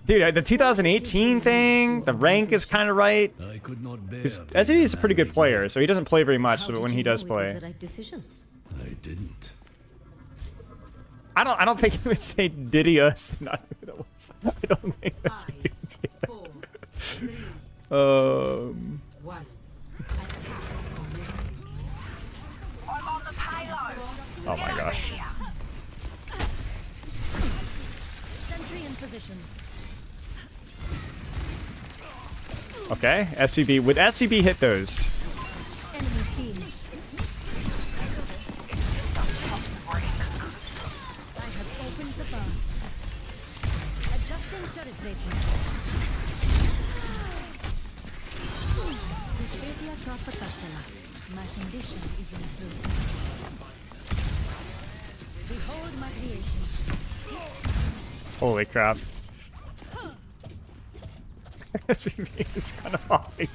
Dude, the 2018 thing, the rank is kind of right. Because SVB is a pretty good player, so he doesn't play very much, but when he does play... I didn't. I don't think he would say Diddy us. Not who that was. I don't think that's what he would say. Oh my gosh. Sentry in position. Okay, SCB. Would SCB hit those? Enemy seen. I have opened the bar. Adjusting turret placement. Dysplasia propaganda. My condition is improved. Behold my creation. Holy crap. SVB is kind of falling.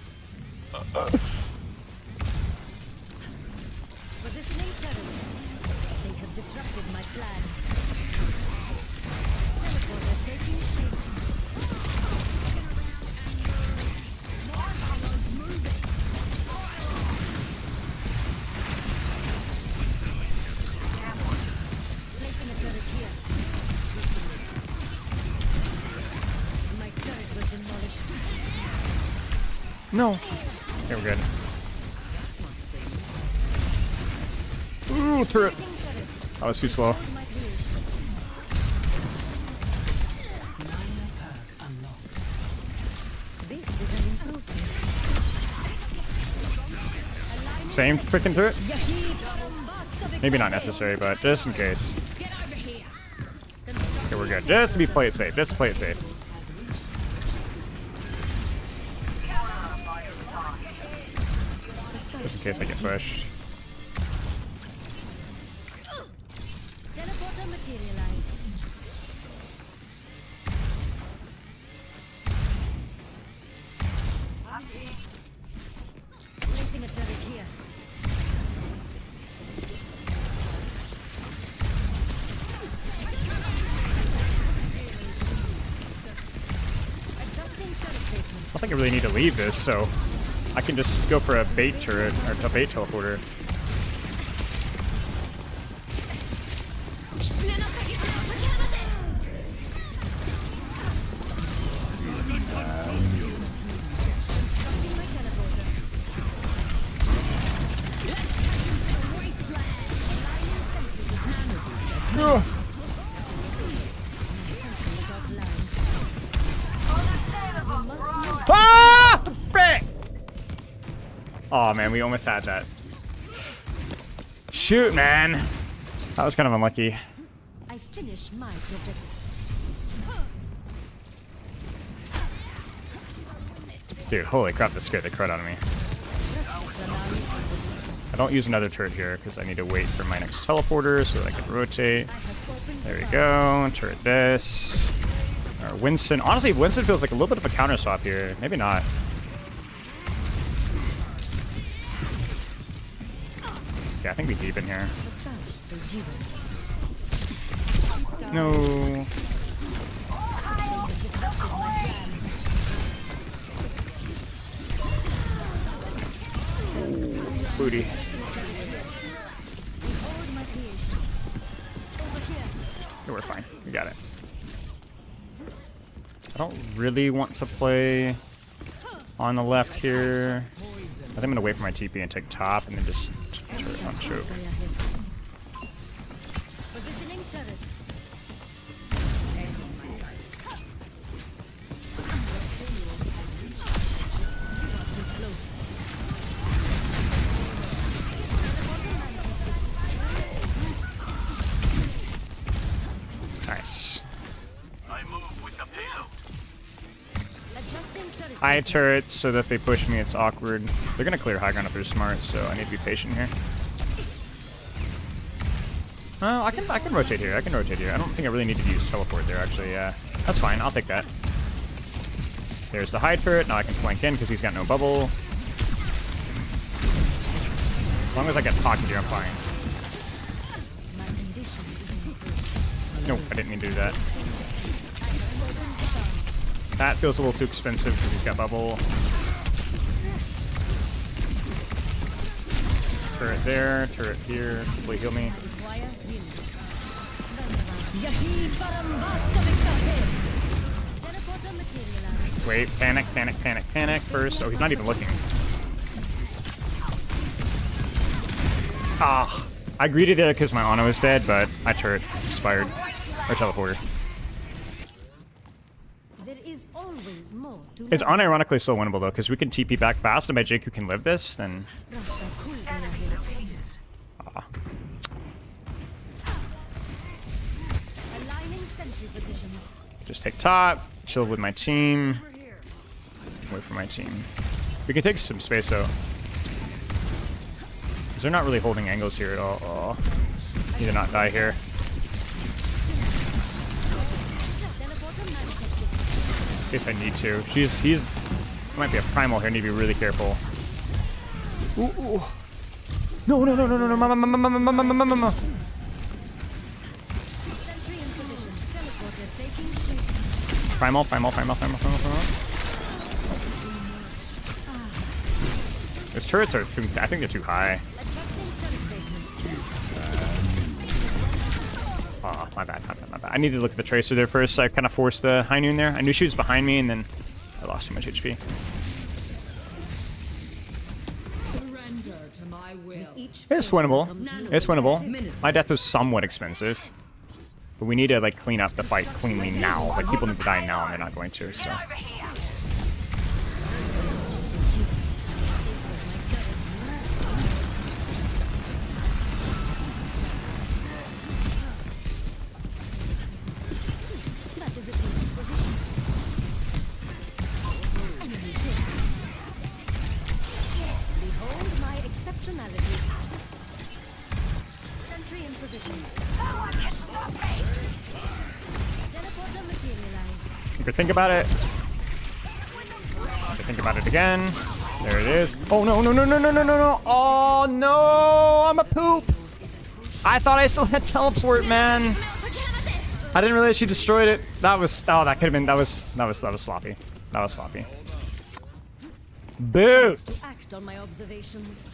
Positioning turret. They have disrupted my plan. Teleporter taking shape. Placing a turret here. My turret was demolished. No. Okay, we're good. Ooh, turret. That was too slow. This is an improvement. Same freaking turret? Maybe not necessary, but just in case. Okay, we're good. Just to play it safe. Just to play it safe. Just in case I get pushed. Teleporter materialized. Placing a turret here. think I really need to leave this, so I can just go for a bait turret or a bait teleporter. Ah! Frick! Oh man, we almost had that. Shoot, man. That was kind of unlucky. I finish my projects. Dude, holy crap, that scared the crud out of me. I don't use another turret here because I need to wait for my next teleporter so that I can rotate. There we go. Turret this. Or Winston. Honestly, Winston feels like a little bit of a counter swap here. Maybe not. Yeah, I think we deep in here. No. Booty. We're fine. We got it. I don't really want to play on the left here. I think I'm gonna wait for my TP and take top and then just turret on choke. Positioning turret. Nice. I move with the payload. Adjusting turret. High turret, so that if they push me, it's awkward. They're gonna clear high ground if they're smart, so I need to be patient here. Oh, I can rotate here. I can rotate here. I don't think I really need to use teleport there, actually. Yeah, that's fine. I'll take that. There's the high turret. Now I can flank in because he's got no bubble. As long as I get pocket here, I'm fine. Nope, I didn't mean to do that. That feels a little too expensive because he's got bubble. Turret there, turret here. Hopefully heal me. Wait, panic, panic, panic, panic first. Oh, he's not even looking. Ah, I greeted there because my Ana was dead, but my turret expired. Or teleporter. There is always more to It's unironically still winnable though, because we can TP back fast, and my Jakku can live this, then... Ah. Aligning sentry positions. Just take top, chill with my team. Wait for my team. We can take some space though. Because they're not really holding angles here at all. Oh. Need to not die here. In case I need to. He's might be a primal here. I need to be really careful. Ooh, ooh. No, no, no, no, no, no, mama. Sentry in position. Teleporter taking shape. Primal. Those turrets are too, I think they're too high. Adjusting turret placement. Oh, my bad. I need to look at the tracer there first. So I kind of forced the high noon there. I knew she was behind me, and then I lost too much HP. Surrender to my will. It's winnable. It's winnable. My death was somewhat expensive. But we need to, like, clean up the fight cleanly now. Like, people need to die now, and they're not going to, so... That is a decent position. Enemy hit. Behold my exceptionality. Sentry in position. Teleporter materialized. You could think about it. You could think about it again. There it is. Oh, no. Oh, no. I'm a poop. I thought I still had teleport, man. I didn't realize she destroyed it. That was, oh, that could have been, that was sloppy. That was sloppy. Boot. Act on my observations.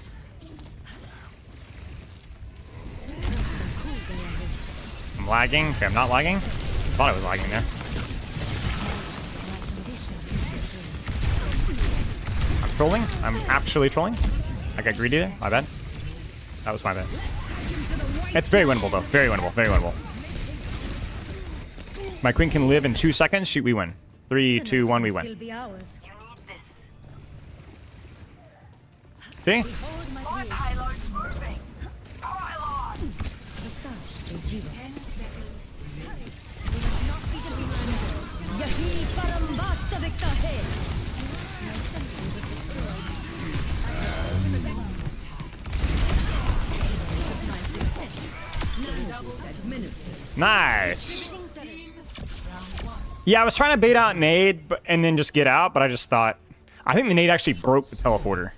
I'm lagging. Okay, I'm not lagging. Thought I was lagging there. I'm trolling. I'm actually trolling. I got greedy there. My bad. That was my bad. It's very winnable though. Very winnable. Very winnable. My queen can live in 2 seconds. Shoot, we win. 3, 2, 1, we win. See? Nice. Yeah, I was trying to bait out nade and then just get out, but I just thought, I think the nade actually broke the teleporter.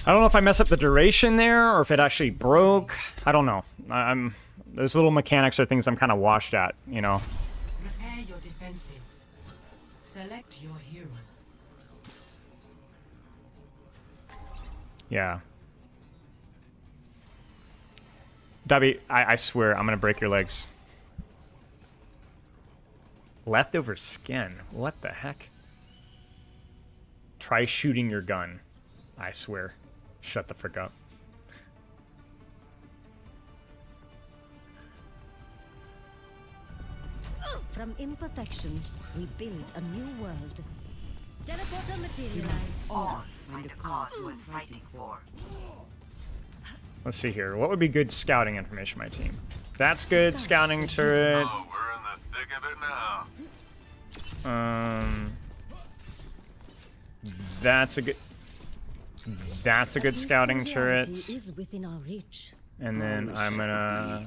I don't know if I messed up the duration there or if it actually broke. I don't know. Those little mechanics are things I'm kind of washed at, you know. Prepare your defenses. Select your hero. Yeah. Dubby, I swear I'm gonna break your legs. Leftover skin. What the heck? Try shooting your gun. I swear. Shut the frick up. From imperfection, we build a new world. Teleporter materialized. Find the cause you was fighting for. Let's see here. What would be good scouting information, my team? That's good. Scouting turret. Oh, we're in the thick of it now. That's a good scouting turret. Is within our reach. And then I'm gonna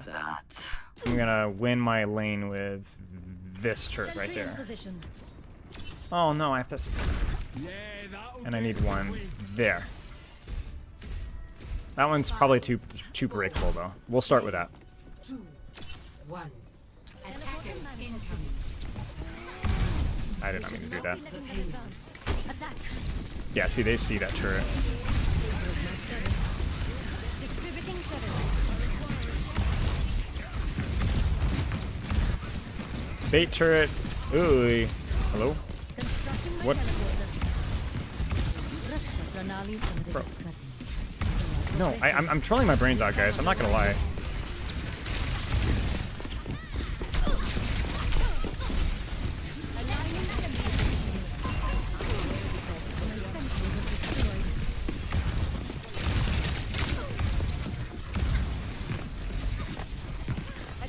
win my lane with this turret right there. Oh no, I have to. And I need one there. That one's probably too breakable though. We'll start with that. 2, 1. Attackers incoming. I did not mean to do that. Yeah, see, they see that turret. Bait turret. Ooh. Hello? What? Bro. No, I'm trolling my brains out, guys. I'm not gonna lie.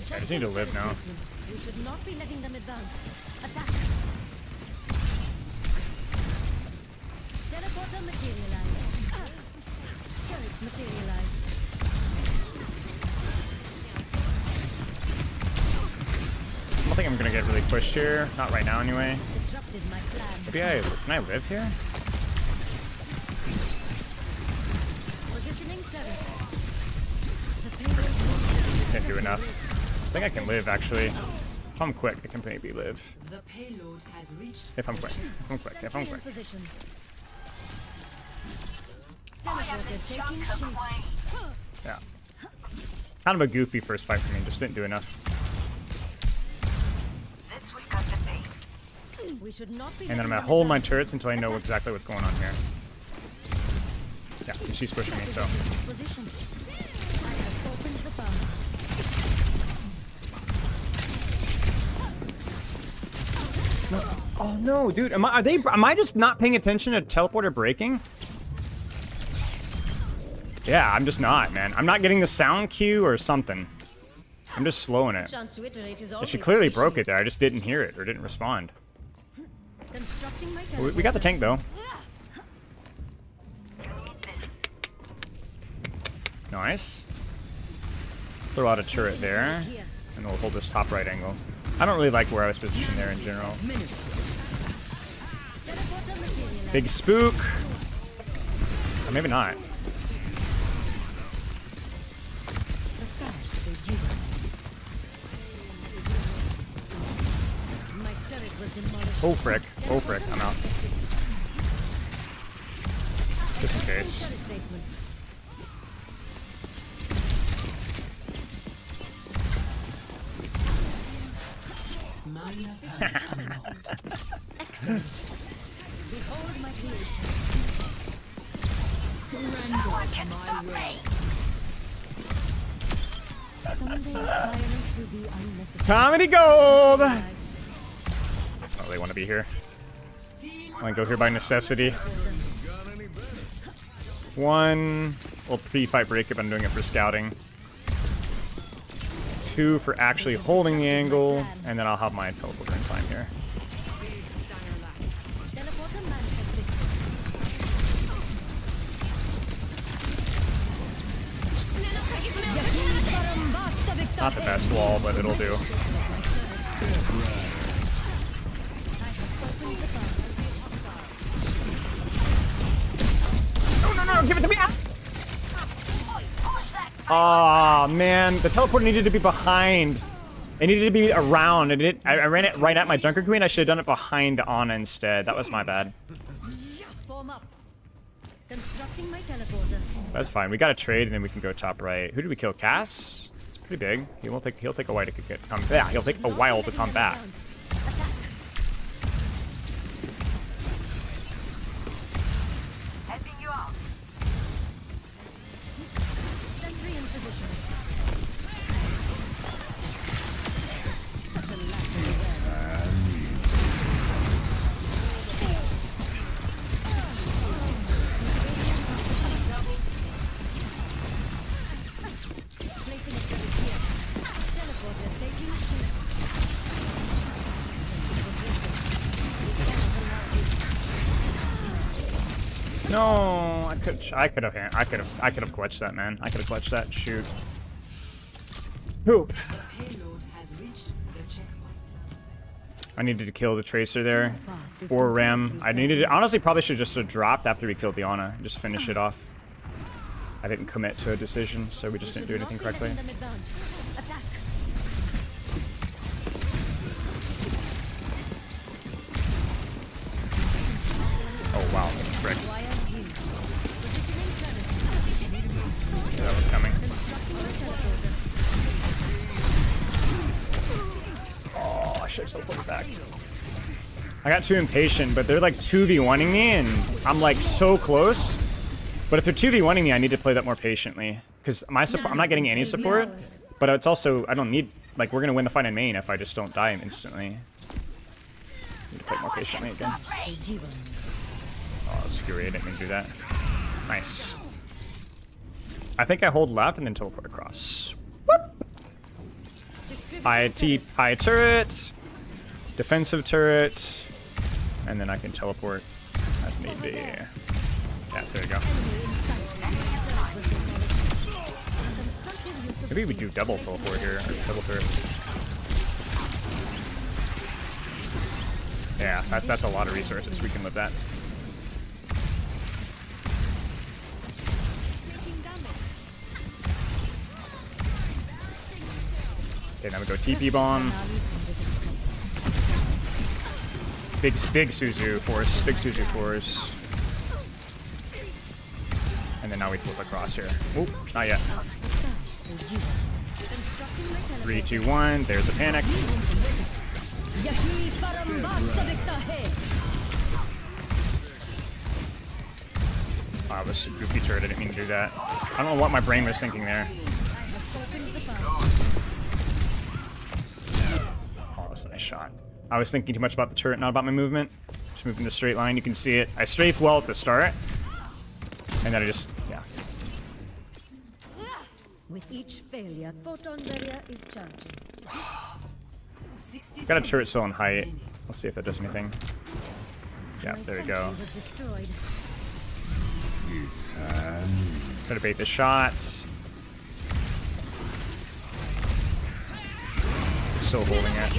I just need to live now. We should not be letting them advance. Attack. Teleporter materialized. Turret materialized. I don't think I'm gonna get really pushed here. Not right now, anyway. Disrupted my plan. Maybe can I live here? Positioning turret. Can't do enough. I think I can live actually. If I'm quick, I can maybe live. The payload has reached. If I'm quick. If I'm quick. If I'm quick. Position. Teleporter taking shape. Yeah. Kind of a goofy first fight for me. Just didn't do enough. This we got the base. We should not be And then I'm letting gonna them hold my advance. turrets until I know exactly what's going on here. Yeah, she's pushing me, so. Position. I have opened the bomb. Oh no, dude! Am I just not paying attention to teleporter breaking? Yeah, I'm just not, man. I'm not getting the sound cue or something. I'm just slowing it. Chance to iterate is She always clearly broke it efficient. there. I just didn't hear it or didn't respond. Constructing my We got the tank though. Nice. Throw out a turret there, and we'll hold this top right angle. I don't really like where I was positioned there in general. Big spook. Or maybe not. Oh frick. Oh frick. I'm out. Just in case. Excellent. Behold my creation. Surrender my will. Someday violence will be unnecessary. Comedy gold! Oh, they want to be here. I want to go here by necessity. One, well, pre-fight breakup, I'm doing it for scouting. 2 for actually holding the angle, and then I'll have my teleporter in time here. Not the best wall, but it'll do. No, give it to me! Aw, man, the teleporter needed to be behind. It needed to be around, and I ran it right at my Junker Queen. I should have done it behind Ana instead. That was my bad. Form up. Constructing my teleporter. That's fine. We got to trade, and then we can go top right. Who did we kill? Cass? It's pretty big. He'll take a while to come. Yeah, he'll take a while to come back. Helping you out. Sentry in position. Such a lack of placing a turret here. Teleporter taking shape. No, I could have clutched that, man. I could have clutched that. Shoot. Poop. Payload has reached the checkpoint. I needed to kill the Tracer there. Or Ram. I needed to, honestly, probably should just have dropped after we killed the Ana. Just finish it off. I didn't commit to a decision, so we just didn't do anything correctly. Attack. Oh, wow. Frick. Yeah, that was coming. Oh, I should have teleported back. I got too impatient, but they're like 2v1ing me, and I'm like so close. But if they're 2v1ing me, I need to play that more patiently. Because my support, I'm not getting any support, but it's also, I don't need, like, we're going to win the fight in main if I just don't die instantly. Need to play more patiently again. Oh, screwy, I didn't mean to do that. Nice. I think I hold left and then teleport across. Whoop! High turret, defensive turret, and then I can teleport as need be. Yeah, there you go. Maybe we do double teleport here, or double turret. Yeah, that's a lot of resources. We can live that. Okay, now we go TP bomb. Big Suzu force. Big Suzu force. And then now we flip across here. Oop, not yet. 3, 2, 1. There's the panic. Wow, this is a goofy turret. I didn't mean to do that. I don't know what my brain was thinking there. Oh, that was a nice shot. I was thinking too much about the turret, not about my movement. Just moving in a straight line. You can see it. I strafe well at the start. And then I just, yeah. With each failure, photon barrier is charging. Got a turret still in height. Let's see if that does anything. Yeah, there we go. Try to bait the shot. Still holding it.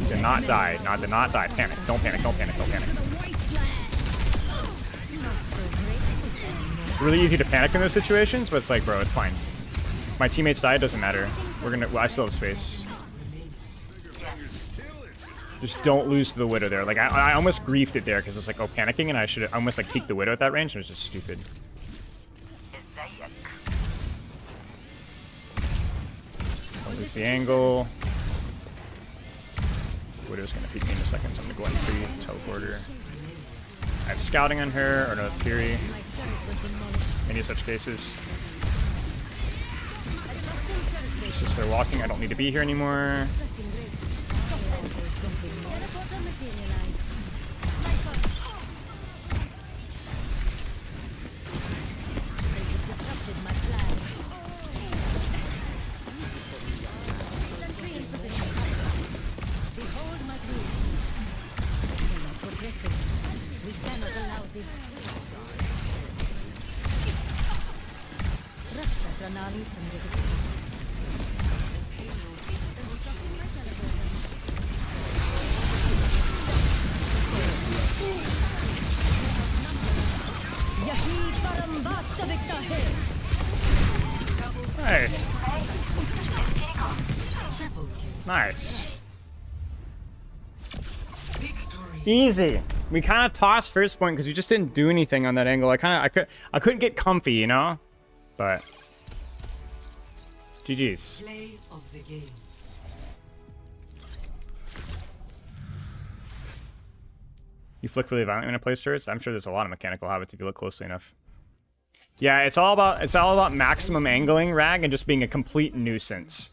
Did not die. Did not die. Panic. Don't panic. Don't panic. Don't panic. It's really easy to panic in those situations, but it's like, bro, it's fine. My teammates died, doesn't matter. We're gonna. Well, I still have space. Just don't lose to the Widow there. Like, I almost griefed it there because it's like, oh, panicking, and I should almost like peeked the Widow at that range, and it was just stupid. Don't lose the angle. Widow's gonna peek me in a second, so I'm gonna go in pre-teleporter. I have scouting on her, or no, it's Kiri. Any such cases. It's just they're walking, I don't need to be here anymore. We cannot allow this. Raksha Pranali Sandhya. Nice. Nice. Easy. We kind of tossed first point because we just didn't do anything on that angle. I couldn't get comfy, you know? But GG's. Play of the game. You flick really violently when I place turrets? I'm sure there's a lot of mechanical habits if you look closely enough. Yeah, it's all about maximum angling, Rag, and just being a complete nuisance.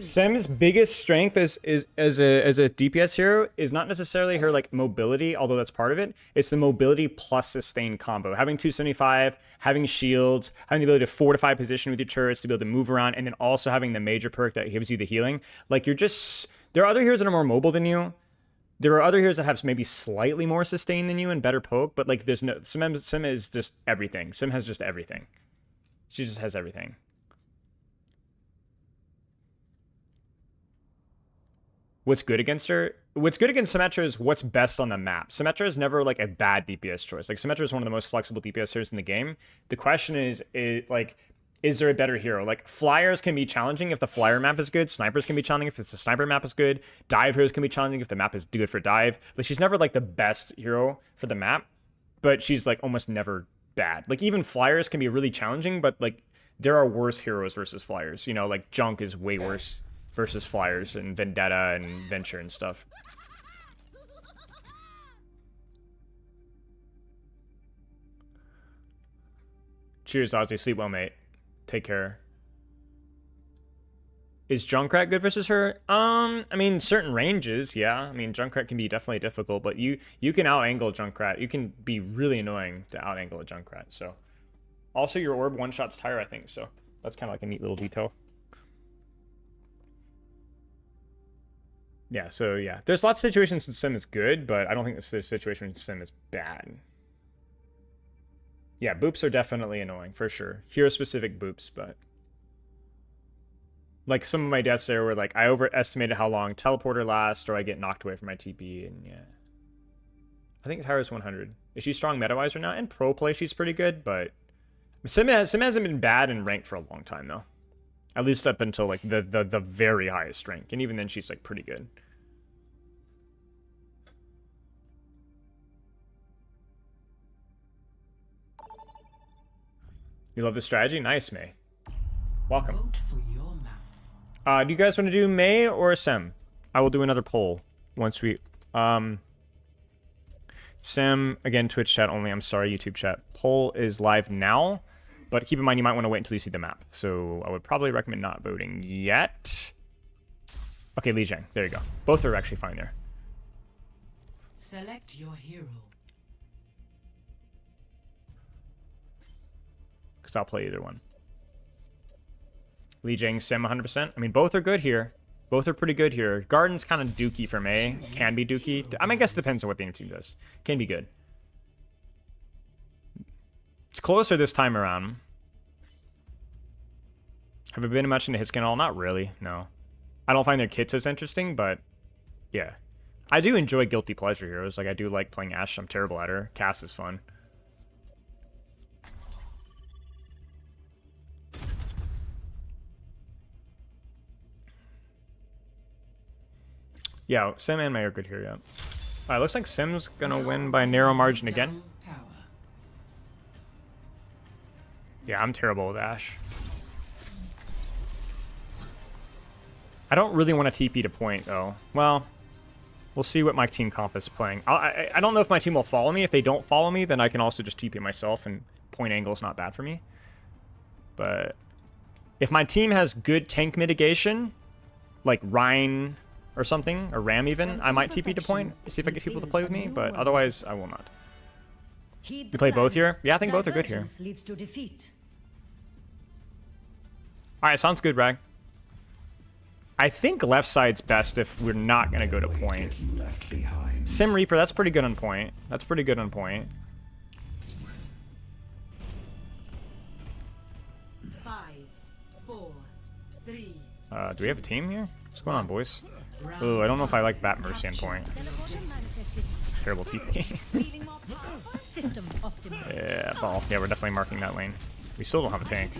Sim's biggest strength as a DPS hero is not necessarily her like mobility, although that's part of it. It's the mobility plus sustain combo. Having 275, having shields, having the ability to fortify position with your turrets to be able to move around, and then also having the major perk that gives you the healing. Like there are other heroes that are more mobile than you. There are other heroes that have maybe slightly more sustain than you and better poke, but like there's no Sim is just everything. Sim has just everything. She just has everything. What's good against her? What's good against Symmetra is what's best on the map. Symmetra is never like a bad DPS choice. Like Symmetra is one of the most flexible DPS heroes in the game. The question is there a better hero? Like flyers can be challenging if the flyer map is good. Snipers can be challenging if the sniper map is good. Dive heroes can be challenging if the map is good for dive. Like she's never like the best hero for the map, but she's like almost never bad. Like even flyers can be really challenging, but like there are worse heroes versus flyers. You know, like Junk is way worse versus flyers and Vendetta and Venture and stuff. Cheers, Ozzy. Sleep well, mate. Take care. Is Junkrat good versus her? I mean, certain ranges, yeah. I mean, Junkrat can be definitely difficult, but you can out-angle Junkrat. You can be really annoying to out-angle a Junkrat, so. Also, your orb one-shots tire, I think, so. That's kind of like a neat little detail. Yeah, so yeah. There's lots of situations in Sim is good, but I don't think there's a situation in Sim is bad. Yeah, boops are definitely annoying, for sure. Hero-specific boops, but... Like, some of my deaths there were like, I overestimated how long teleporter lasts, or I get knocked away from my TP, and yeah. I think Tyra's 100. Is she strong meta-wise right now? In pro play, she's pretty good, but... Sim hasn't been bad in ranked for a long time, though. At least up until, like, the very highest rank. And even then, she's, like, pretty good. You love the strategy? Nice, May. Welcome. Vote for your map. Do you guys want to do May or Sem? I will do another poll once we... Sem, again, Twitch chat only. I'm sorry, YouTube chat. Poll is live now. But keep in mind, you might want to wait until you see the map. So I would probably recommend not voting yet. Okay, Li Jiang. There you go. Both are actually fine there. Select your hero. Because I'll play either one. Li Jiang, Sim, 100%. I mean, both are good here. Both are pretty good here. Garden's kind of dookie for May. Can be dookie. I mean, I guess it depends on what the other team does. Can be good. It's closer this time around. Have I been much into hitscan at all? Not really, no. I don't find their kits as interesting, but yeah. I do enjoy guilty pleasure heroes. Like, I do like playing Ashe. I'm terrible at her. Cass is fun. Yeah, Sim and May are good here, yeah. Alright, looks like Sim's gonna win by a narrow margin again. Yeah, I'm terrible with Ashe. I don't really want to TP to point, though. Well, we'll see what my team comp is playing. I don't know if my team will follow me. If they don't follow me, then I can also just TP myself, and point angle is not bad for me. But if my team has good tank mitigation, like Rhine or something, or Ram even, I might TP to point, see if I get people to play with me, but otherwise, I will not. You play both here? Yeah, I think both are good here. Alright, sounds good, Rag. I think left side's best if we're not going to go to point. Sim Reaper, that's pretty good on point. That's pretty good on point. 5, 4, 3. Do we have a team here? What's going on, boys? Oh, I don't know if I like Bat Mercy on point. Terrible TP. Yeah, ball. Yeah, we're definitely marking that lane. We still don't have a tank.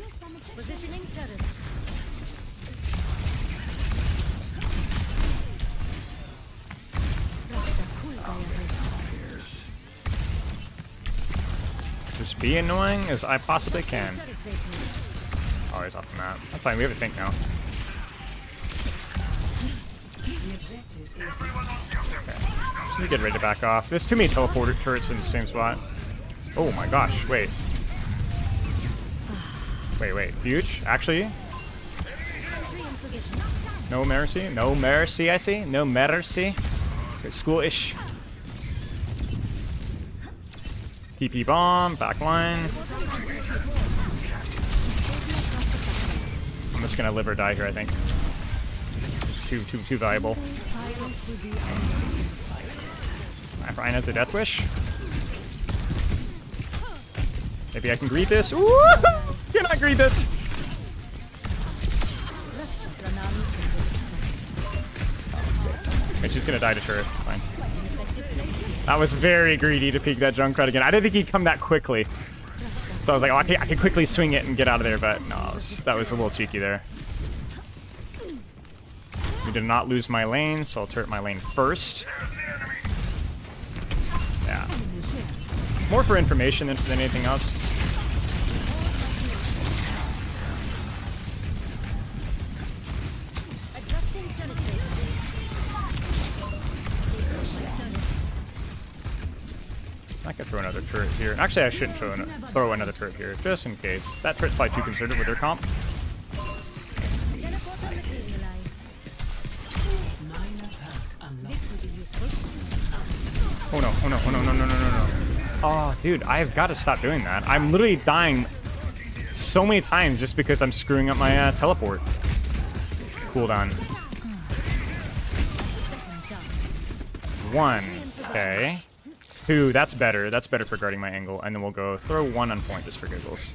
Just be annoying as I possibly can. Oh, he's off the map. That's fine, we have a tank now. Okay. We get ready to back off. There's too many teleporter turrets in the same spot. Oh my gosh, wait. Wait, huge? Actually? No mercy? No mercy, I see? No mercy? School-ish. TP bomb, back line. I'm just gonna live or die here, I think. It's too valuable. Ryan has a death wish. Maybe I can greet this. Ooh! Cannot greet this. And she's gonna die to turret. Fine. That was very greedy to peek that Junkrat again. I didn't think he'd come that quickly. So I was like, oh, I can quickly swing it and get out of there, but no, that was a little cheeky there. We did not lose my lane, so I'll turret my lane first. Yeah. More for information than anything else. I could throw another turret here. Actually, I shouldn't throw another turret here, just in case. That turret's probably too conservative with their comp. Oh no, oh no, oh no, no, no, no, no, no. Oh, dude, I've got to stop doing that. I'm literally dying so many times just because I'm screwing up my teleport cooldown. 1, okay. 2, that's better. That's better for guarding my angle. And then we'll go throw 1 on point just for giggles.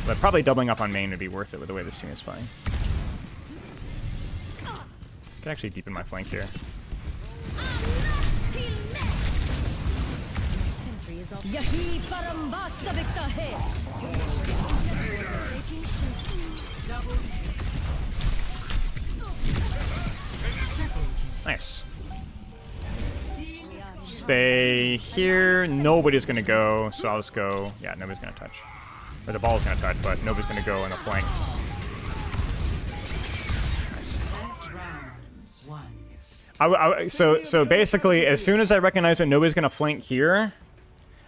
But probably doubling up on main would be worth it with the way this team is playing. I can actually deepen my flank here. Nice. Stay here. Nobody's gonna go, so I'll just go. Yeah, nobody's gonna touch. Or the ball's gonna touch, but nobody's gonna go on the flank. Nice. So basically, as soon as I recognize that nobody's gonna flank here,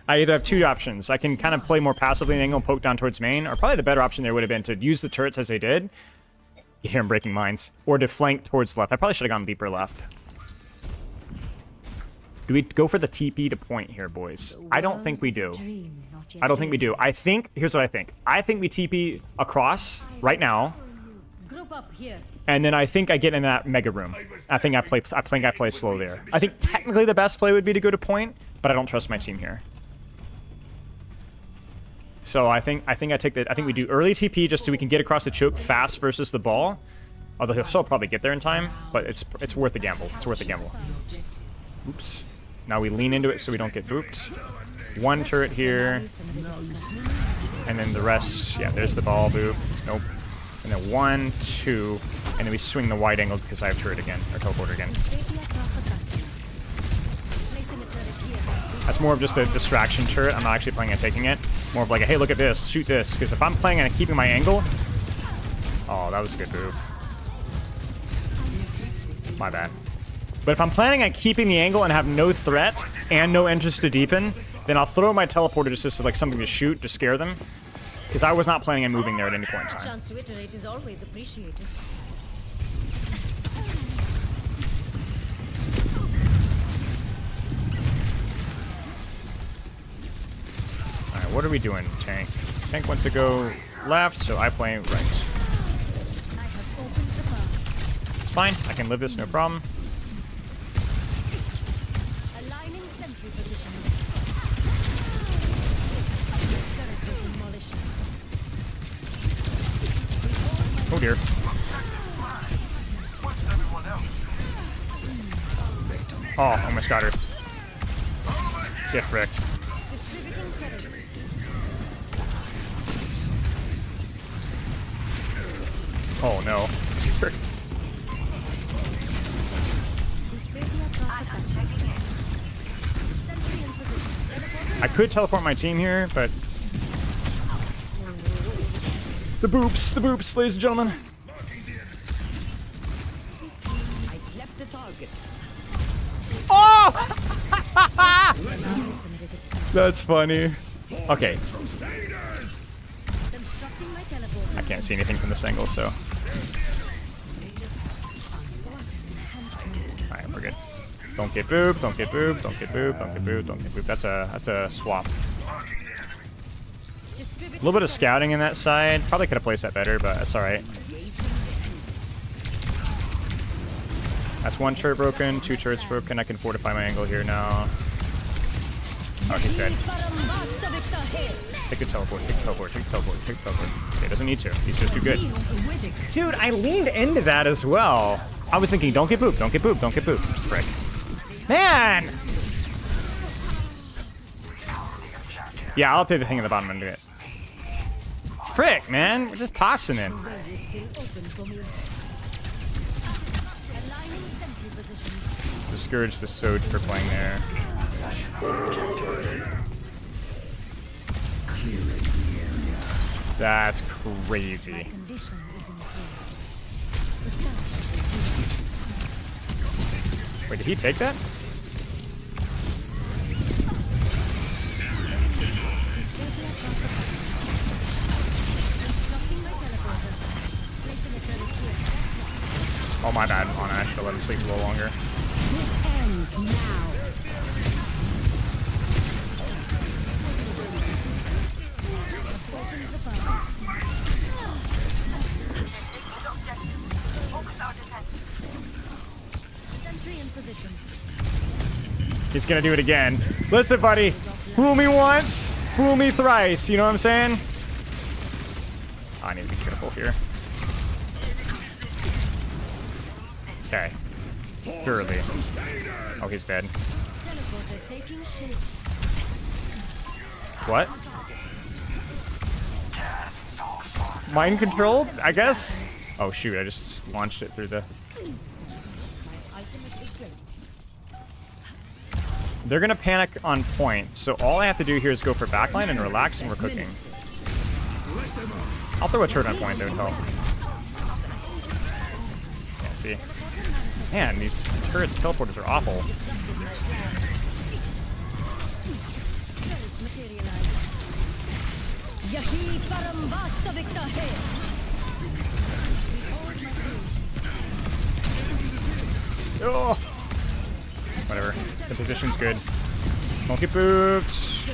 I either have 2 options. I can kind of play more passively in angle and poke down towards main, or probably the better option there would have been to use the turrets as they did. You hear them breaking mines. Or to flank towards left. I probably should have gone deeper left. Do we go for the TP to point here, boys? I don't think we do. I don't think we do. I think, here's what I think. I think we TP across right now. And then I think I get in that mega room. I think I play slow there. I think technically the best play would be to go to point, but I don't trust my team here. So I think we do early TP just so we can get across the choke fast versus the ball. Although he'll still probably get there in time, but it's worth the gamble. It's worth the gamble. Oops. Now we lean into it so we don't get booped. 1 turret here. And then the rest, yeah, there's the ball boop. Nope. And then 1, 2, And then we swing the wide angle because I have turret again, or teleporter again. That's more of just a distraction turret. I'm not actually planning on taking it. More of like, a, hey, look at this, shoot this. Because if I'm planning on keeping my angle... Oh, that was a good move. My bad. But if I'm planning on keeping the angle and have no threat and no entrance to deepen, then I'll throw my teleporter just as like something to shoot to scare them. Because I was not planning on moving there at any point in time. Chance to iterate is always appreciated. Alright, what are we doing, Tank? Tank wants to go left, so I play right. I have opened the path. It's fine, I can live this, no problem. Aligning sentry position. Turret was demolished. Oh dear. Oh, almost got her. Get fricked. Distributing credits. Oh no. I could teleport my team here, but... The boops, ladies and gentlemen. I slept the target. Oh! That's funny. Okay. Constructing my teleporter. I can't see anything from this angle, so... Alright, we're good. Don't get booped, don't get booped, don't get booped, don't get booped, don't get booped. That's a swap. A little bit of scouting in that side. Probably could have placed that better, but that's alright. That's one turret broken, two turrets broken. I can fortify my angle here now. Oh, he's dead. Take the teleport, take the teleport, take the teleport, take the teleport. Okay, doesn't need to. He's just too good. Dude, I leaned into that as well. I was thinking, don't get booped, don't get booped, don't get booped. Frick. Man! Yeah, I'll update the thing at the bottom and do it. Frick, man. We're just tossing it. Discourage the Soj for playing there. That's crazy. Wait, did he take that? Oh my bad, Ana. I should have let him sleep a little longer. This ends now. Sentry in position. He's gonna do it again. Listen, buddy. Fool me once, fool me thrice. You know what I'm saying? Oh, I need to be careful here. Okay. Surely. Oh, he's dead. What? Mind controlled, I guess? Oh shoot, I just launched it through the... They're gonna panic on point, so all I have to do here is go for backline and relax and we're cooking. I'll throw a turret on point, that would help. Yeah, see? Man, these turrets teleporters are awful. Oh! Whatever. The position's good. Don't get booped.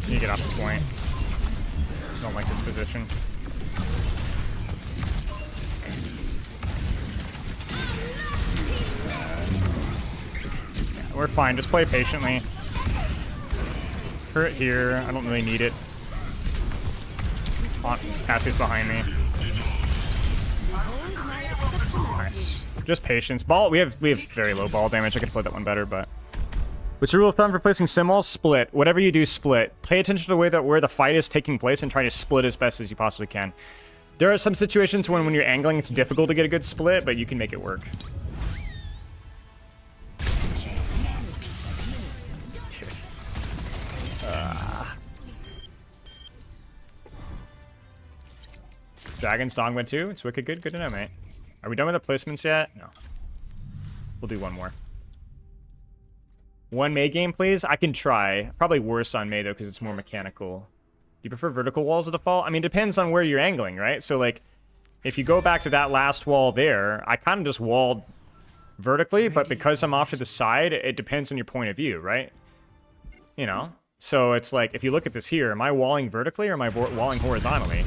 You need to get off the point. Don't like this position. Yeah, we're fine. Just play patiently. Turret here. I don't really need it. Cassie's behind me. Nice. Just patience. Ball. We have very low ball damage. I could play that one better, but What's your rule of thumb for placing Simul? Split. Whatever you do, split. Pay attention to the way that where the fight is taking place and try to split as best as you possibly can. There are some situations when you're angling, it's difficult to get a good split, but you can make it work. Dragon's Dogma 2. It's wicked good. Good to know, mate. Are we done with the placements yet? No. We'll do one more. One May game, please? I can try. Probably worse on May, though, because it's more mechanical. Do you prefer vertical walls of default? I mean, it depends on where you're angling, right? So, like, if you go back to that last wall there, I kind of just walled vertically, but because I'm off to the side, it depends on your point of view, right? You know? So it's like, if you look at this here, am I walling vertically or am I walling horizontally?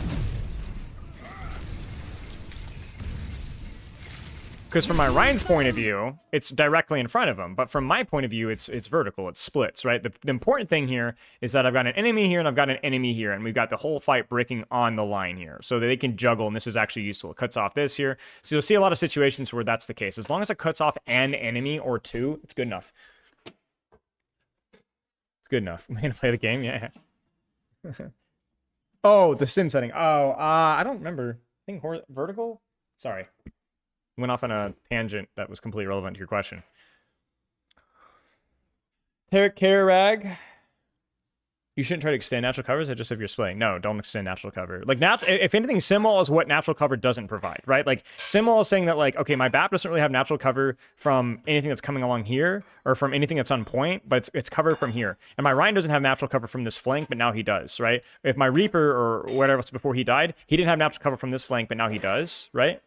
Because from my Ryan's point of view, it's directly in front of him. But from my point of view, it's vertical. It splits, right? The important thing here is that I've got an enemy here and I've got an enemy here. And we've got the whole fight breaking on the line here. So that they can juggle, and this is actually useful. It cuts off this here. So you'll see a lot of situations where that's the case. As long as it cuts off an enemy or two, it's good enough. It's good enough. I'm going to play the game? Yeah. Oh, the sim setting. Oh, I don't remember. I think vertical? Sorry. Went off on a tangent that was completely relevant to your question. Rag, you shouldn't try to extend natural covers. Just if you're splitting. No, don't extend natural cover. Like, if anything, Simul is what natural cover doesn't provide, right? Like, Simul is saying that, like, okay, my BAP doesn't really have natural cover from anything that's coming along here or from anything that's on point, but it's covered from here. And my Ryan doesn't have natural cover from this flank, but now he does, right? If my Reaper or whatever else before he died, he didn't have natural cover from this flank, but now he does, right?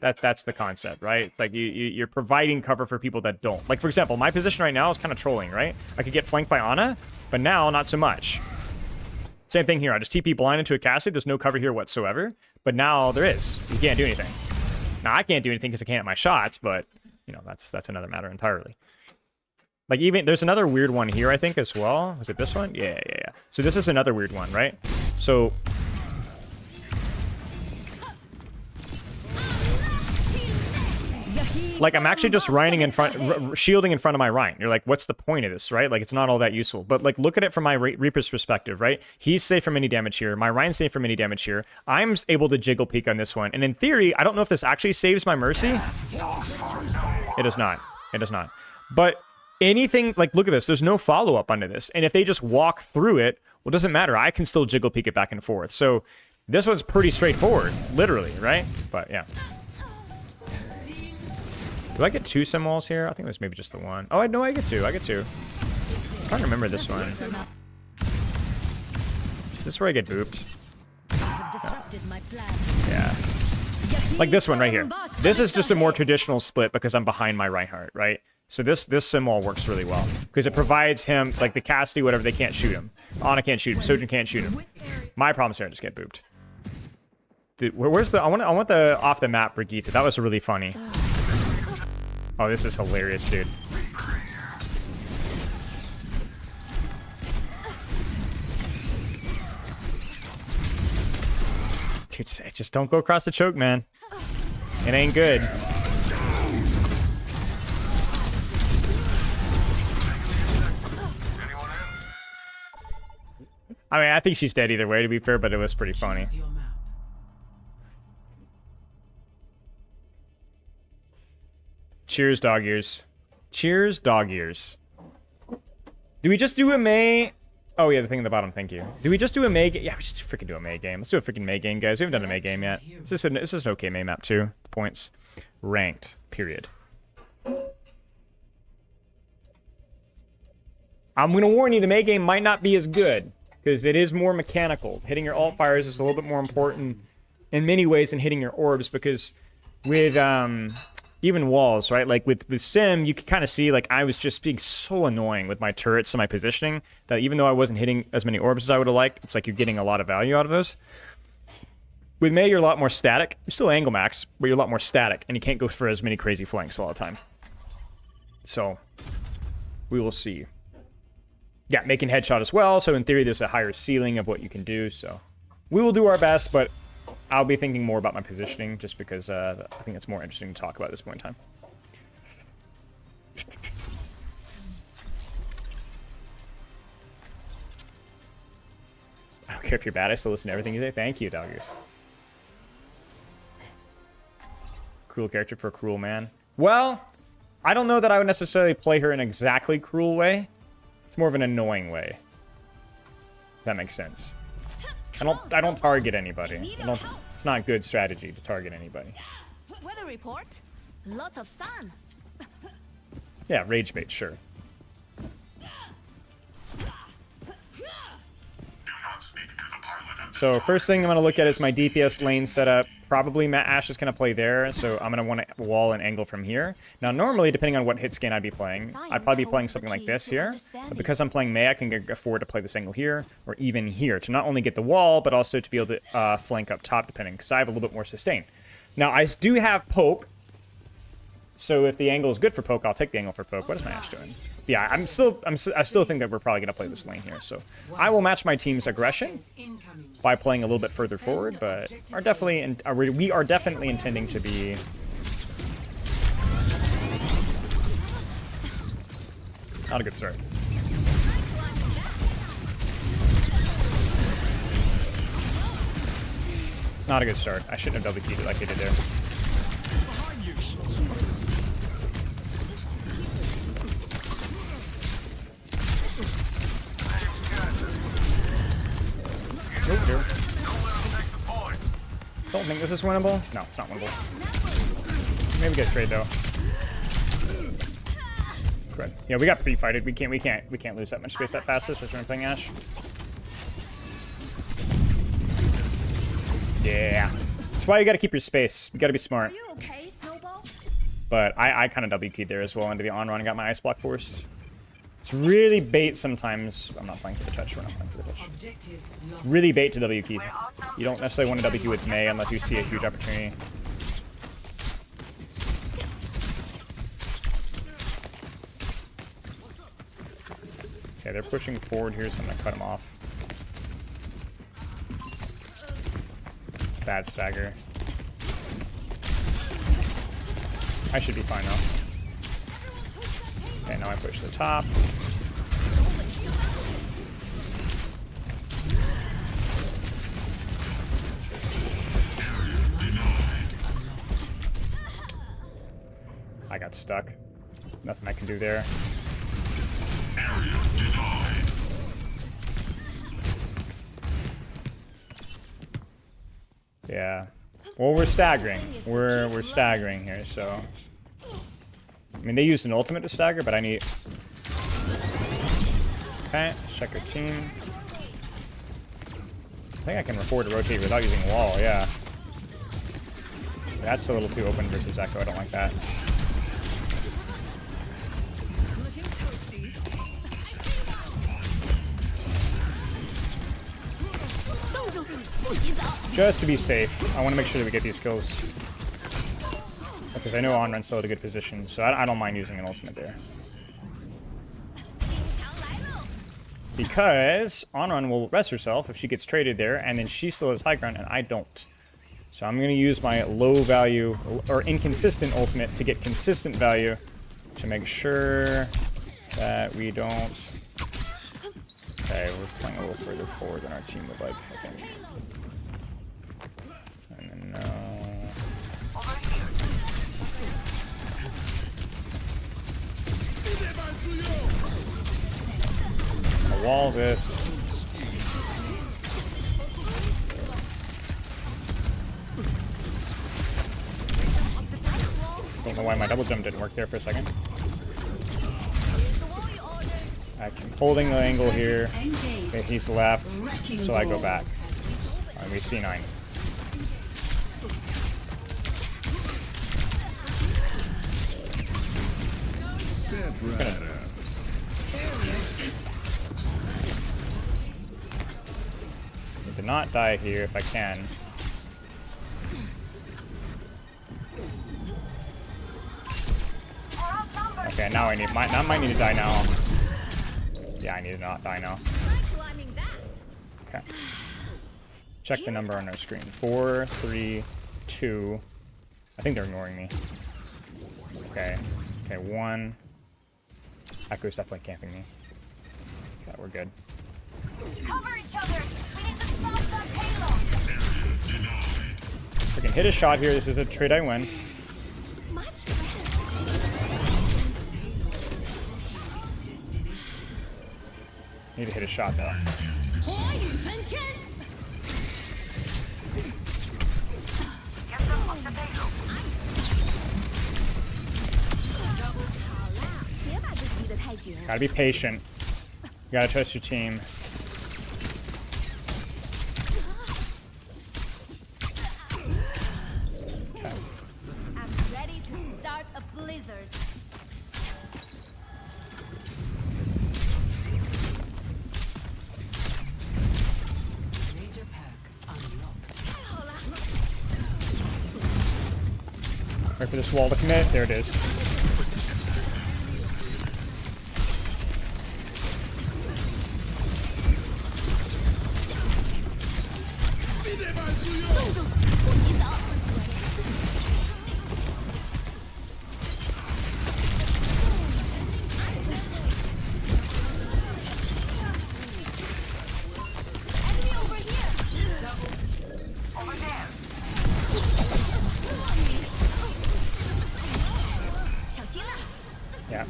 That's the concept, right? Like you're providing cover for people that don't. Like, for example, my position right now is kind of trolling, right? I could get flanked by Ana, but now not so much. Same thing here. I just TP blind into a Cassie. There's no cover here whatsoever, but now there is. You can't do anything. Now I can't do anything because I can't hit my shots, but you know that's another matter entirely. Like, even there's another weird one here, I think, as well. Was it this one? Yeah. So this is another weird one, right? So. Like, I'm actually just Rhining in front, shielding in front of my Rhine. You're like, what's the point of this, right? Like, it's not all that useful. But, like, look at it from my Reaper's perspective, right? He's safe from any damage here. My Rhine's safe from any damage here. I'm able to jiggle peek on this one. And in theory, I don't know if this actually saves my Mercy. It does not. It does not. But anything, like, look at this. There's no follow-up onto this. And if they just walk through it, well, it doesn't matter. I can still jiggle peek it back and forth. So this one's pretty straightforward, literally, right? But, yeah. Do I get two Simuls here? I think it was maybe just the one. Oh, no, I get two. I get two. I'm trying to remember this one. This is where I get booped. Yeah. Like this one right here. This is just a more traditional split because I'm behind my Reinhardt, right? So this Simul works really well because it provides him, like the Cassidy, whatever, they can't shoot him. Ana can't shoot him. Sojin can't shoot him. My problem is here, I just get booped. Dude, where's the... I want the off the map Brigitte. That was really funny. Oh, this is hilarious, dude. Dude, just don't go across the choke, man. It ain't good. I mean, I think she's dead either way, to be fair, but it was pretty funny. Cheers, dog ears. Cheers, dog ears. Do we just do a May? Oh, yeah, the thing at the bottom, thank you. Do we just do a May game? Yeah, we just freaking do a May game. Let's do a freaking May game, guys. We haven't done a May game yet. This is an okay May map, too. Points. Ranked. Period. I'm going to warn you, the May game might not be as good, because it is more mechanical. Hitting your alt fires is a little bit more important in many ways than hitting your orbs, because with... even walls, right? Like with Sim, you can kind of see, like, I was just being so annoying with my turrets and my positioning that even though I wasn't hitting as many orbs as I would have liked, it's like you're getting a lot of value out of those. With May, you're a lot more static. You're still angle max, but you're a lot more static, and you can't go for as many crazy flanks all the time. So, we will see. Yeah, making headshot as well, so in theory, there's a higher ceiling of what you can do, so... We will do our best, but... I'll be thinking more about my positioning just because I think it's more interesting to talk about at this point in time. care if you're bad. I still listen to everything you say. Thank you, doggers. Cruel character for a cruel man. Well, I don't know that I would necessarily play her in an exactly cruel way. It's more of an annoying way. If that makes sense. I don't target anybody. It's not a good strategy to target anybody. Weather report. Lots of sun. Yeah, rage bait, sure. So first thing I'm going to look at is my DPS lane setup. Probably Matt Ash is going to play there, so I'm going to want to wall and angle from here. Now, normally, depending on what hit scan I'd be playing, I'd probably be playing something like this here. But because I'm playing Mei, I can afford to play this angle here, or even here, to not only get the wall, but also to be able to flank up top, depending, because I have a little bit more sustain. Now, I do have poke, so if the angle is good for poke, I'll take the angle for poke. What is my Ash doing? Yeah, I still think that we're probably going to play this lane here. So I will match my team's aggression by playing a little bit further forward, but we are definitely intending to be... Not a good start. Not a good start. I shouldn't have double keyed it like I did there. Nope, here. Don't think this is winnable. No, it's not winnable. Maybe get a trade though. Crud. Yeah, we got pre-fighted. We can't lose that much space that fast, especially when we're playing Ash. Yeah. That's why you gotta keep your space. You gotta be smart. Are you okay, Snowball? But I kind of double keyed there as well into the on run and got my ice block forced. It's really bait sometimes. I'm not playing for the touch. We're not playing for the touch. It's really bait to W key. You don't necessarily want to W key with Mei unless you see a huge opportunity. Okay, they're pushing forward here, so I'm gonna cut them off. Bad stagger. I should be fine though. Okay, now I push the top. I got stuck. Nothing I can do there. Yeah. Well, we're staggering. We're staggering here, so. I mean, they used an ultimate to stagger, but I need... Okay, let's check our team. I think I can afford to rotate without using wall, yeah. That's a little too open versus Echo, I don't like that. Just to be safe, I want to make sure that we get these kills. Because I know on-run's still at a good position, so I don't mind using an ultimate there. Because on-run will rest herself if she gets traded there, and then she still has high ground, and I don't. So I'm going to use my low value, or inconsistent ultimate to get consistent value to make sure that we don't... Okay, we're playing a little further forward than our team would like, I think. And then, no... I'll wall this. Don't know why my double jump didn't work there for a second. I'm holding the angle here. Okay, he's left, so I go back. Alright, we C9. Need to not die here if I can. Okay, now I might need to die now. Yeah, I need to not die now. Okay. Check the number on our screen. 4, 3, 2. I think they're ignoring me. Okay. Okay, 1. Echo's definitely camping me. Okay, we're good. Cover each other. We need to If I can hit a shot here, this is a trade I win. Need to hit a shot though. Gotta be patient. You gotta trust your team. Okay. I'm ready to start a blizzard. Major pack unlocked. Wait for this wall to commit. There it is. Yeah.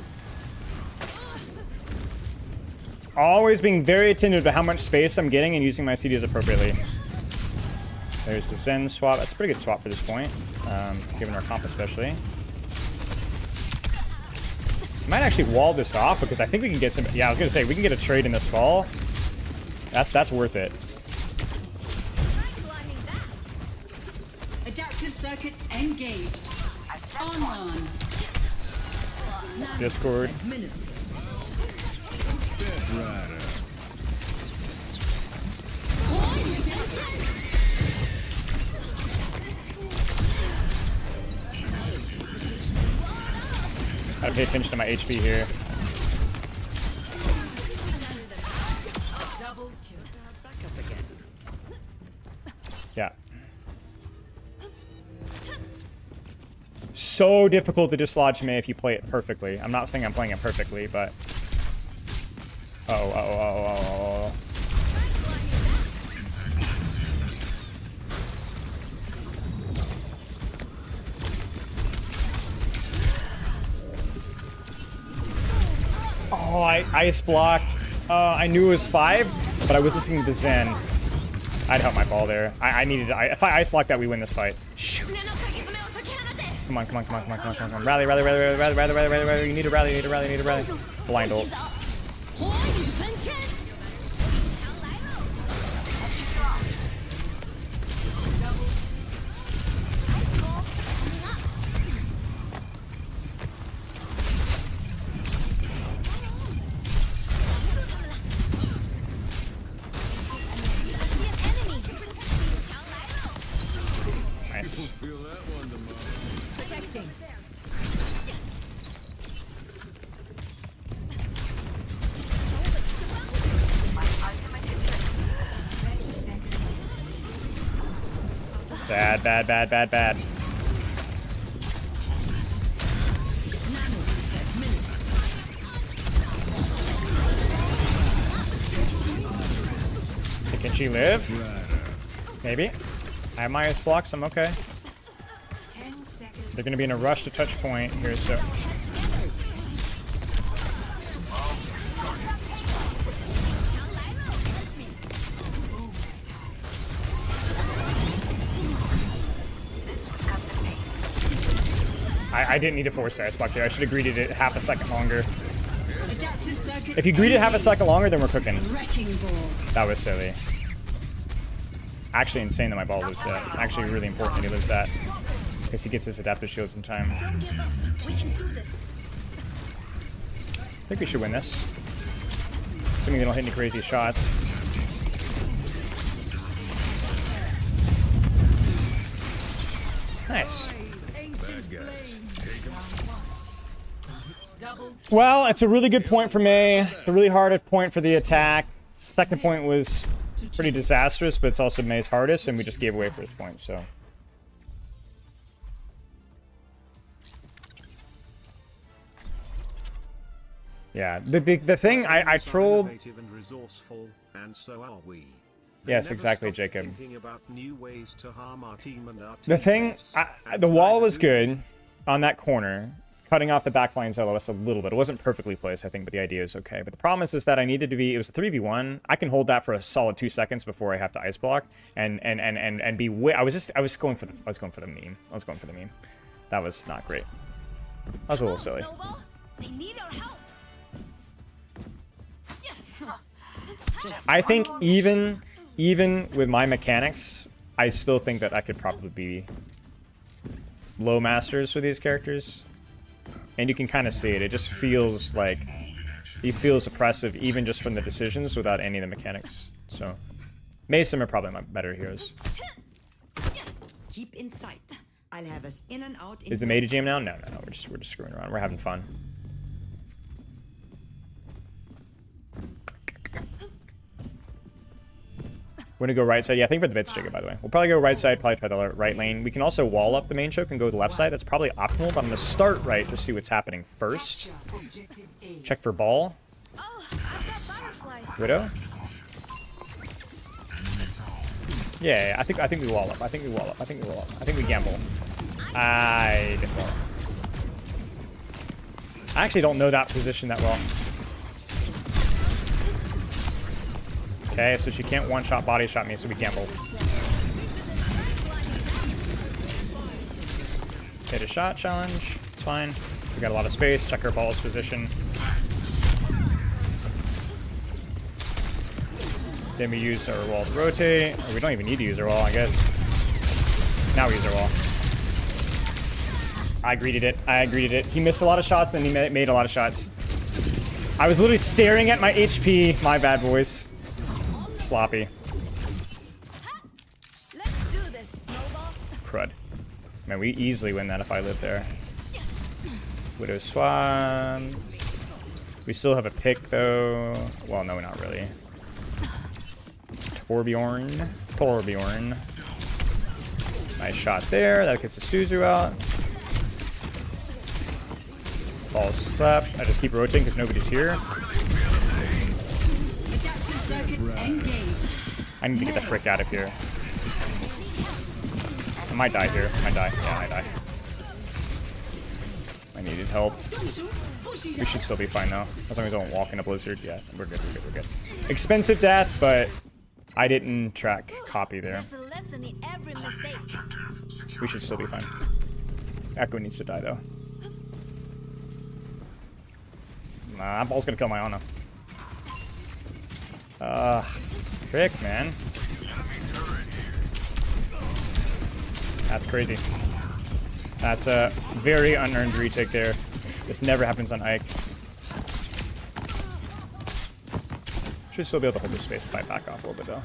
Always being very attentive to how much space I'm getting and using my CDs appropriately. There's the Zen swap. That's a pretty good swap for this point, given our comp especially. Might actually wall this off because I think we can get some. Yeah, I was gonna say we can get a trade in this fall. That's worth it. Adaptive circuits engaged. Online. Discord. Gotta pay attention to my HP here. Yeah. So difficult to dislodge Mei if you play it perfectly. I'm not saying I'm playing it perfectly, but... Oh. Oh, I ice blocked. I knew it was 5, but I was listening to Zen. I'd help my ball there. I needed. If I ice block that, we win this fight. Shoot. Come on. Rally. You need to rally. Blind ult. Nice. Protecting. Bad. Can she live? Maybe. I have my ice blocks, I'm okay. They're gonna be in a rush to touch point here, so. I didn't need to force the ice block there. I should have greeted it half a second longer. If you greeted half a second longer, then we're cooking. That was silly. Actually insane that my ball lives that. Actually really important that he lives that. Because he gets his adaptive shields in time. Don't give up. We can do this. I think we should win this. Assuming they don't hit any crazy shots. Nice. Well, it's a really good point for Mei. It's a really hard point for the attack. Second point was pretty disastrous, but it's also Mei's hardest, and we just gave away first point, so. Yeah, the thing I trolled. And resourceful, and so are we. Yes, Never exactly, stop Jacob. thinking about new ways to harm our team and our The thing, teammates. the wall was good on that corner, cutting off the backline LOS a little bit. It wasn't perfectly placed, I think, but the idea is okay. But the problem is that I needed to be, it was a 3v1. I can hold that for a solid 2 seconds before I have to ice block and be, I was going for the meme. That was not great. That was a little silly. I think even with my mechanics, I still think that I could probably be low masters for these characters. And you can kind of see it. It just feels like he feels oppressive even just from the decisions without any of the mechanics. So Mason are probably my better heroes. Keep in sight. I'll have us in and out. Is the meta GM now? No. We're just screwing around. We're having fun. We're gonna go right side. Yeah, I think for the bits Jacob, by the way. We'll probably go right side, probably try the right lane. We can also wall up the main choke and go to the left side. That's probably optimal, but I'm gonna start right to see what's happening first. Check for ball. Widow. Yeah, I think we wall up. I think we gamble. I default. I actually don't know that position that well. Okay, so she can't one-shot body shot me, so we gamble. Hit a shot challenge. It's fine. We got a lot of space. Check our ball's position. Then we use our wall to rotate. Or we don't even need to use our wall, I guess. Now we use our wall. I greeted it. He missed a lot of shots, and he made a lot of shots. I was literally staring at my HP. My bad, boys. Sloppy. Crud. Man, we easily win that if I live there. Widow swap. We still have a pick, though. Well, no, not really. Torbjorn. Nice shot there. That gets a Suzu out. Ball slept. I just keep rotating because nobody's here. I need to get the frick out of here. I might die here. Yeah, I die. I needed help. We should still be fine though. As long as I don't walk in a blizzard. Yeah, we're good. Expensive death, but I didn't track copy there. We should still be fine. Echo needs to die though. Nah, that ball's gonna kill my Ana. Frick, man. That's crazy. That's a very unearned retake there. This never happens on Ike. Should still be able to hold this space if I back off a little bit though.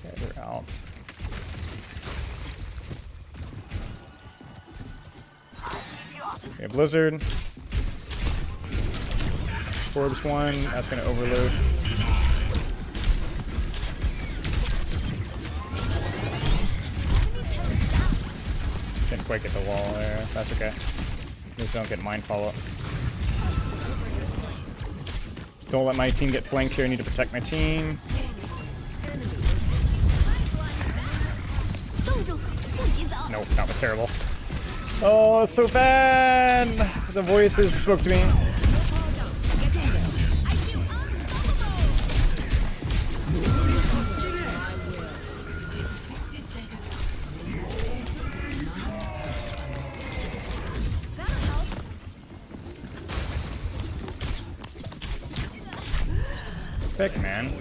Okay, they're out. Okay, Blizzard. Forbes 1, that's gonna overload. Didn't quite get the wall there. That's okay. Just don't get mind follow-up. Don't let my team get flanked here. I need to protect my team. Nope, that was terrible. Oh, it's so bad! The voices spoke to me. Pick, man.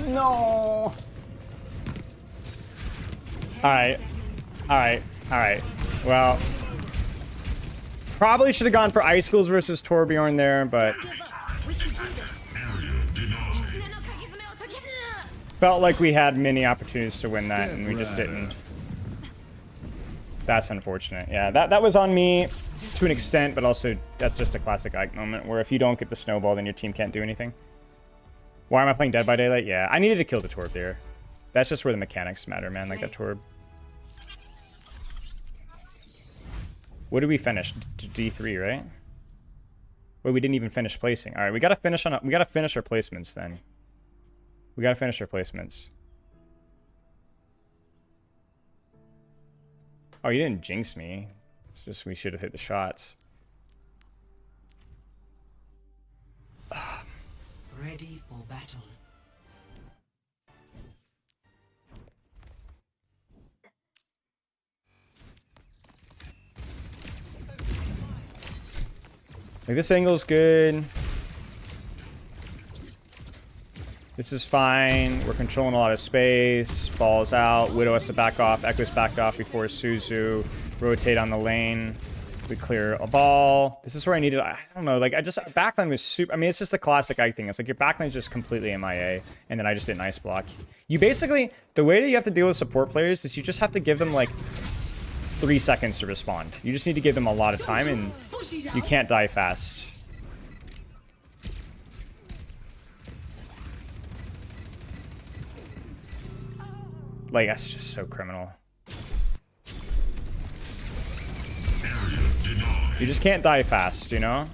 No. Alright. Well, Probably should have gone for Icicles versus Torbjorn there, but felt like we had many opportunities to win that, and we just didn't. That's unfortunate. Yeah, that was on me to an extent, but also that's just a classic Ike moment where if you don't get the snowball, then your team can't do anything. Why am I playing Dead by Daylight? Yeah, I needed to kill the Torb there. That's just where the mechanics matter, man. Like that Torb. What did we finish? D3, right? Well, we didn't even finish placing. All right, we gotta finish our placements then. We gotta finish our placements. Oh, you didn't jinx me. It's just we should have hit the shots. Ready for battle. Like this angle's good. This is fine. We're controlling a lot of space. Ball's out. Widow has to back off. Echo's backed off before Suzu. Rotate on the lane. We clear a ball. This is where I needed, I don't know, like backline was super, I mean, it's just a classic Ike thing. It's like your backline's just completely MIA, and then I just didn't ice block. You basically, the way that you have to deal with support players is you just have to give them like 3 seconds to respond. You just need to give them a lot of time, and you can't die fast. Like, that's just so criminal. You just can't die fast, you know?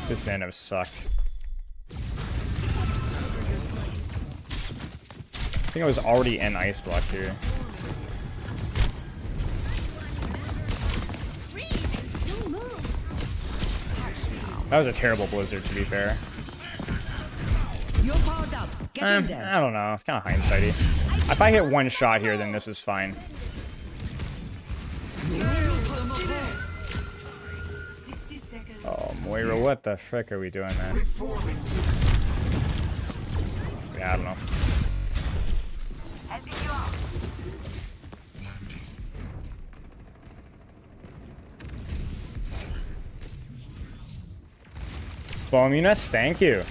This nano sucked. I think I was already in ice block here. That was a terrible blizzard, to be fair. I don't know. It's kind of hindsighty. If I hit one shot here, then this is fine. Oh, Moira, what the frick are we doing, man? Yeah, I don't know. Bomunas, thank you.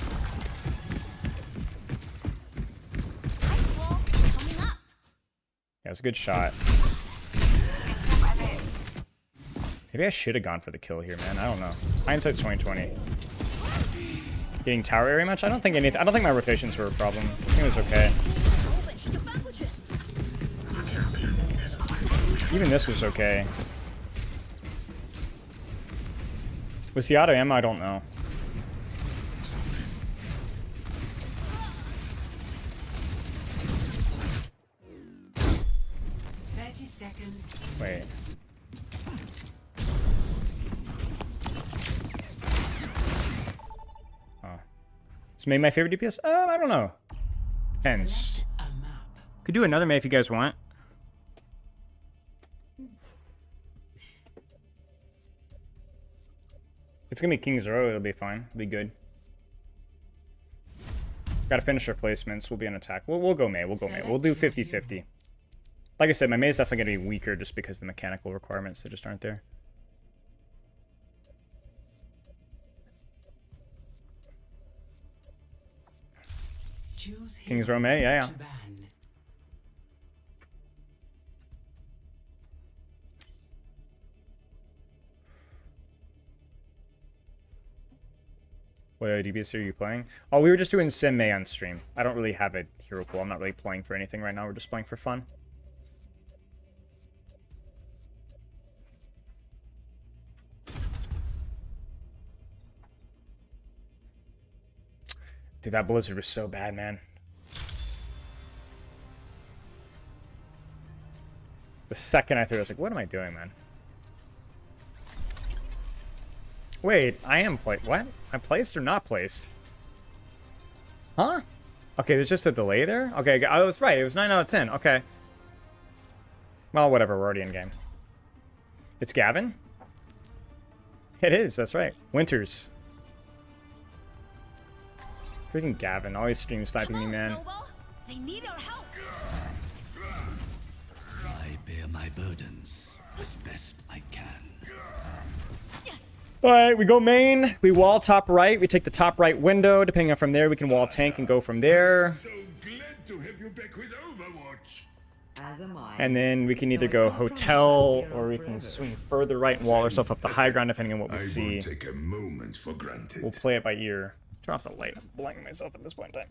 Yeah, it was a good shot. Maybe I should have gone for the kill here, man. I don't know. Hindsight's 2020. Getting tower area much? I don't think anything. I don't think my rotations were a problem. I think it was okay. Even this was okay. Was he out of ammo? I don't know. Wait. Oh. Is May my favorite DPS? I don't know. Depends. Could do another May if you guys want. It's gonna be King's Row, it'll be fine. It'll be good. Gotta finish our placements. We'll be on attack. We'll go May. We'll go May. We'll do 50-50. Like I said, my May is definitely going to be weaker just because of the mechanical requirements that just aren't there. King's Row May, yeah. What DPS are you playing? Oh, we were just doing Sim May on stream. I don't really have a hero pool. I'm not really playing for anything right now. We're just playing for fun. Dude, that blizzard was so bad, man. The second I threw it, I was like, what am I doing, man? Wait, I am placed. What? I'm placed or not placed? Huh? Okay, there's just a delay there? Okay, I was right. It was 9 out of 10. Okay. Well, whatever. We're already in game. It's Gavin? It is. That's right. Winters. Freaking Gavin. Always stream sniping me, man. They need our help. I bear my burdens as best I can. All right, we go main. We wall top right. We take the top right window. Depending on from there, we can wall tank and go from there. So glad to have you back with Overwatch. As am I. And then we can either go hotel or we can swing further right and wall ourselves up the high ground depending on what we see. won't take a moment for granted. We'll play it by ear. Turn off the light. I'm blinding myself at this point in time.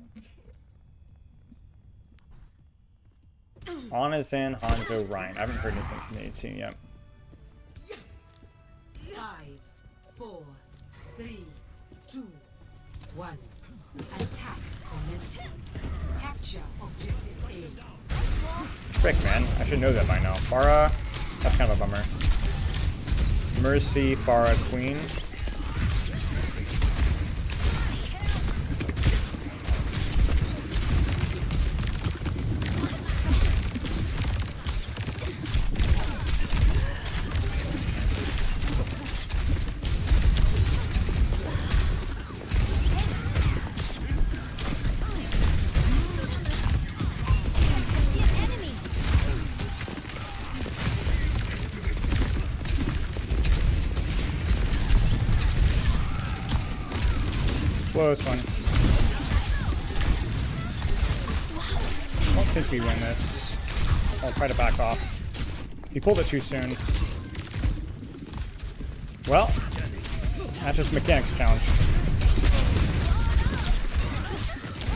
Anna's in, Hanzo, Ryan. I haven't heard anything from the team yet. 5, 4, 3, 2, 1. Attack commencing. Capture objective A. Frick, man. I should know that by now. Pharah, that's kind of a bummer. Mercy, Pharah, Queen. Close one. I don't think we win this. I'll try to back off. He pulled it too soon. Well, that's just mechanics challenge.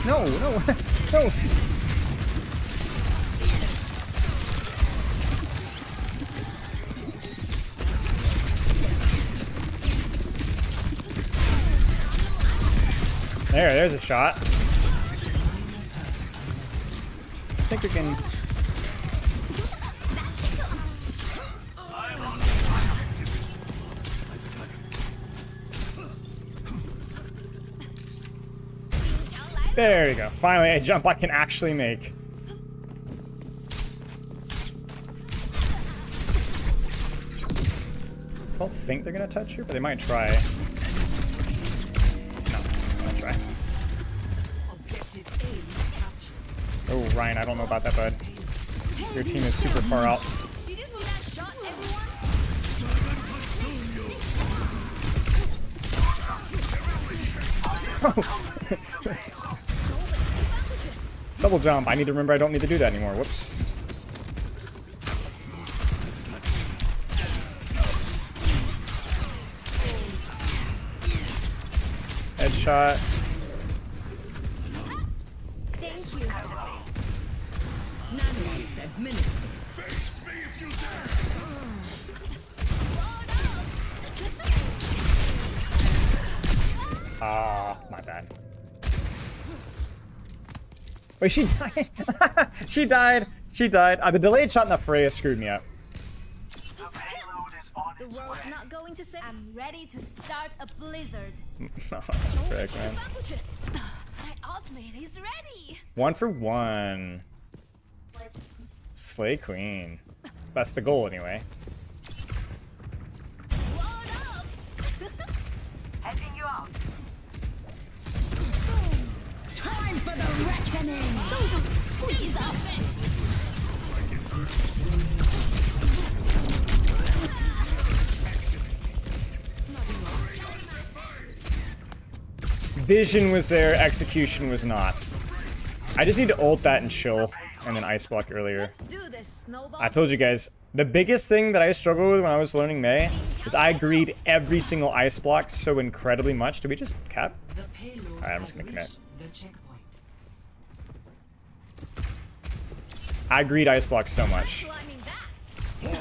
No, no, no. There's a shot. I think we can. There you go. Finally, a jump I can actually make. I don't think they're gonna touch here, but they might try. Try. Oh, Ryan, I don't know about that, bud. Your team is super far out. Did you see that shot, everyone? Double jump. I need to remember I don't need to do that anymore. Whoops. Headshot. Thank you. Nanoist administered. Face me if you dare. Ah, my bad. Wait, she died. She died. She died. The delayed shot in the Freya screwed me up. The world's not going to say I'm ready to start a blizzard. Frick, man. My ultimate is ready. 1 for 1. Slay Queen. That's the goal, anyway. Helping you out. Time for the reckoning. Please up. Vision was there, execution was not. I just need to ult that and chill, and then ice block earlier. Do this, Snowball. I told you guys, the biggest thing that I struggled with when I was learning Mei is I greed every single ice block so incredibly much. Did we just cap? Alright, I'm just gonna commit. I greed ice blocks so much. No,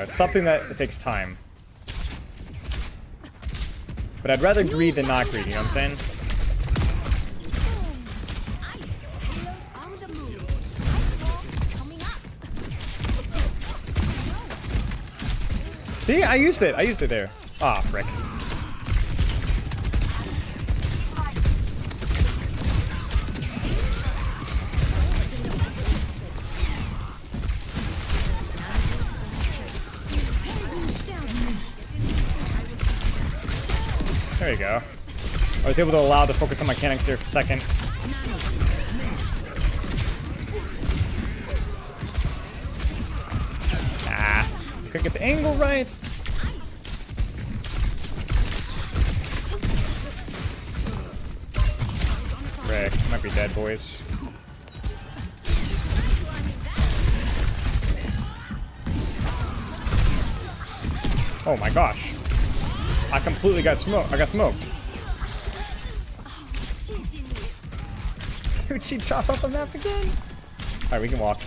it's something that it takes time. But I'd rather greed than not greed, you know what I'm saying? See, I used it. I used it there. Ah, frick. There you go. I was able to allow the focus on mechanics there for a second. Couldn't get the angle right. Frick, might be dead, boys. Oh my gosh. I completely got smoked. I got smoked. Dude, she chops off the map again. Alright, we can walk.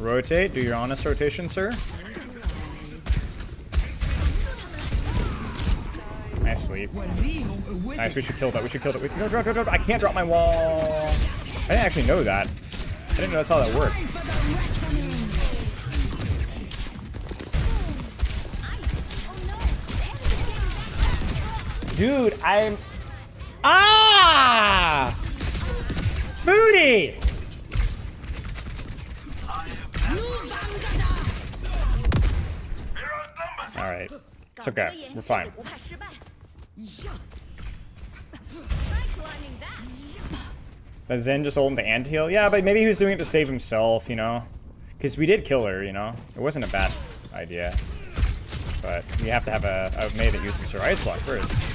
Rotate. Do your honest rotation, sir. Nice sleep. Nice, we should kill that. We should kill that. We can go drop, drop, drop. I can't drop my wall. I didn't actually know that. I didn't know that's how that worked. Dude, I'm... Ah! Booty! Alright. It's okay. We're fine. But Zen just holding the anti-heal? Yeah, but maybe he was doing it to save himself, you know? Because we did kill her, you know? It wasn't a bad idea. But we have to have a Mei that uses her ice block first.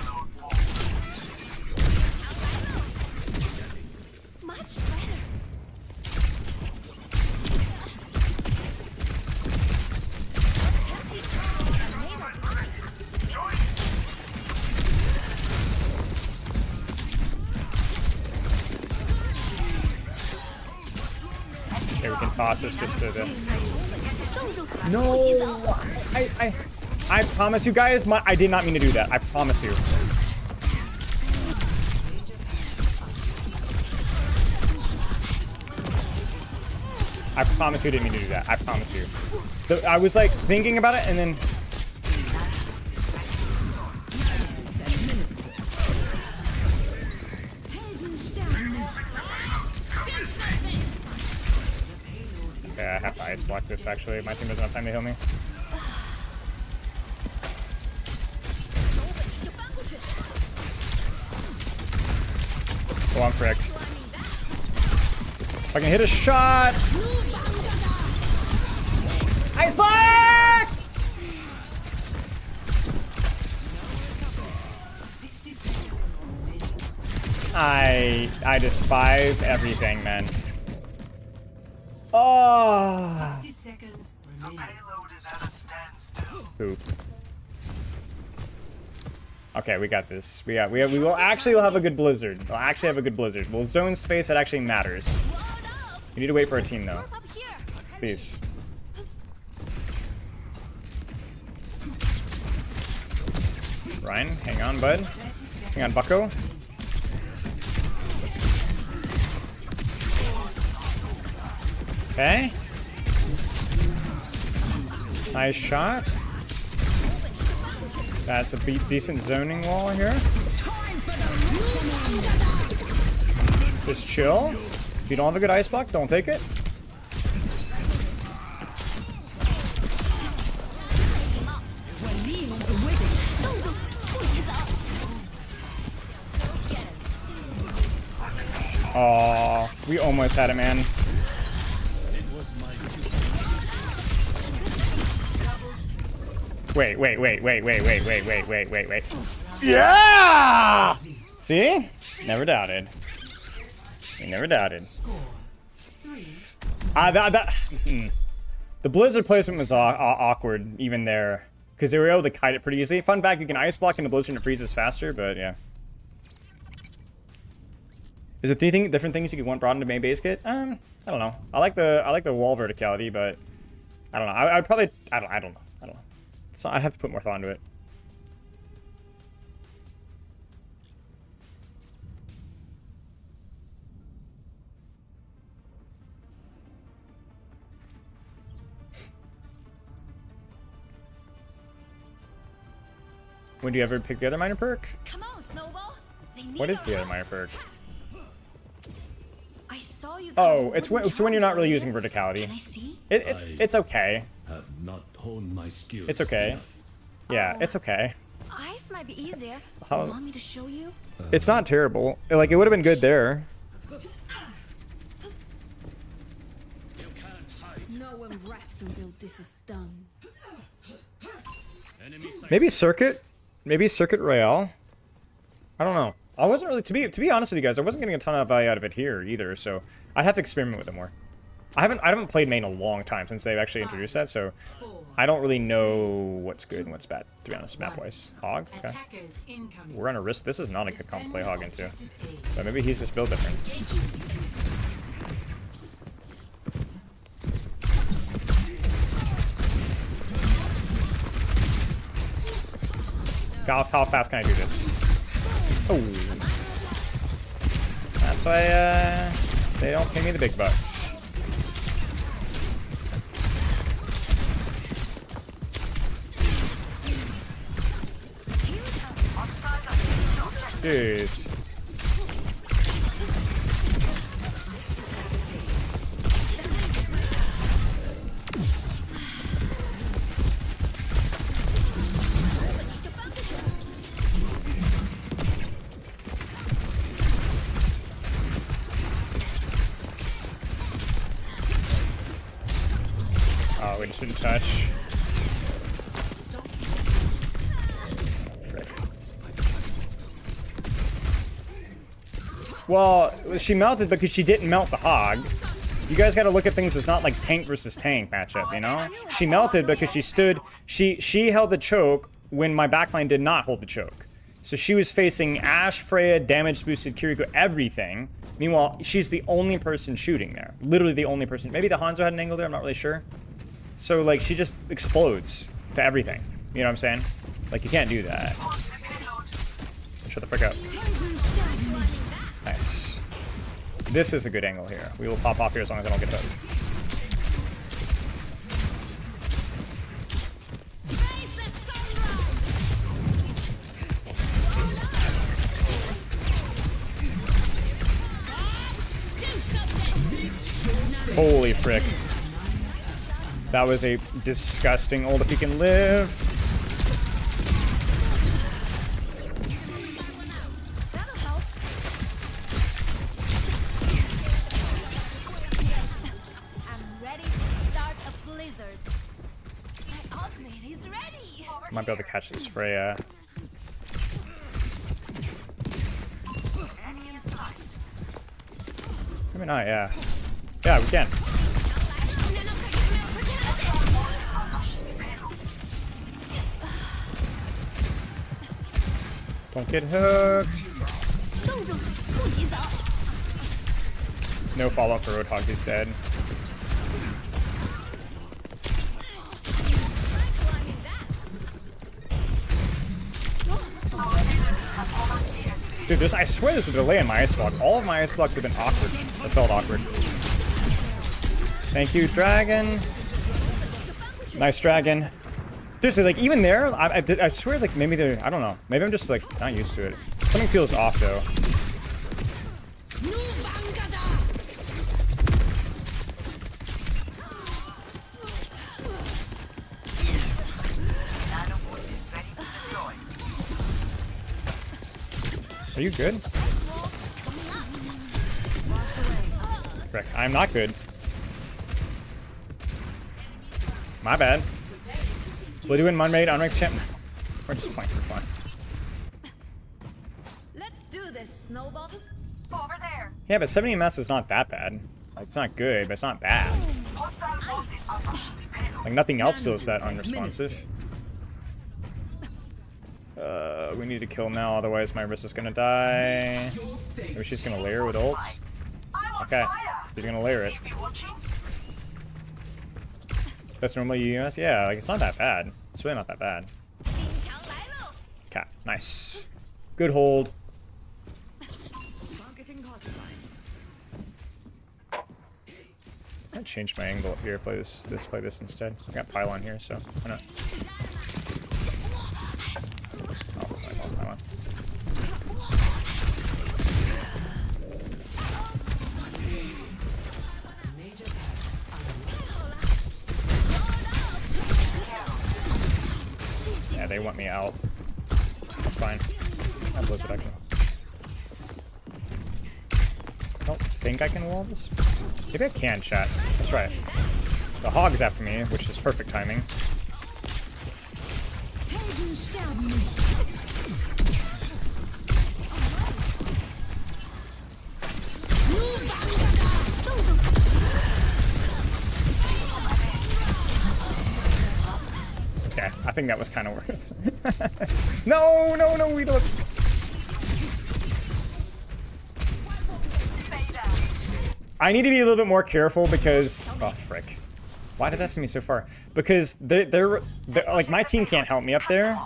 Okay, we can toss this just to the... No! I promise you guys, I did not mean to do that. I promise you. I promise you I didn't mean to do that. I promise you. I was like thinking about it and then... Okay, I have to ice block this actually. My team doesn't have time to heal me. Oh, I'm fricked. If I can hit a shot! Ice block! I despise everything, man. Oh. 60 seconds remaining. The payload is at a standstill. Poop. Okay, we got this. We will actually have a good blizzard. We'll actually have a good blizzard. We'll zone space, that actually matters. We need to wait for our team though. Please. Ryan, hang on, bud. Hang on, bucko. Okay. Nice shot. That's a decent zoning wall here. Just chill. If you don't have a good ice block, don't take it. Oh, we almost had it, man. Wait. Yeah! See? Never doubted. We never doubted. The blizzard placement was awkward even there, because they were able to kite it pretty easily. Fun fact, you can ice block in the blizzard and it freezes faster, but yeah. Is there different things you could want brought into main base kit? I don't know. I like the wall verticality, but I don't know. I'd probably I don't know. So I'd have to put more thought into it. Would you ever pick the other minor perk? Come on, Snowball. What is the other minor perk? I saw you. Oh, it's when you're not really using verticality. Can I see? It's okay. Have not honed my skills. It's okay. Yeah, it's okay. Ice might be easier. How- Want me to show you? It's not terrible. Like, it would have been good there. won't rest until this is done. Maybe Circuit? Maybe Circuit Royale? I don't know. I wasn't really, to be honest with you guys, I wasn't getting a ton of value out of it here either, so I'd have to experiment with it more. I haven't played main in a long time since they've actually introduced that, so I don't really know what's good and what's bad, to be honest, map-wise. Hog? Okay. We're gonna risk, this is not a good comp to play Hog into. But maybe he's just built different. How fast can I do this? Oh. That's why, they don't pay me the big bucks. Dude. Oh, we just didn't touch. Frick. Well, she melted because she didn't melt the Hog. You guys gotta look at things as not like tank versus tank matchup, you know? She melted because she stood, she held the choke when my backline did not hold the choke. So she was facing Ashe, Freya, damage boosted, Kiriko, everything. Meanwhile, she's the only person shooting there. Literally the only person. Maybe the Hanzo had an angle there, I'm not really sure. So, like, she just explodes to everything. You know what I'm saying? Like, you can't do that. Shut the frick up. Nice. This is a good angle here. We will pop off here as long as I don't get hooked. Holy frick. That was a disgusting ult if he can live. I'm ready to start a blizzard. My ultimate is ready. Might be able to catch this Freya. Maybe not, yeah. Yeah, we can. Don't get hooked. No follow-up for Roadhog, he's dead. Dude, I swear there's a delay in my ice block. All of my ice blocks have been awkward. It felt awkward. Thank you, Dragon. Nice Dragon. Seriously, like, even there, I swear, like, maybe they're, I don't know. Maybe I'm just, like, not used to it. Something feels off, though. Are you good? Frick, I'm not good. My bad. We're doing Munraid, unranked champ. We're just playing for fun. Let's do this, Snowball. Over there. Yeah, but 70 MS is not that bad. Like, it's not good, but it's not bad. Like, nothing else feels that unresponsive. We need to kill now, otherwise my wrist is gonna die. Maybe she's gonna layer with ults. Okay, she's gonna layer it. That's normally US? Yeah, like, it's not that bad. It's really not that bad. Okay, nice. Good hold. I changed my angle up here. Play this instead. I got pylon here, so why not? Oh, pylon. Yeah, they want me out. That's fine. I'll blizzard action. I don't think I can wall this. Maybe I can, chat. Let's try it. The hog's after me, which is perfect timing. Okay, I think that was kind of worth. No, no, no, we lost. I need to be a little bit more careful because, oh frick, why did that send me so far? Because they're like, my team can't help me up there,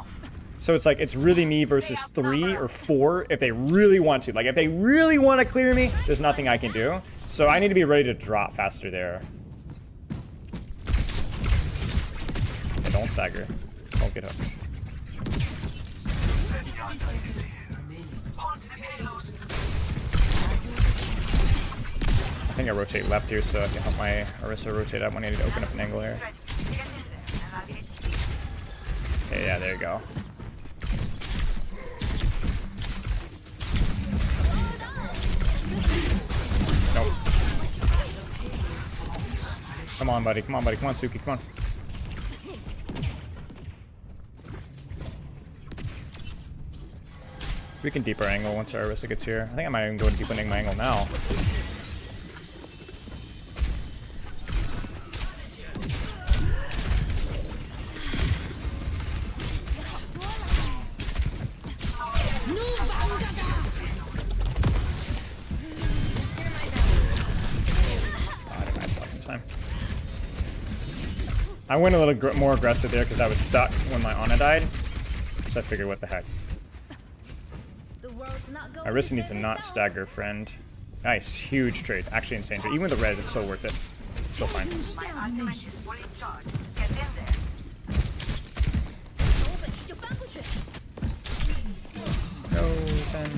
so it's like it's really me versus 3 or 4 if they really want to. Like if they really want to clear me, there's nothing I can do. So I need to be ready to drop faster there. Okay, don't stagger. Don't get hooked. I think I rotate left here so I can help my Orisa rotate up when I need to open up an angle here. Okay, yeah, there you go. Nope. Come on, buddy. Come on, buddy. Come on, Suki. Come on. We can deeper angle once our Orisa gets here. I think I might even go deepening my angle now. I went a little more aggressive there because I was stuck when my Ana died. So I figured, what the heck. I really need to not stagger, friend. Nice, huge trade. Actually insane trade. Even with the red, it's still worth it. It's still fine. No, Ben.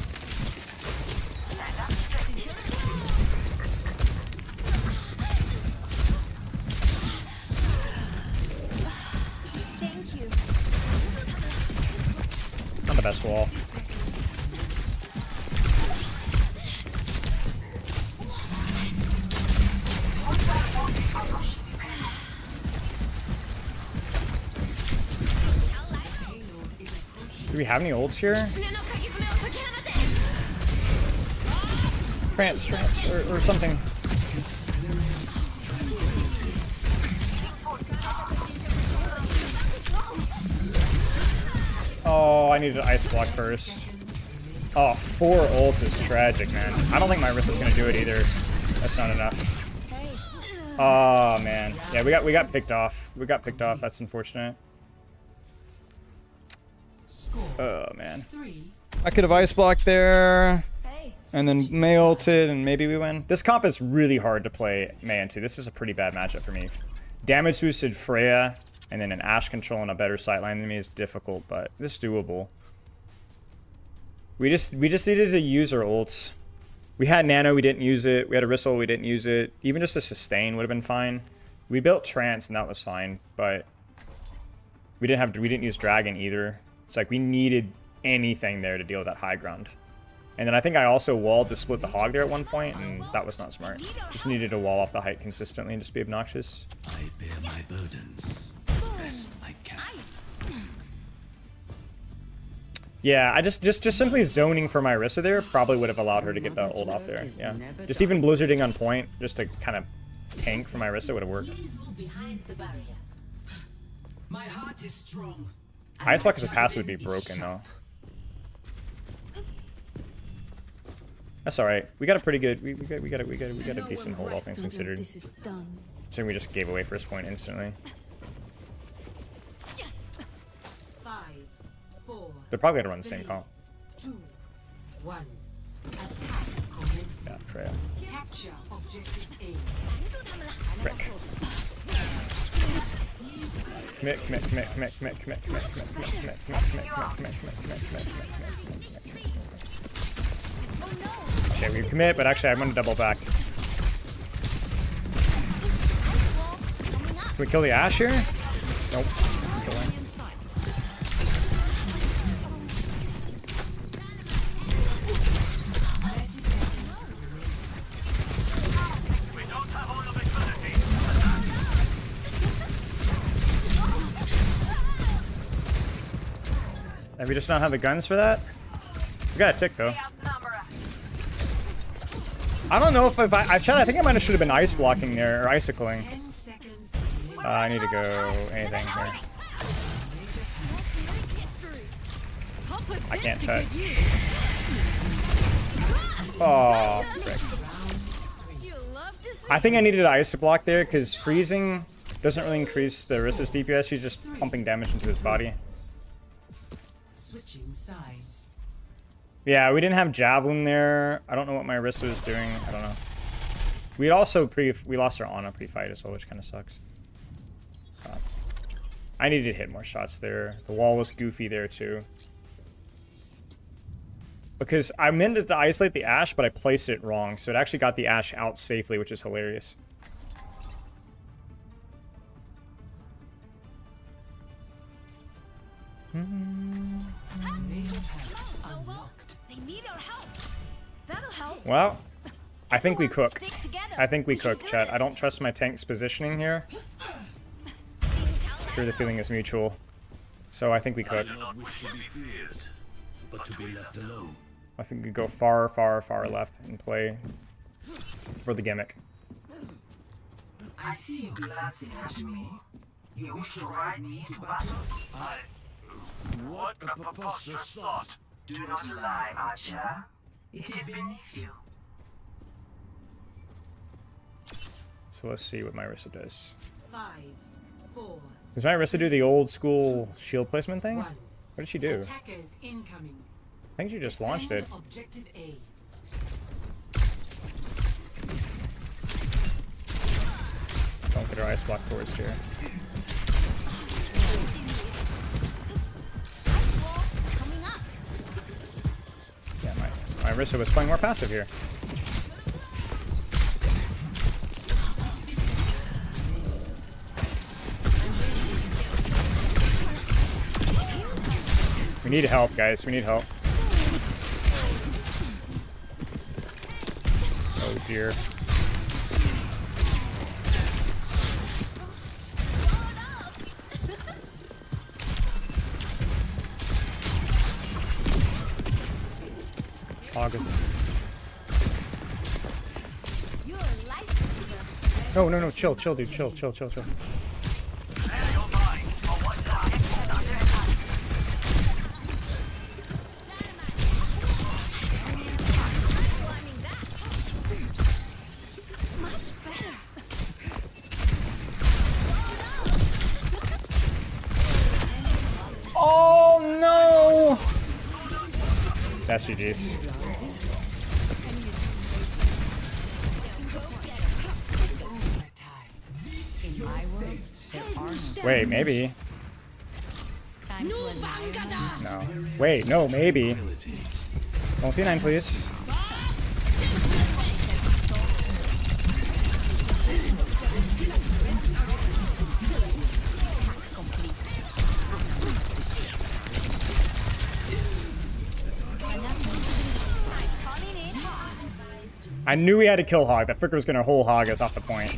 Not the best wall. Do we have any ults here? Trance, or something. Oh, I needed an ice block first. Oh, 4 ults is tragic, man. I don't think my Orisa's gonna do it either. That's not enough. Oh man, yeah, we got picked off. We got picked off. That's unfortunate. Oh man, I could have ice blocked there, and then Mei ulted, and maybe we win. This comp is really hard to play Mei into. This is a pretty bad matchup for me. Damage boosted Freya, and then an Ashe control and a better sightline than me is difficult, but this is doable. We just needed to use our ults. We had Nano, we didn't use it. We had a Orisa, we didn't use it. Even just a sustain would have been fine. We built Trance and that was fine, but we didn't use Dragon either. It's like we needed anything there to deal with that high ground. And then I think I also walled to split the hog there at one point, and that was not smart. Just needed to wall off the height consistently and just be obnoxious. I bear my burdens as best I can. Yeah, I just simply zoning for my Orisa there probably would have allowed her to get the ult off there. Yeah, just even blizzarding on point just to kind of tank for my Orisa would have worked. My heart is strong. Ice block as a pass would be broken though. That's all right. We got a pretty good. We got a decent hold, all things considered. So we just gave away first point instantly. 5, 4. They're probably gonna run the same comp. 2, 1. Attack commencing. Yeah, Freya. Capture objective A. Frick. Commit. Okay, we commit, but actually I'm gonna double back. Can we kill the Ashe here? Nope. And we just not have the guns for that? We got a tick, though. I don't know if I think I might have should have been ice blocking there, or icicling. I need to go anything here. I can't touch. Oh, frick. I think I needed an ice block there, because freezing doesn't really increase the Orisa's DPS. She's just pumping damage into his body. Switching sides. Yeah, we didn't have Javelin there. I don't know what my Orisa was doing. I don't know. We also we lost our Ana pre-fight as well, which kind of sucks. I needed to hit more shots there. The wall was goofy there too. Because I meant to isolate the Ashe, but I placed it wrong. So it actually got the Ashe out safely, which is hilarious. Well, I think we cook. I think we cook, chat. I don't trust my tank's positioning here. I'm sure the feeling is mutual. So I think we cook. I think we go far, far, far left and play for the gimmick. I see you glancing at me. You wish to ride me to battle? What a preposterous thought. Do not lie, Archer. It is beneath you. So let's see what my Orisa does. 5, 4. Does my Orisa do the old school shield placement thing? 1. What did she do? Attackers incoming. I think she just launched it. Objective A. Don't get her ice block forced here. Yeah, my Orisa was playing more passive here. We need help, guys. We need help. Oh dear. No, no, no, chill, dude, chill. Oh no! That's GG's. Wait, maybe. No. Wait, no, maybe. Don't C9, please. I knew we had to kill Hog. That Fricker was gonna whole hog us off the point.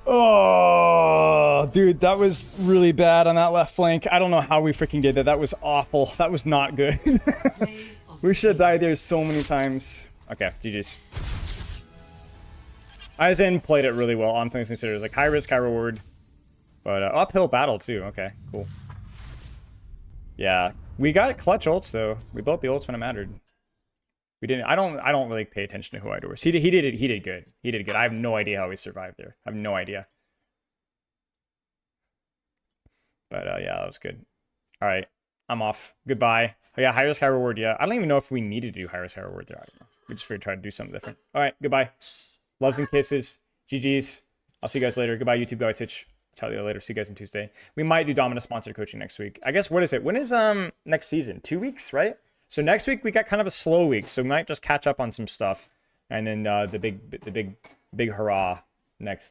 Oh, dude, that was really bad on that left flank. I don't know how we freaking did that. That was awful. That was not good. We should have died there so many times. Okay, GG's. Aizen played it really well. On things considered, it was like high risk, high reward, but uphill battle too. Okay, cool. Yeah, we got clutch ults though. We built the ults when it mattered. We didn't. I don't really pay attention to who I do. He did good. He did good. I have no idea how he survived there. I have no idea. But yeah, that was good. All right, I'm off. Goodbye. Oh, yeah, high risk, high reward. Yeah, I don't even know if we needed to do high risk, high reward there. I don't know. We just figured try to do something different. All right, goodbye. Loves and kisses. GG's. I'll see you guys later. Goodbye, YouTube. Goodbye, Twitch. Tell you later. See you guys on Tuesday. We might do Dominus sponsored coaching next week. I guess, what is it? When is next season? 2 weeks, right? So next week we got kind of a slow week, so we might just catch up on some stuff, and then the big hurrah next